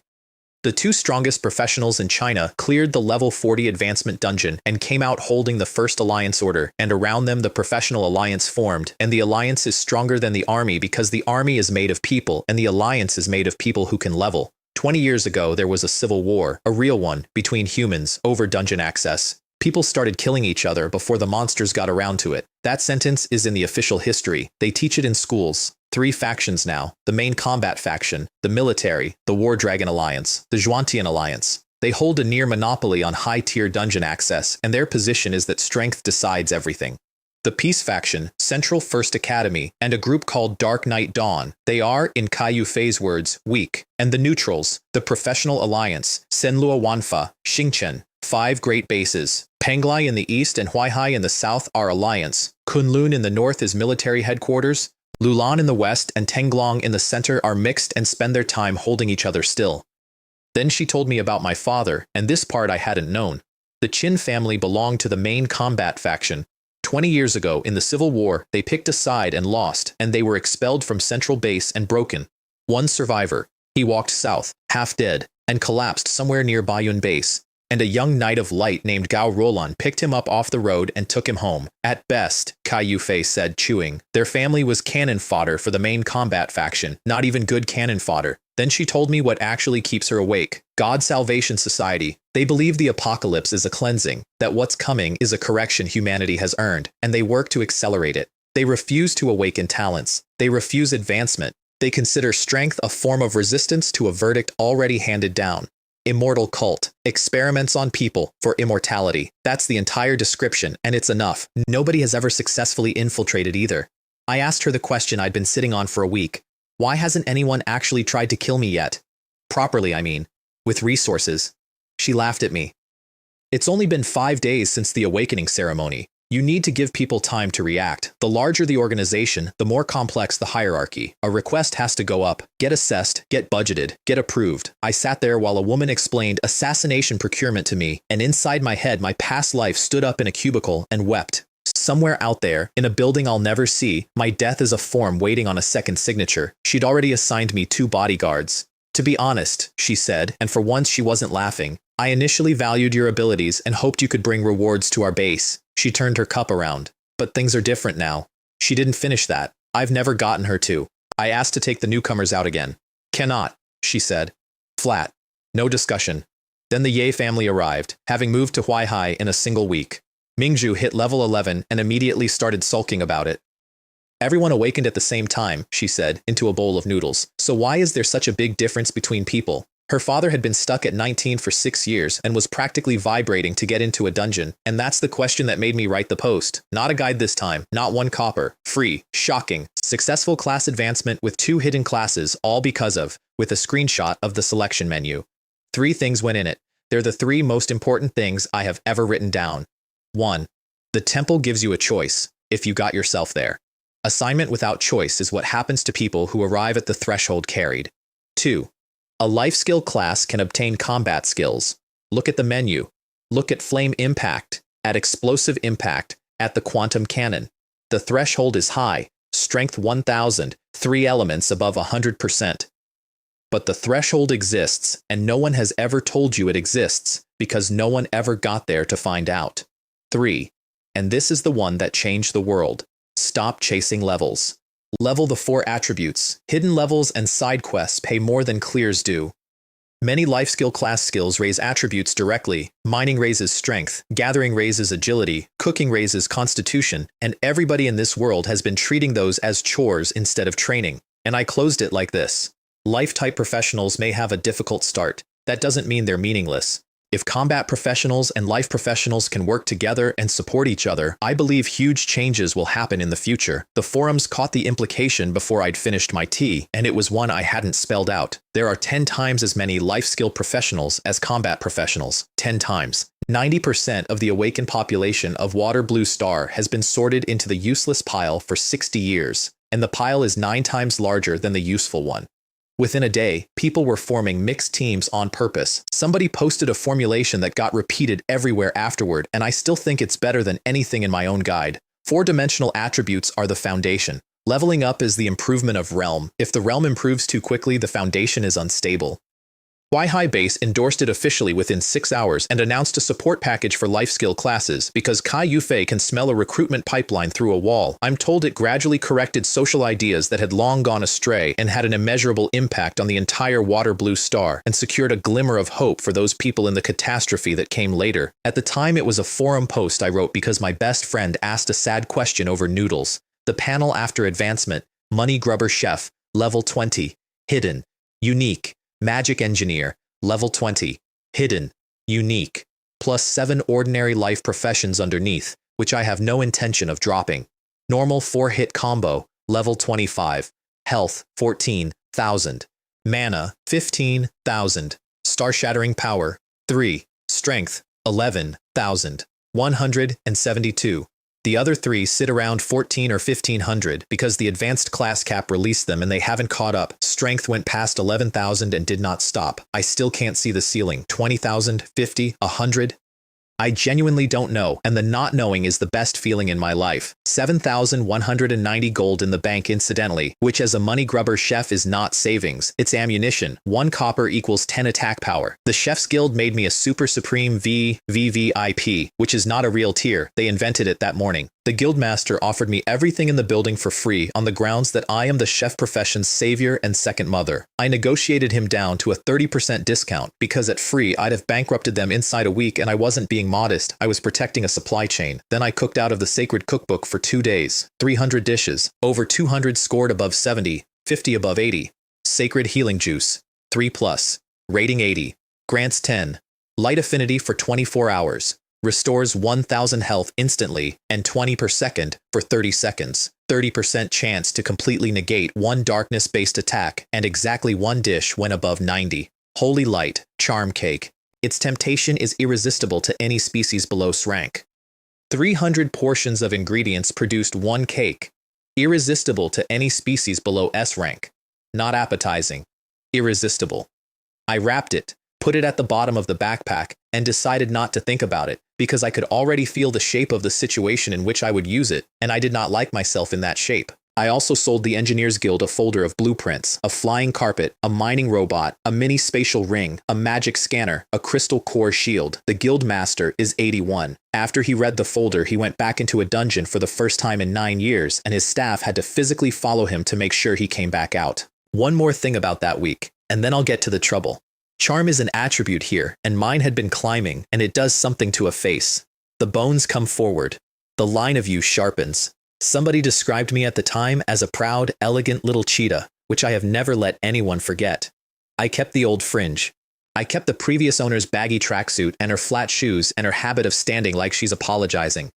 The two strongest professionals in China cleared the level 40 advancement dungeon and came out holding the first alliance order, and around them the professional alliance formed, and the alliance is stronger than the army because the army is made of people and the alliance is made of people who can level. 20 years ago there was a civil war, a real one, between humans over dungeon access. People started killing each other before the monsters got around to it. That sentence is in the official history. They teach it in schools. 3 factions now. The main combat faction, the military, the War Dragon Alliance, the Zhuantian Alliance. They hold a near monopoly on high-tier dungeon access, and their position is that strength decides everything. The Peace faction, Central First Academy, and a group called Dark Knight Dawn. They are, in Kai Fei's words, weak. And the neutrals, the Professional Alliance, Senlua Wanfa, Xingchen. 5 great bases. Penglai in the east and Huaihai in the south are alliance. Kunlun in the north is military headquarters. Lulan in the west and Tenglong in the center are mixed and spend their time holding each other still. Then she told me about my father, and this part I hadn't known. The Qin family belonged to the main combat faction. 20 years ago, in the Civil War, they picked a side and lost, and they were expelled from Central Base and broken. One survivor. He walked south, half dead, and collapsed somewhere near Bayun Base. And a young knight of light named Gao Rolan picked him up off the road and took him home. At best, Kai Fei said, chewing. Their family was cannon fodder for the main combat faction, not even good cannon fodder. Then she told me what actually keeps her awake. God Salvation Society. They believe the apocalypse is a cleansing, that what's coming is a correction humanity has earned, and they work to accelerate it. They refuse to awaken talents. They refuse advancement. They consider strength a form of resistance to a verdict already handed down. Immortal cult. Experiments on people for immortality. That's the entire description, and it's enough. Nobody has ever successfully infiltrated either. I asked her the question I'd been sitting on for a week. Why hasn't anyone actually tried to kill me yet? Properly, I mean. With resources. She laughed at me. It's only been 5 days since the awakening ceremony. You need to give people time to react. The larger the organization, the more complex the hierarchy. A request has to go up, get assessed, get budgeted, get approved. I sat there while a woman explained assassination procurement to me, and inside my head my past life stood up in a cubicle and wept. Somewhere out there, in a building I'll never see, my death is a form waiting on a second signature. She'd already assigned me 2 bodyguards. To be honest, she said, and for once she wasn't laughing, I initially valued your abilities and hoped you could bring rewards to our base. She turned her cup around. But things are different now. She didn't finish that. I've never gotten her to. I asked to take the newcomers out again. Cannot, she said. Flat. No discussion. Then the Ye family arrived, having moved to Huaihai in a single week. Mingzhu hit level 11 and immediately started sulking about it. Everyone awakened at the same time, she said, into a bowl of noodles. So why is there such a big difference between people? Her father had been stuck at 19 for 6 years and was practically vibrating to get into a dungeon, and that's the question that made me write the post. Not a guide this time, not 1 copper, free, shocking, successful class advancement with 2 hidden classes, all because of, with a screenshot of the selection menu. 3 things went in it. They're the 3 most important things I have ever written down. 1. The temple gives you a choice, if you got yourself there. Assignment without choice is what happens to people who arrive at the threshold carried. 2. A life skill class can obtain combat skills. Look at the menu. Look at flame impact, at explosive impact, at the quantum cannon. The threshold is high, strength 1000, 3 elements above 100%. But the threshold exists, and no one has ever told you it exists, because no one ever got there to find out. 3. And this is the one that changed the world. Stop chasing levels. Level the 4 attributes. Hidden levels and side quests pay more than clears do. Many life skill class skills raise attributes directly. Mining raises strength, gathering raises agility, cooking raises constitution, and everybody in this world has been treating those as chores instead of training. And I closed it like this. Life-type professionals may have a difficult start. That doesn't mean they're meaningless. If combat professionals and life professionals can work together and support each other, I believe huge changes will happen in the future. The forums caught the implication before I'd finished my tea, and it was one I hadn't spelled out. There are 10 times as many life skill professionals as combat professionals. 10 times. 90% of the awakened population of Water Blue Star has been sorted into the useless pile for 60 years. and the pile is 9 times larger than the useful one. Within a day, people were forming mixed teams on purpose. Somebody posted a formulation that got repeated everywhere afterward, and I still think it's better than anything in my own guide. 4-dimensional attributes are the foundation. Leveling up is the improvement of realm. If the realm improves too quickly, the foundation is unstable. High Base endorsed it officially within 6 hours and announced a support package for life skill classes because Kai Yufei can smell a recruitment pipeline through a wall. I'm told it gradually corrected social ideas that had long gone astray and had an immeasurable impact on the entire water blue star and secured a glimmer of hope for those people in the catastrophe that came later. At the time, it was a forum post I wrote because my best friend asked a sad question over noodles. The panel after advancement: Money Grubber Chef, level 20, hidden, unique. Magic Engineer, level 20, hidden, unique, plus 7 ordinary life professions underneath, which I have no intention of dropping. Normal 4-hit combo, level 25, health 14,000, mana 15,000, star-shattering power 3, strength 11,172. The other 3 sit around 14 or 1500 because the advanced class cap released them and they haven't caught up. Strength went past 11,000 and did not stop. I still can't see the ceiling. 20,000, 50, 100. I genuinely don't know, and the not knowing is the best feeling in my life. 7,190 gold in the bank incidentally, which as a money grubber chef is not savings, it's ammunition. 1 copper equals 10 attack power. The Chef's Guild made me a Super Supreme VVIP, which is not a real tier. They invented it that morning. The Guildmaster offered me everything in the building for free on the grounds that I am the chef profession's savior and second mother. I negotiated him down to a 30% discount because at free I'd have bankrupted them inside a week, and I wasn't being modest, I was protecting a supply chain. Then I cooked out of the sacred cookbook for 2 days. 300 dishes, over 200 scored above 70, 50 above 80. Sacred healing juice, 3+, rating 80, grants 10, light affinity for 24 hours. Restores 1000 health instantly and 20 per second for 30 seconds. 30% chance to completely negate 1 darkness-based attack and exactly 1 dish when above 90. Holy Light, Charm Cake. Its temptation is irresistible to any species below S rank. 300 portions of ingredients produced 1 cake. Irresistible to any species below S rank. Not appetizing. Irresistible. I wrapped it, put it at the bottom of the backpack, and decided not to think about it, because I could already feel the shape of the situation in which I would use it, and I did not like myself in that shape. I also sold the Engineers Guild a folder of blueprints, a flying carpet, a mining robot, a mini spatial ring, a magic scanner, a crystal core shield. The guild master is 81. After he read the folder, he went back into a dungeon for the first time in 9 years, and his staff had to physically follow him to make sure he came back out. One more thing about that week, and then I'll get to the trouble. Charm is an attribute here, and mine had been climbing, and it does something to a face. The bones come forward. The line of you sharpens. Somebody described me at the time as a proud, elegant little cheetah, which I have never let anyone forget. I kept the old fringe. I kept the previous owner's baggy tracksuit and her flat shoes and her habit of standing like she's apologizing.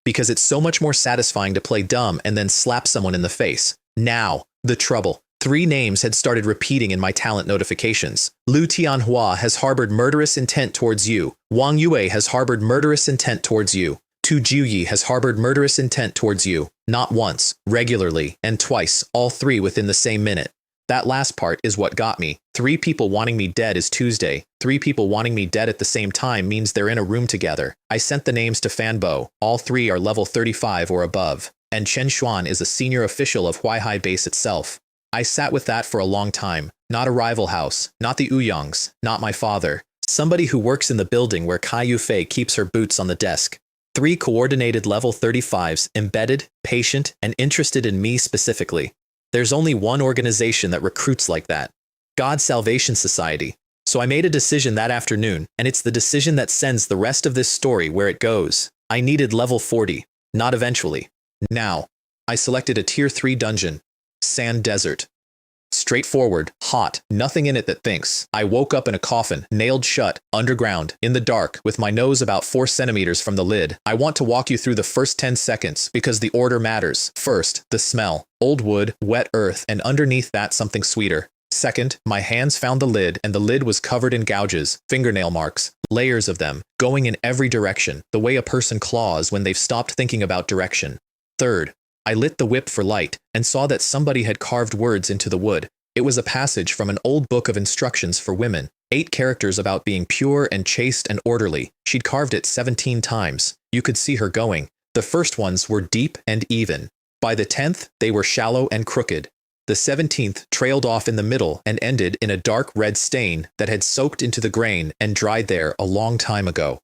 Because it's so much more satisfying to play dumb and then slap someone in the face. Now, the trouble. 3 names had started repeating in my talent notifications. Lu Tianhua has harbored murderous intent towards you. Wang Yue has harbored murderous intent towards you. Tu Jiuyi has harbored murderous intent towards you. Not once, regularly, and twice, all 3 within the same minute. That last part is what got me. 3 people wanting me dead is Tuesday. 3 people wanting me dead at the same time means they're in a room together. I sent the names to Fanbo. All 3 are level 35 or above. And Chen Xuan is a senior official of Huaihai Base itself. I sat with that for a long time. Not a rival house, not the Uyongs, not my father. Somebody who works in the building where Kai Yufei keeps her boots on the desk. 3 coordinated level 35s, embedded, patient, and interested in me specifically. There's only one organization that recruits like that. God Salvation Society. So I made a decision that afternoon, and it's the decision that sends the rest of this story where it goes. I needed level 40, not eventually. Now, I selected a tier 3 dungeon. Sand Desert. Straightforward, hot, nothing in it that thinks. I woke up in a coffin, nailed shut, underground, in the dark, with my nose about 4 centimeters from the lid. I want to walk you through the first 10 seconds, because the order matters. First, the smell. Old wood, wet earth, and underneath that something sweeter. Second, my hands found the lid, and the lid was covered in gouges, fingernail marks, layers of them, going in every direction, the way a person claws when they've stopped thinking about direction. Third, I lit the whip for light and saw that somebody had carved words into the wood. It was a passage from an old book of instructions for women. 8 characters about being pure and chaste and orderly. She'd carved it 17 times. You could see her going. The first ones were deep and even. By the 10th, they were shallow and crooked. The 17th trailed off in the middle and ended in a dark red stain that had soaked into the grain and dried there a long time ago.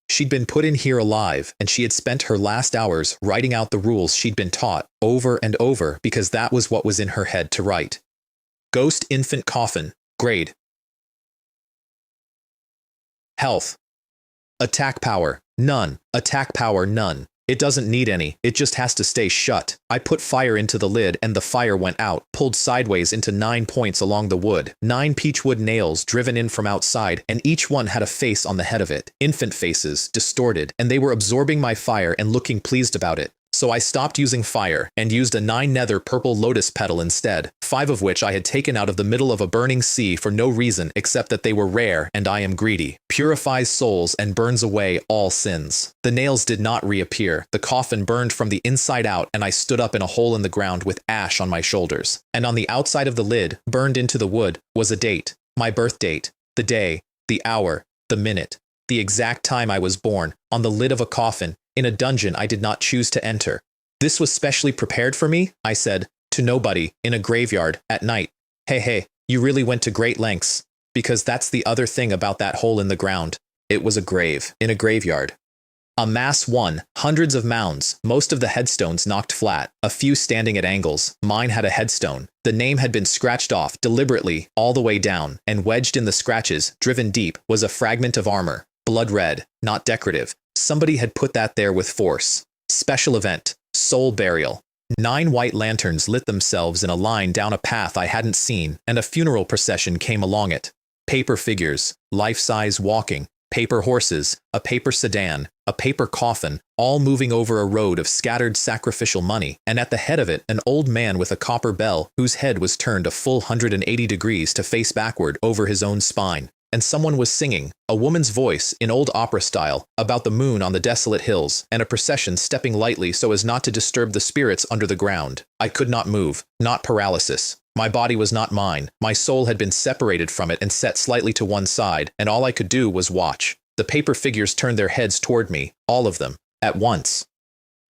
She'd been put in here alive, and she had spent her last hours writing out the rules she'd been taught over and over because that was what was in her head to write. Ghost Infant Coffin. Grade. Health. Attack power. None. Attack power none. It doesn't need any, it just has to stay shut. I put fire into the lid and the fire went out, pulled sideways into 9 points along the wood. 9 peachwood nails driven in from outside, and each one had a face on the head of it. Infant faces, distorted, and they were absorbing my fire and looking pleased about it. So I stopped using fire and used a 9 nether purple lotus petal instead, 5 of which I had taken out of the middle of a burning sea for no reason except that they were rare and I am greedy. Purifies souls and burns away all sins. The nails did not reappear. The coffin burned from the inside out and I stood up in a hole in the ground with ash on my shoulders. And on the outside of the lid, burned into the wood, was a date. My birth date. The day. The hour. The minute. The exact time I was born. On the lid of a coffin. In a dungeon I did not choose to enter. This was specially prepared for me, I said, to nobody, in a graveyard, at night. Hey, you really went to great lengths. Because that's the other thing about that hole in the ground. It was a grave, in a graveyard. A mass 1, hundreds of mounds, most of the headstones knocked flat, a few standing at angles. Mine had a headstone. The name had been scratched off, deliberately, all the way down, and wedged in the scratches, driven deep, was a fragment of armor. Blood red, not decorative. Somebody had put that there with force. Special event. Soul burial. 9 white lanterns lit themselves in a line down a path I hadn't seen, and a funeral procession came along it. Paper figures, life-size walking, paper horses, a paper sedan, a paper coffin, all moving over a road of scattered sacrificial money, and at the head of it an old man with a copper bell whose head was turned a full 180 degrees to face backward over his own spine. And someone was singing, a woman's voice, in old opera style, about the moon on the desolate hills, and a procession stepping lightly so as not to disturb the spirits under the ground. I could not move, not paralysis. My body was not mine. My soul had been separated from it and set slightly to one side, and all I could do was watch. The paper figures turned their heads toward me, all of them, at once.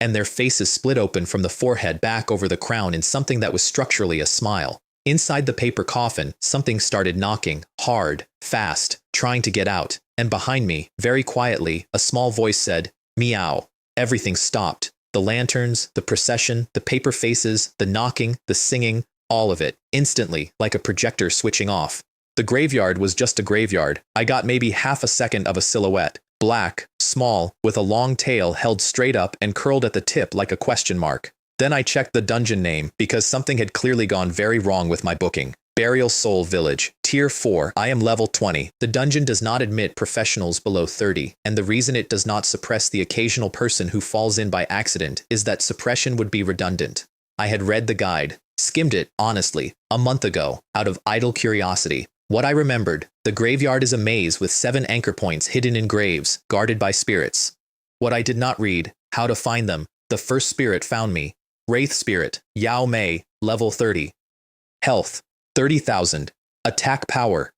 And their faces split open from the forehead back over the crown in something that was structurally a smile. Inside the paper coffin, something started knocking, hard, fast, trying to get out, and behind me, very quietly, a small voice said, "Meow." Everything stopped. The lanterns, the procession, the paper faces, the knocking, the singing, all of it, instantly, like a projector switching off. The graveyard was just a graveyard. I got maybe half a second of a silhouette. Black, small, with a long tail held straight up and curled at the tip like a question mark. Then I checked the dungeon name, because something had clearly gone very wrong with my booking. Burial Soul Village, Tier 4, I am level 20. The dungeon does not admit professionals below 30, and the reason it does not suppress the occasional person who falls in by accident is that suppression would be redundant. I had read the guide, skimmed it, honestly, a month ago, out of idle curiosity. What I remembered, the graveyard is a maze with 7 anchor points hidden in graves, guarded by spirits. What I did not read, how to find them, the first spirit found me. Wraith Spirit, Yao Mei, level 30. Health, 30,000. Attack power,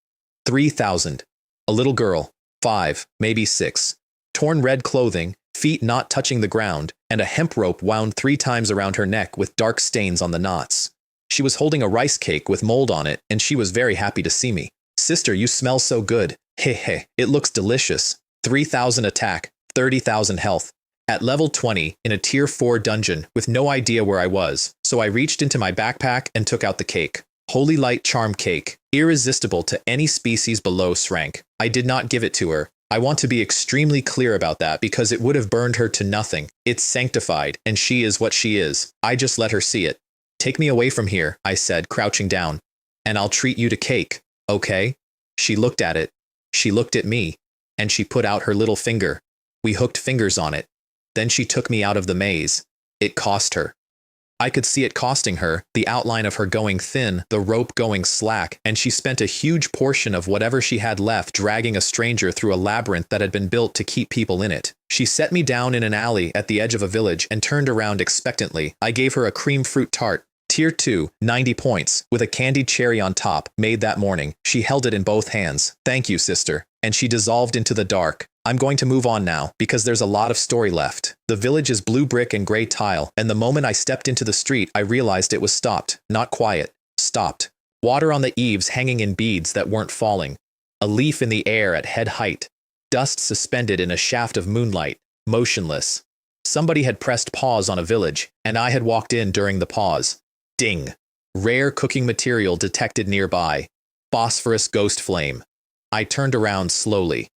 3,000. A little girl, 5, maybe 6. Torn red clothing, feet not touching the ground, and a hemp rope wound 3 times around her neck with dark stains on the knots. She was holding a rice cake with mold on it, and she was very happy to see me. "Sister, you smell so good. Heh, it looks delicious. 3,000 attack, 30,000 health. At level 20, in a tier 4 dungeon, with no idea where I was, so I reached into my backpack and took out the cake. Holy Light Charm Cake, irresistible to any species below rank. I did not give it to her. I want to be extremely clear about that because it would have burned her to nothing. It's sanctified, and she is what she is. I just let her see it. "Take me away from here," I said, crouching down, "and I'll treat you to cake, okay?" She looked at it. She looked at me, and she put out her little finger. We hooked fingers on it. Then she took me out of the maze. It cost her. I could see it costing her, the outline of her going thin, the rope going slack, and she spent a huge portion of whatever she had left dragging a stranger through a labyrinth that had been built to keep people in it. She set me down in an alley at the edge of a village and turned around expectantly. I gave her a cream fruit tart. Tier 2, 90 points, with a candied cherry on top, made that morning. She held it in both hands. Thank you, sister. And she dissolved into the dark. I'm going to move on now, because there's a lot of story left. The village is blue brick and gray tile, and the moment I stepped into the street, I realized it was stopped. Not quiet. Stopped. Water on the eaves hanging in beads that weren't falling. A leaf in the air at head height. Dust suspended in a shaft of moonlight. Motionless. Somebody had pressed pause on a village, and I had walked in during the pause. Ding. Rare cooking material detected nearby. Phosphorus ghost flame. I turned around slowly.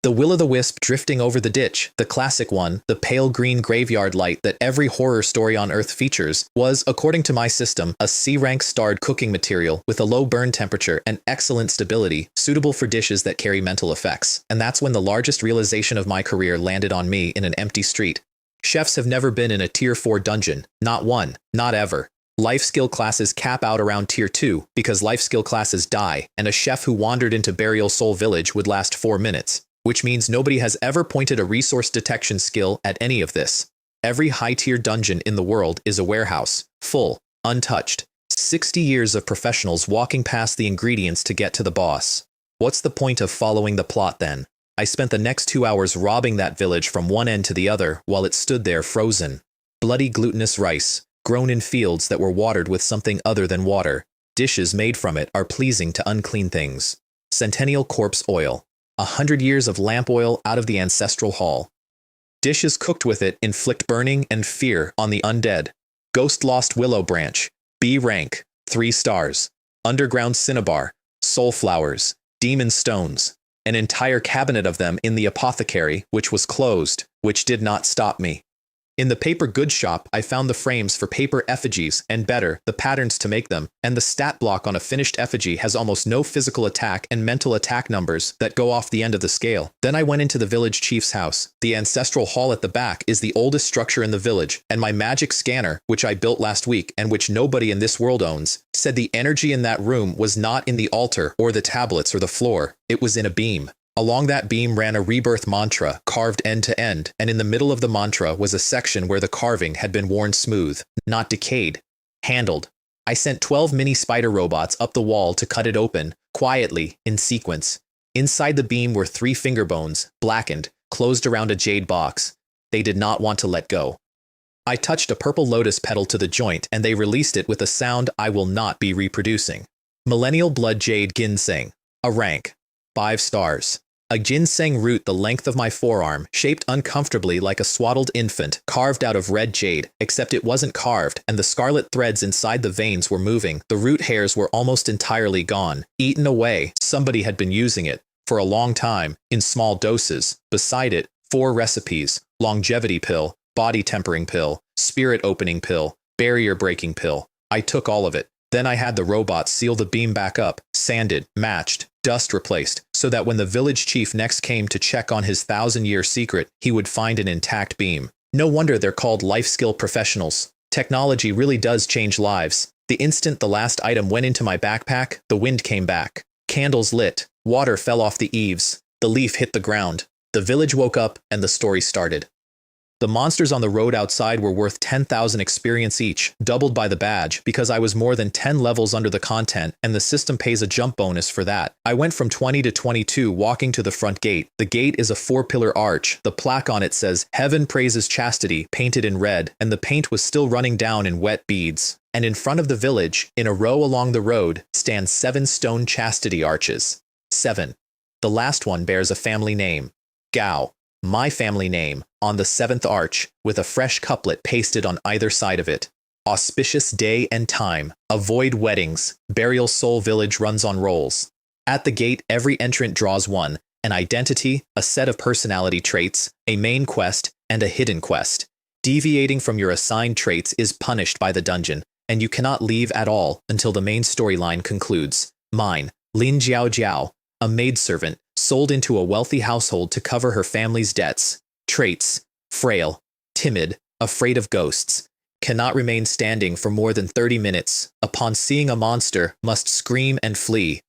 The will-o'-the-wisp drifting over the ditch, the classic one, the pale green graveyard light that every horror story on Earth features, was, according to my system, a C-rank starred cooking material with a low burn temperature and excellent stability, suitable for dishes that carry mental effects. And that's when the largest realization of my career landed on me in an empty street. Chefs have never been in a Tier 4 dungeon. Not one. Not ever. Life skill classes cap out around Tier 2 because life skill classes die, and a chef who wandered into Burial Soul Village would last 4 minutes. Which means nobody has ever pointed a resource detection skill at any of this. Every high-tier dungeon in the world is a warehouse, full, untouched. 60 years of professionals walking past the ingredients to get to the boss. What's the point of following the plot then? I spent the next 2 hours robbing that village from one end to the other while it stood there frozen. Bloody glutinous rice, grown in fields that were watered with something other than water. Dishes made from it are pleasing to unclean things. Centennial corpse oil. 100 years of lamp oil out of the ancestral hall. Dishes cooked with it inflict burning and fear on the undead. Ghost lost willow branch. B rank. 3 stars. Underground cinnabar. Soul flowers. Demon stones. An entire cabinet of them in the apothecary, which was closed, which did not stop me. In the paper goods shop, I found the frames for paper effigies, and better, the patterns to make them, and the stat block on a finished effigy has almost no physical attack and mental attack numbers that go off the end of the scale. Then I went into the village chief's house. The ancestral hall at the back is the oldest structure in the village, and my magic scanner, which I built last week and which nobody in this world owns, said the energy in that room was not in the altar or the tablets or the floor, it was in a beam. Along that beam ran a rebirth mantra, carved end to end, and in the middle of the mantra was a section where the carving had been worn smooth, not decayed. Handled. I sent 12 mini spider robots up the wall to cut it open, quietly, in sequence. Inside the beam were 3 finger bones, blackened, closed around a jade box. They did not want to let go. I touched a purple lotus petal to the joint, and they released it with a sound I will not be reproducing. Millennial Blood Jade Ginseng. A rank. 5 stars. A ginseng root the length of my forearm, shaped uncomfortably like a swaddled infant, carved out of red jade, except it wasn't carved, and the scarlet threads inside the veins were moving. The root hairs were almost entirely gone, eaten away. Somebody had been using it, for a long time, in small doses. Beside it, 4 recipes: longevity pill, body tempering pill, spirit opening pill, barrier breaking pill. I took all of it. Then I had the robots seal the beam back up, sanded, matched, dust replaced, so that when the village chief next came to check on his 1,000-year secret, he would find an intact beam. No wonder they're called life skill professionals. Technology really does change lives. The instant the last item went into my backpack, the wind came back. Candles lit. Water fell off the eaves. The leaf hit the ground. The village woke up, and the story started. The monsters on the road outside were worth 10,000 experience each, doubled by the badge, because I was more than 10 levels under the content, and the system pays a jump bonus for that. I went from 20 to 22 walking to the front gate. The gate is a 4-pillar arch. The plaque on it says, "Heaven Praises Chastity," painted in red, and the paint was still running down in wet beads. And in front of the village, in a row along the road, stand 7 stone chastity arches. 7. The last one bears a family name. Gao. My family name, on the 7th arch, with a fresh couplet pasted on either side of it. Auspicious day and time. Avoid weddings. Burial Soul Village runs on rolls. At the gate, every entrant draws one: an identity, a set of personality traits, a main quest, and a hidden quest. Deviating from your assigned traits is punished by the dungeon, and you cannot leave at all until the main storyline concludes. Mine, Lin Jiao Jiao, a maidservant, sold into a wealthy household to cover her family's debts. Traits: frail, timid, afraid of ghosts, cannot remain standing for more than 30 minutes, upon seeing a monster, must scream and flee.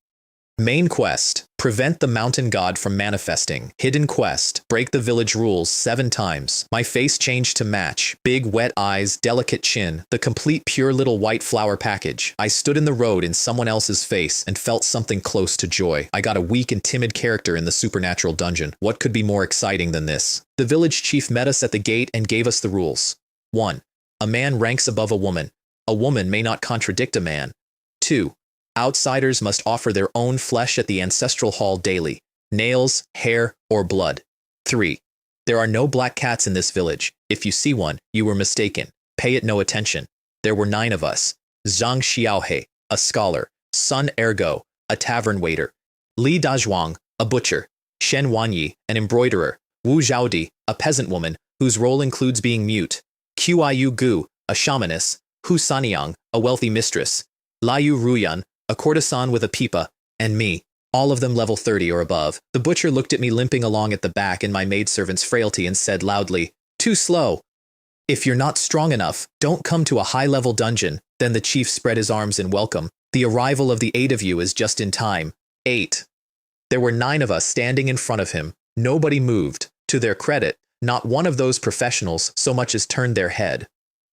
Main quest: prevent the mountain god from manifesting. Hidden quest: break the village rules 7 times. My face changed to match. Big wet eyes, delicate chin, the complete pure little white flower package. I stood in the road in someone else's face and felt something close to joy. I got a weak and timid character in the supernatural dungeon. What could be more exciting than this? The village chief met us at the gate and gave us the rules. 1. A man ranks above a woman. A woman may not contradict a man. 2. Outsiders must offer their own flesh at the ancestral hall daily. Nails, hair, or blood. 3. There are no black cats in this village. If you see one, you were mistaken. Pay it no attention. There were 9 of us. Zhang Xiaohe, a scholar. Sun Ergo, a tavern waiter. Li Dazhuang, a butcher. Shen Wanyi, an embroiderer. Wu Zhaodi, a peasant woman, whose role includes being mute. Qiu Gu, a shamaness. Hu Sanyang, a wealthy mistress. Liu Ruyan, a courtesan with a pipa, and me, all of them level 30 or above. The butcher looked at me limping along at the back in my maidservant's frailty and said loudly, "Too slow. If you're not strong enough, don't come to a high-level dungeon." Then the chief spread his arms in welcome. "The arrival of the 8 of you is just in time." 8. There were 9 of us standing in front of him. Nobody moved. To their credit, not one of those professionals so much as turned their head.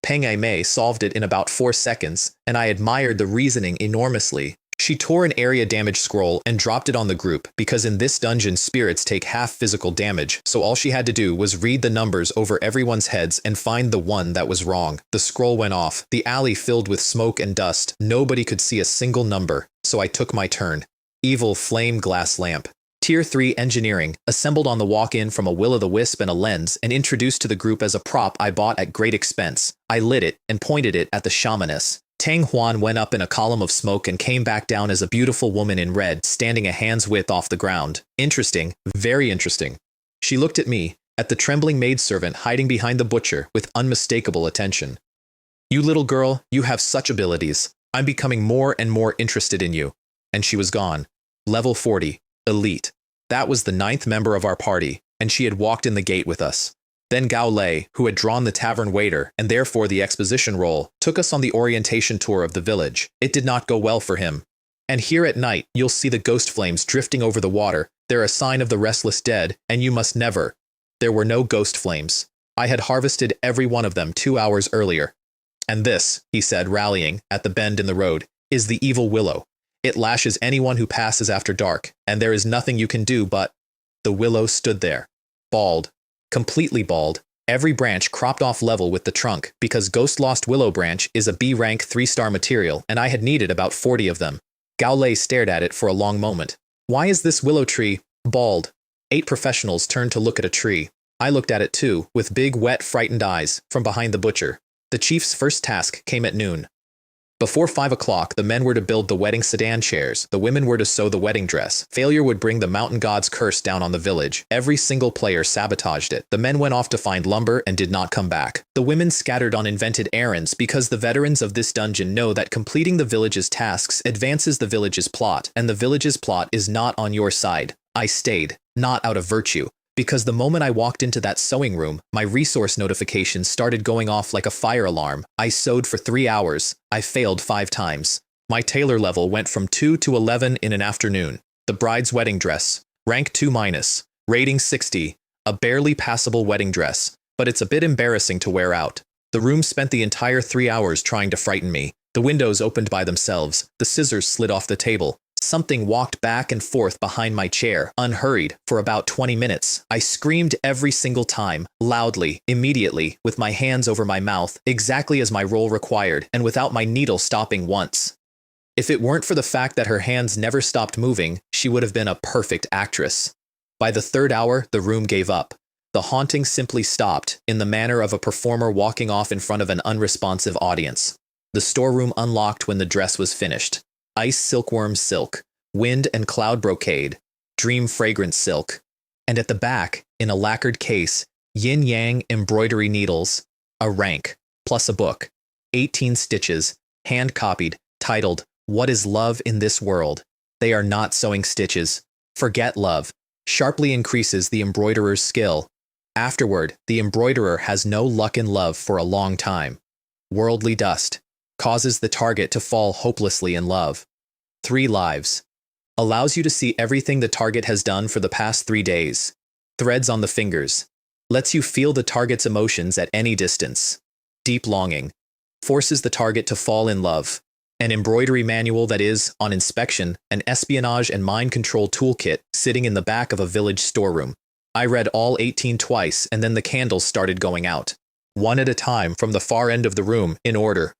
Peng Mei solved it in about 4 seconds, and I admired the reasoning enormously. She tore an area damage scroll and dropped it on the group, because in this dungeon spirits take half physical damage, so all she had to do was read the numbers over everyone's heads and find the one that was wrong. The scroll went off, the alley filled with smoke and dust. Nobody could see a single number, so I took my turn. Evil flame glass lamp. Tier 3 engineering, assembled on the walk-in from a will-o'-the-wisp and a lens, and introduced to the group as a prop I bought at great expense. I lit it and pointed it at the shamaness. Tang Huan went up in a column of smoke and came back down as a beautiful woman in red, standing a hand's width off the ground. Interesting, very interesting. She looked at me, at the trembling maidservant hiding behind the butcher, with unmistakable attention. "You little girl, you have such abilities. I'm becoming more and more interested in you." And she was gone. Level 40. Elite. That was the 9th member of our party, and she had walked in the gate with us. Then Gao Lei, who had drawn the tavern waiter, and therefore the exposition role, took us on the orientation tour of the village. It did not go well for him. "And here at night, you'll see the ghost flames drifting over the water. They're a sign of the restless dead, and you must never." There were no ghost flames. I had harvested every one of them 2 hours earlier. "And this," he said, rallying, at the bend in the road, "is the evil willow. It lashes anyone who passes after dark, and there is nothing you can do but—" The willow stood there, bald, completely bald, every branch cropped off level with the trunk, because Ghost Lost Willow Branch is a B-rank 3-star material, and I had needed about 40 of them. Gao Lei stared at it for a long moment. "Why is this willow tree bald?" 8 professionals turned to look at a tree. I looked at it too, with big, wet, frightened eyes, from behind the butcher. The chief's first task came at noon. Before 5 o'clock, the men were to build the wedding sedan chairs, the women were to sew the wedding dress. Failure would bring the mountain god's curse down on the village. Every single player sabotaged it. The men went off to find lumber and did not come back. The women scattered on invented errands because the veterans of this dungeon know that completing the village's tasks advances the village's plot, and the village's plot is not on your side. I stayed, not out of virtue, because the moment I walked into that sewing room, my resource notifications started going off like a fire alarm. I sewed for 3 hours. I failed 5 times. My tailor level went from 2 to 11 in an afternoon. The bride's wedding dress, rank 2-, rating 60, a barely passable wedding dress, but it's a bit embarrassing to wear out. The room spent the entire 3 hours trying to frighten me. The windows opened by themselves. The scissors slid off the table. Something walked back and forth behind my chair, unhurried, for about 20 minutes. I screamed every single time, loudly, immediately, with my hands over my mouth, exactly as my role required, and without my needle stopping once. If it weren't for the fact that her hands never stopped moving, she would have been a perfect actress. By the 3rd hour, the room gave up. The haunting simply stopped, in the manner of a performer walking off in front of an unresponsive audience. The storeroom unlocked when the dress was finished. Ice silkworm silk, wind and cloud brocade, dream fragrance silk. And at the back, in a lacquered case, yin-yang embroidery needles, a rank, plus a book, 18 stitches, hand-copied, titled, "What is Love in This World?" They are not sewing stitches. Forget love. Sharply increases the embroiderer's skill. Afterward, the embroiderer has no luck in love for a long time. Worldly dust. Causes the target to fall hopelessly in love. 3 lives. Allows you to see everything the target has done for the past 3 days. Threads on the fingers. Lets you feel the target's emotions at any distance. Deep longing. Forces the target to fall in love. An embroidery manual that is, on inspection, an espionage and mind control toolkit sitting in the back of a village storeroom. I read all 18 twice, and then the candles started going out. One at a time from the far end of the room, in order.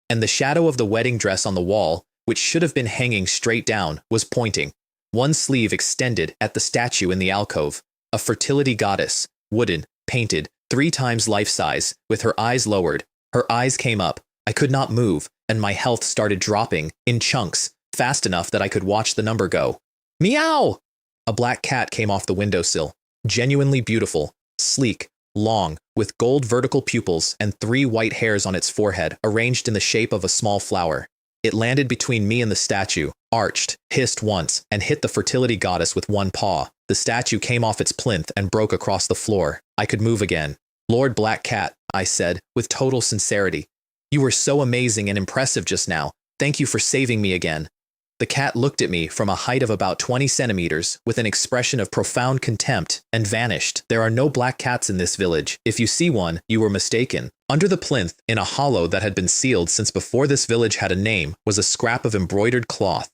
And the shadow of the wedding dress on the wall, which should have been hanging straight down, was pointing. One sleeve extended at the statue in the alcove. A fertility goddess, wooden, painted, 3 times life-size, with her eyes lowered. Her eyes came up. I could not move, and my health started dropping, in chunks, fast enough that I could watch the number go. Meow! A black cat came off the windowsill. Genuinely beautiful, sleek, long, with gold vertical pupils and 3 white hairs on its forehead, arranged in the shape of a small flower. It landed between me and the statue, arched, hissed once, and hit the fertility goddess with one paw. The statue came off its plinth and broke across the floor. I could move again. Lord Black Cat, I said, with total sincerity. You were so amazing and impressive just now. Thank you for saving me again. The cat looked at me from a height of about 20 centimeters with an expression of profound contempt and vanished. There are no black cats in this village. If you see one, you were mistaken. Under the plinth, in a hollow that had been sealed since before this village had a name, was a scrap of embroidered cloth.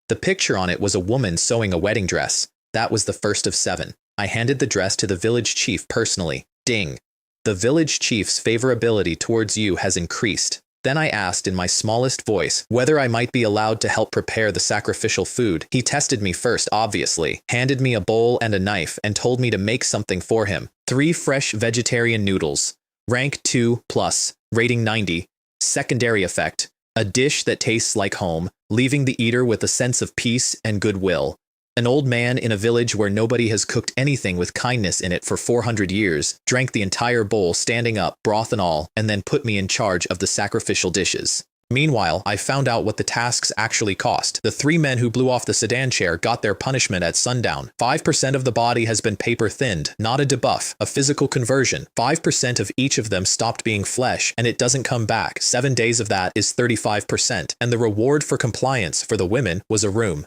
The picture on it was a woman sewing a wedding dress. That was the first of 7. I handed the dress to the village chief personally. Ding. The village chief's favorability towards you has increased. Then I asked in my smallest voice whether I might be allowed to help prepare the sacrificial food. He tested me first, obviously, handed me a bowl and a knife, and told me to make something for him. 3 fresh vegetarian noodles. Rank 2+, rating 90. Secondary effect. A dish that tastes like home, leaving the eater with a sense of peace and goodwill. An old man in a village where nobody has cooked anything with kindness in it for 400 years, drank the entire bowl standing up, broth and all, and then put me in charge of the sacrificial dishes. Meanwhile, I found out what the tasks actually cost. The 3 men who blew off the sedan chair got their punishment at sundown. 5% of the body has been paper-thinned, not a debuff, a physical conversion. 5% of each of them stopped being flesh, and it doesn't come back. 7 days of that is 35%, and the reward for compliance for the women was a room.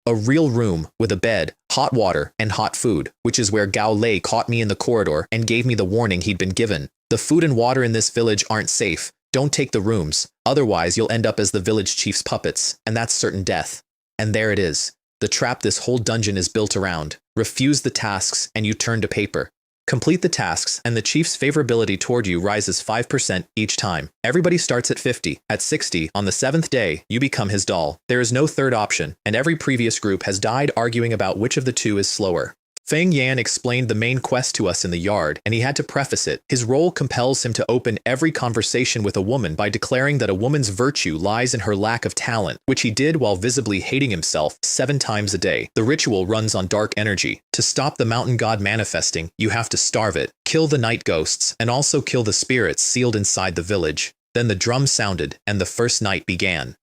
A real room with a bed, hot water, and hot food, which is where Gao Lei caught me in the corridor and gave me the warning he'd been given. The food and water in this village aren't safe. Don't take the rooms. Otherwise, you'll end up as the village chief's puppets, and that's certain death. And there it is. The trap this whole dungeon is built around. Refuse the tasks, and you turn to paper. Complete the tasks, and the chief's favorability toward you rises 5% each time. Everybody starts at 50. At 60, on the 7th day, you become his doll. There is no third option, and every previous group has died arguing about which of the 2 is slower. Feng Yan explained the main quest to us in the yard, and he had to preface it. His role compels him to open every conversation with a woman by declaring that a woman's virtue lies in her lack of talent, which he did while visibly hating himself 7 times a day. The ritual runs on dark energy. To stop the mountain god manifesting, you have to starve it, kill the night ghosts, and also kill the spirits sealed inside the village. Then the drum sounded, and the first night began.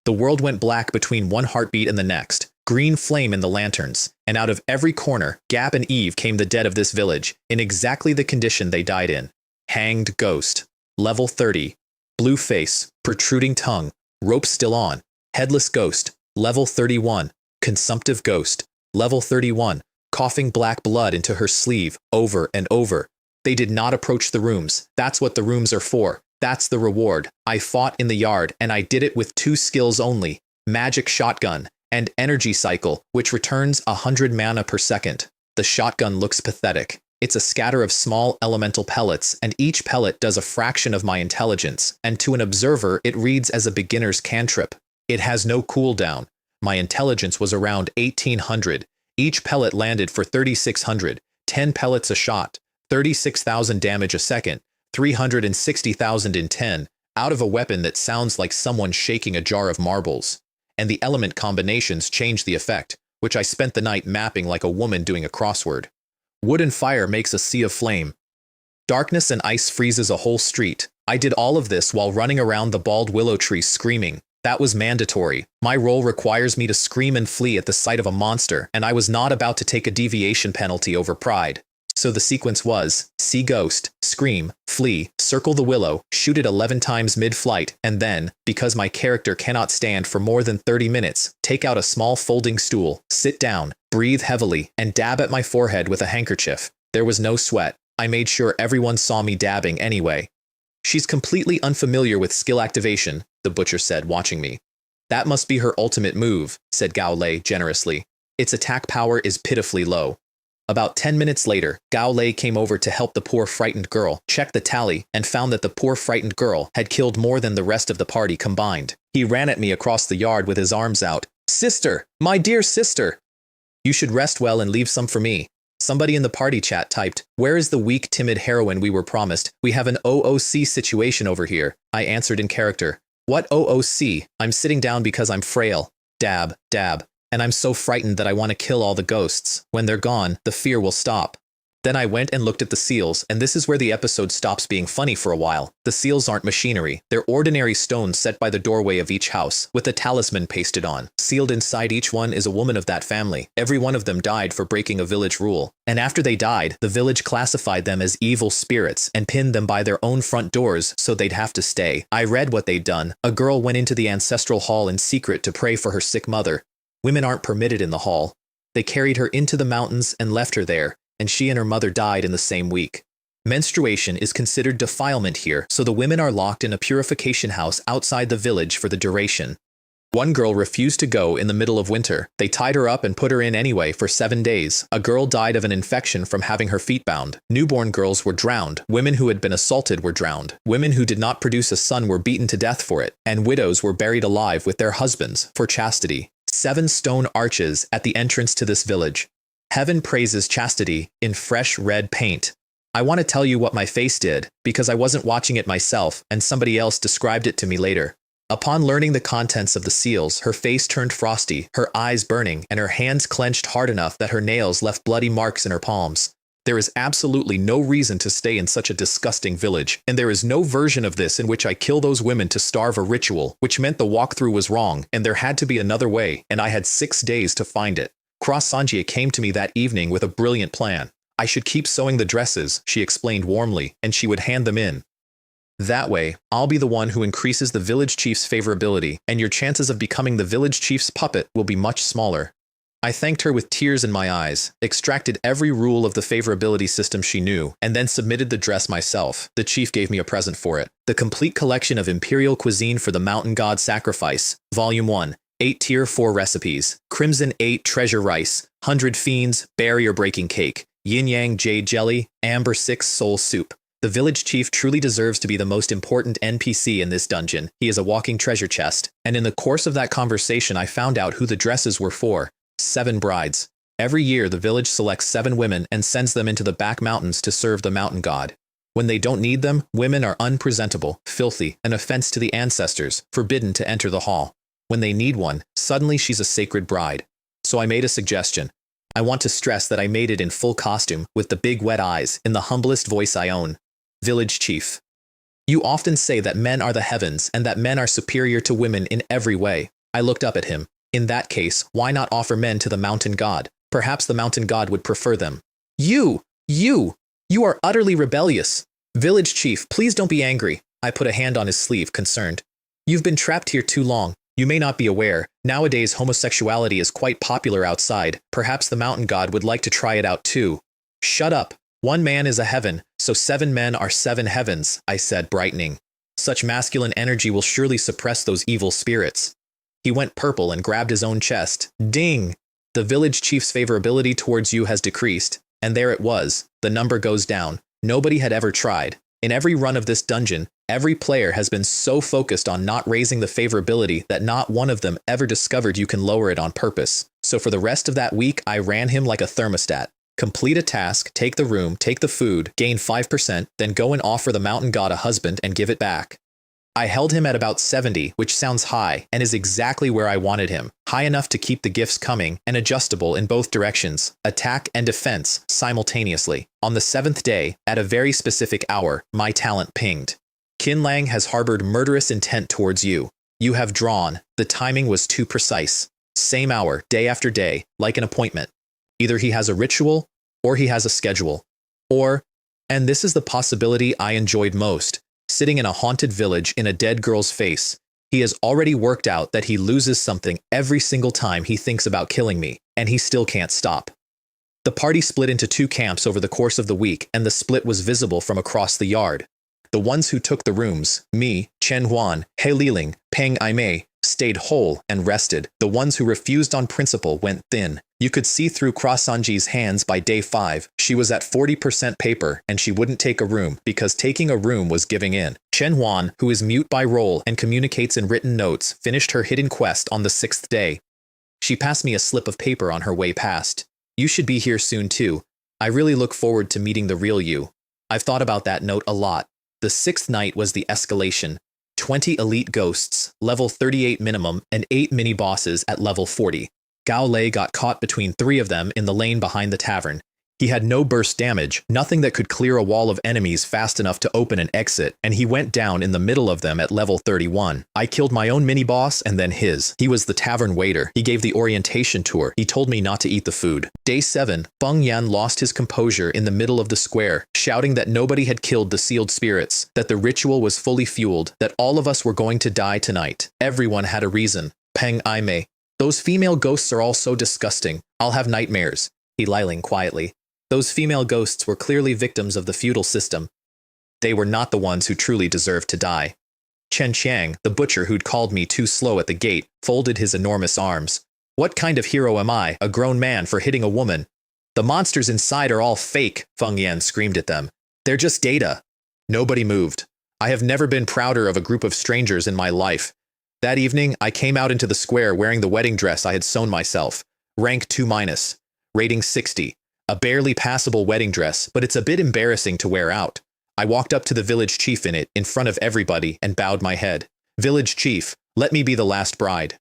The world went black between one heartbeat and the next. Green flame in the lanterns, and out of every corner, Gap and Eve came the dead of this village, in exactly the condition they died in. Hanged ghost. Level 30. Blue face, protruding tongue, rope still on. Headless ghost. Level 31. Consumptive ghost. Level 31. Coughing black blood into her sleeve, over and over. They did not approach the rooms. That's what the rooms are for. That's the reward. I fought in the yard, and I did it with 2 skills only. Magic shotgun. And energy cycle, which returns 100 mana per second. The shotgun looks pathetic. It's a scatter of small elemental pellets, and each pellet does a fraction of my intelligence, and to an observer it reads as a beginner's cantrip. It has no cooldown. My intelligence was around 1800. Each pellet landed for 3600, 10 pellets a shot, 36,000 damage a second, 360,000 in 10, out of a weapon that sounds like someone shaking a jar of marbles. And the element combinations change the effect, which I spent the night mapping like a woman doing a crossword. Wood and fire makes a sea of flame. Darkness and ice freezes a whole street. I did all of this while running around the bald willow tree screaming. That was mandatory. My role requires me to scream and flee at the sight of a monster, and I was not about to take a deviation penalty over pride. So the sequence was, see ghost, scream, flee, circle the willow, shoot it 11 times mid-flight, and then, because my character cannot stand for more than 30 minutes, take out a small folding stool, sit down, breathe heavily, and dab at my forehead with a handkerchief. There was no sweat. I made sure everyone saw me dabbing anyway. She's completely unfamiliar with skill activation, the butcher said, watching me. That must be her ultimate move, said Gao Lei generously. Its attack power is pitifully low. About 10 minutes later, Gao Lei came over to help the poor frightened girl, check the tally, and found that the poor frightened girl had killed more than the rest of the party combined. He ran at me across the yard with his arms out. Sister! My dear sister! You should rest well and leave some for me. Somebody in the party chat typed, where is the weak, timid heroine we were promised? We have an OOC situation over here. I answered in character. What OOC? I'm sitting down because I'm frail. Dab, dab. And I'm so frightened that I want to kill all the ghosts. When they're gone, the fear will stop. Then I went and looked at the seals, and this is where the episode stops being funny for a while. The seals aren't machinery. They're ordinary stones set by the doorway of each house, with a talisman pasted on. Sealed inside each one is a woman of that family. Every one of them died for breaking a village rule. And after they died, the village classified them as evil spirits and pinned them by their own front doors so they'd have to stay. I read what they'd done. A girl went into the ancestral hall in secret to pray for her sick mother. Women aren't permitted in the hall. They carried her into the mountains and left her there, and she and her mother died in the same week. Menstruation is considered defilement here, so the women are locked in a purification house outside the village for the duration. One girl refused to go in the middle of winter. They tied her up and put her in anyway for 7 days. A girl died of an infection from having her feet bound. Newborn girls were drowned. Women who had been assaulted were drowned. Women who did not produce a son were beaten to death for it. And widows were buried alive with their husbands for chastity. 7 stone arches at the entrance to this village. Heaven praises chastity in fresh red paint. I want to tell you what my face did, because I wasn't watching it myself and somebody else described it to me later. Upon learning the contents of the seals, her face turned frosty, her eyes burning, and her hands clenched hard enough that her nails left bloody marks in her palms. There is absolutely no reason to stay in such a disgusting village, and there is no version of this in which I kill those women to starve a ritual, which meant the walkthrough was wrong, and there had to be another way, and I had 6 days to find it. Cross Sanjia came to me that evening with a brilliant plan. I should keep sewing the dresses, she explained warmly, and she would hand them in. That way, I'll be the one who increases the village chief's favorability, and your chances of becoming the village chief's puppet will be much smaller. I thanked her with tears in my eyes, extracted every rule of the favorability system she knew, and then submitted the dress myself. The chief gave me a present for it. The complete collection of imperial cuisine for the mountain god sacrifice, Volume 1. 8 tier 4 recipes. Crimson 8 treasure rice, 100 fiends, barrier breaking cake, yin yang jade jelly, amber 6 soul soup. The village chief truly deserves to be the most important NPC in this dungeon. He is a walking treasure chest. And in the course of that conversation, I found out who the dresses were for. 7 brides. Every year, the village selects 7 women and sends them into the back mountains to serve the mountain god. When they don't need them, women are unpresentable, filthy, an offense to the ancestors, forbidden to enter the hall. When they need one, suddenly she's a sacred bride. So I made a suggestion. I want to stress that I made it in full costume, with the big wet eyes, in the humblest voice I own. Village chief. You often say that men are the heavens and that men are superior to women in every way. I looked up at him. In that case, why not offer men to the mountain god? Perhaps the mountain god would prefer them. You are utterly rebellious. Village chief, please don't be angry. I put a hand on his sleeve, concerned. You've been trapped here too long. You may not be aware. Nowadays, homosexuality is quite popular outside. Perhaps the mountain god would like to try it out too. Shut up. 1 man is a heaven, so 7 men are 7 heavens, I said, brightening. Such masculine energy will surely suppress those evil spirits. He went purple and grabbed his own chest. Ding! The village chief's favorability towards you has decreased, and there it was. The number goes down. Nobody had ever tried. In every run of this dungeon, every player has been so focused on not raising the favorability that not one of them ever discovered you can lower it on purpose. So for the rest of that week, I ran him like a thermostat. Complete a task, take the room, take the food, gain 5%, then go and offer the mountain god a husband and give it back. I held him at about 70, which sounds high, and is exactly where I wanted him. High enough to keep the gifts coming, and adjustable in both directions, attack and defense, simultaneously. On the 7th day, at a very specific hour, my talent pinged. Qin Lang has harbored murderous intent towards you. You have drawn. The timing was too precise. Same hour, day after day, like an appointment. Either he has a ritual, or he has a schedule. Or, and this is the possibility I enjoyed most, sitting in a haunted village in a dead girl's face. He has already worked out that he loses something every single time he thinks about killing me, and he still can't stop. The party split into 2 camps over the course of the week, and the split was visible from across the yard. The ones who took the rooms, me, Chen Huan, He Liling, Peng Aimei, stayed whole and rested. The ones who refused on principle went thin. You could see through Croissantji's hands by day 5. She was at 40% paper, and she wouldn't take a room because taking a room was giving in. Chen Huan, who is mute by role and communicates in written notes, finished her hidden quest on the 6th day. She passed me a slip of paper on her way past. You should be here soon too. I really look forward to meeting the real you. I've thought about that note a lot. The 6th night was the escalation. 20 elite ghosts, level 38 minimum, and 8 mini-bosses at level 40. Gao Lei got caught between 3 of them in the lane behind the tavern. He had no burst damage, nothing that could clear a wall of enemies fast enough to open an exit, and he went down in the middle of them at level 31. I killed my own mini-boss and then his. He was the tavern waiter. He gave the orientation tour. He told me not to eat the food. Day 7, Feng Yan lost his composure in the middle of the square, shouting that nobody had killed the sealed spirits, that the ritual was fully fueled, that all of us were going to die tonight. Everyone had a reason. Peng Aimei. Those female ghosts are all so disgusting. I'll have nightmares. He Liling quietly. Those female ghosts were clearly victims of the feudal system. They were not the ones who truly deserved to die. Chen Qiang, the butcher who'd called me too slow at the gate, folded his enormous arms. What kind of hero am I, a grown man, for hitting a woman? The monsters inside are all fake, Feng Yan screamed at them. They're just data. Nobody moved. I have never been prouder of a group of strangers in my life. That evening, I came out into the square wearing the wedding dress I had sewn myself. Rank 2-. Rating 60. A barely passable wedding dress, but it's a bit embarrassing to wear out. I walked up to the village chief in it, in front of everybody, and bowed my head. Village chief, let me be the last bride.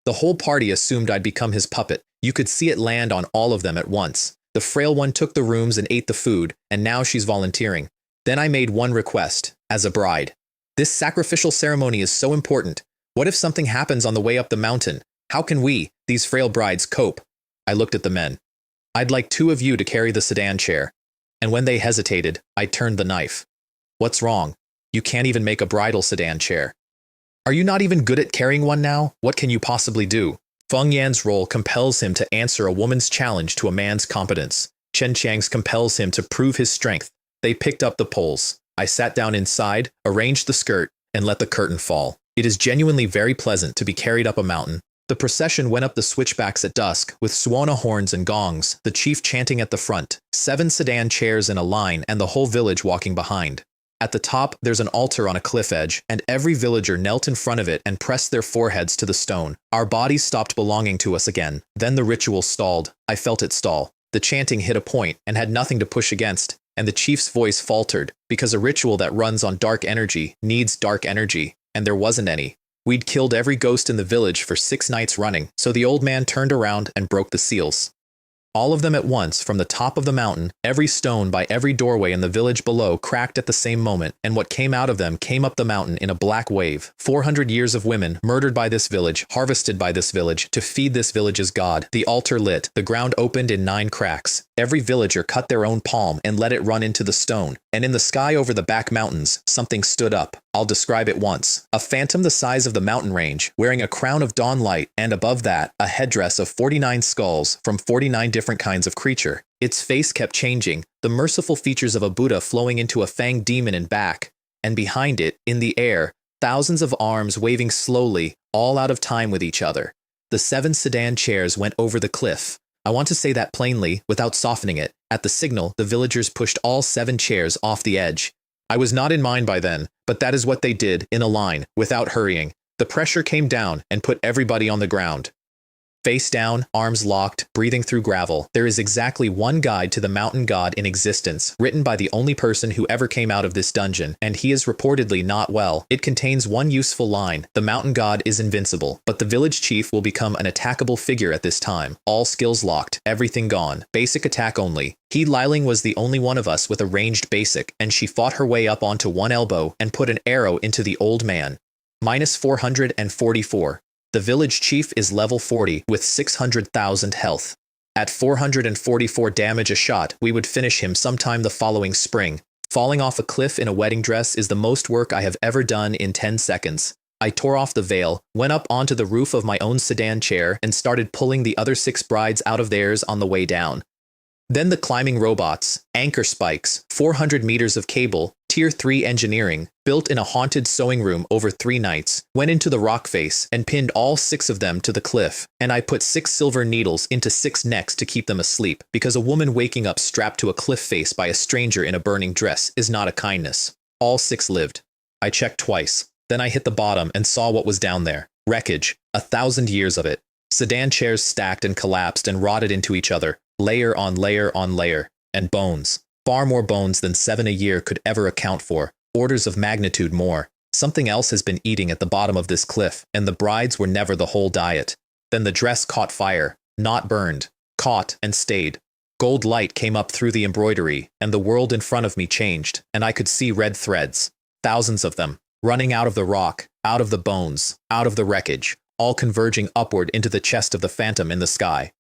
The whole party assumed I'd become his puppet. You could see it land on all of them at once. The frail one took the rooms and ate the food, and now she's volunteering. Then I made one request, as a bride. This sacrificial ceremony is so important. What if something happens on the way up the mountain? How can we, these frail brides, cope? I looked at the men. I'd like 2 of you to carry the sedan chair. And when they hesitated, I turned the knife. What's wrong? You can't even make a bridal sedan chair. Are you not even good at carrying one now? What can you possibly do? Feng Yan's role compels him to answer a woman's challenge to a man's competence. Chen Qiang's compels him to prove his strength. They picked up the poles. I sat down inside, arranged the skirt, and let the curtain fall. It is genuinely very pleasant to be carried up a mountain. The procession went up the switchbacks at dusk, with Suona horns and gongs, the chief chanting at the front, 7 sedan chairs in a line, and the whole village walking behind. At the top, there's an altar on a cliff edge, and every villager knelt in front of it and pressed their foreheads to the stone. Our bodies stopped belonging to us again. Then the ritual stalled. I felt it stall. The chanting hit a point and had nothing to push against, and the chief's voice faltered, because a ritual that runs on dark energy needs dark energy, and there wasn't any. We'd killed every ghost in the village for 6 nights running, so the old man turned around and broke the seals. All of them at once, from the top of the mountain, every stone by every doorway in the village below cracked at the same moment, and what came out of them came up the mountain in a black wave. 400 years of women murdered by this village, harvested by this village, to feed this village's god. The altar lit, the ground opened in 9 cracks. Every villager cut their own palm and let it run into the stone, and in the sky over the back mountains, something stood up. I'll describe it once. A phantom the size of the mountain range, wearing a crown of dawn light, and above that, a headdress of 49 skulls from 49 different kinds of creature. Its face kept changing, the merciful features of a Buddha flowing into a fanged demon in back, and behind it, in the air, thousands of arms waving slowly, all out of time with each other. The 7 sedan chairs went over the cliff. I want to say that plainly, without softening it. At the signal, the villagers pushed all 7 chairs off the edge. I was not in mine by then, but that is what they did, in a line, without hurrying. The pressure came down and put everybody on the ground. Face down, arms locked, breathing through gravel. There is exactly one guide to the mountain god in existence, written by the only person who ever came out of this dungeon, and he is reportedly not well. It contains one useful line: the mountain god is invincible, but the village chief will become an attackable figure at this time. All skills locked, everything gone, basic attack only. He Liling was the only one of us with a ranged basic, and she fought her way up onto one elbow and put an arrow into the old man. Minus 444. The village chief is level 40 with 600,000 health. At 444 damage a shot, we would finish him sometime the following spring. Falling off a cliff in a wedding dress is the most work I have ever done in 10 seconds. I tore off the veil, went up onto the roof of my own sedan chair, and started pulling the other 6 brides out of theirs on the way down. Then the climbing robots, anchor spikes, 400 meters of cable, Tier 3 engineering, built in a haunted sewing room over 3 nights, went into the rock face and pinned all 6 of them to the cliff, and I put 6 silver needles into 6 necks to keep them asleep, because a woman waking up strapped to a cliff face by a stranger in a burning dress is not a kindness. All 6 lived. I checked twice. Then I hit the bottom and saw what was down there. Wreckage, 1,000 years of it. Sedan chairs stacked and collapsed and rotted into each other, layer on layer on layer, and bones. Far more bones than 7 a year could ever account for, orders of magnitude more. Something else has been eating at the bottom of this cliff, and the brides were never the whole diet. Then the dress caught fire, not burned, caught and stayed. Gold light came up through the embroidery, and the world in front of me changed, and I could see red threads, thousands of them, running out of the rock, out of the bones, out of the wreckage, all converging upward into the chest of the phantom in the sky.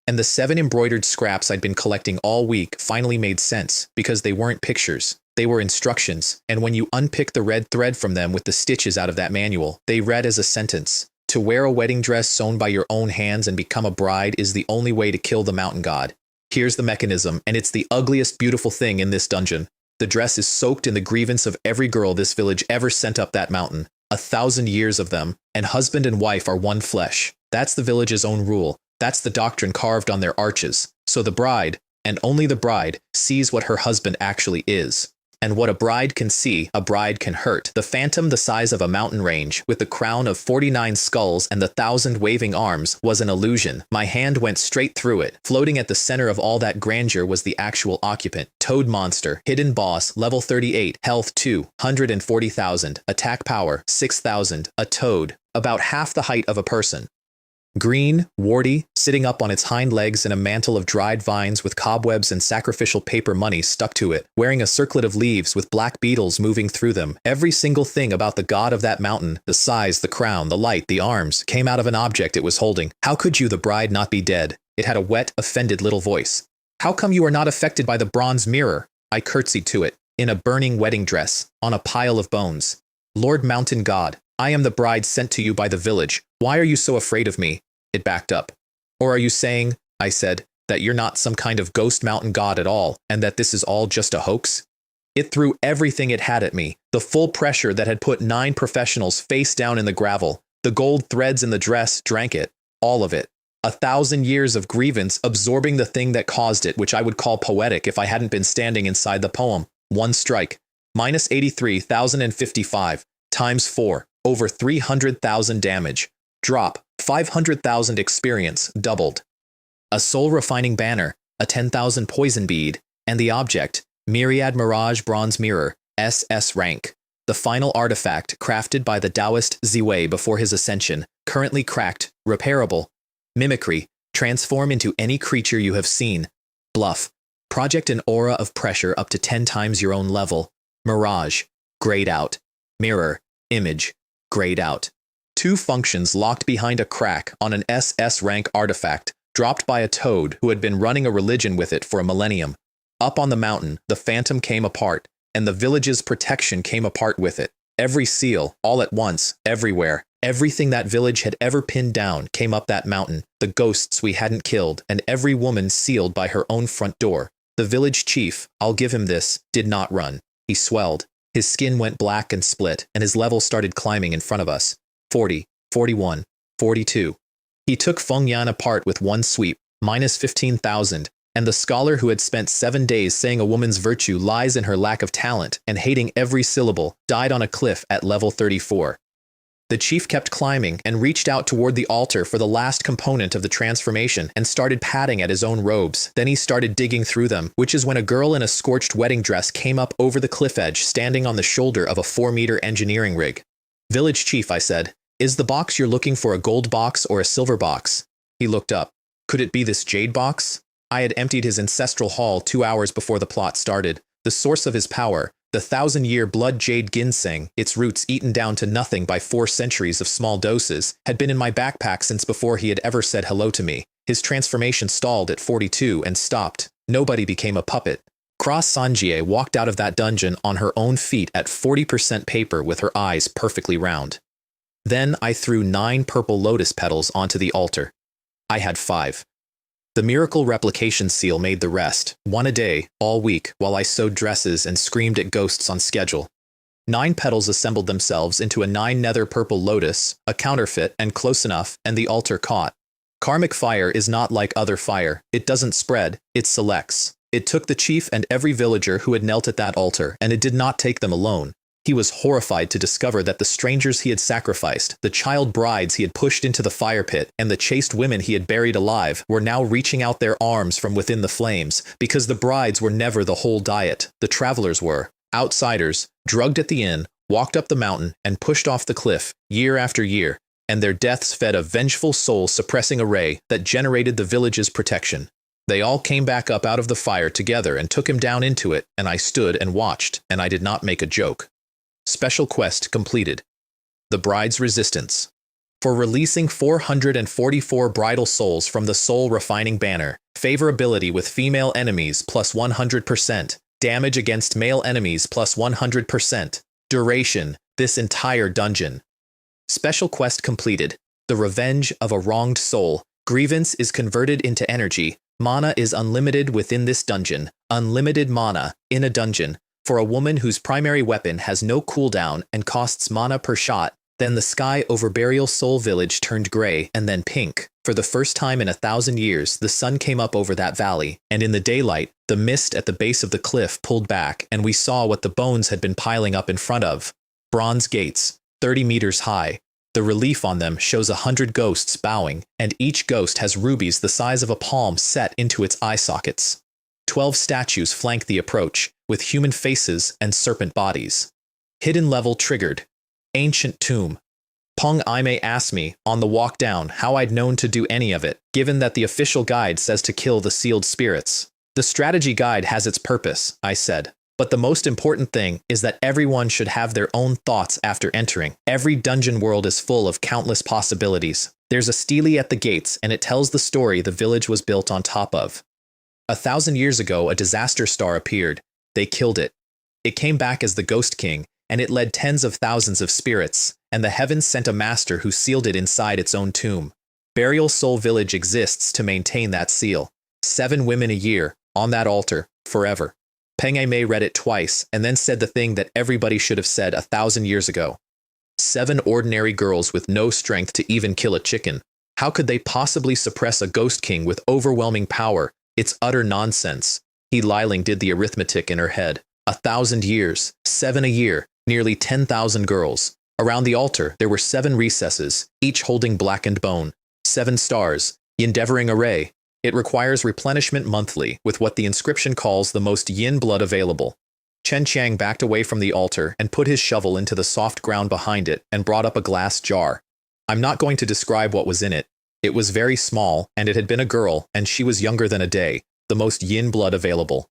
And the 7 embroidered scraps I'd been collecting all week finally made sense, because they weren't pictures, they were instructions, and when you unpick the red thread from them with the stitches out of that manual, they read as a sentence: to wear a wedding dress sewn by your own hands and become a bride is the only way to kill the mountain god. Here's the mechanism, and it's the ugliest beautiful thing in this dungeon. The dress is soaked in the grievance of every girl this village ever sent up that mountain, 1,000 years of them, and husband and wife are one flesh. That's the village's own rule. That's the doctrine carved on their arches. So the bride, and only the bride, sees what her husband actually is. And what a bride can see, a bride can hurt. The phantom the size of a mountain range, with the crown of 49 skulls and the 1,000 waving arms, was an illusion. My hand went straight through it. Floating at the center of all that grandeur was the actual occupant. Toad monster, hidden boss, level 38, health 240,000, attack power 6,000, a toad, about half the height of a person. Green, warty, sitting up on its hind legs in a mantle of dried vines with cobwebs and sacrificial paper money stuck to it, wearing a circlet of leaves with black beetles moving through them. Every single thing about the god of that mountain, the size, the crown, the light, the arms, came out of an object it was holding. How could you, the bride, not be dead? It had a wet, offended little voice. How come you are not affected by the bronze mirror? I curtsied to it, in a burning wedding dress, on a pile of bones. Lord Mountain God, I am the bride sent to you by the village. Why are you so afraid of me? It backed up. Or are you saying, I said, that you're not some kind of ghost mountain god at all, and that this is all just a hoax? It threw everything it had at me, the full pressure that had put 9 professionals face down in the gravel. The gold threads in the dress drank it, all of it. 1,000 years of grievance absorbing the thing that caused it, which I would call poetic if I hadn't been standing inside the poem. One strike. Minus 83,055, times 4, over 300,000 damage. Drop, 500,000 experience, doubled. A soul-refining banner, a 10,000 poison bead, and the object, Myriad Mirage Bronze Mirror, SS rank. The final artifact crafted by the Taoist Ziwei before his ascension, currently cracked, repairable. Mimicry, transform into any creature you have seen. Bluff, project an aura of pressure up to 10 times your own level. Mirage, grayed out. Mirror, image, grayed out. 2 functions locked behind a crack on an SS rank artifact, dropped by a toad who had been running a religion with it for a millennium. Up on the mountain, the phantom came apart, and the village's protection came apart with it. Every seal, all at once, everywhere. Everything that village had ever pinned down came up that mountain, the ghosts we hadn't killed, and every woman sealed by her own front door. The village chief, I'll give him this, did not run. He swelled. His skin went black and split, and his level started climbing in front of us. 40, 41, 42. He took Feng Yan apart with one sweep, minus 15,000, and the scholar who had spent 7 days saying a woman's virtue lies in her lack of talent and hating every syllable, died on a cliff at level 34. The chief kept climbing and reached out toward the altar for the last component of the transformation and started patting at his own robes. Then he started digging through them, which is when a girl in a scorched wedding dress came up over the cliff edge standing on the shoulder of a 4-meter engineering rig. Village chief, I said, is the box you're looking for a gold box or a silver box? He looked up. Could it be this jade box? I had emptied his ancestral hall 2 hours before the plot started. The source of his power, the 1,000-year blood jade ginseng, its roots eaten down to nothing by 4 centuries of small doses, had been in my backpack since before he had ever said hello to me. His transformation stalled at 42 and stopped. Nobody became a puppet. Cross Sanjie walked out of that dungeon on her own feet at 40% paper with her eyes perfectly round. Then I threw 9 purple lotus petals onto the altar. I had 5. The miracle replication seal made the rest, 1 a day, all week, while I sewed dresses and screamed at ghosts on schedule. 9 petals assembled themselves into a 9 nether purple lotus, a counterfeit and close enough, and the altar caught. Karmic fire is not like other fire. It doesn't spread, it selects. It took the chief and every villager who had knelt at that altar, and it did not take them alone. He was horrified to discover that the strangers he had sacrificed, the child brides he had pushed into the fire pit, and the chaste women he had buried alive were now reaching out their arms from within the flames, because the brides were never the whole diet. The travelers were. Outsiders, drugged at the inn, walked up the mountain, and pushed off the cliff, year after year, and their deaths fed a vengeful soul-suppressing array that generated the village's protection. They all came back up out of the fire together and took him down into it, and I stood and watched, and I did not make a joke. Special quest completed. The Bride's Resistance. For releasing 444 bridal souls from the soul refining banner, favorability with female enemies plus 100%, damage against male enemies plus 100%, duration, this entire dungeon. Special quest completed. The Revenge of a Wronged Soul. Grievance is converted into energy. Mana is unlimited within this dungeon. Unlimited mana in a dungeon. For a woman whose primary weapon has no cooldown and costs mana per shot, then the sky over Burial Soul Village turned gray and then pink. For the first time in 1,000 years, the sun came up over that valley, and in the daylight, the mist at the base of the cliff pulled back, and we saw what the bones had been piling up in front of. Bronze gates, 30 meters high. The relief on them shows 100 ghosts bowing, and each ghost has rubies the size of a palm set into its eye sockets. 12 statues flank the approach, with human faces and serpent bodies. Hidden level triggered. Ancient tomb. Peng Aimei asked me, on the walk down, how I'd known to do any of it, given that the official guide says to kill the sealed spirits. The strategy guide has its purpose, I said. But the most important thing is that everyone should have their own thoughts after entering. Every dungeon world is full of countless possibilities. There's a stele at the gates, and it tells the story the village was built on top of. 1,000 years ago, a disaster star appeared. They killed it. It came back as the Ghost King, and it led tens of thousands of spirits, and the heavens sent a master who sealed it inside its own tomb. Burial Soul Village exists to maintain that seal. 7 women a year, on that altar, forever. Peng Aimei read it twice, and then said the thing that everybody should have said 1,000 years ago. 7 ordinary girls with no strength to even kill a chicken. How could they possibly suppress a Ghost King with overwhelming power? It's utter nonsense. He Liling did the arithmetic in her head. 1,000 years, 7 a year, nearly 10,000 girls. Around the altar, there were 7 recesses, each holding blackened bone. 7 stars, endeavoring array. It requires replenishment monthly, with what the inscription calls the most yin blood available. Chen Qiang backed away from the altar and put his shovel into the soft ground behind it and brought up a glass jar. I'm not going to describe what was in it. It was very small, and it had been a girl, and she was younger than a day, the most yin blood available.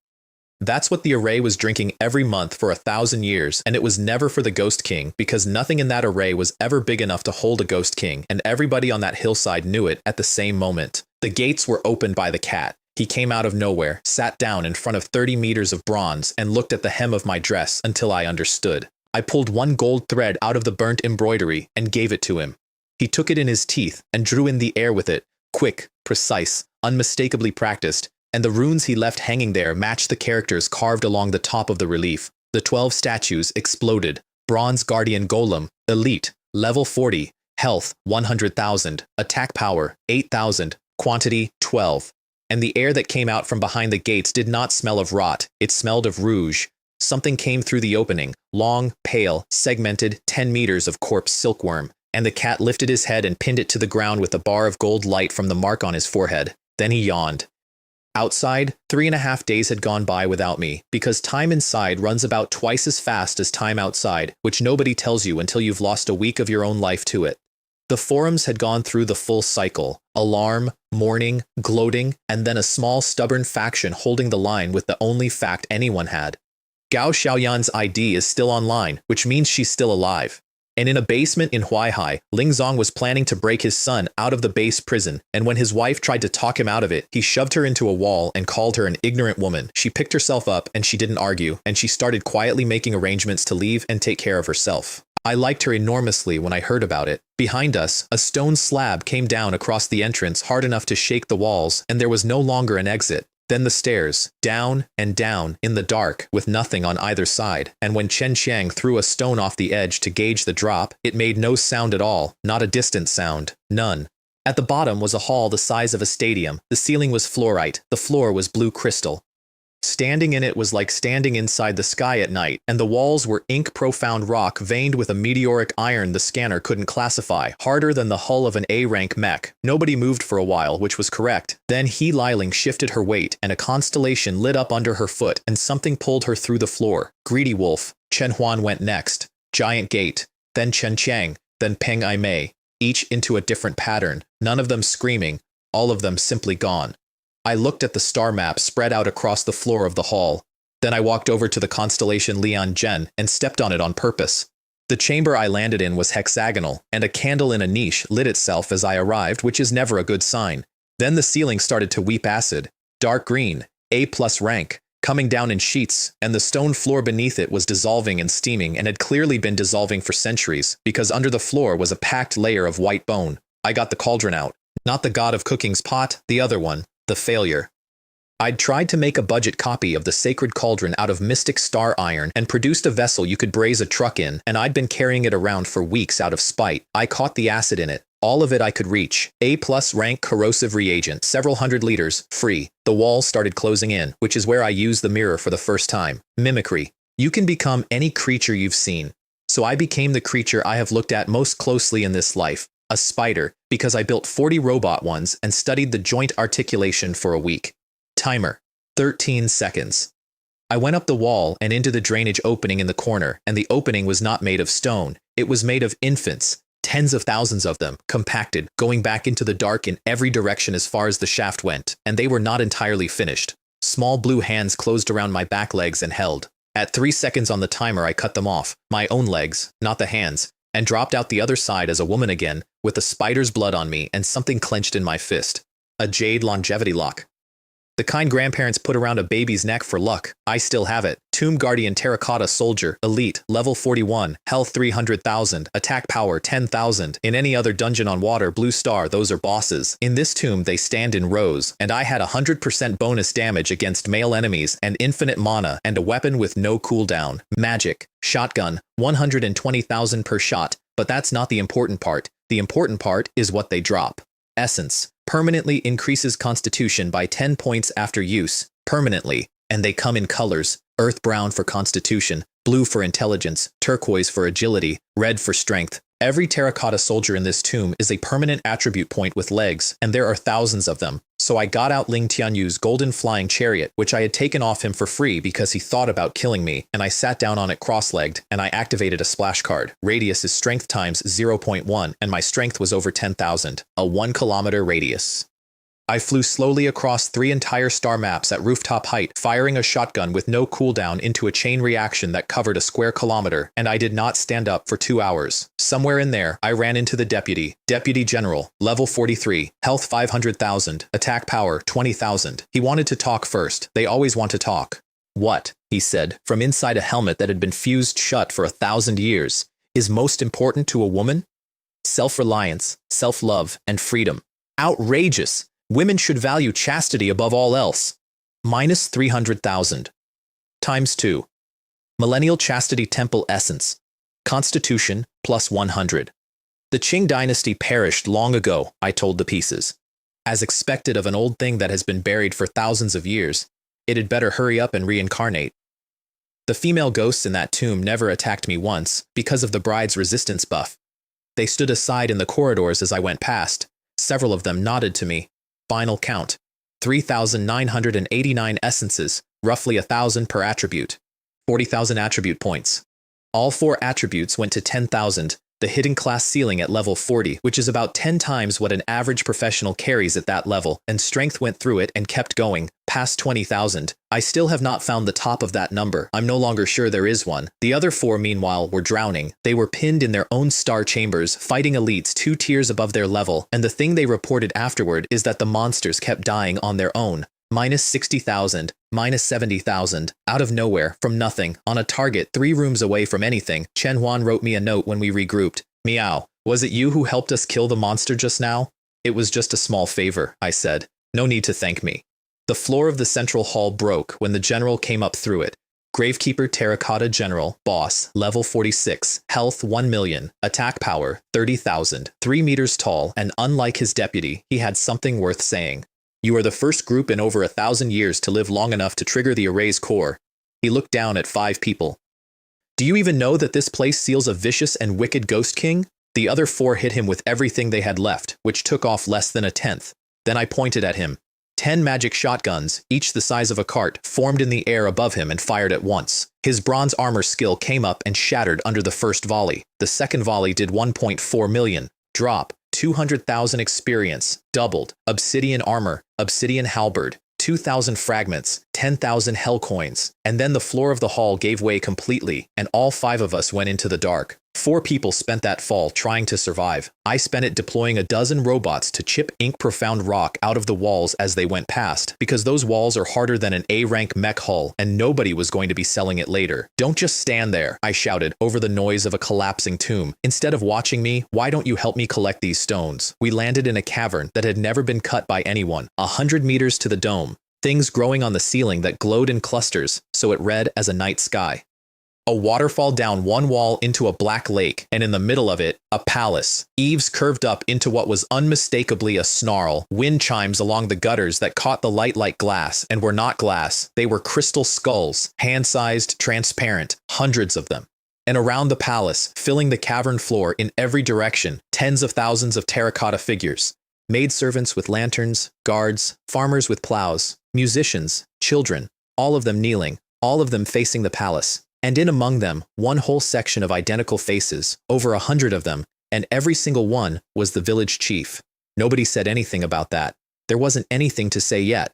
That's what the array was drinking every month for 1,000 years, and it was never for the Ghost King, because nothing in that array was ever big enough to hold a Ghost King, and everybody on that hillside knew it at the same moment. The gates were opened by the cat. He came out of nowhere, sat down in front of 30 meters of bronze, and looked at the hem of my dress until I understood. I pulled 1 gold thread out of the burnt embroidery and gave it to him. He took it in his teeth and drew in the air with it, quick, precise, unmistakably practiced, and the runes he left hanging there matched the characters carved along the top of the relief. The 12 statues exploded. Bronze Guardian Golem, Elite, Level 40, Health 100,000, Attack Power 8,000, Quantity 12. And the air that came out from behind the gates did not smell of rot, it smelled of rouge. Something came through the opening, long, pale, segmented, 10 meters of corpse silkworm, and the cat lifted his head and pinned it to the ground with a bar of gold light from the mark on his forehead. Then he yawned. Outside, 3.5 days had gone by without me, because time inside runs about twice as fast as time outside, which nobody tells you until you've lost a week of your own life to it. The forums had gone through the full cycle: alarm, mourning, gloating, and then a small stubborn faction holding the line with the only fact anyone had. Gao Xiaoyan's ID is still online, which means she's still alive. And in a basement in Huaihai, Lingzong was planning to break his son out of the base prison, and when his wife tried to talk him out of it, he shoved her into a wall and called her an ignorant woman. She picked herself up and she didn't argue, and she started quietly making arrangements to leave and take care of herself. I liked her enormously when I heard about it. Behind us, a stone slab came down across the entrance hard enough to shake the walls, and there was no longer an exit. Then the stairs, down and down, in the dark, with nothing on either side, and when Chen Qiang threw a stone off the edge to gauge the drop, it made no sound at all, not a distant sound, none. At the bottom was a hall the size of a stadium. The ceiling was fluorite, the floor was blue crystal. Standing in it was like standing inside the sky at night, and the walls were ink-profound rock veined with a meteoric iron the scanner couldn't classify, harder than the hull of an A-rank mech. Nobody moved for a while, which was correct. Then He Liling shifted her weight, and a constellation lit up under her foot, and something pulled her through the floor. Greedy Wolf. Chen Huan went next. Giant Gate. Then Chen Qiang. Then Peng Ai Mei. Each into a different pattern, none of them screaming, all of them simply gone. I looked at the star map spread out across the floor of the hall. Then I walked over to the constellation Lian Zhen and stepped on it on purpose. The chamber I landed in was hexagonal, and a candle in a niche lit itself as I arrived, which is never a good sign. Then the ceiling started to weep acid. Dark green, A+ rank, coming down in sheets, and the stone floor beneath it was dissolving and steaming and had clearly been dissolving for centuries, because under the floor was a packed layer of white bone. I got the cauldron out. Not the god of cooking's pot, the other one. The failure. I'd tried to make a budget copy of the sacred cauldron out of mystic star iron and produced a vessel you could braise a truck in, and I'd been carrying it around for weeks out of spite. I caught the acid in it. All of it I could reach. A+ rank corrosive reagent, several hundred liters, free. The walls started closing in, which is where I used the mirror for the first time. Mimicry. You can become any creature you've seen. So I became the creature I have looked at most closely in this life. A spider, because I built 40 robot ones and studied the joint articulation for a week. Timer. 13 seconds. I went up the wall and into the drainage opening in the corner, and the opening was not made of stone. It was made of infants, tens of thousands of them, compacted, going back into the dark in every direction as far as the shaft went, and they were not entirely finished. Small blue hands closed around my back legs and held. At 3 seconds on the timer I cut them off, my own legs, not the hands, and dropped out the other side as a woman again, with a spider's blood on me and something clenched in my fist. A jade longevity lock. The kind grandparents put around a baby's neck for luck. I still have it. Tomb Guardian Terracotta Soldier, Elite, level 41, health 300,000, attack power 10,000. In any other dungeon on water, blue star, those are bosses. In this tomb, they stand in rows, and I had 100% bonus damage against male enemies and infinite mana and a weapon with no cooldown. Magic. Shotgun, 120,000 per shot, but that's not the important part. The important part is what they drop. Essence. Permanently increases constitution by 10 points after use, permanently, and they come in colors: earth brown for constitution, blue for intelligence, turquoise for agility, red for strength. Every terracotta soldier in this tomb is a permanent attribute point with legs, and there are thousands of them. So I got out Ling Tianyu's golden flying chariot, which I had taken off him for free because he thought about killing me, and I sat down on it cross-legged, and I activated a splash card. Radius is strength times 0.1, and my strength was over 10,000, a 1-kilometer radius. I flew slowly across 3 entire star maps at rooftop height, firing a shotgun with no cooldown into a chain reaction that covered a square kilometer, and I did not stand up for 2 hours. Somewhere in there, I ran into the deputy. Deputy General, level 43, health 500,000, attack power 20,000. He wanted to talk first. They always want to talk. What, he said, from inside a helmet that had been fused shut for 1,000 years, is most important to a woman? Self-reliance, self-love, and freedom. Outrageous! Women should value chastity above all else. Minus 300,000. Times 2. Millennial Chastity Temple Essence. Constitution plus 100. The Qing dynasty perished long ago, I told the pieces. As expected of an old thing that has been buried for thousands of years, it had better hurry up and reincarnate. The female ghosts in that tomb never attacked me once because of the bride's resistance buff. They stood aside in the corridors as I went past. Several of them nodded to me. Final count. 3,989 essences, roughly 1,000 per attribute. 40,000 attribute points. All 4 attributes went to 10,000. the hidden class ceiling at level 40, which is about 10 times what an average professional carries at that level, and strength went through it and kept going, past 20,000. I still have not found the top of that number. I'm no longer sure there is one. The other 4, meanwhile, were drowning. They were pinned in their own star chambers, fighting elites 2 tiers above their level, and the thing they reported afterward is that the monsters kept dying on their own. Minus 60,000, minus 70,000, out of nowhere, from nothing, on a target 3 rooms away from anything. Chen Huan wrote me a note when we regrouped. Meow. Was it you who helped us kill the monster just now? It was just a small favor, I said. No need to thank me. The floor of the central hall broke when the general came up through it. Gravekeeper Terracotta General, Boss, level 46, health 1 million, attack power 30,000, 3 meters tall, and unlike his deputy, he had something worth saying. You are the first group in over 1,000 years to live long enough to trigger the array's core. He looked down at 5 people. Do you even know that this place seals a vicious and wicked ghost king? The other 4 hit him with everything they had left, which took off less than a tenth. Then I pointed at him. 10 magic shotguns, each the size of a cart, formed in the air above him and fired at once. His bronze armor skill came up and shattered under the first volley. The second volley did 1.4 million. Drop. 200,000 experience, doubled, obsidian armor, obsidian halberd, 2,000 fragments, 10,000 hell coins, and then the floor of the hall gave way completely, and all 5 of us went into the dark. 4 people spent that fall trying to survive. I spent it deploying a dozen robots to chip ink profound rock out of the walls as they went past, because those walls are harder than an A-rank mech hull, and nobody was going to be selling it later. Don't just stand there, I shouted over the noise of a collapsing tomb. Instead of watching me, why don't you help me collect these stones? We landed in a cavern that had never been cut by anyone, 100 meters to the dome. Things growing on the ceiling that glowed in clusters, so it read as a night sky. A waterfall down one wall into a black lake, and in the middle of it, a palace. Eaves curved up into what was unmistakably a snarl, wind chimes along the gutters that caught the light like glass, and were not glass. They were crystal skulls, hand-sized, transparent, hundreds of them. And around the palace, filling the cavern floor in every direction, tens of thousands of terracotta figures. Maidservants with lanterns, guards, farmers with plows, musicians, children, all of them kneeling, all of them facing the palace. And in among them, one whole section of identical faces, over 100 of them, and every single one was the village chief. Nobody said anything about that. There wasn't anything to say yet.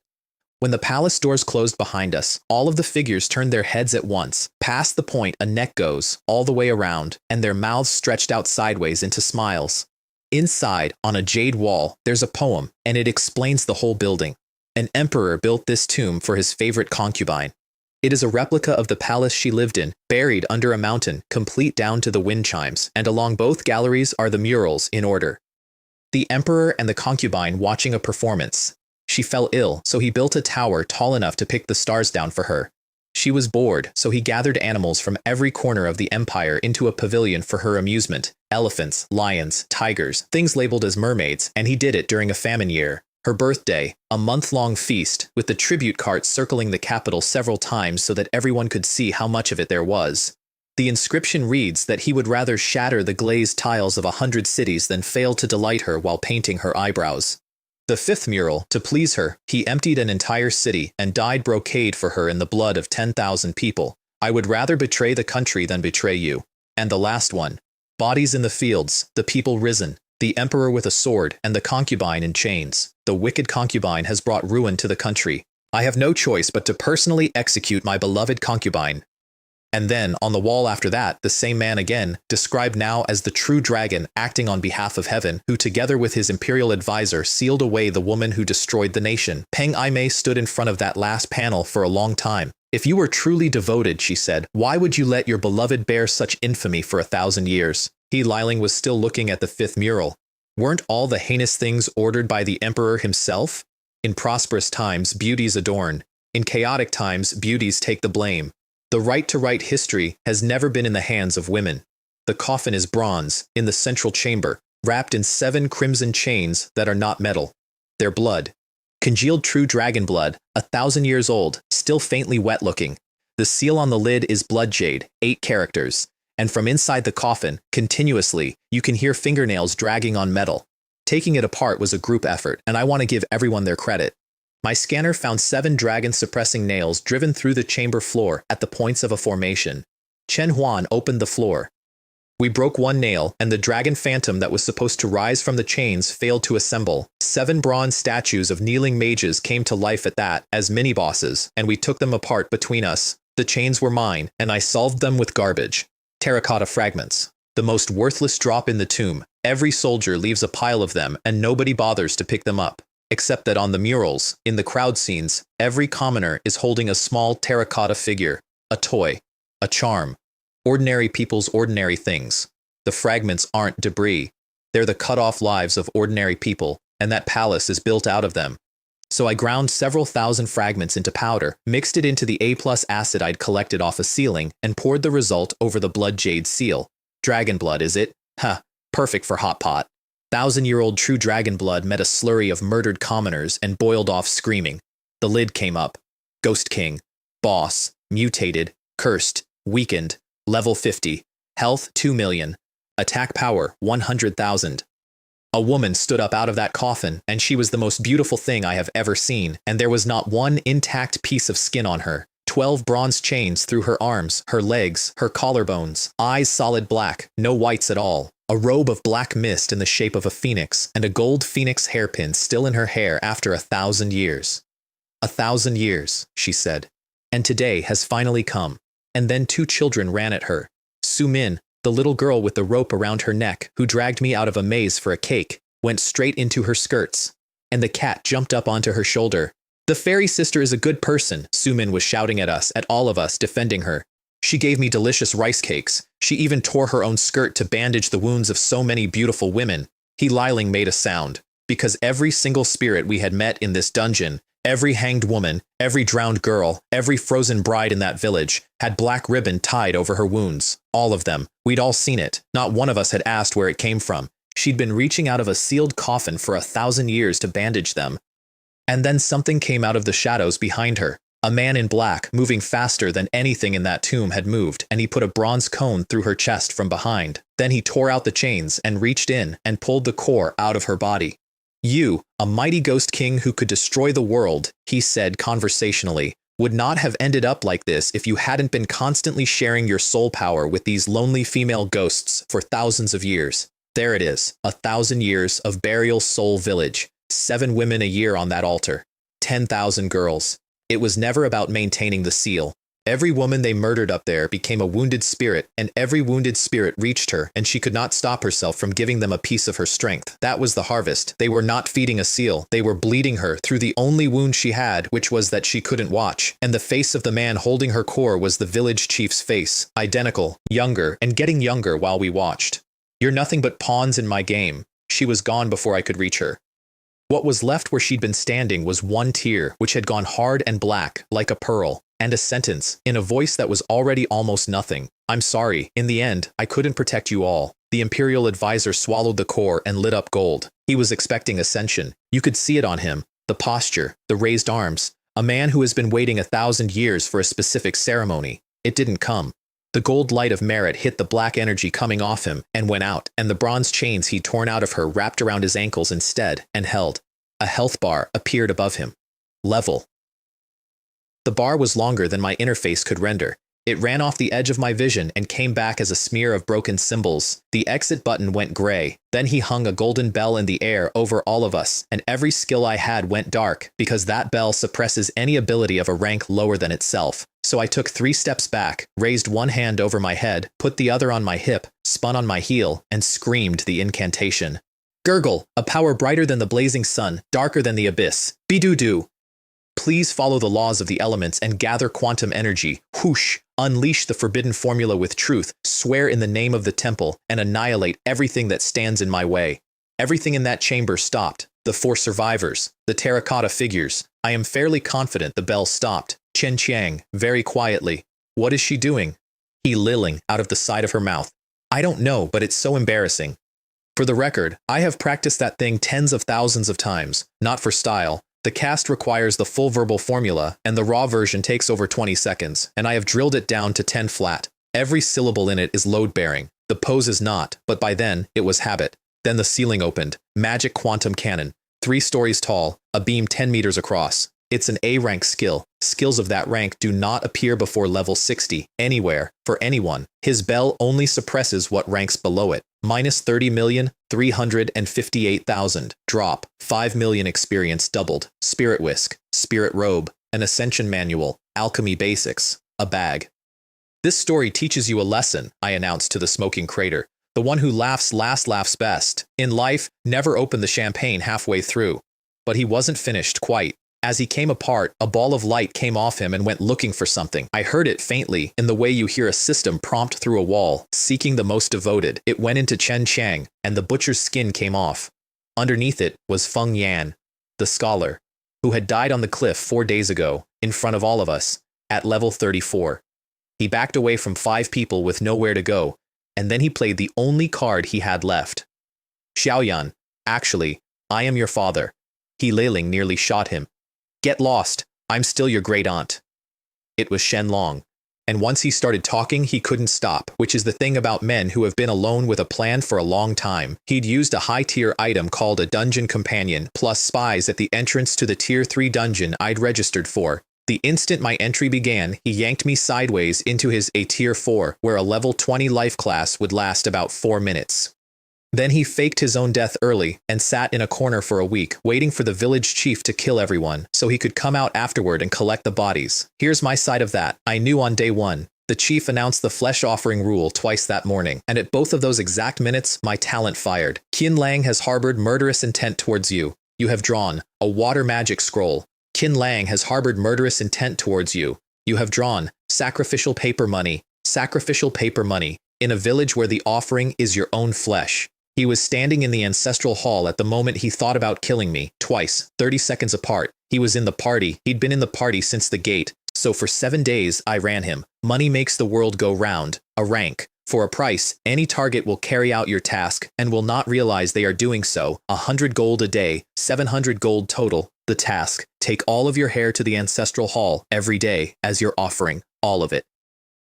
When the palace doors closed behind us, all of the figures turned their heads at once. Past the point a neck goes, all the way around, and their mouths stretched out sideways into smiles. Inside, on a jade wall, there's a poem, and it explains the whole building. An emperor built this tomb for his favorite concubine. It is a replica of the palace she lived in, buried under a mountain, complete down to the wind chimes, and along both galleries are the murals in order. The emperor and the concubine watching a performance. She fell ill, so he built a tower tall enough to pick the stars down for her. She was bored, so he gathered animals from every corner of the empire into a pavilion for her amusement. Elephants, lions, tigers, things labeled as mermaids, and he did it during a famine year. Her birthday, a month-long feast, with the tribute carts circling the capital several times so that everyone could see how much of it there was. The inscription reads that he would rather shatter the glazed tiles of 100 cities than fail to delight her while painting her eyebrows. The 5th mural, to please her, he emptied an entire city and dyed brocade for her in the blood of 10,000 people. I would rather betray the country than betray you. And the last one. Bodies in the fields, the people risen, the emperor with a sword, and the concubine in chains. The wicked concubine has brought ruin to the country. I have no choice but to personally execute my beloved concubine. And then, on the wall after that, the same man again, described now as the true dragon acting on behalf of heaven, who together with his imperial advisor sealed away the woman who destroyed the nation. Peng Aimei stood in front of that last panel for a long time. If you were truly devoted, she said, why would you let your beloved bear such infamy for 1,000 years? He Liling was still looking at the 5th mural. Weren't all the heinous things ordered by the emperor himself? In prosperous times, beauties adorn. In chaotic times, beauties take the blame. The right to write history has never been in the hands of women. The coffin is bronze, in the central chamber, wrapped in 7 crimson chains that are not metal. They're blood. Congealed true dragon blood, 1,000 years old, still faintly wet-looking. The seal on the lid is blood jade, 8 characters. And from inside the coffin, continuously, you can hear fingernails dragging on metal. Taking it apart was a group effort, and I want to give everyone their credit. My scanner found 7 dragon-suppressing nails driven through the chamber floor at the points of a formation. Chen Huan opened the floor. We broke one nail, and the dragon phantom that was supposed to rise from the chains failed to assemble. 7 bronze statues of kneeling mages came to life at that, as mini-bosses, and we took them apart between us. The chains were mine, and I solved them with garbage. Terracotta fragments. The most worthless drop in the tomb. Every soldier leaves a pile of them, and nobody bothers to pick them up. Except that on the murals, in the crowd scenes, every commoner is holding a small terracotta figure, a toy, a charm. Ordinary people's ordinary things. The fragments aren't debris. They're the cut-off lives of ordinary people, and that palace is built out of them. So I ground several thousand fragments into powder, mixed it into the A+ acid I'd collected off a ceiling, and poured the result over the blood jade seal. Dragon blood, is it? Huh, perfect for hot pot. 1,000-year-old true dragon blood met a slurry of murdered commoners and boiled off screaming. The lid came up. Ghost King. Boss. Mutated. Cursed. Weakened. Level 50. Health 2 million. Attack power 100,000. A woman stood up out of that coffin, and she was the most beautiful thing I have ever seen, and there was not one intact piece of skin on her. 12 bronze chains through her arms, her legs, her collarbones, eyes solid black, no whites at all. A robe of black mist in the shape of a phoenix, and a gold phoenix hairpin still in her hair after 1,000 years. 1,000 years, she said. And today has finally come. And then 2 children ran at her. Su-min, the little girl with the rope around her neck, who dragged me out of a maze for a cake, went straight into her skirts. And the cat jumped up onto her shoulder. The fairy sister is a good person, Su-min was shouting at us, at all of us, defending her. She gave me delicious rice cakes. She even tore her own skirt to bandage the wounds of so many beautiful women. He Liling made a sound, because every single spirit we had met in this dungeon, every hanged woman, every drowned girl, every frozen bride in that village, had black ribbon tied over her wounds. All of them. We'd all seen it. Not one of us had asked where it came from. She'd been reaching out of a sealed coffin for 1,000 years to bandage them. And then something came out of the shadows behind her. A man in black, moving faster than anything in that tomb had moved, and he put a bronze cone through her chest from behind. Then he tore out the chains and reached in and pulled the core out of her body. You, a mighty ghost king who could destroy the world, he said conversationally, would not have ended up like this if you hadn't been constantly sharing your soul power with these lonely female ghosts for thousands of years. There it is, 1,000 years of burial soul village, 7 women a year on that altar, 10,000 girls. It was never about maintaining the seal. Every woman they murdered up there became a wounded spirit, and every wounded spirit reached her, and she could not stop herself from giving them a piece of her strength. That was the harvest. They were not feeding a seal. They were bleeding her through the only wound she had, which was that she couldn't watch. And the face of the man holding her core was the village chief's face, identical, younger, and getting younger while we watched. You're nothing but pawns in my game. She was gone before I could reach her. What was left where she'd been standing was one tear, which had gone hard and black, like a pearl, and a sentence, in a voice that was already almost nothing. I'm sorry, in the end, I couldn't protect you all. The Imperial advisor swallowed the core and lit up gold. He was expecting ascension. You could see it on him, the posture, the raised arms. A man who has been waiting 1,000 years for a specific ceremony. It didn't come. The gold light of merit hit the black energy coming off him and went out, and the bronze chains he'd torn out of her wrapped around his ankles instead and held. A health bar appeared above him. Level. The bar was longer than my interface could render. It ran off the edge of my vision and came back as a smear of broken symbols. The exit button went gray. Then he hung a golden bell in the air over all of us, and every skill I had went dark, because that bell suppresses any ability of a rank lower than itself. So I took 3 steps back, raised one hand over my head, put the other on my hip, spun on my heel, and screamed the incantation. Gurgle, a power brighter than the blazing sun, darker than the abyss. Be-doo-doo. Please follow the laws of the elements and gather quantum energy. Whoosh! Unleash the forbidden formula with truth, swear in the name of the temple, and annihilate everything that stands in my way. Everything in that chamber stopped. The 4 survivors, the terracotta figures. I am fairly confident the bell stopped. Chen Qiang, very quietly. What is she doing? He lilling out of the side of her mouth. I don't know, but it's so embarrassing. For the record, I have practiced that thing tens of thousands of times, not for style. The cast requires the full verbal formula, and the raw version takes over 20 seconds, and I have drilled it down to 10 flat. Every syllable in it is load-bearing. The pose is not, but by then, it was habit. Then the ceiling opened. Magic quantum cannon. 3 stories tall, a beam 10 meters across. It's an A rank skill. Skills of that rank do not appear before level 60, anywhere, for anyone. His bell only suppresses what ranks below it. Minus 30,358,000. Drop. 5 million experience doubled. Spirit Whisk. Spirit Robe. An Ascension Manual. Alchemy Basics. A bag. This story teaches you a lesson, I announced to the smoking crater. The one who laughs last laughs best. In life, never open the champagne halfway through. But he wasn't finished quite. As he came apart, a ball of light came off him and went looking for something. I heard it faintly, in the way you hear a system prompt through a wall, seeking the most devoted. It went into Chen Chang, and the butcher's skin came off. Underneath it was Feng Yan, the scholar, who had died on the cliff 4 days ago, in front of all of us, at level 34. He backed away from 5 people with nowhere to go, and then he played the only card he had left. Xiaoyan, actually, I am your father. He Leiling nearly shot him. Get lost, I'm still your great aunt. It was Shen Long. And once he started talking, he couldn't stop, which is the thing about men who have been alone with a plan for a long time. He'd used a high-tier item called a Dungeon Companion, plus spies at the entrance to the Tier 3 dungeon I'd registered for. The instant my entry began, he yanked me sideways into his A Tier 4, where a level 20 life class would last about 4 minutes. Then he faked his own death early and sat in a corner for a week, waiting for the village chief to kill everyone, so he could come out afterward and collect the bodies. Here's my side of that. I knew on day 1. The chief announced the flesh offering rule twice that morning, and at both of those exact minutes, my talent fired. Qin Lang has harbored murderous intent towards you. You have drawn a water magic scroll. Qin Lang has harbored murderous intent towards you. You have drawn sacrificial paper money. Sacrificial paper money. In a village where the offering is your own flesh. He was standing in the ancestral hall at the moment he thought about killing me, twice, 30 seconds apart. He was in the party. He'd been in the party since the gate. So for 7 days, I ran him. Money makes the world go round. A rank. For a price, any target will carry out your task and will not realize they are doing so. 100 gold a day, 700 gold total. The task. Take all of your hair to the ancestral hall every day as your offering. All of it.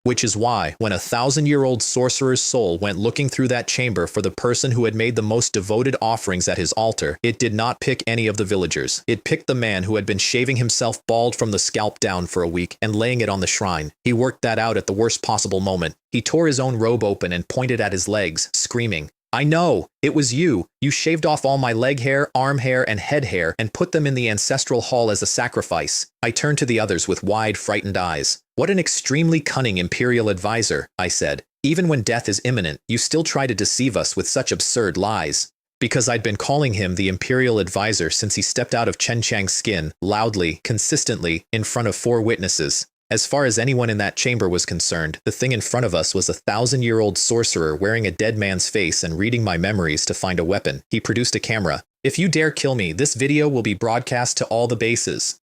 Which is why, when a 1,000-year-old sorcerer's soul went looking through that chamber for the person who had made the most devoted offerings at his altar, it did not pick any of the villagers. It picked the man who had been shaving himself bald from the scalp down for a week and laying it on the shrine. He worked that out at the worst possible moment. He tore his own robe open and pointed at his legs, screaming, I know! It was you! You shaved off all my leg hair, arm hair, and head hair and put them in the ancestral hall as a sacrifice. I turned to the others with wide, frightened eyes. What an extremely cunning imperial advisor, I said. Even when death is imminent, you still try to deceive us with such absurd lies. Because I'd been calling him the imperial advisor since he stepped out of Chen Chang's skin, loudly, consistently, in front of 4 witnesses. As far as anyone in that chamber was concerned, the thing in front of us was a 1,000-year-old sorcerer wearing a dead man's face and reading my memories to find a weapon. He produced a camera. If you dare kill me, this video will be broadcast to all the bases.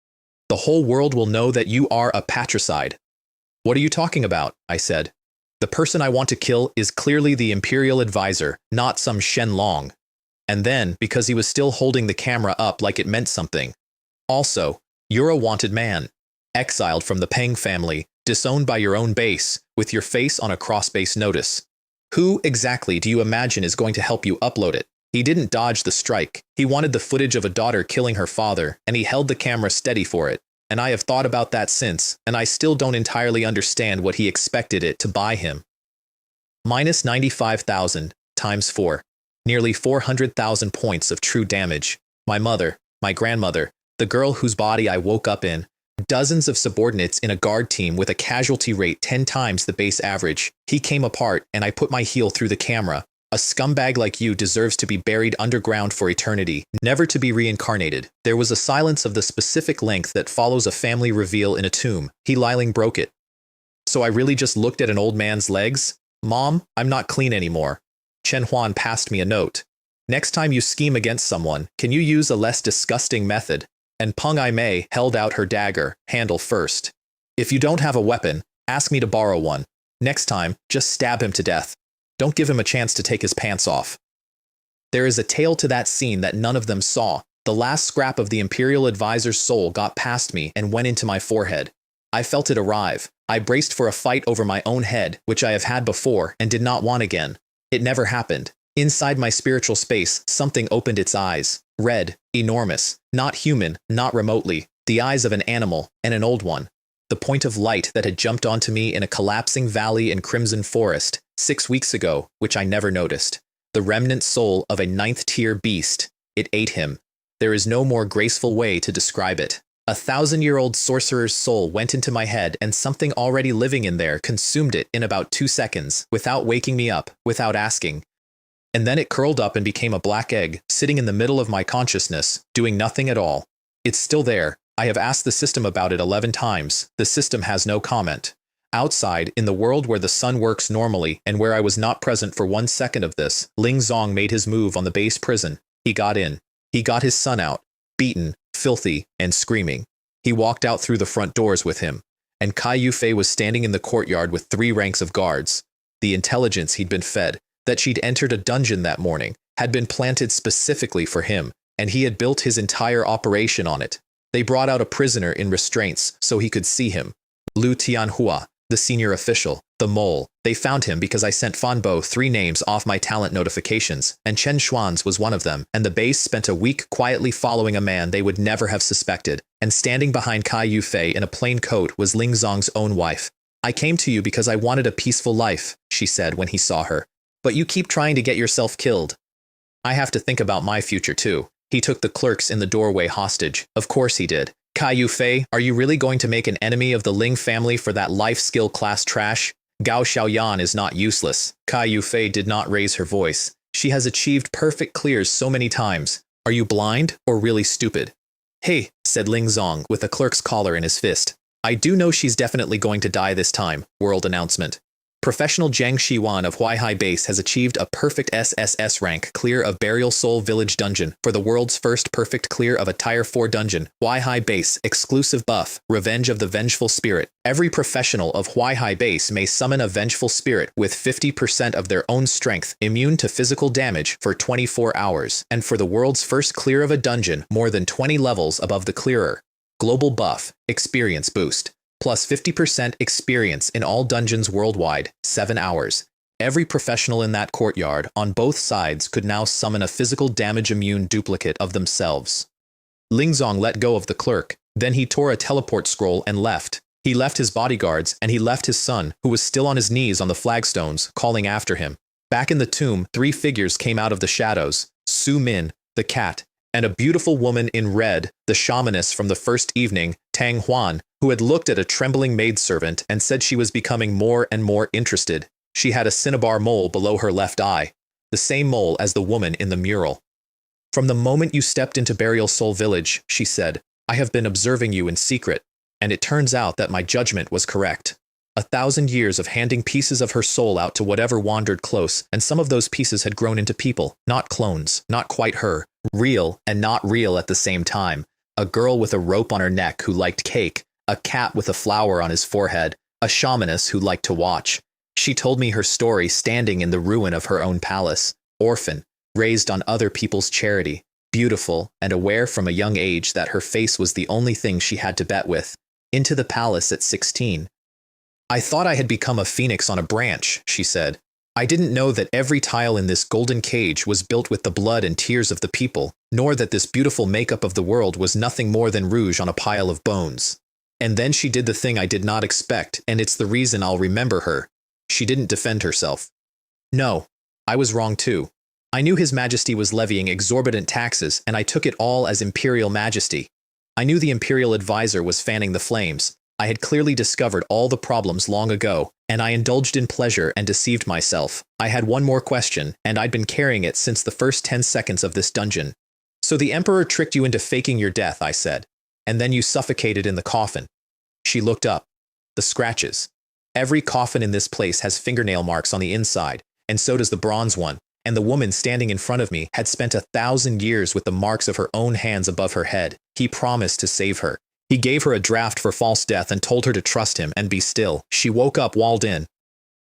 The whole world will know that you are a patricide. What are you talking about? I said. The person I want to kill is clearly the imperial advisor, not some Shen Long. And then, because he was still holding the camera up like it meant something. Also, you're a wanted man. Exiled from the Peng family, disowned by your own base, with your face on a cross-base notice. Who exactly do you imagine is going to help you upload it? He didn't dodge the strike. He wanted the footage of a daughter killing her father, and he held the camera steady for it. And I have thought about that since, and I still don't entirely understand what he expected it to buy him. Minus 95,000 times 4. Nearly 400,000 points of true damage. My mother, my grandmother, the girl whose body I woke up in, dozens of subordinates in a guard team with a casualty rate 10 times the base average. He came apart, and I put my heel through the camera. A scumbag like you deserves to be buried underground for eternity, never to be reincarnated. There was a silence of the specific length that follows a family reveal in a tomb. He Liling broke it. So I really just looked at an old man's legs? Mom, I'm not clean anymore. Chen Huan passed me a note. Next time you scheme against someone, can you use a less disgusting method? And Peng Ai Mei held out her dagger, handle first. If you don't have a weapon, ask me to borrow one. Next time, just stab him to death. Don't give him a chance to take his pants off. There is a tale to that scene that none of them saw. The last scrap of the Imperial Advisor's soul got past me and went into my forehead. I felt it arrive. I braced for a fight over my own head, which I have had before and did not want again. It never happened. Inside my spiritual space, something opened its eyes. Red, enormous, not human, not remotely. The eyes of an animal, and an old one. The point of light that had jumped onto me in a collapsing valley in crimson forest 6 weeks ago, which I never noticed. The remnant soul of a ninth-tier beast. It ate him. There is no more graceful way to describe it. A 1,000-year-old sorcerer's soul went into my head, and something already living in there consumed it in about 2 seconds, without waking me up, without asking. And then it curled up and became a black egg, sitting in the middle of my consciousness, doing nothing at all. It's still there. I have asked the system about it 11 times. The system has no comment. Outside, in the world where the sun works normally and where I was not present for 1 second of this, Ling Zong made his move on the base prison. He got in. He got his son out, beaten, filthy, and screaming. He walked out through the front doors with him, and Kai Yufei was standing in the courtyard with 3 ranks of guards. The intelligence he'd been fed, that she'd entered a dungeon that morning, had been planted specifically for him, and he had built his entire operation on it. They brought out a prisoner in restraints so he could see him. Lu Tianhua, the senior official, the mole. They found him because I sent Fan Bo 3 names off my talent notifications, and Chen Xuan's was one of them, and the base spent a week quietly following a man they would never have suspected, and standing behind Kai Yufei in a plain coat was Ling Zong's own wife. I came to you because I wanted a peaceful life, she said when he saw her. But you keep trying to get yourself killed. I have to think about my future too. He took the clerks in the doorway hostage. Of course he did. Kai Yufei, are you really going to make an enemy of the Ling family for that life skill class trash? Gao Xiaoyan is not useless. Kai Yufei did not raise her voice. She has achieved perfect clears so many times. Are you blind or really stupid? Hey, said Ling Zong with a clerk's collar in his fist. I do know she's definitely going to die this time. World announcement. Professional Zhang Xiwan of Huaihai Base has achieved a perfect SSS rank clear of Burial Soul Village Dungeon for the world's first perfect clear of a Tier 4 dungeon. Huaihai Base exclusive buff, Revenge of the Vengeful Spirit. Every professional of Huaihai Base may summon a vengeful spirit with 50% of their own strength, immune to physical damage for 24 hours, and for the world's first clear of a dungeon more than 20 levels above the clearer. Global buff, experience boost. Plus 50% experience in all dungeons worldwide, 7 hours. Every professional in that courtyard on both sides could now summon a physical damage immune duplicate of themselves. Ling Zong let go of the clerk, then he tore a teleport scroll and left. He left his bodyguards and he left his son, who was still on his knees on the flagstones, calling after him. Back in the tomb, 3 figures came out of the shadows, Su Min, the cat, and a beautiful woman in red, the shamaness from the first evening, Tang Huan, who had looked at a trembling maidservant and said she was becoming more and more interested. She had a cinnabar mole below her left eye, the same mole as the woman in the mural. From the moment you stepped into Burial Soul Village, she said, I have been observing you in secret, and it turns out that my judgment was correct. 1,000 years of handing pieces of her soul out to whatever wandered close, and some of those pieces had grown into people, not clones, not quite her, real and not real at the same time. A girl with a rope on her neck who liked cake, a cat with a flower on his forehead, a shamaness who liked to watch. She told me her story standing in the ruin of her own palace, orphan, raised on other people's charity, beautiful and aware from a young age that her face was the only thing she had to bet with. Into the palace at 16. I thought I had become a phoenix on a branch, she said. I didn't know that every tile in this golden cage was built with the blood and tears of the people, nor that this beautiful makeup of the world was nothing more than rouge on a pile of bones. And then she did the thing I did not expect, and it's the reason I'll remember her. She didn't defend herself. No, I was wrong too. I knew His Majesty was levying exorbitant taxes, and I took it all as Imperial Majesty. I knew the Imperial Advisor was fanning the flames. I had clearly discovered all the problems long ago, and I indulged in pleasure and deceived myself. I had one more question, and I'd been carrying it since the first 10 seconds of this dungeon. So the Emperor tricked you into faking your death, I said, and then you suffocated in the coffin. She looked up. The scratches. Every coffin in this place has fingernail marks on the inside, and so does the bronze one, and the woman standing in front of me had spent 1,000 years with the marks of her own hands above her head. He promised to save her. He gave her a draft for false death and told her to trust him and be still. She woke up walled in.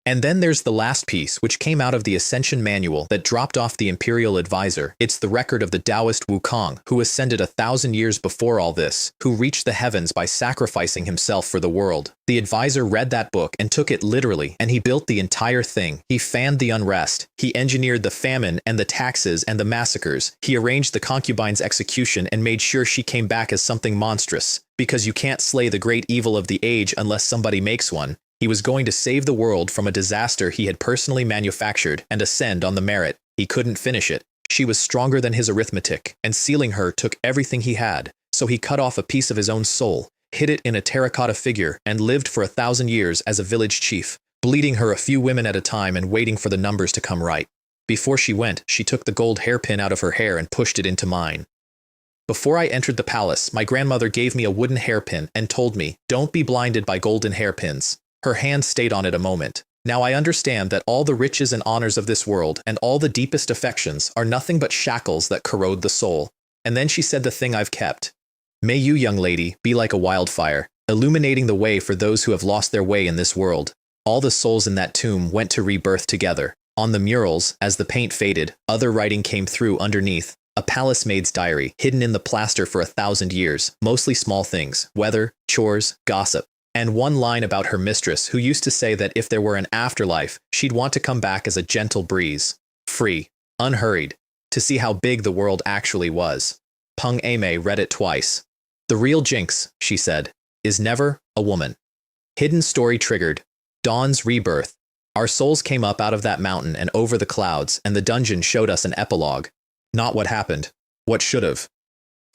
And then there's the last piece, which came out of the Ascension Manual that dropped off the Imperial Advisor. It's the record of the Taoist Wukong, who ascended 1,000 years before all this, who reached the heavens by sacrificing himself for the world. The advisor read that book and took it literally, and he built the entire thing. He fanned the unrest. He engineered the famine and the taxes and the massacres. He arranged the concubine's execution and made sure she came back as something monstrous. Because you can't slay the great evil of the age unless somebody makes one. He was going to save the world from a disaster he had personally manufactured and ascend on the merit. He couldn't finish it. She was stronger than his arithmetic, and sealing her took everything he had. So he cut off a piece of his own soul, hid it in a terracotta figure, and lived for 1,000 years as a village chief, bleeding her a few women at a time and waiting for the numbers to come right. Before she went, she took the gold hairpin out of her hair and pushed it into mine. Before I entered the palace, my grandmother gave me a wooden hairpin and told me, "Don't be blinded by golden hairpins." Her hand stayed on it a moment. Now I understand that all the riches and honors of this world and all the deepest affections are nothing but shackles that corrode the soul. And then she said the thing I've kept. May you, young lady, be like a wildfire, illuminating the way for those who have lost their way in this world. All the souls in that tomb went to rebirth together. On the murals, as the paint faded, other writing came through underneath. A palace maid's diary, hidden in the plaster for 1,000 years, mostly small things, weather, chores, gossip. And one line about her mistress, who used to say that if there were an afterlife, she'd want to come back as a gentle breeze, free, unhurried, to see how big the world actually was. Peng Ame read it twice. The real jinx, she said, is never a woman. Hidden story triggered. Dawn's rebirth. Our souls came up out of that mountain and over the clouds, and the dungeon showed us an epilogue. Not what happened. What should have.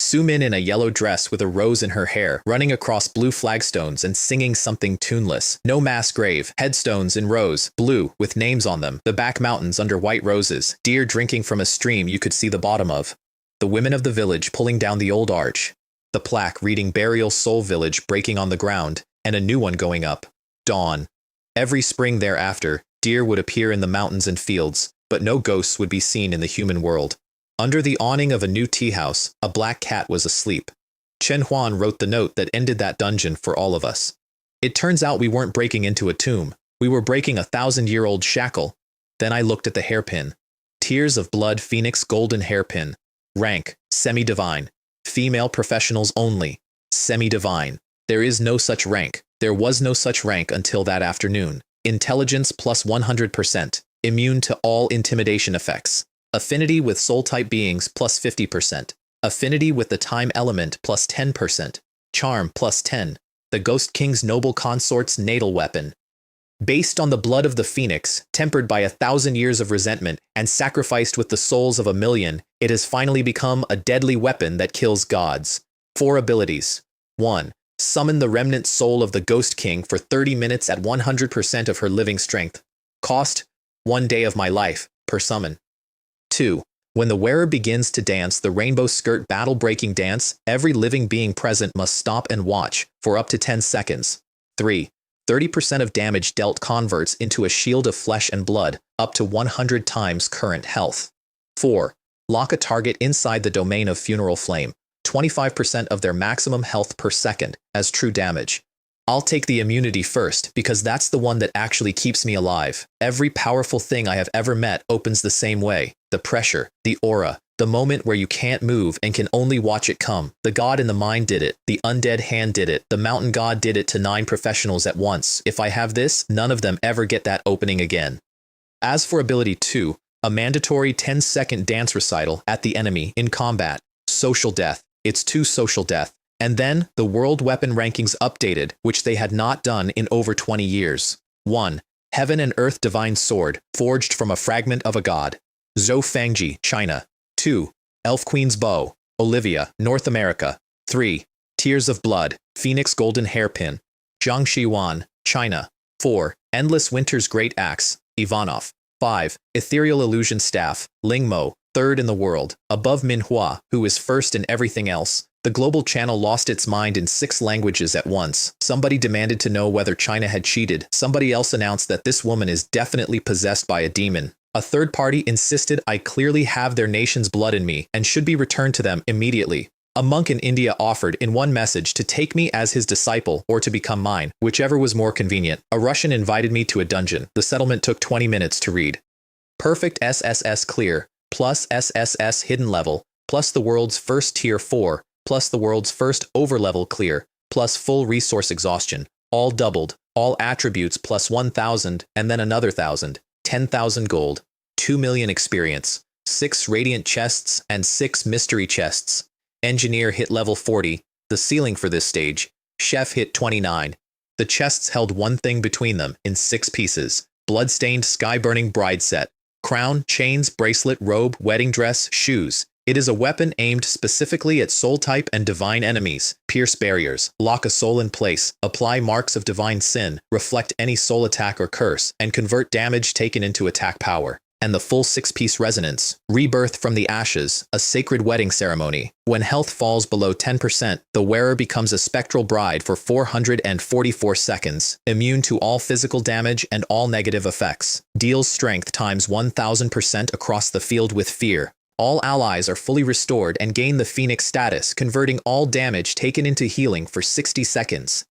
Sumin in a yellow dress with a rose in her hair, running across blue flagstones and singing something tuneless. No mass grave, headstones in rows, blue, with names on them, the back mountains under white roses, deer drinking from a stream you could see the bottom of. The women of the village pulling down the old arch. The plaque reading Burial Soul Village breaking on the ground, and a new one going up. Dawn. Every spring thereafter, deer would appear in the mountains and fields, but no ghosts would be seen in the human world. Under the awning of a new tea house, a black cat was asleep. Chen Huan wrote the note that ended that dungeon for all of us. It turns out we weren't breaking into a tomb. We were breaking a 1,000-year-old shackle. Then I looked at the hairpin. Tears of Blood Phoenix Golden Hairpin. Rank, semi-divine. Female professionals only. Semi-divine. There is no such rank. There was no such rank until that afternoon. Intelligence plus 100%. Immune to all intimidation effects. Affinity with soul-type beings plus 50%. Affinity with the time element plus 10%. Charm plus 10. The Ghost King's noble consort's natal weapon. Based on the blood of the phoenix, tempered by 1,000 years of resentment, and sacrificed with the souls of 1,000,000, it has finally become a deadly weapon that kills gods. 4 abilities. 1. Summon the remnant soul of the Ghost King for 30 minutes at 100% of her living strength. Cost, 1 day of my life, per summon. 2. When the wearer begins to dance the rainbow skirt battle-breaking dance, every living being present must stop and watch for up to 10 seconds. 3. 30% of damage dealt converts into a shield of flesh and blood, up to 100 times current health. 4. Lock a target inside the domain of funeral flame, 25% of their maximum health per second, as true damage. I'll take the immunity first, because that's the one that actually keeps me alive. Every powerful thing I have ever met opens the same way. The pressure, the aura, the moment where you can't move and can only watch it come. The god in the mind did it. The undead hand did it. The mountain god did it to 9 professionals at once. If I have this, none of them ever get that opening again. As for ability 2, a mandatory 10-second dance recital at the enemy in combat. Social death. It's 2 social death. And then, the world weapon rankings updated, which they had not done in over 20 years. 1. Heaven and Earth Divine Sword, forged from a fragment of a god. Zhou Fangji, China. 2. Elf Queen's Bow, Olivia, North America. 3. Tears of Blood, Phoenix Golden Hairpin, Jiangxi Yuan, China. 4. Endless Winter's Great Axe, Ivanov. 5. Ethereal Illusion Staff, Lingmo, 3rd in the world, above Manhwa, who is 1st in everything else. The global channel lost its mind in 6 languages at once. Somebody demanded to know whether China had cheated. Somebody else announced that this woman is definitely possessed by a demon. A third party insisted I clearly have their nation's blood in me and should be returned to them immediately. A monk in India offered in one message to take me as his disciple or to become mine, whichever was more convenient. A Russian invited me to a dungeon. The settlement took 20 minutes to read. Perfect SSS clear, plus SSS hidden level, plus the world's first tier 4, plus the world's first overlevel clear, plus full resource exhaustion, all doubled, all attributes plus 1,000 and then another 1,000, 10,000 gold, 2 million experience, 6 radiant chests and 6 mystery chests. Engineer hit level 40, the ceiling for this stage. Chef hit 29. The chests held one thing between them in 6 pieces. Bloodstained sky-burning bride set. Crown, chains, bracelet, robe, wedding dress, shoes. It is a weapon aimed specifically at soul type and divine enemies. Pierce barriers, lock a soul in place, apply marks of divine sin, reflect any soul attack or curse, and convert damage taken into attack power. And the full 6-piece resonance, rebirth from the ashes, a sacred wedding ceremony. When health falls below 10%, the wearer becomes a spectral bride for 444 seconds, immune to all physical damage and all negative effects. Deals strength times 1000% across the field with fear. All allies are fully restored and gain the Phoenix status, converting all damage taken into healing for 60 seconds.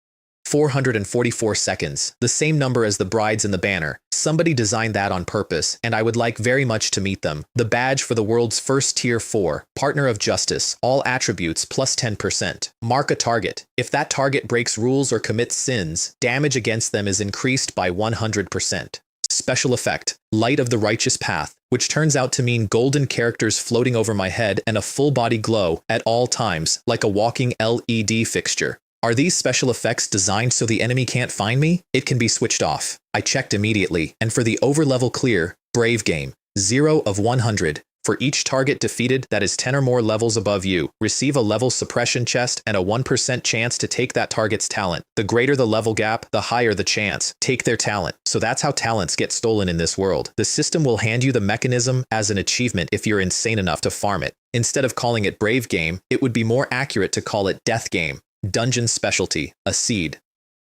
444 seconds, the same number as the brides in the banner. Somebody designed that on purpose, and I would like very much to meet them. The badge for the world's first tier 4, Partner of Justice, all attributes plus 10%. Mark a target. If that target breaks rules or commits sins, damage against them is increased by 100%. Special effect, Light of the Righteous Path, which turns out to mean golden characters floating over my head and a full body glow at all times, like a walking LED fixture. Are these special effects designed so the enemy can't find me? It can be switched off. I checked immediately, and for the overlevel clear, Brave Game, 0 of 100. For each target defeated that is 10 or more levels above you, receive a level suppression chest and a 1% chance to take that target's talent. The greater the level gap, the higher the chance. Take their talent. So that's how talents get stolen in this world. The system will hand you the mechanism as an achievement if you're insane enough to farm it. Instead of calling it Brave Game, it would be more accurate to call it Death Game. Dungeon specialty, a seed.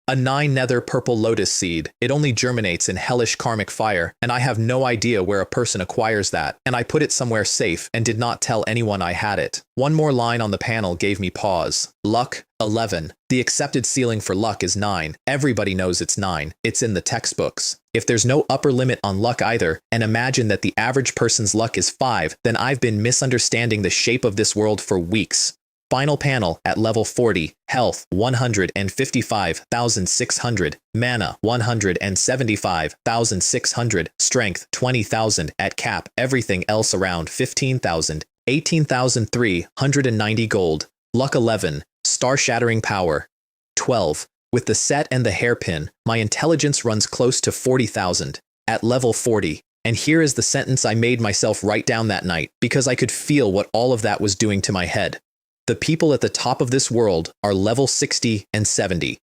A 9 nether purple lotus seed. It only germinates in hellish karmic fire, and I have no idea where a person acquires that, and I put it somewhere safe and did not tell anyone I had it. One more line on the panel gave me pause. Luck, 11. The accepted ceiling for luck is 9. Everybody knows it's 9. It's in the textbooks. If there's no upper limit on luck either, and imagine that the average person's luck is 5, then I've been misunderstanding the shape of this world for weeks. Final panel at level 40, health 155,600, mana 175,600, strength 20,000 at cap, everything else around 15,000, 18,390 gold, luck 11, star-shattering power 12. With the set and the hairpin, my intelligence runs close to 40,000 at level 40. And here is the sentence I made myself write down that night because I could feel what all of that was doing to my head. The people at the top of this world are level 60 and 70.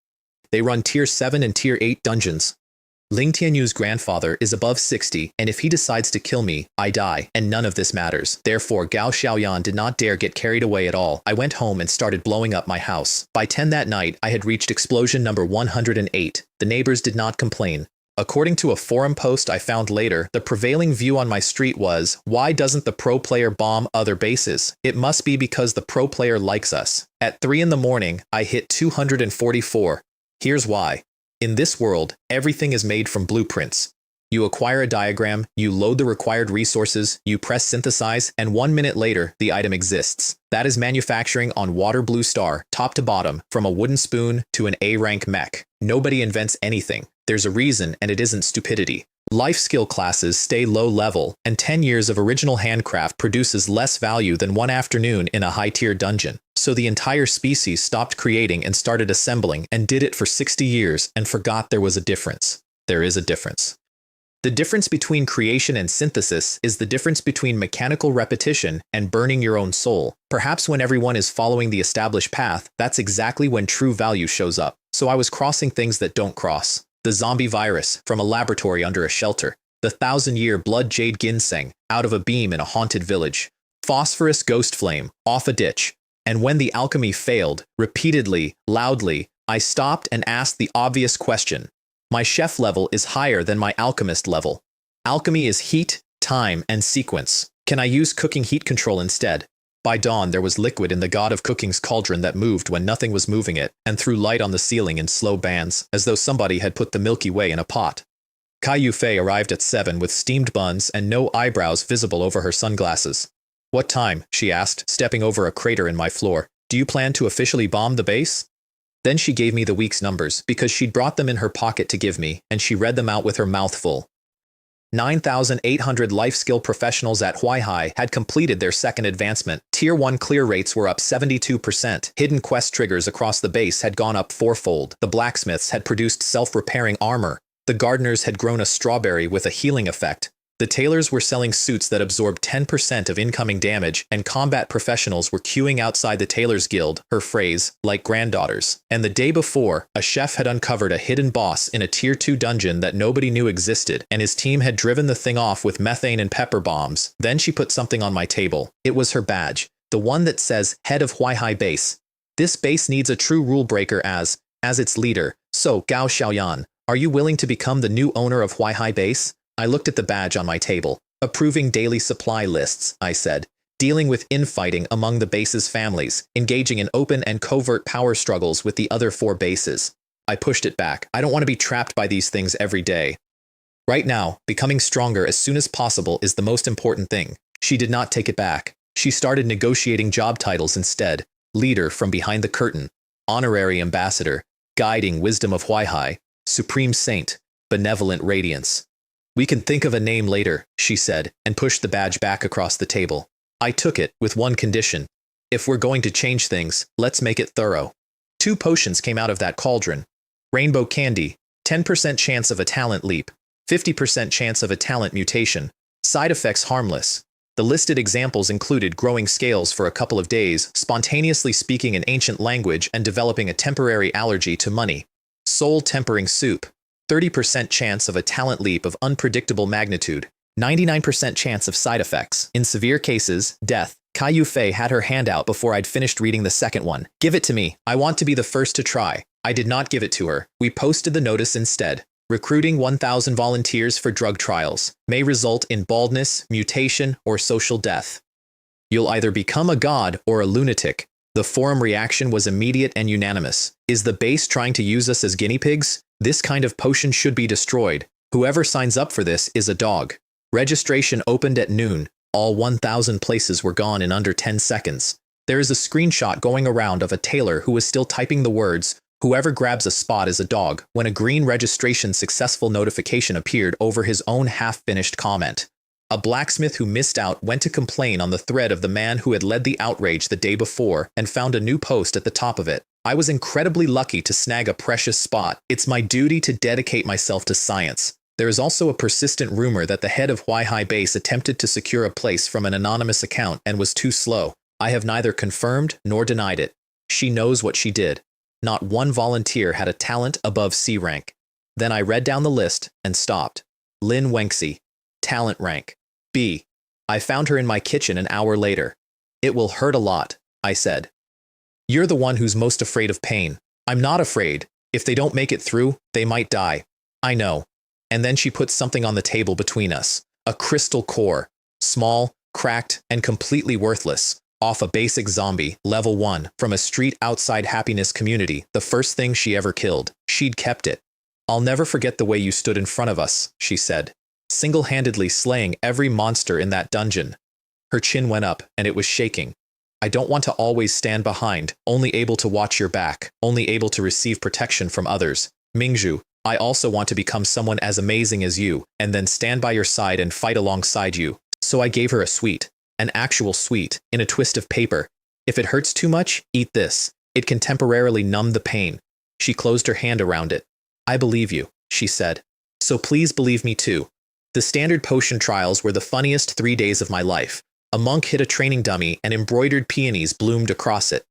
They run tier 7 and tier 8 dungeons. Ling Tianyu's grandfather is above 60, and if he decides to kill me, I die, and none of this matters. Therefore, Gao Xiaoyan did not dare get carried away at all. I went home and started blowing up my house. By 10 that night, I had reached explosion number 108. The neighbors did not complain. According to a forum post I found later, the prevailing view on my street was, why doesn't the pro player bomb other bases? It must be because the pro player likes us. At 3 in the morning, I hit 244. Here's why. In this world, everything is made from blueprints. You acquire a diagram, you load the required resources, you press synthesize, and 1 minute later, the item exists. That is manufacturing on Water Blue Star, top to bottom, from a wooden spoon to an A-rank mech. Nobody invents anything. There's a reason, and it isn't stupidity. Life skill classes stay low level, and 10 years of original handcraft produces less value than 1 afternoon in a high-tier dungeon. So the entire species stopped creating and started assembling, and did it for 60 years, and forgot there was a difference. There is a difference. The difference between creation and synthesis is the difference between mechanical repetition and burning your own soul. Perhaps when everyone is following the established path, that's exactly when true value shows up. So I was crossing things that don't cross. The zombie virus from a laboratory under a shelter. The 1,000-year blood jade ginseng out of a beam in a haunted village. Phosphorus ghost flame off a ditch. And when the alchemy failed, repeatedly, loudly, I stopped and asked the obvious question. My chef level is higher than my alchemist level. Alchemy is heat, time, and sequence. Can I use cooking heat control instead? By dawn, there was liquid in the god of cooking's cauldron that moved when nothing was moving it, and threw light on the ceiling in slow bands, as though somebody had put the Milky Way in a pot. Kai Fei arrived at 7 with steamed buns and no eyebrows visible over her sunglasses. "What time?" she asked, stepping over a crater in my floor. "Do you plan to officially bomb the base?" Then she gave me the week's numbers, because she'd brought them in her pocket to give me, and she read them out with her mouth full. 9,800 life skill professionals at Huaihai had completed their second advancement. Tier 1 clear rates were up 72%. Hidden quest triggers across the base had gone up fourfold. The blacksmiths had produced self-repairing armor. The gardeners had grown a strawberry with a healing effect. The tailors were selling suits that absorbed 10% of incoming damage, and combat professionals were queuing outside the Tailors Guild, her phrase, like granddaughters. And the day before, a chef had uncovered a hidden boss in a Tier 2 dungeon that nobody knew existed, and his team had driven the thing off with methane and pepper bombs. Then she put something on my table. It was her badge, the one that says Head of Huaihai Base. This base needs a true rule breaker as its leader. So, Gao Xiaoyan, are you willing to become the new owner of Huaihai Base? I looked at the badge on my table. Approving daily supply lists, I said. Dealing with infighting among the base's families. Engaging in open and covert power struggles with the other 4 bases. I pushed it back. I don't want to be trapped by these things every day. Right now, becoming stronger as soon as possible is the most important thing. She did not take it back. She started negotiating job titles instead. Leader from behind the curtain. Honorary ambassador. Guiding wisdom of Huaihai. Supreme saint. Benevolent radiance. "We can think of a name later," she said, and pushed the badge back across the table. I took it, with one condition. If we're going to change things, let's make it thorough. 2 potions came out of that cauldron. Rainbow candy, 10% chance of a talent leap, 50% chance of a talent mutation. Side effects harmless. The listed examples included growing scales for a couple of days, spontaneously speaking an ancient language, and developing a temporary allergy to money. Soul tempering soup. 30% chance of a talent leap of unpredictable magnitude, 99% chance of side effects. In severe cases, death. Kai Fei had her hand out before I'd finished reading the second one. "Give it to me. I want to be the first to try." I did not give it to her. We posted the notice instead. Recruiting 1,000 volunteers for drug trials may result in baldness, mutation, or social death. You'll either become a god or a lunatic. The forum reaction was immediate and unanimous. Is the base trying to use us as guinea pigs? This kind of potion should be destroyed. Whoever signs up for this is a dog. Registration opened at noon. All 1,000 places were gone in under 10 seconds. There is a screenshot going around of a tailor who was still typing the words, "Whoever grabs a spot is a dog," when a green registration successful notification appeared over his own half-finished comment. A blacksmith who missed out went to complain on the thread of the man who had led the outrage the day before and found a new post at the top of it. I was incredibly lucky to snag a precious spot. It's my duty to dedicate myself to science. There is also a persistent rumor that the head of Huaihai Base attempted to secure a place from an anonymous account and was too slow. I have neither confirmed nor denied it. She knows what she did. Not one volunteer had a talent above C rank. Then I read down the list and stopped. Lin Wenxi. Talent rank. B. I found her in my kitchen an hour later. "It will hurt a lot," I said. "You're the one who's most afraid of pain." "I'm not afraid. If they don't make it through, they might die." "I know." And then she put something on the table between us. A crystal core. Small, cracked, and completely worthless. Off a basic zombie, level 1, from a street outside happiness community, the first thing she ever killed. She'd kept it. "I'll never forget the way you stood in front of us," she said. "Single-handedly slaying every monster in that dungeon." Her chin went up, and it was shaking. "I don't want to always stand behind, only able to watch your back, only able to receive protection from others. Mingzhu, I also want to become someone as amazing as you, and then stand by your side and fight alongside you." So I gave her a sweet. An actual sweet, in a twist of paper. "If it hurts too much, eat this. It can temporarily numb the pain." She closed her hand around it. "I believe you," she said. "So please believe me too." The standard potion trials were the funniest 3 days of my life. A monk hit a training dummy and embroidered peonies bloomed across it.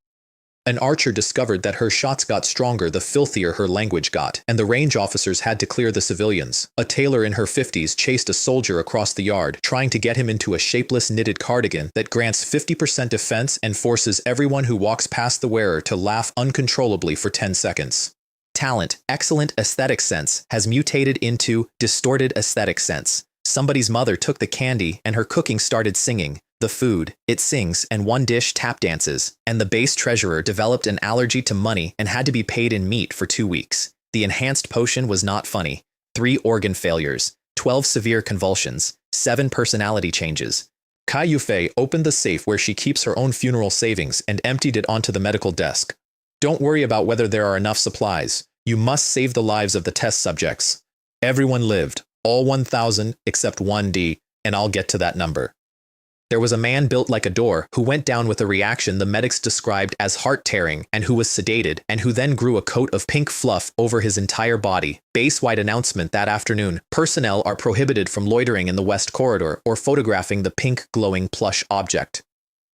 An archer discovered that her shots got stronger the filthier her language got, and the range officers had to clear the civilians. A tailor in her 50s chased a soldier across the yard, trying to get him into a shapeless knitted cardigan that grants 50% defense and forces everyone who walks past the wearer to laugh uncontrollably for 10 seconds. Talent, excellent aesthetic sense, has mutated into distorted aesthetic sense. Somebody's mother took the candy and her cooking started singing. The food, it sings, and one dish tap dances, and the base treasurer developed an allergy to money and had to be paid in meat for 2 weeks. The enhanced potion was not funny. 3 organ failures, 12 severe convulsions, 7 personality changes. Kai Yufei opened the safe where she keeps her own funeral savings and emptied it onto the medical desk. Don't worry about whether there are enough supplies. You must save the lives of the test subjects. Everyone lived, all 1,000 except 1D, and I'll get to that number. There was a man built like a door who went down with a reaction the medics described as heart-tearing and who was sedated and who then grew a coat of pink fluff over his entire body. Base-wide announcement that afternoon, personnel are prohibited from loitering in the West Corridor or photographing the pink glowing plush object.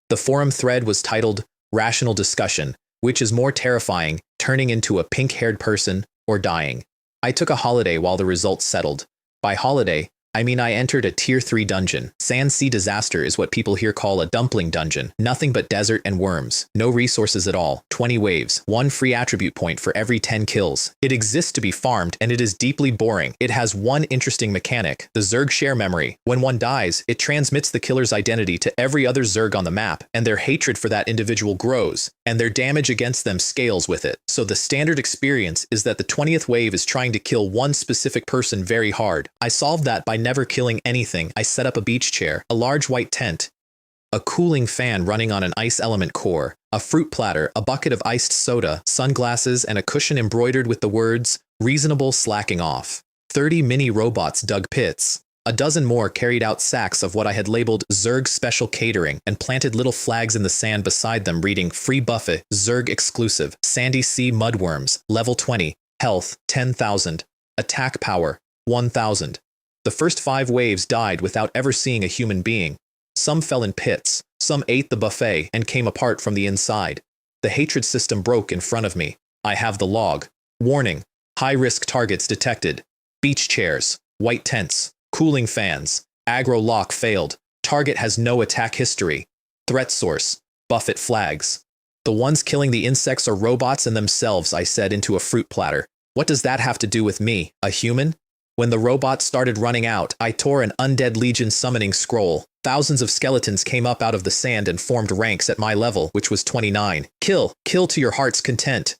The forum thread was titled Rational Discussion, which is more terrifying, turning into a pink-haired person or dying. I took a holiday while the results settled. By holiday, I mean I entered a Tier 3 dungeon. Sand Sea Disaster is what people here call a dumpling dungeon. Nothing but desert and worms. No resources at all. 20 waves. 1 free attribute point for every 10 kills. It exists to be farmed, and it is deeply boring. It has one interesting mechanic, the Zerg share memory. When one dies, it transmits the killer's identity to every other Zerg on the map, and their hatred for that individual grows, and their damage against them scales with it. So the standard experience is that the 20th wave is trying to kill one specific person very hard. I solved that by never killing anything. I set up a beach chair, a large white tent, a cooling fan running on an ice element core, a fruit platter, a bucket of iced soda, sunglasses, and a cushion embroidered with the words, reasonable slacking off. 30 mini robots dug pits. A dozen more carried out sacks of what I had labeled Zerg Special Catering and planted little flags in the sand beside them reading Free Buffet, Zerg Exclusive, Sandy Sea Mudworms, Level 20, Health, 10,000, Attack Power, 1,000. The first 5 waves died without ever seeing a human being. Some fell in pits, some ate the buffet and came apart from the inside. The hatred system broke in front of me. I have the log. Warning, high-risk targets detected. Beach chairs, white tents, cooling fans, aggro lock failed. Target has no attack history. Threat source, Buffet flags. The ones killing the insects are robots in themselves, I said into a fruit platter. What does that have to do with me, a human? When the robots started running out, I tore an Undead Legion summoning scroll. Thousands of skeletons came up out of the sand and formed ranks at my level, which was 29. Kill to your heart's content.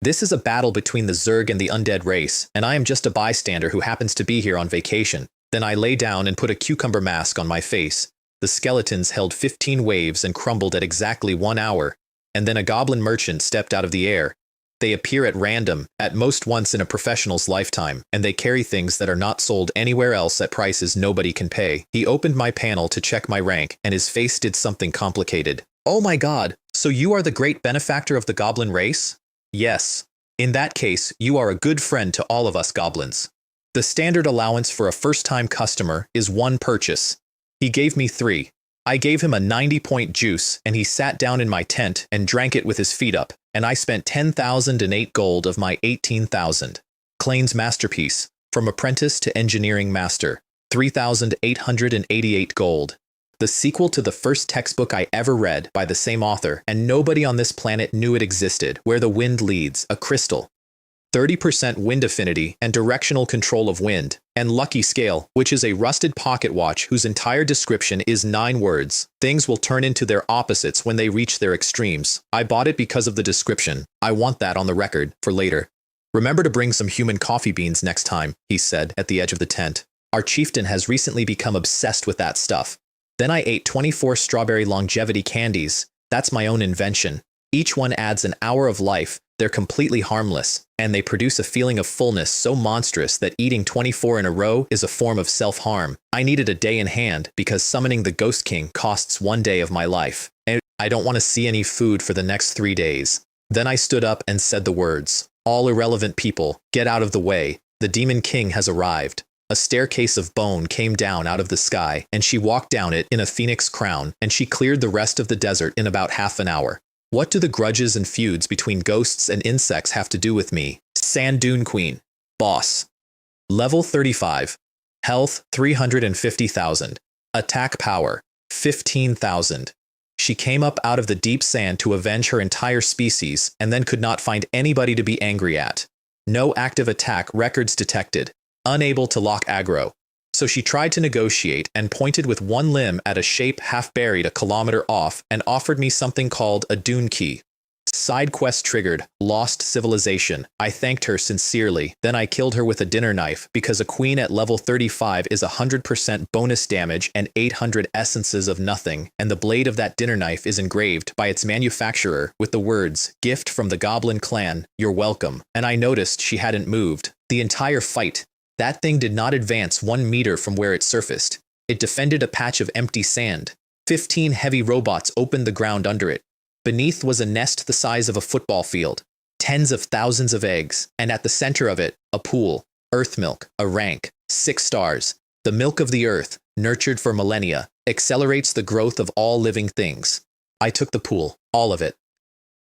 This is a battle between the Zerg and the undead race, and I am just a bystander who happens to be here on vacation. Then I lay down and put a cucumber mask on my face. The skeletons held 15 waves and crumbled at exactly 1 hour, and then a goblin merchant stepped out of the air. They appear at random, at most once in a professional's lifetime, and they carry things that are not sold anywhere else at prices nobody can pay. He opened my panel to check my rank, and his face did something complicated. Oh my god, so you are the great benefactor of the goblin race? Yes. In that case, you are a good friend to all of us goblins. The standard allowance for a first-time customer is 1 purchase. He gave me 3. I gave him a 90-point juice, and he sat down in my tent and drank it with his feet up, and I spent 10,008 gold of my 18,000. Klane's masterpiece, From Apprentice to Engineering Master, 3,888 gold. The sequel to the first textbook I ever read by the same author, and nobody on this planet knew it existed, Where the Wind Leads, a crystal. 30% wind affinity and directional control of wind, and Lucky Scale, which is a rusted pocket watch whose entire description is 9 words. Things will turn into their opposites when they reach their extremes. I bought it because of the description. I want that on the record, for later. Remember to bring some human coffee beans next time, he said at the edge of the tent. Our chieftain has recently become obsessed with that stuff. Then I ate 24 strawberry longevity candies. That's my own invention. Each one adds an hour of life. They're completely harmless, and they produce a feeling of fullness so monstrous that eating 24 in a row is a form of self-harm. I needed a day in hand because summoning the Ghost King costs 1 day of my life. And I don't want to see any food for the next 3 days. Then I stood up and said the words, "All irrelevant people, get out of the way. The Demon King has arrived." A staircase of bone came down out of the sky, and she walked down it in a phoenix crown, and she cleared the rest of the desert in about half an hour. What do the grudges and feuds between ghosts and insects have to do with me? Sand Dune Queen. Boss. Level 35. Health 350,000. Attack power 15,000. She came up out of the deep sand to avenge her entire species and then could not find anybody to be angry at. No active attack records detected. Unable to lock aggro. So she tried to negotiate and pointed with one limb at a shape half buried a kilometer off and offered me something called a dune key. Side quest triggered, lost civilization. I thanked her sincerely. Then I killed her with a dinner knife because a queen at level 35 is 100% bonus damage and 800 essences of nothing, and the blade of that dinner knife is engraved by its manufacturer with the words, "Gift from the Goblin Clan, you're welcome." And I noticed she hadn't moved. The entire fight. That thing did not advance 1 meter from where it surfaced. It defended a patch of empty sand. 15 heavy robots opened the ground under it. Beneath was a nest the size of a football field, tens of thousands of eggs, and at the center of it, a pool, earth milk, a rank, 6 stars. The milk of the earth, nurtured for millennia, accelerates the growth of all living things. I took the pool, all of it.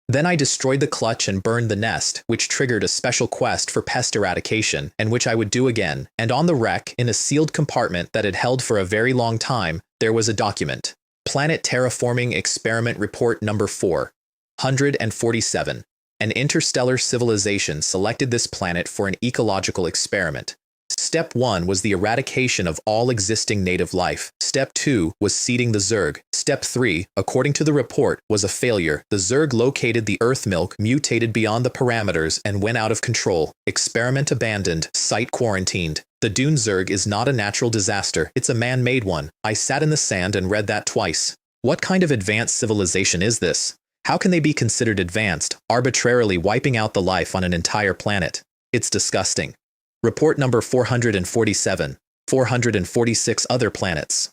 Then I destroyed the clutch and burned the nest, which triggered a special quest for pest eradication, and which I would do again. And on the wreck, in a sealed compartment that had held for a very long time, there was a document. Planet Terraforming Experiment Report Number 447. An interstellar civilization selected this planet for an ecological experiment. Step 1 was the eradication of all existing native life. Step 2 was seeding the Zerg. Step 3, according to the report, was a failure. The Zerg located the Earth milk, mutated beyond the parameters, and went out of control. Experiment abandoned, site quarantined. The Dune Zerg is not a natural disaster, it's a man-made one. I sat in the sand and read that twice. What kind of advanced civilization is this? How can they be considered advanced, arbitrarily wiping out the life on an entire planet? It's disgusting. Report number 447. 446 other planets.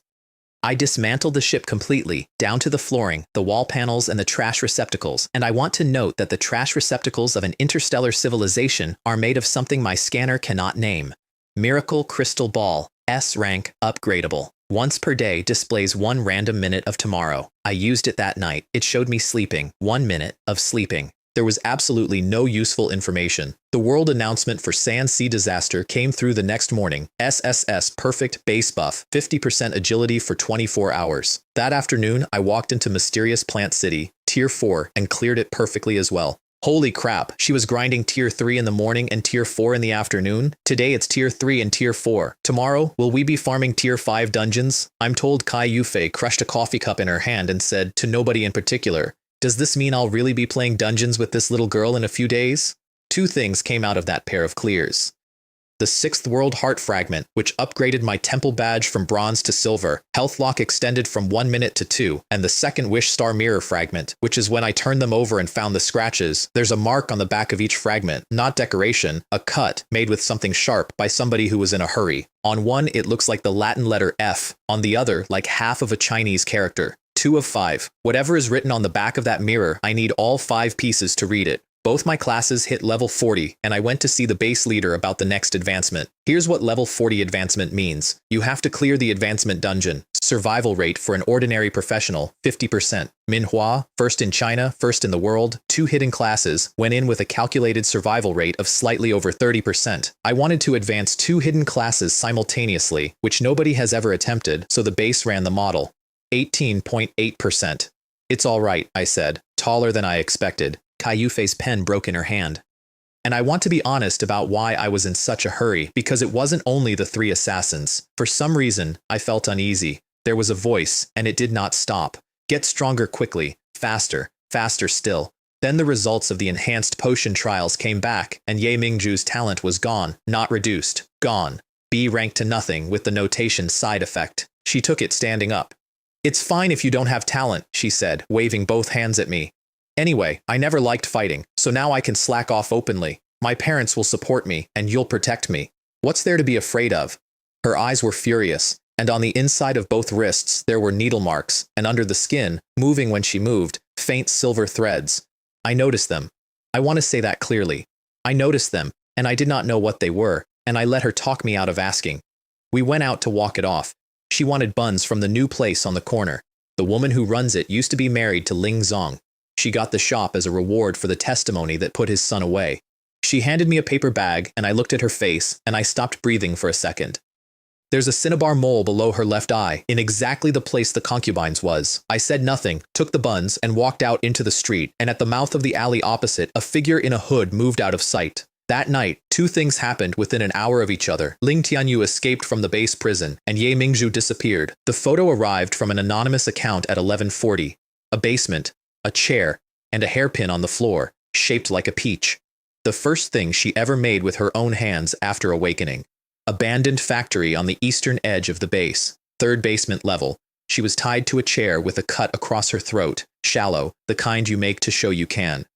I dismantled the ship completely, down to the flooring, the wall panels, and the trash receptacles, and I want to note that the trash receptacles of an interstellar civilization are made of something my scanner cannot name. Miracle Crystal Ball, S rank, upgradable. Once per day displays 1 random minute of tomorrow. I used it that night. It showed me sleeping, 1 minute of sleeping. There was absolutely no useful information. The world announcement for Sand Sea Disaster came through the next morning. SSS Perfect Base Buff, 50% agility for 24 hours. That afternoon, I walked into Mysterious Plant City, Tier 4, and cleared it perfectly as well. Holy crap, she was grinding Tier 3 in the morning and Tier 4 in the afternoon? Today it's Tier 3 and Tier 4. Tomorrow, will we be farming Tier 5 dungeons? I'm told Kai Yufei crushed a coffee cup in her hand and said, to nobody in particular, "Does this mean I'll really be playing dungeons with this little girl in a few days?" 2 things came out of that pair of clears. The 6th World Heart Fragment, which upgraded my temple badge from bronze to silver, health lock extended from 1 minute to 2, and the 2nd Wish Star Mirror Fragment, which is when I turned them over and found the scratches. There's a mark on the back of each fragment, not decoration, a cut made with something sharp by somebody who was in a hurry. On one, it looks like the Latin letter F, on the other, like half of a Chinese character. 2 of 5. Whatever is written on the back of that mirror, I need all 5 pieces to read it. Both my classes hit level 40, and I went to see the base leader about the next advancement. Here's what level 40 advancement means. You have to clear the advancement dungeon. Survival rate for an ordinary professional, 50%. Manhwa, first in China, first in the world, 2 hidden classes, went in with a calculated survival rate of slightly over 30%. I wanted to advance 2 hidden classes simultaneously, which nobody has ever attempted, so the base ran the model. 18.8%. It's all right, I said, taller than I expected. Kai Yufei's pen broke in her hand. And I want to be honest about why I was in such a hurry, because it wasn't only the 3 assassins. For some reason, I felt uneasy. There was a voice, and it did not stop. Get stronger quickly, faster, faster still. Then the results of the enhanced potion trials came back, and Ye Mingju's talent was gone, not reduced, gone. B ranked to nothing with the notation side effect. She took it standing up. "It's fine if you don't have talent," she said, waving both hands at me. "Anyway, I never liked fighting, so now I can slack off openly. My parents will support me, and you'll protect me. What's there to be afraid of?" Her eyes were furious, and on the inside of both wrists there were needle marks, and under the skin, moving when she moved, faint silver threads. I noticed them. I want to say that clearly. I noticed them, and I did not know what they were, and I let her talk me out of asking. We went out to walk it off. She wanted buns from the new place on the corner. The woman who runs it used to be married to Ling Zong. She got the shop as a reward for the testimony that put his son away. She handed me a paper bag, and I looked at her face, and I stopped breathing for a second. There's a cinnabar mole below her left eye, in exactly the place the concubines was. I said nothing, took the buns, and walked out into the street, and at the mouth of the alley opposite, a figure in a hood moved out of sight. That night, two things happened within an hour of each other. Ling Tianyu escaped from the base prison, and Ye Mingzhu disappeared. The photo arrived from an anonymous account at 11:40. A basement, a chair, and a hairpin on the floor, shaped like a peach. The first thing she ever made with her own hands after awakening. Abandoned factory on the eastern edge of the base, third basement level. She was tied to a chair with a cut across her throat, shallow, the kind you make to show you can.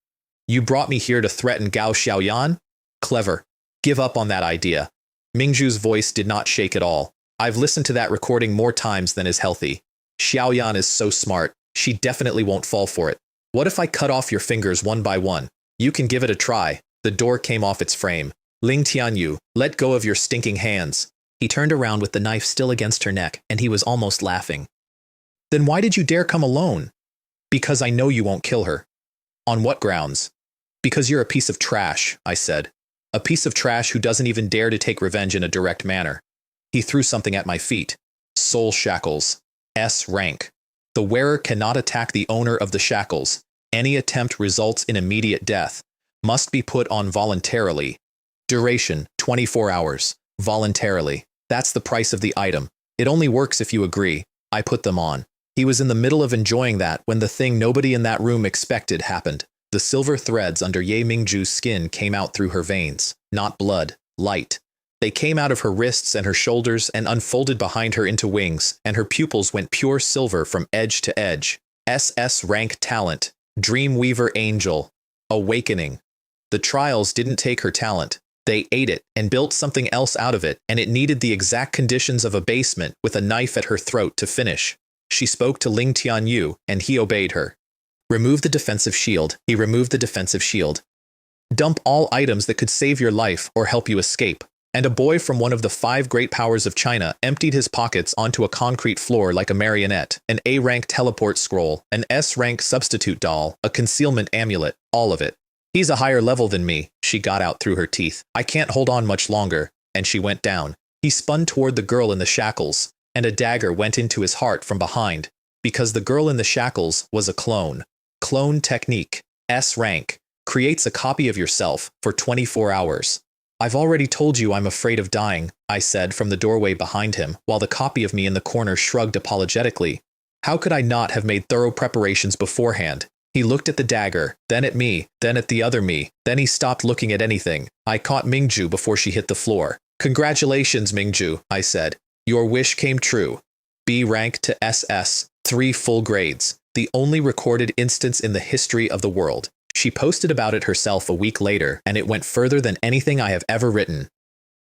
You brought me here to threaten Gao Xiaoyan? Clever. Give up on that idea. Mingzhu's voice did not shake at all. I've listened to that recording more times than is healthy. Xiaoyan is so smart. She definitely won't fall for it. What if I cut off your fingers one by one? You can give it a try. The door came off its frame. Ling Tianyu, let go of your stinking hands. He turned around with the knife still against her neck, and he was almost laughing. Then why did you dare come alone? Because I know you won't kill her. On what grounds? Because you're a piece of trash, I said. A piece of trash who doesn't even dare to take revenge in a direct manner. He threw something at my feet. Soul shackles. S rank. The wearer cannot attack the owner of the shackles. Any attempt results in immediate death. Must be put on voluntarily. Duration, 24 hours. Voluntarily. That's the price of the item. It only works if you agree. I put them on. He was in the middle of enjoying that when the thing nobody in that room expected happened. The silver threads under Ye Mingzhu's skin came out through her veins. Not blood. Light. They came out of her wrists and her shoulders and unfolded behind her into wings, and her pupils went pure silver from edge to edge. SS rank talent. Dreamweaver angel. Awakening. The trials didn't take her talent. They ate it and built something else out of it, and it needed the exact conditions of a basement with a knife at her throat to finish. She spoke to Ling Tianyu, and he obeyed her. Remove the defensive shield. He removed the defensive shield. Dump all items that could save your life or help you escape. And a boy from one of the 5 great powers of China emptied his pockets onto a concrete floor like a marionette, an A-rank teleport scroll, an S-rank substitute doll, a concealment amulet, all of it. He's a higher level than me, she got out through her teeth. I can't hold on much longer, and she went down. He spun toward the girl in the shackles, and a dagger went into his heart from behind, because the girl in the shackles was a clone. Clone technique, S rank, creates a copy of yourself for 24 hours. I've already told you I'm afraid of dying, I said from the doorway behind him, while the copy of me in the corner shrugged apologetically. How could I not have made thorough preparations beforehand? He looked at the dagger, then at me, then at the other me, then he stopped looking at anything. I caught Mingzhu before she hit the floor. Congratulations, Mingzhu, I said. Your wish came true. B rank to SS, 3 full grades. The only recorded instance in the history of the world. She posted about it herself a week later, and it went further than anything I have ever written.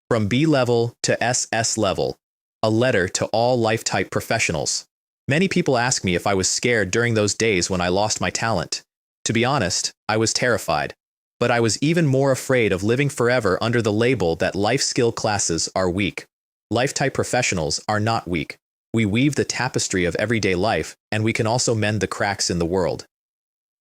From B level to SS level. A letter to all life-type professionals. Many people ask me if I was scared during those days when I lost my talent. To be honest, I was terrified. But I was even more afraid of living forever under the label that life skill classes are weak. Life-type professionals are not weak. We weave the tapestry of everyday life, and we can also mend the cracks in the world.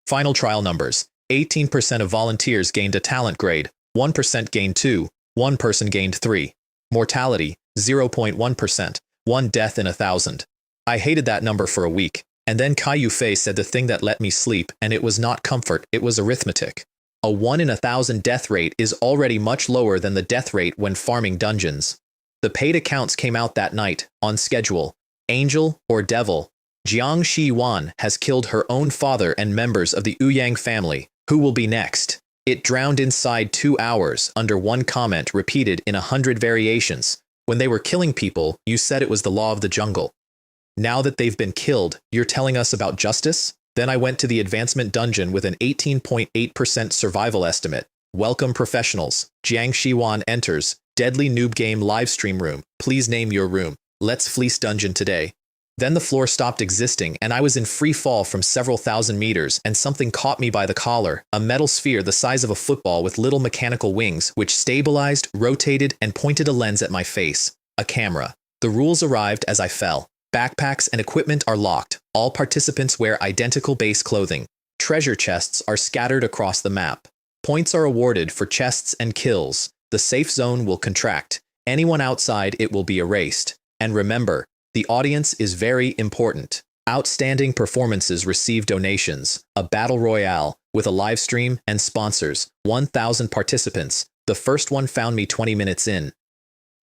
Final trial numbers. 18% of volunteers gained a talent grade, 1% gained 2, 1 person gained 3. Mortality, 0.1%, 1 death in 1,000. I hated that number for a week, and then Kai Yufei said the thing that let me sleep, and it was not comfort, it was arithmetic. A 1 in 1,000 death rate is already much lower than the death rate when farming dungeons. The paid accounts came out that night, on schedule. Angel or devil, Jiang Shi-Yuan has killed her own father and members of the Ouyang family. Who will be next? It drowned inside 2 hours under one comment repeated in 100 variations. When they were killing people, you said it was the law of the jungle. Now that they've been killed, you're telling us about justice? Then I went to the advancement dungeon with an 18.8% survival estimate. Welcome professionals. Jiang Shi-Yuan enters. Deadly Noob Game livestream room. Please name your room. Let's fleece dungeon today. Then the floor stopped existing, and I was in free fall from several thousand meters, and something caught me by the collar, a metal sphere the size of a football with little mechanical wings, which stabilized, rotated, and pointed a lens at my face. A camera. The rules arrived as I fell. Backpacks and equipment are locked. All participants wear identical base clothing. Treasure chests are scattered across the map. Points are awarded for chests and kills. The safe zone will contract. Anyone outside it will be erased. And remember, the audience is very important. Outstanding performances receive donations, a battle royale with a live stream and sponsors, 1,000 participants. The first one found me 20 minutes in.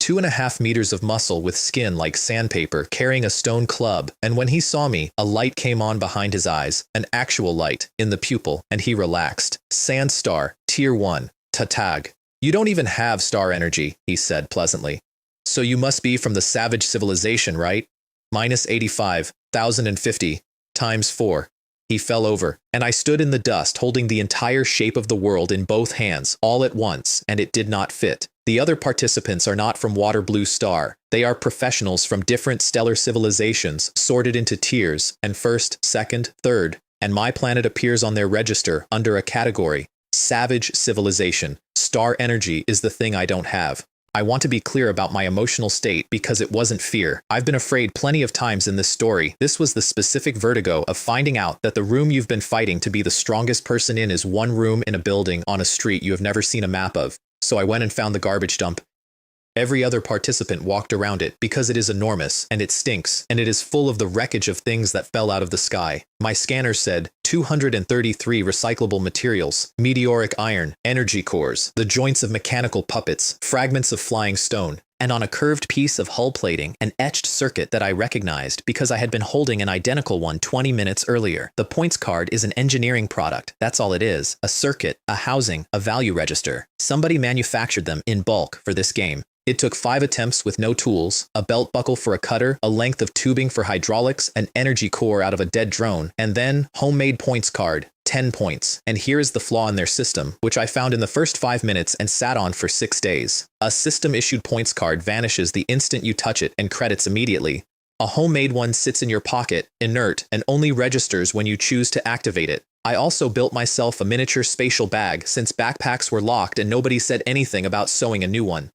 2.5 meters of muscle with skin like sandpaper, carrying a stone club, and when he saw me, a light came on behind his eyes, an actual light, in the pupil, and he relaxed. Sand Star, Tier 1, Tatag. You don't even have star energy, he said pleasantly. So you must be from the savage civilization, right? Minus 85,050 times 4. He fell over, and I stood in the dust holding the entire shape of the world in both hands, all at once, and it did not fit. The other participants are not from Water Blue Star. They are professionals from different stellar civilizations, sorted into tiers, and first, second, third, and my planet appears on their register under a category. Savage civilization. Star energy is the thing I don't have. I want to be clear about my emotional state because it wasn't fear. I've been afraid plenty of times in this story. This was the specific vertigo of finding out that the room you've been fighting to be the strongest person in is one room in a building on a street you have never seen a map of. So I went and found the garbage dump. Every other participant walked around it because it is enormous, and it stinks, and it is full of the wreckage of things that fell out of the sky. My scanner said 233 recyclable materials, meteoric iron, energy cores, the joints of mechanical puppets, fragments of flying stone, and on a curved piece of hull plating, an etched circuit that I recognized because I had been holding an identical one 20 minutes earlier. The points card is an engineering product. That's all it is. A circuit, a housing, a value register. Somebody manufactured them in bulk for this game. It took 5 attempts with no tools, a belt buckle for a cutter, a length of tubing for hydraulics, an energy core out of a dead drone, and then homemade points card, 10 points. And here is the flaw in their system, which I found in the first 5 minutes and sat on for 6 days. A system-issued points card vanishes the instant you touch it and credits immediately. A homemade one sits in your pocket, inert, and only registers when you choose to activate it. I also built myself a miniature spatial bag since backpacks were locked and nobody said anything about sewing a new one.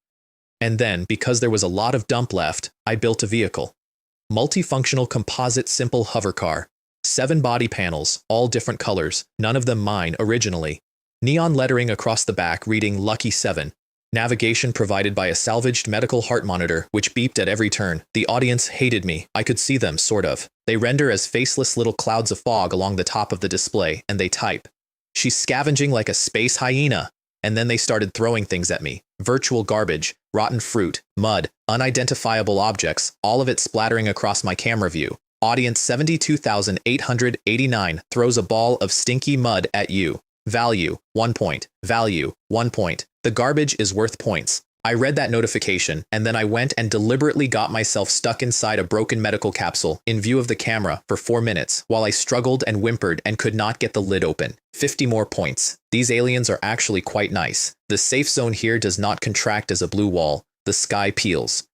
And then, because there was a lot of dump left, I built a vehicle. Multifunctional composite simple hover car. 7 body panels, all different colors, none of them mine originally. Neon lettering across the back reading Lucky 7. Navigation provided by a salvaged medical heart monitor, which beeped at every turn. The audience hated me. I could see them, sort of. They render as faceless little clouds of fog along the top of the display, and they type. She's scavenging like a space hyena. And then they started throwing things at me. Virtual garbage, rotten fruit, mud, unidentifiable objects, all of it splattering across my camera view. Audience 72,889 throws a ball of stinky mud at you. Value, 1 point. Value, 1 point. The garbage is worth points. I read that notification, and then I went and deliberately got myself stuck inside a broken medical capsule in view of the camera for 4 minutes while I struggled and whimpered and could not get the lid open. 50 more points. These aliens are actually quite nice. The safe zone here does not contract as a blue wall. The sky peels.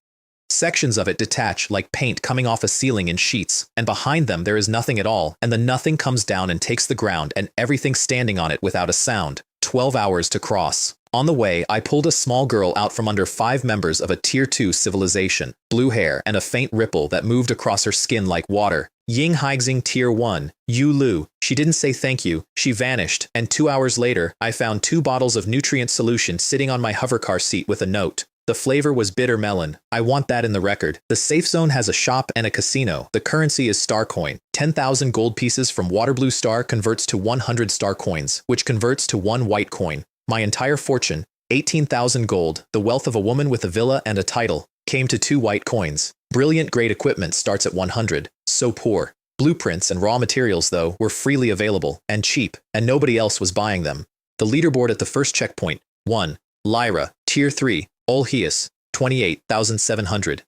Sections of it detach like paint coming off a ceiling in sheets, and behind them there is nothing at all, and the nothing comes down and takes the ground and everything standing on it without a sound. 12 hours to cross. On the way, I pulled a small girl out from under 5 members of a Tier 2 civilization, blue hair and a faint ripple that moved across her skin like water. Ying Haixing Tier 1, Yu Lu. She didn't say thank you, she vanished, and 2 hours later, I found 2 bottles of nutrient solution sitting on my hovercar seat with a note. The flavor was bitter melon. I want that in the record. The safe zone has a shop and a casino. The currency is star coin. 10,000 gold pieces from Water Blue Star converts to 100 star coins, which converts to 1 white coin. My entire fortune, 18,000 gold, the wealth of a woman with a villa and a title, came to 2 white coins. Brilliant grade equipment starts at 100. So poor. Blueprints and raw materials, though, were freely available, and cheap, and nobody else was buying them. The leaderboard at the first checkpoint, 1. Lyra, Tier 3, Olheus, 28,700.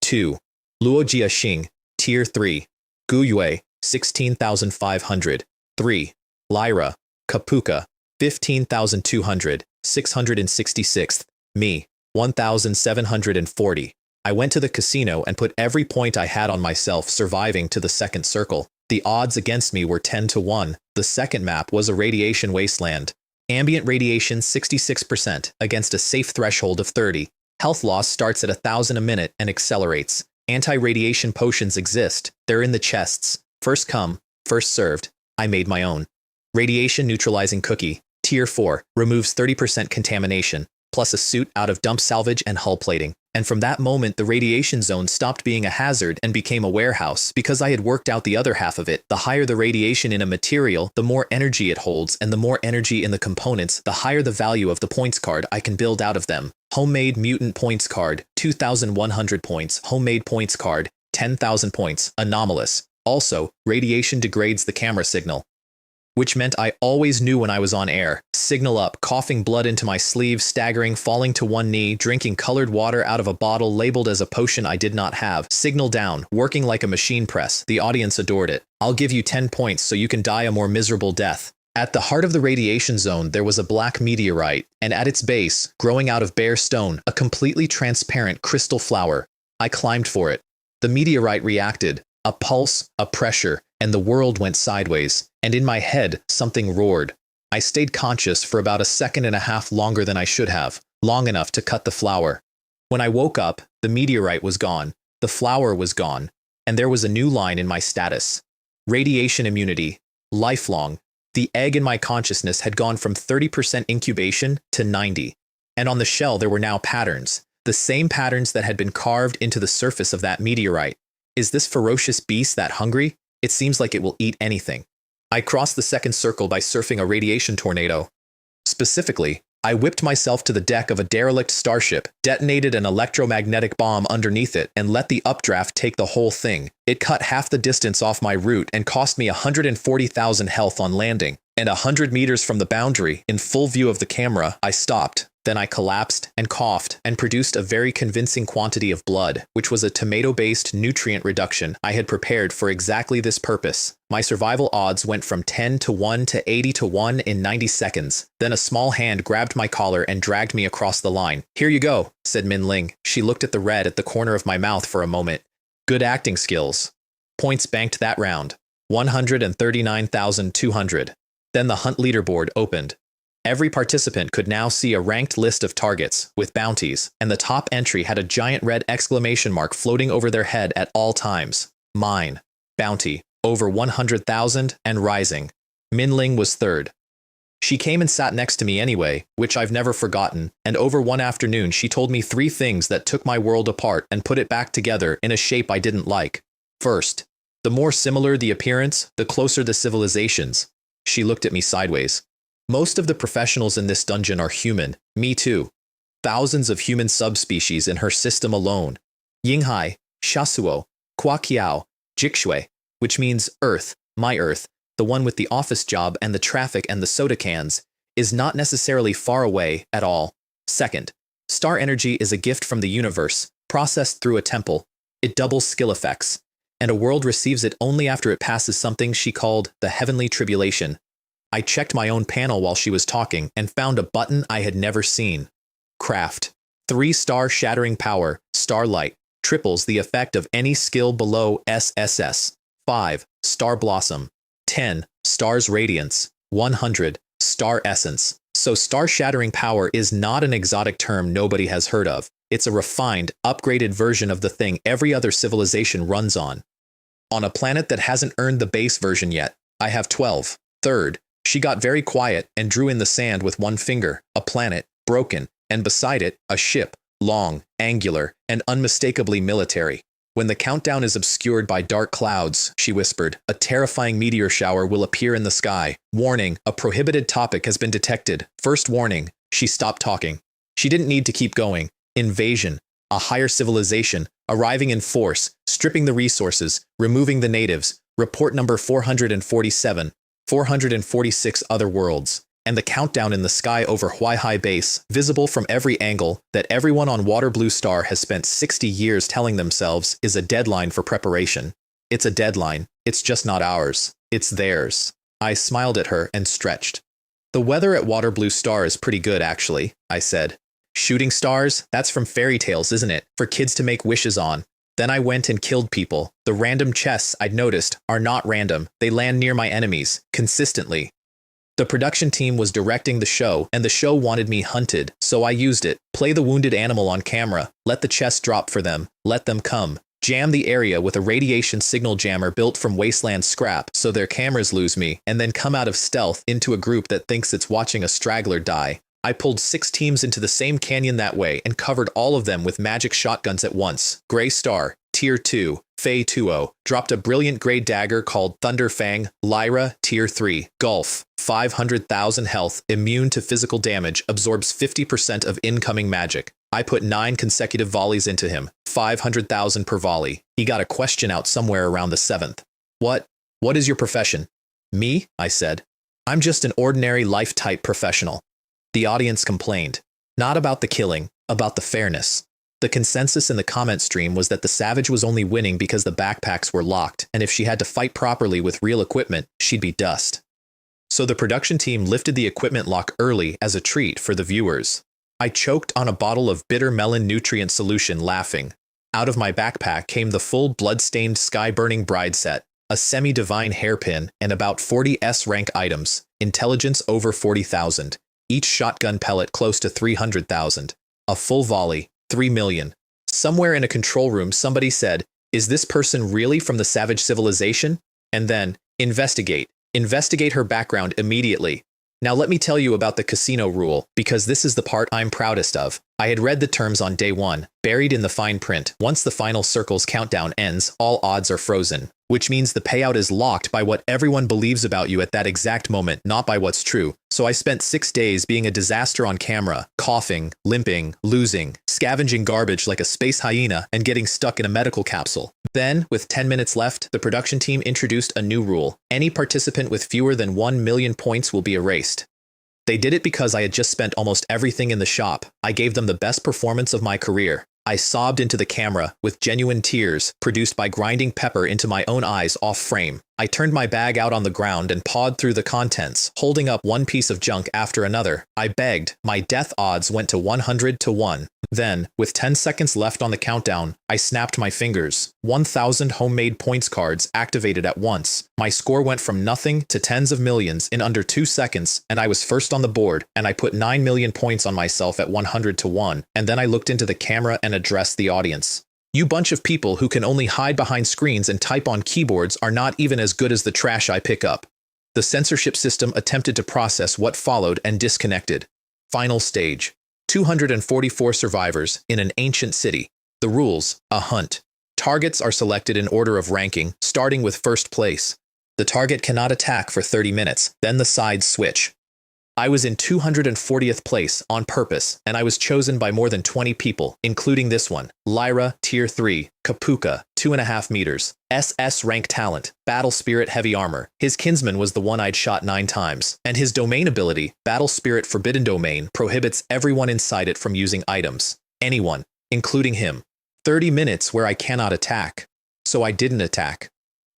2. Luo Jiaxing, Tier 3, Guyue, 16,500. 3. Lyra, Kapuka, 15,200, 666th. Me, 1,740. I went to the casino and put every point I had on myself surviving to the second circle. The odds against me were 10 to 1. The second map was a radiation wasteland. Ambient radiation 66% against a safe threshold of 30. Health loss starts at 1,000 a minute and accelerates. Anti-radiation potions exist. They're in the chests. First come, first served. I made my own. Radiation neutralizing cookie. Tier 4 removes 30% contamination. plus a suit out of dump salvage and hull plating. And from that moment, the radiation zone stopped being a hazard and became a warehouse because I had worked out the other half of it. The higher the radiation in a material, the more energy it holds, and the more energy in the components, the higher the value of the points card I can build out of them. Homemade mutant points card, 2,100 points. Homemade points card, 10,000 points. Anomalous. Also, radiation degrades the camera signal, which meant I always knew when I was on air. Signal up, coughing blood into my sleeve, staggering, falling to one knee, drinking colored water out of a bottle labeled as a potion I did not have. Signal down, working like a machine press. The audience adored it. I'll give you 10 points so you can die a more miserable death. At the heart of the radiation zone, there was a black meteorite, and at its base, growing out of bare stone, a completely transparent crystal flower. I climbed for it. The meteorite reacted. A pulse, a pressure, and the world went sideways, and in my head, something roared. I stayed conscious for about a second and a half longer than I should have, long enough to cut the flower. When I woke up, the meteorite was gone, the flower was gone, and there was a new line in my status. Radiation immunity, lifelong. The egg in my consciousness had gone from 30% incubation to 90%. And on the shell there were now patterns, the same patterns that had been carved into the surface of that meteorite. Is this ferocious beast that hungry? It seems like it will eat anything. I crossed the second circle by surfing a radiation tornado. Specifically, I whipped myself to the deck of a derelict starship, detonated an electromagnetic bomb underneath it, and let the updraft take the whole thing. It cut half the distance off my route and cost me 140,000 health on landing. And 100 meters from the boundary, in full view of the camera, I stopped. Then I collapsed and coughed and produced a very convincing quantity of blood, which was a tomato-based nutrient reduction I had prepared for exactly this purpose. My survival odds went from 10 to 1 to 80 to 1 in 90 seconds. Then a small hand grabbed my collar and dragged me across the line. "Here you go," said Min Ling. She looked at the red at the corner of my mouth for a moment. "Good acting skills." Points banked that round. 139,200. Then the hunt leaderboard opened. Every participant could now see a ranked list of targets, with bounties, and the top entry had a giant red exclamation mark floating over their head at all times. Mine. Bounty. Over 100,000 and rising. Min Ling was third. She came and sat next to me anyway, which I've never forgotten, and over one afternoon she told me 3 things that took my world apart and put it back together in a shape I didn't like. First, the more similar the appearance, the closer the civilizations. She looked at me sideways. Most of the professionals in this dungeon are human, me too. Thousands of human subspecies in her system alone. Yinghai, Shasuo, Kuaqiao, Jikshui, which means Earth, my Earth, the one with the office job and the traffic and the soda cans, is not necessarily far away at all. Second, star energy is a gift from the universe, processed through a temple. It doubles skill effects, and a world receives it only after it passes something she called the heavenly tribulation. I checked my own panel while she was talking and found a button I had never seen. Craft. 3-star shattering power, starlight, triples the effect of any skill below SSS. 5. Star blossom. 10. Star's radiance. 100. Star essence. So star shattering power is not an exotic term nobody has heard of. It's a refined, upgraded version of the thing every other civilization runs on. On a planet that hasn't earned the base version yet, I have 12. Third, she got very quiet and drew in the sand with one finger, a planet, broken, and beside it, a ship, long, angular, and unmistakably military. When the countdown is obscured by dark clouds, she whispered, a terrifying meteor shower will appear in the sky. Warning, a prohibited topic has been detected. First warning. She stopped talking. She didn't need to keep going. Invasion. A higher civilization, arriving in force, stripping the resources, removing the natives. Report number 447. 446 other worlds, and the countdown in the sky over Huaihai Base, visible from every angle, that everyone on Water Blue Star has spent 60 years telling themselves is a deadline for preparation. It's a deadline. It's just not ours. It's theirs. I smiled at her and stretched. The weather at Water Blue Star is pretty good, actually, I said. Shooting stars? That's from fairy tales, isn't it? For kids to make wishes on. Then I went and killed people. The random chests I'd noticed are not random. They land near my enemies, consistently. The production team was directing the show, and the show wanted me hunted, so I used it. Play the wounded animal on camera. Let the chest drop for them. Let them come. Jam the area with a radiation signal jammer built from wasteland scrap so their cameras lose me, and then come out of stealth into a group that thinks it's watching a straggler die. I pulled 6 teams into the same canyon that way and covered all of them with magic shotguns at once. Gray Star, Tier 2, Fei 2-0, dropped a brilliant gray dagger called Thunder Fang. Lyra, Tier 3, Gulf, 500,000 health, immune to physical damage, absorbs 50% of incoming magic. I put 9 consecutive volleys into him, 500,000 per volley. He got a question out somewhere around the 7th. What is your profession? Me, I said. I'm just an ordinary life-type professional. The audience complained. Not about the killing, about the fairness. The consensus in the comment stream was that the Savage was only winning because the backpacks were locked, and if she had to fight properly with real equipment, she'd be dust. So the production team lifted the equipment lock early as a treat for the viewers. I choked on a bottle of bitter melon nutrient solution, laughing. Out of my backpack came the full blood-stained sky-burning bride set, a semi-divine hairpin, and about 40 S-rank items, intelligence over 40,000, each shotgun pellet close to 300,000, a full volley, 3 million. Somewhere in a control room somebody said, "Is this person really from the Savage civilization?" And then, investigate her background immediately. Now let me tell you about the casino rule, because this is the part I'm proudest of. I had read the terms on day 1, buried in the fine print. Once the final circle's countdown ends, all odds are frozen, which means the payout is locked by what everyone believes about you at that exact moment, not by what's true. So I spent 6 days being a disaster on camera, coughing, limping, losing, scavenging garbage like a space hyena, and getting stuck in a medical capsule. Then, with 10 minutes left, the production team introduced a new rule. Any participant with fewer than 1 million points will be erased. They did it because I had just spent almost everything in the shop. I gave them the best performance of my career. I sobbed into the camera with genuine tears produced by grinding pepper into my own eyes off frame. I turned my bag out on the ground and pawed through the contents, holding up one piece of junk after another. I begged. My death odds went to 100 to 1. Then, with 10 seconds left on the countdown, I snapped my fingers. 1,000 homemade points cards activated at once. My score went from nothing to tens of millions in under 2 seconds, and I was first on the board, and I put 9 million points on myself at 100 to 1, and then I looked into the camera and addressed the audience. You bunch of people who can only hide behind screens and type on keyboards are not even as good as the trash I pick up. The censorship system attempted to process what followed and disconnected. Final stage. 244 survivors in an ancient city. The rules, a hunt. Targets are selected in order of ranking, starting with first place. The target cannot attack for 30 minutes, then the sides switch. I was in 240th place on purpose, and I was chosen by more than 20 people, including this one. Lyra, Tier 3, Kapuka, 2.5 meters, SS rank talent, Battle Spirit heavy armor. His kinsman was the one I'd shot 9 times, and his domain ability, Battle Spirit Forbidden Domain, prohibits everyone inside it from using items. Anyone, including him. 30 minutes where I cannot attack. So I didn't attack.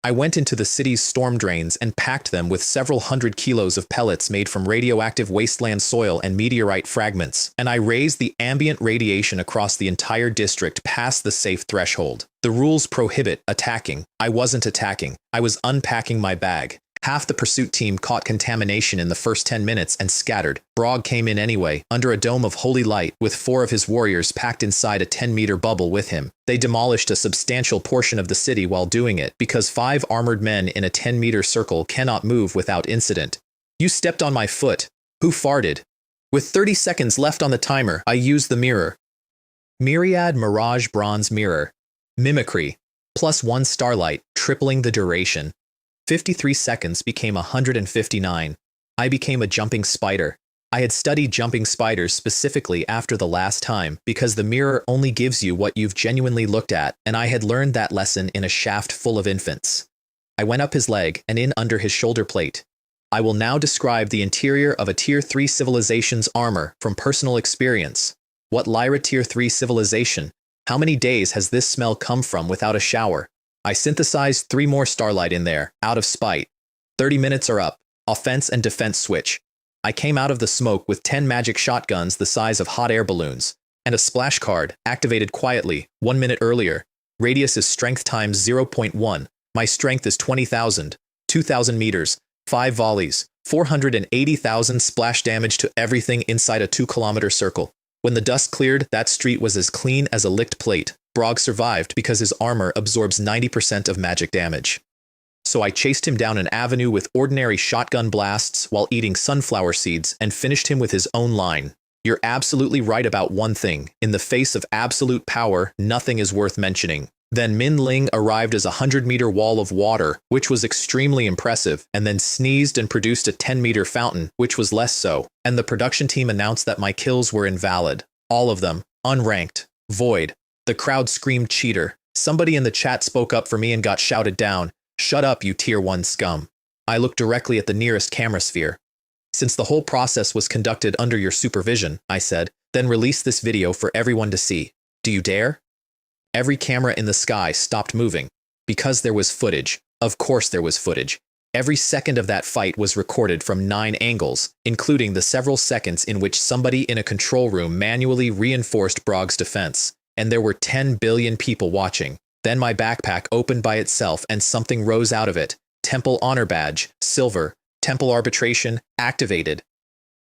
I went into the city's storm drains and packed them with several hundred kilos of pellets made from radioactive wasteland soil and meteorite fragments, and I raised the ambient radiation across the entire district past the safe threshold. The rules prohibit attacking. I wasn't attacking. I was unpacking my bag. Half the pursuit team caught contamination in the first 10 minutes and scattered. Brog came in anyway, under a dome of holy light, with 4 of his warriors packed inside a 10-meter bubble with him. They demolished a substantial portion of the city while doing it, because 5 armored men in a 10-meter circle cannot move without incident. You stepped on my foot. Who farted? With 30 seconds left on the timer, I used the mirror. Myriad Mirage Bronze Mirror. Mimicry. +1 starlight, tripling the duration. 53 seconds became 159. I became a jumping spider. I had studied jumping spiders specifically after the last time because the mirror only gives you what you've genuinely looked at, and I had learned that lesson in a shaft full of infants. I went up his leg and in under his shoulder plate. I will now describe the interior of a Tier 3 civilization's armor from personal experience. What Lyra Tier 3 civilization? How many days has this smell come from without a shower? I synthesized 3 more starlight in there, out of spite. 30 minutes are up. Offense and defense switch. I came out of the smoke with 10 magic shotguns the size of hot air balloons, and a splash card, activated quietly, 1 minute earlier. Radius is strength times 0.1. My strength is 20,000, 2,000 meters, 5 volleys, 480,000 splash damage to everything inside a 2-kilometer circle. When the dust cleared, that street was as clean as a licked plate. Brog survived because his armor absorbs 90% of magic damage. So I chased him down an avenue with ordinary shotgun blasts while eating sunflower seeds and finished him with his own line. You're absolutely right about one thing. In the face of absolute power, nothing is worth mentioning. Then Min Ling arrived as a 100-meter wall of water, which was extremely impressive, and then sneezed and produced a 10-meter fountain, which was less so. And the production team announced that my kills were invalid. All of them. Unranked. Void. The crowd screamed cheater. Somebody in the chat spoke up for me and got shouted down. Shut up, you Tier 1 scum. I looked directly at the nearest camera sphere. Since the whole process was conducted under your supervision, I said, then release this video for everyone to see. Do you dare? Every camera in the sky stopped moving. Because there was footage. Of course there was footage. Every second of that fight was recorded from 9 angles, including the several seconds in which somebody in a control room manually reinforced Brog's defense. And there were 10 billion people watching. Then my backpack opened by itself and something rose out of it. Temple Honor Badge, Silver, Temple Arbitration, activated.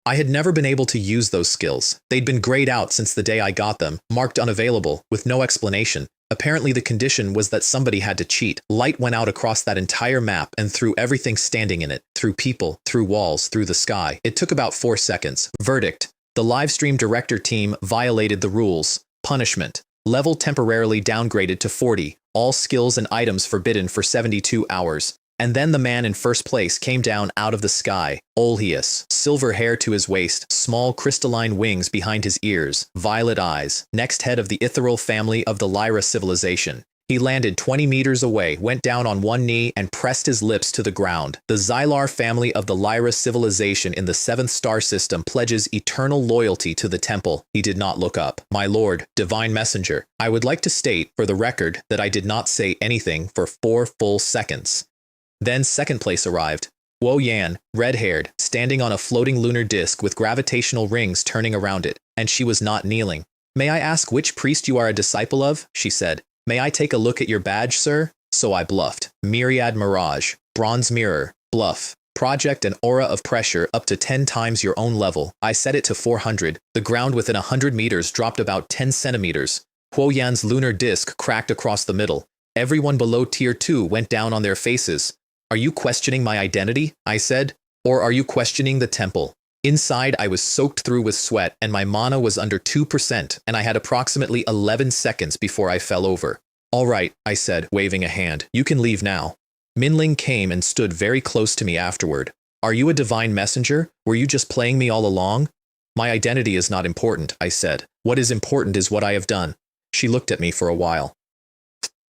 I had never been able to use those skills. They'd been grayed out since the day I got them, marked unavailable, with no explanation. Apparently the condition was that somebody had to cheat. Light went out across that entire map and through everything standing in it, through people, through walls, through the sky. It took about 4 seconds. Verdict. The livestream director team violated the rules. Punishment. Level temporarily downgraded to 40. All skills and items forbidden for 72 hours. And then the man in first place came down out of the sky. Olheus, silver hair to his waist, small crystalline wings behind his ears, violet eyes, next head of the ethereal family of the Lyra civilization. He landed 20 meters away, went down on one knee, and pressed his lips to the ground. The Xylar family of the Lyra civilization in the 7th star system pledges eternal loyalty to the temple. He did not look up. My lord, divine messenger, I would like to state, for the record, that I did not say anything for 4 full seconds. Then second place arrived. Wo Yan, red-haired, standing on a floating lunar disk with gravitational rings turning around it, and she was not kneeling. May I ask which priest you are a disciple of? She said. May I take a look at your badge, sir? So I bluffed. Myriad Mirage, Bronze Mirror, Bluff. Project an aura of pressure up to 10 times your own level. I set it to 400. The ground within 100 meters dropped about 10 centimeters. Huo Yan's lunar disk cracked across the middle. Everyone below Tier 2 went down on their faces. Are you questioning my identity? I said. Or are you questioning the temple? Inside, I was soaked through with sweat, and my mana was under 2%, and I had approximately 11 seconds before I fell over. All right, I said, waving a hand. You can leave now. Minling came and stood very close to me afterward. Are you a divine messenger? Were you just playing me all along? My identity is not important, I said. What is important is what I have done. She looked at me for a while.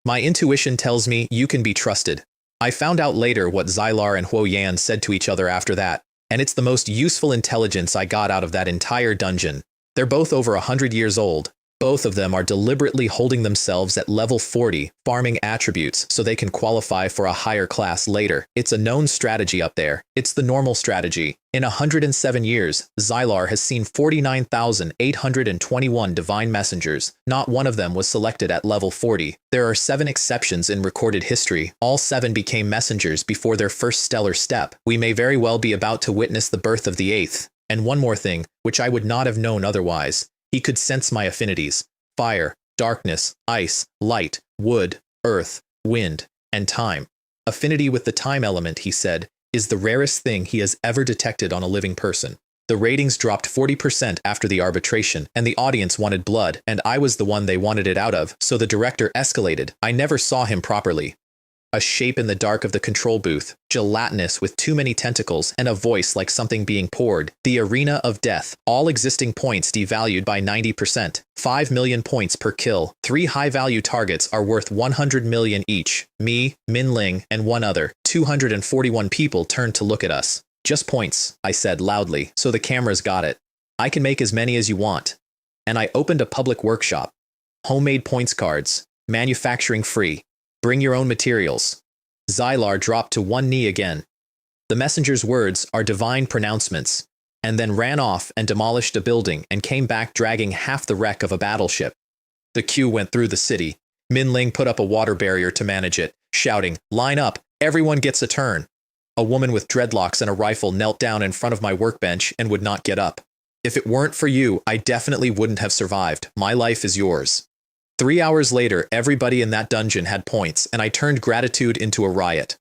My intuition tells me you can be trusted. I found out later what Xylar and Huo Yan said to each other after that, and it's the most useful intelligence I got out of that entire dungeon. They're both over 100 years old. Both of them are deliberately holding themselves at level 40, farming attributes so they can qualify for a higher class later. It's a known strategy up there. It's the normal strategy. In 107 years, Xylar has seen 49,821 divine messengers. Not one of them was selected at level 40. There are 7 exceptions in recorded history. All 7 became messengers before their first stellar step. We may very well be about to witness the birth of the 8th. And one more thing, which I would not have known otherwise. He could sense my affinities. Fire, darkness, ice, light, wood, earth, wind, and time. Affinity with the time element, he said, is the rarest thing he has ever detected on a living person. The ratings dropped 40% after the arbitration, and the audience wanted blood, and I was the one they wanted it out of, so the director escalated. I never saw him properly. A shape in the dark of the control booth, gelatinous with too many tentacles, and a voice like something being poured. The arena of death. All existing points devalued by 90%. 5 million points per kill. 3 high-value targets are worth 100 million each. Me, Min Ling, and one other. 241 people turned to look at us. Just points, I said loudly, so the cameras got it. I can make as many as you want. And I opened a public workshop. Homemade points cards. Manufacturing free. Bring your own materials. Xylar dropped to one knee again. The messenger's words are divine pronouncements, and then ran off and demolished a building and came back dragging half the wreck of a battleship. The queue went through the city. Min Ling put up a water barrier to manage it, shouting, "Line up, everyone gets a turn." A woman with dreadlocks and a rifle knelt down in front of my workbench and would not get up. If it weren't for you, I definitely wouldn't have survived. My life is yours. 3 hours later, everybody in that dungeon had points, and I turned gratitude into a riot.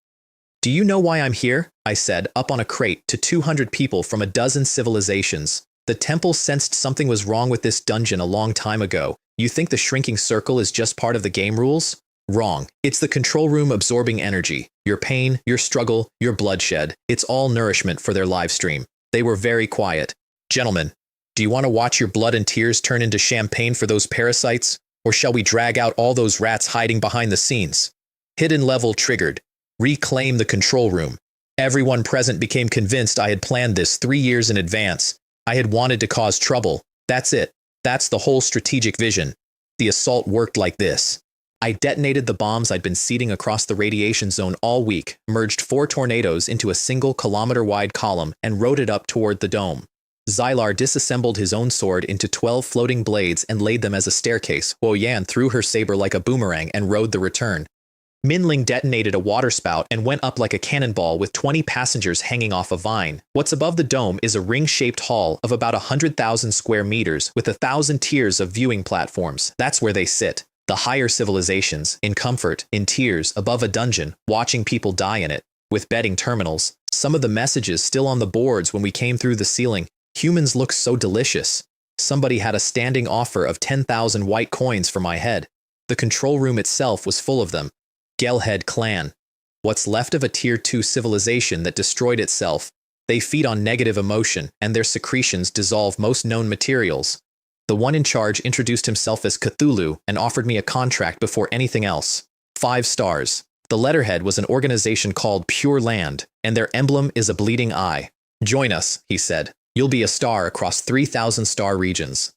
Do you know why I'm here? I said, up on a crate to 200 people from a dozen civilizations. The temple sensed something was wrong with this dungeon a long time ago. You think the shrinking circle is just part of the game rules? Wrong. It's the control room absorbing energy. Your pain, your struggle, your bloodshed. It's all nourishment for their live stream. They were very quiet. Gentlemen, do you want to watch your blood and tears turn into champagne for those parasites? Or shall we drag out all those rats hiding behind the scenes? Hidden level triggered. Reclaim the control room. Everyone present became convinced I had planned this 3 years in advance. I had wanted to cause trouble. That's it. That's the whole strategic vision. The assault worked like this. I detonated the bombs I'd been seeding across the radiation zone all week, merged 4 tornadoes into a single kilometer-wide column, and rode it up toward the dome. Xylar disassembled his own sword into 12 floating blades and laid them as a staircase. Huo Yan threw her saber like a boomerang and rode the return. Minling detonated a waterspout and went up like a cannonball with 20 passengers hanging off a vine. What's above the dome is a ring-shaped hall of about 100,000 square meters with 1,000 tiers of viewing platforms. That's where they sit. The higher civilizations, in comfort, in tiers, above a dungeon, watching people die in it, with betting terminals. Some of the messages still on the boards when we came through the ceiling. Humans look so delicious. Somebody had a standing offer of 10,000 white coins for my head. The control room itself was full of them. Gelhead clan. What's left of a tier 2 civilization that destroyed itself. They feed on negative emotion, and their secretions dissolve most known materials. The one in charge introduced himself as Cthulhu and offered me a contract before anything else. 5 stars. The letterhead was an organization called Pure Land, and their emblem is a bleeding eye. Join us, he said. You'll be a star across 3,000 star regions.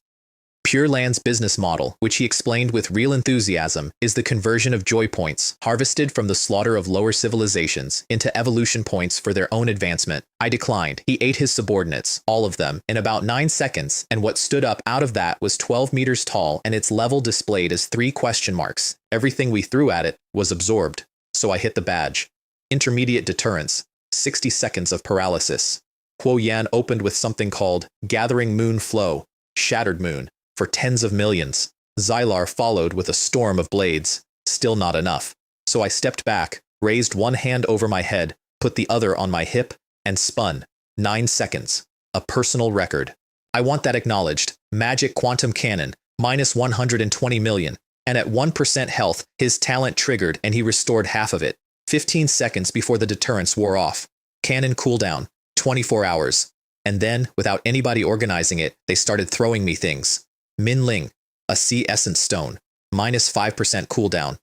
Pure Land's business model, which he explained with real enthusiasm, is the conversion of joy points, harvested from the slaughter of lower civilizations, into evolution points for their own advancement. I declined. He ate his subordinates, all of them, in about 9 seconds, and what stood up out of that was 12 meters tall and its level displayed as 3 question marks. Everything we threw at it was absorbed. So I hit the badge. Intermediate deterrence. 60 seconds of paralysis. Huo Yan opened with something called Gathering Moon Flow, Shattered Moon, for tens of millions. Xylar followed with a storm of blades. Still not enough. So I stepped back, raised one hand over my head, put the other on my hip, and spun. 9 seconds. A personal record. I want that acknowledged. Magic quantum cannon, minus 120 million. And at 1% health, his talent triggered and he restored half of it. 15 seconds before the deterrence wore off. Cannon cooldown. 24 hours. And then, without anybody organizing it, they started throwing me things. Minling, a sea essence stone, minus 5% cooldown.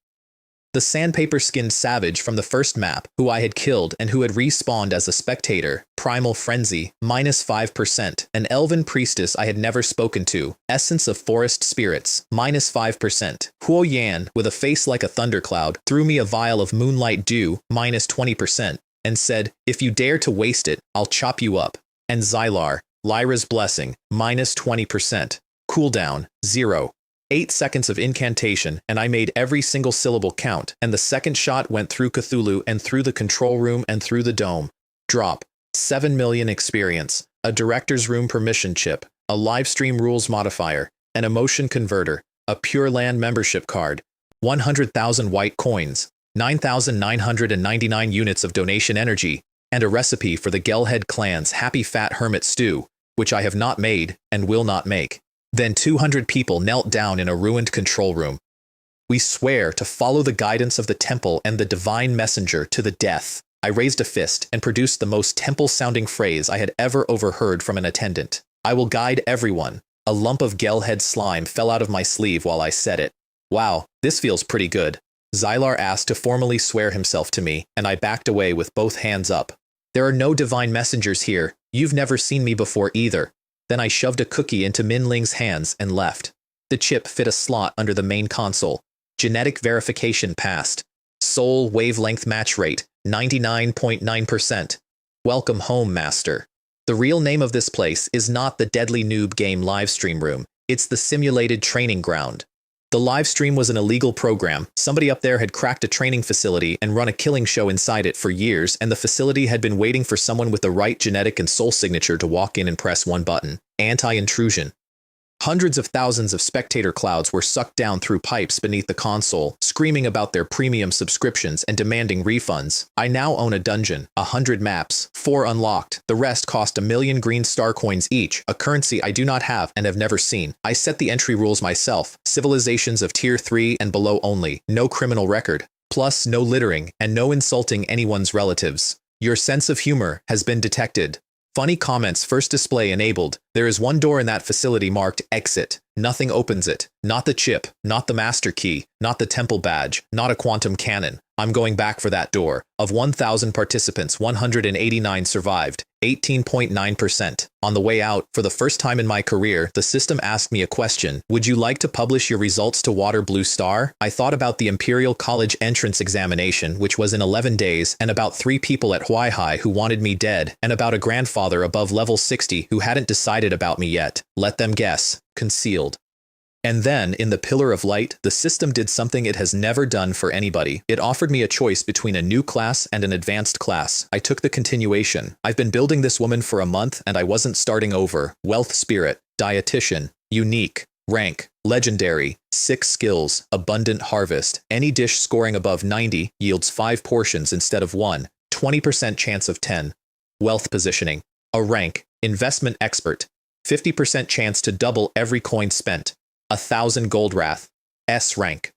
The sandpaper-skinned savage from the first map, who I had killed and who had respawned as a spectator, Primal Frenzy, minus 5%. An elven priestess I had never spoken to, Essence of Forest Spirits, minus 5%. Huo Yan, with a face like a thundercloud, threw me a vial of Moonlight Dew, minus 20%. And said, if you dare to waste it, I'll chop you up. And Xylar, Lyra's Blessing, minus 20%. Cooldown, 0. 8 seconds of incantation, and I made every single syllable count, and the second shot went through Cthulhu and through the control room and through the dome. Drop. 7 million experience, a director's room permission chip, a livestream rules modifier, an emotion converter, a Pure Land membership card, 100,000 white coins, 9,999 units of donation energy, and a recipe for the Gelhead clan's Happy Fat Hermit Stew, which I have not made and will not make. Then 200 people knelt down in a ruined control room. We swear to follow the guidance of the temple and the divine messenger to the death. I raised a fist and produced the most temple-sounding phrase I had ever overheard from an attendant. I will guide everyone. A lump of Gelhead slime fell out of my sleeve while I said it. Wow, this feels pretty good. Xylar asked to formally swear himself to me, and I backed away with both hands up. There are no divine messengers here. You've never seen me before either. Then I shoved a cookie into Minling's hands and left. The chip fit a slot under the main console. Genetic verification passed. Soul wavelength match rate, 99.9%. Welcome home, Master. The real name of this place is not the Deadly Noob Game livestream room. It's the simulated training ground. The live stream was an illegal program. Somebody up there had cracked a training facility and run a killing show inside it for years, and the facility had been waiting for someone with the right genetic and soul signature to walk in and press one button. Anti-intrusion. Hundreds of thousands of spectator clouds were sucked down through pipes beneath the console, screaming about their premium subscriptions and demanding refunds. I now own a dungeon, 100 maps, 4 unlocked. The rest cost 1,000,000 green star coins each, a currency I do not have and have never seen. I set the entry rules myself, civilizations of tier 3 and below only, no criminal record, plus no littering and no insulting anyone's relatives. Your sense of humor has been detected. Funny comments first display enabled. There is one door in that facility marked exit. Nothing opens it. Not the chip, not the master key, not the temple badge, not a quantum cannon. I'm going back for that door. Of 1,000 participants, 189 survived, 18.9%. On the way out, for the first time in my career, the system asked me a question. Would you like to publish your results to Water Blue Star? I thought about the Imperial College entrance examination, which was in 11 days, and about 3 people at Huai Hai who wanted me dead, and about a grandfather above level 60 who hadn't decided about me yet. Let them guess. Concealed. And then, in the pillar of light, the system did something it has never done for anybody. It offered me a choice between a new class and an advanced class. I took the continuation. I've been building this woman for a month and I wasn't starting over. Wealth spirit, dietitian, unique, rank, legendary, 6 skills, abundant harvest. Any dish scoring above 90 yields 5 portions instead of 1, 20% chance of 10. Wealth positioning, a rank, investment expert, 50% chance to double every coin spent. 1,000 gold wrath, S rank.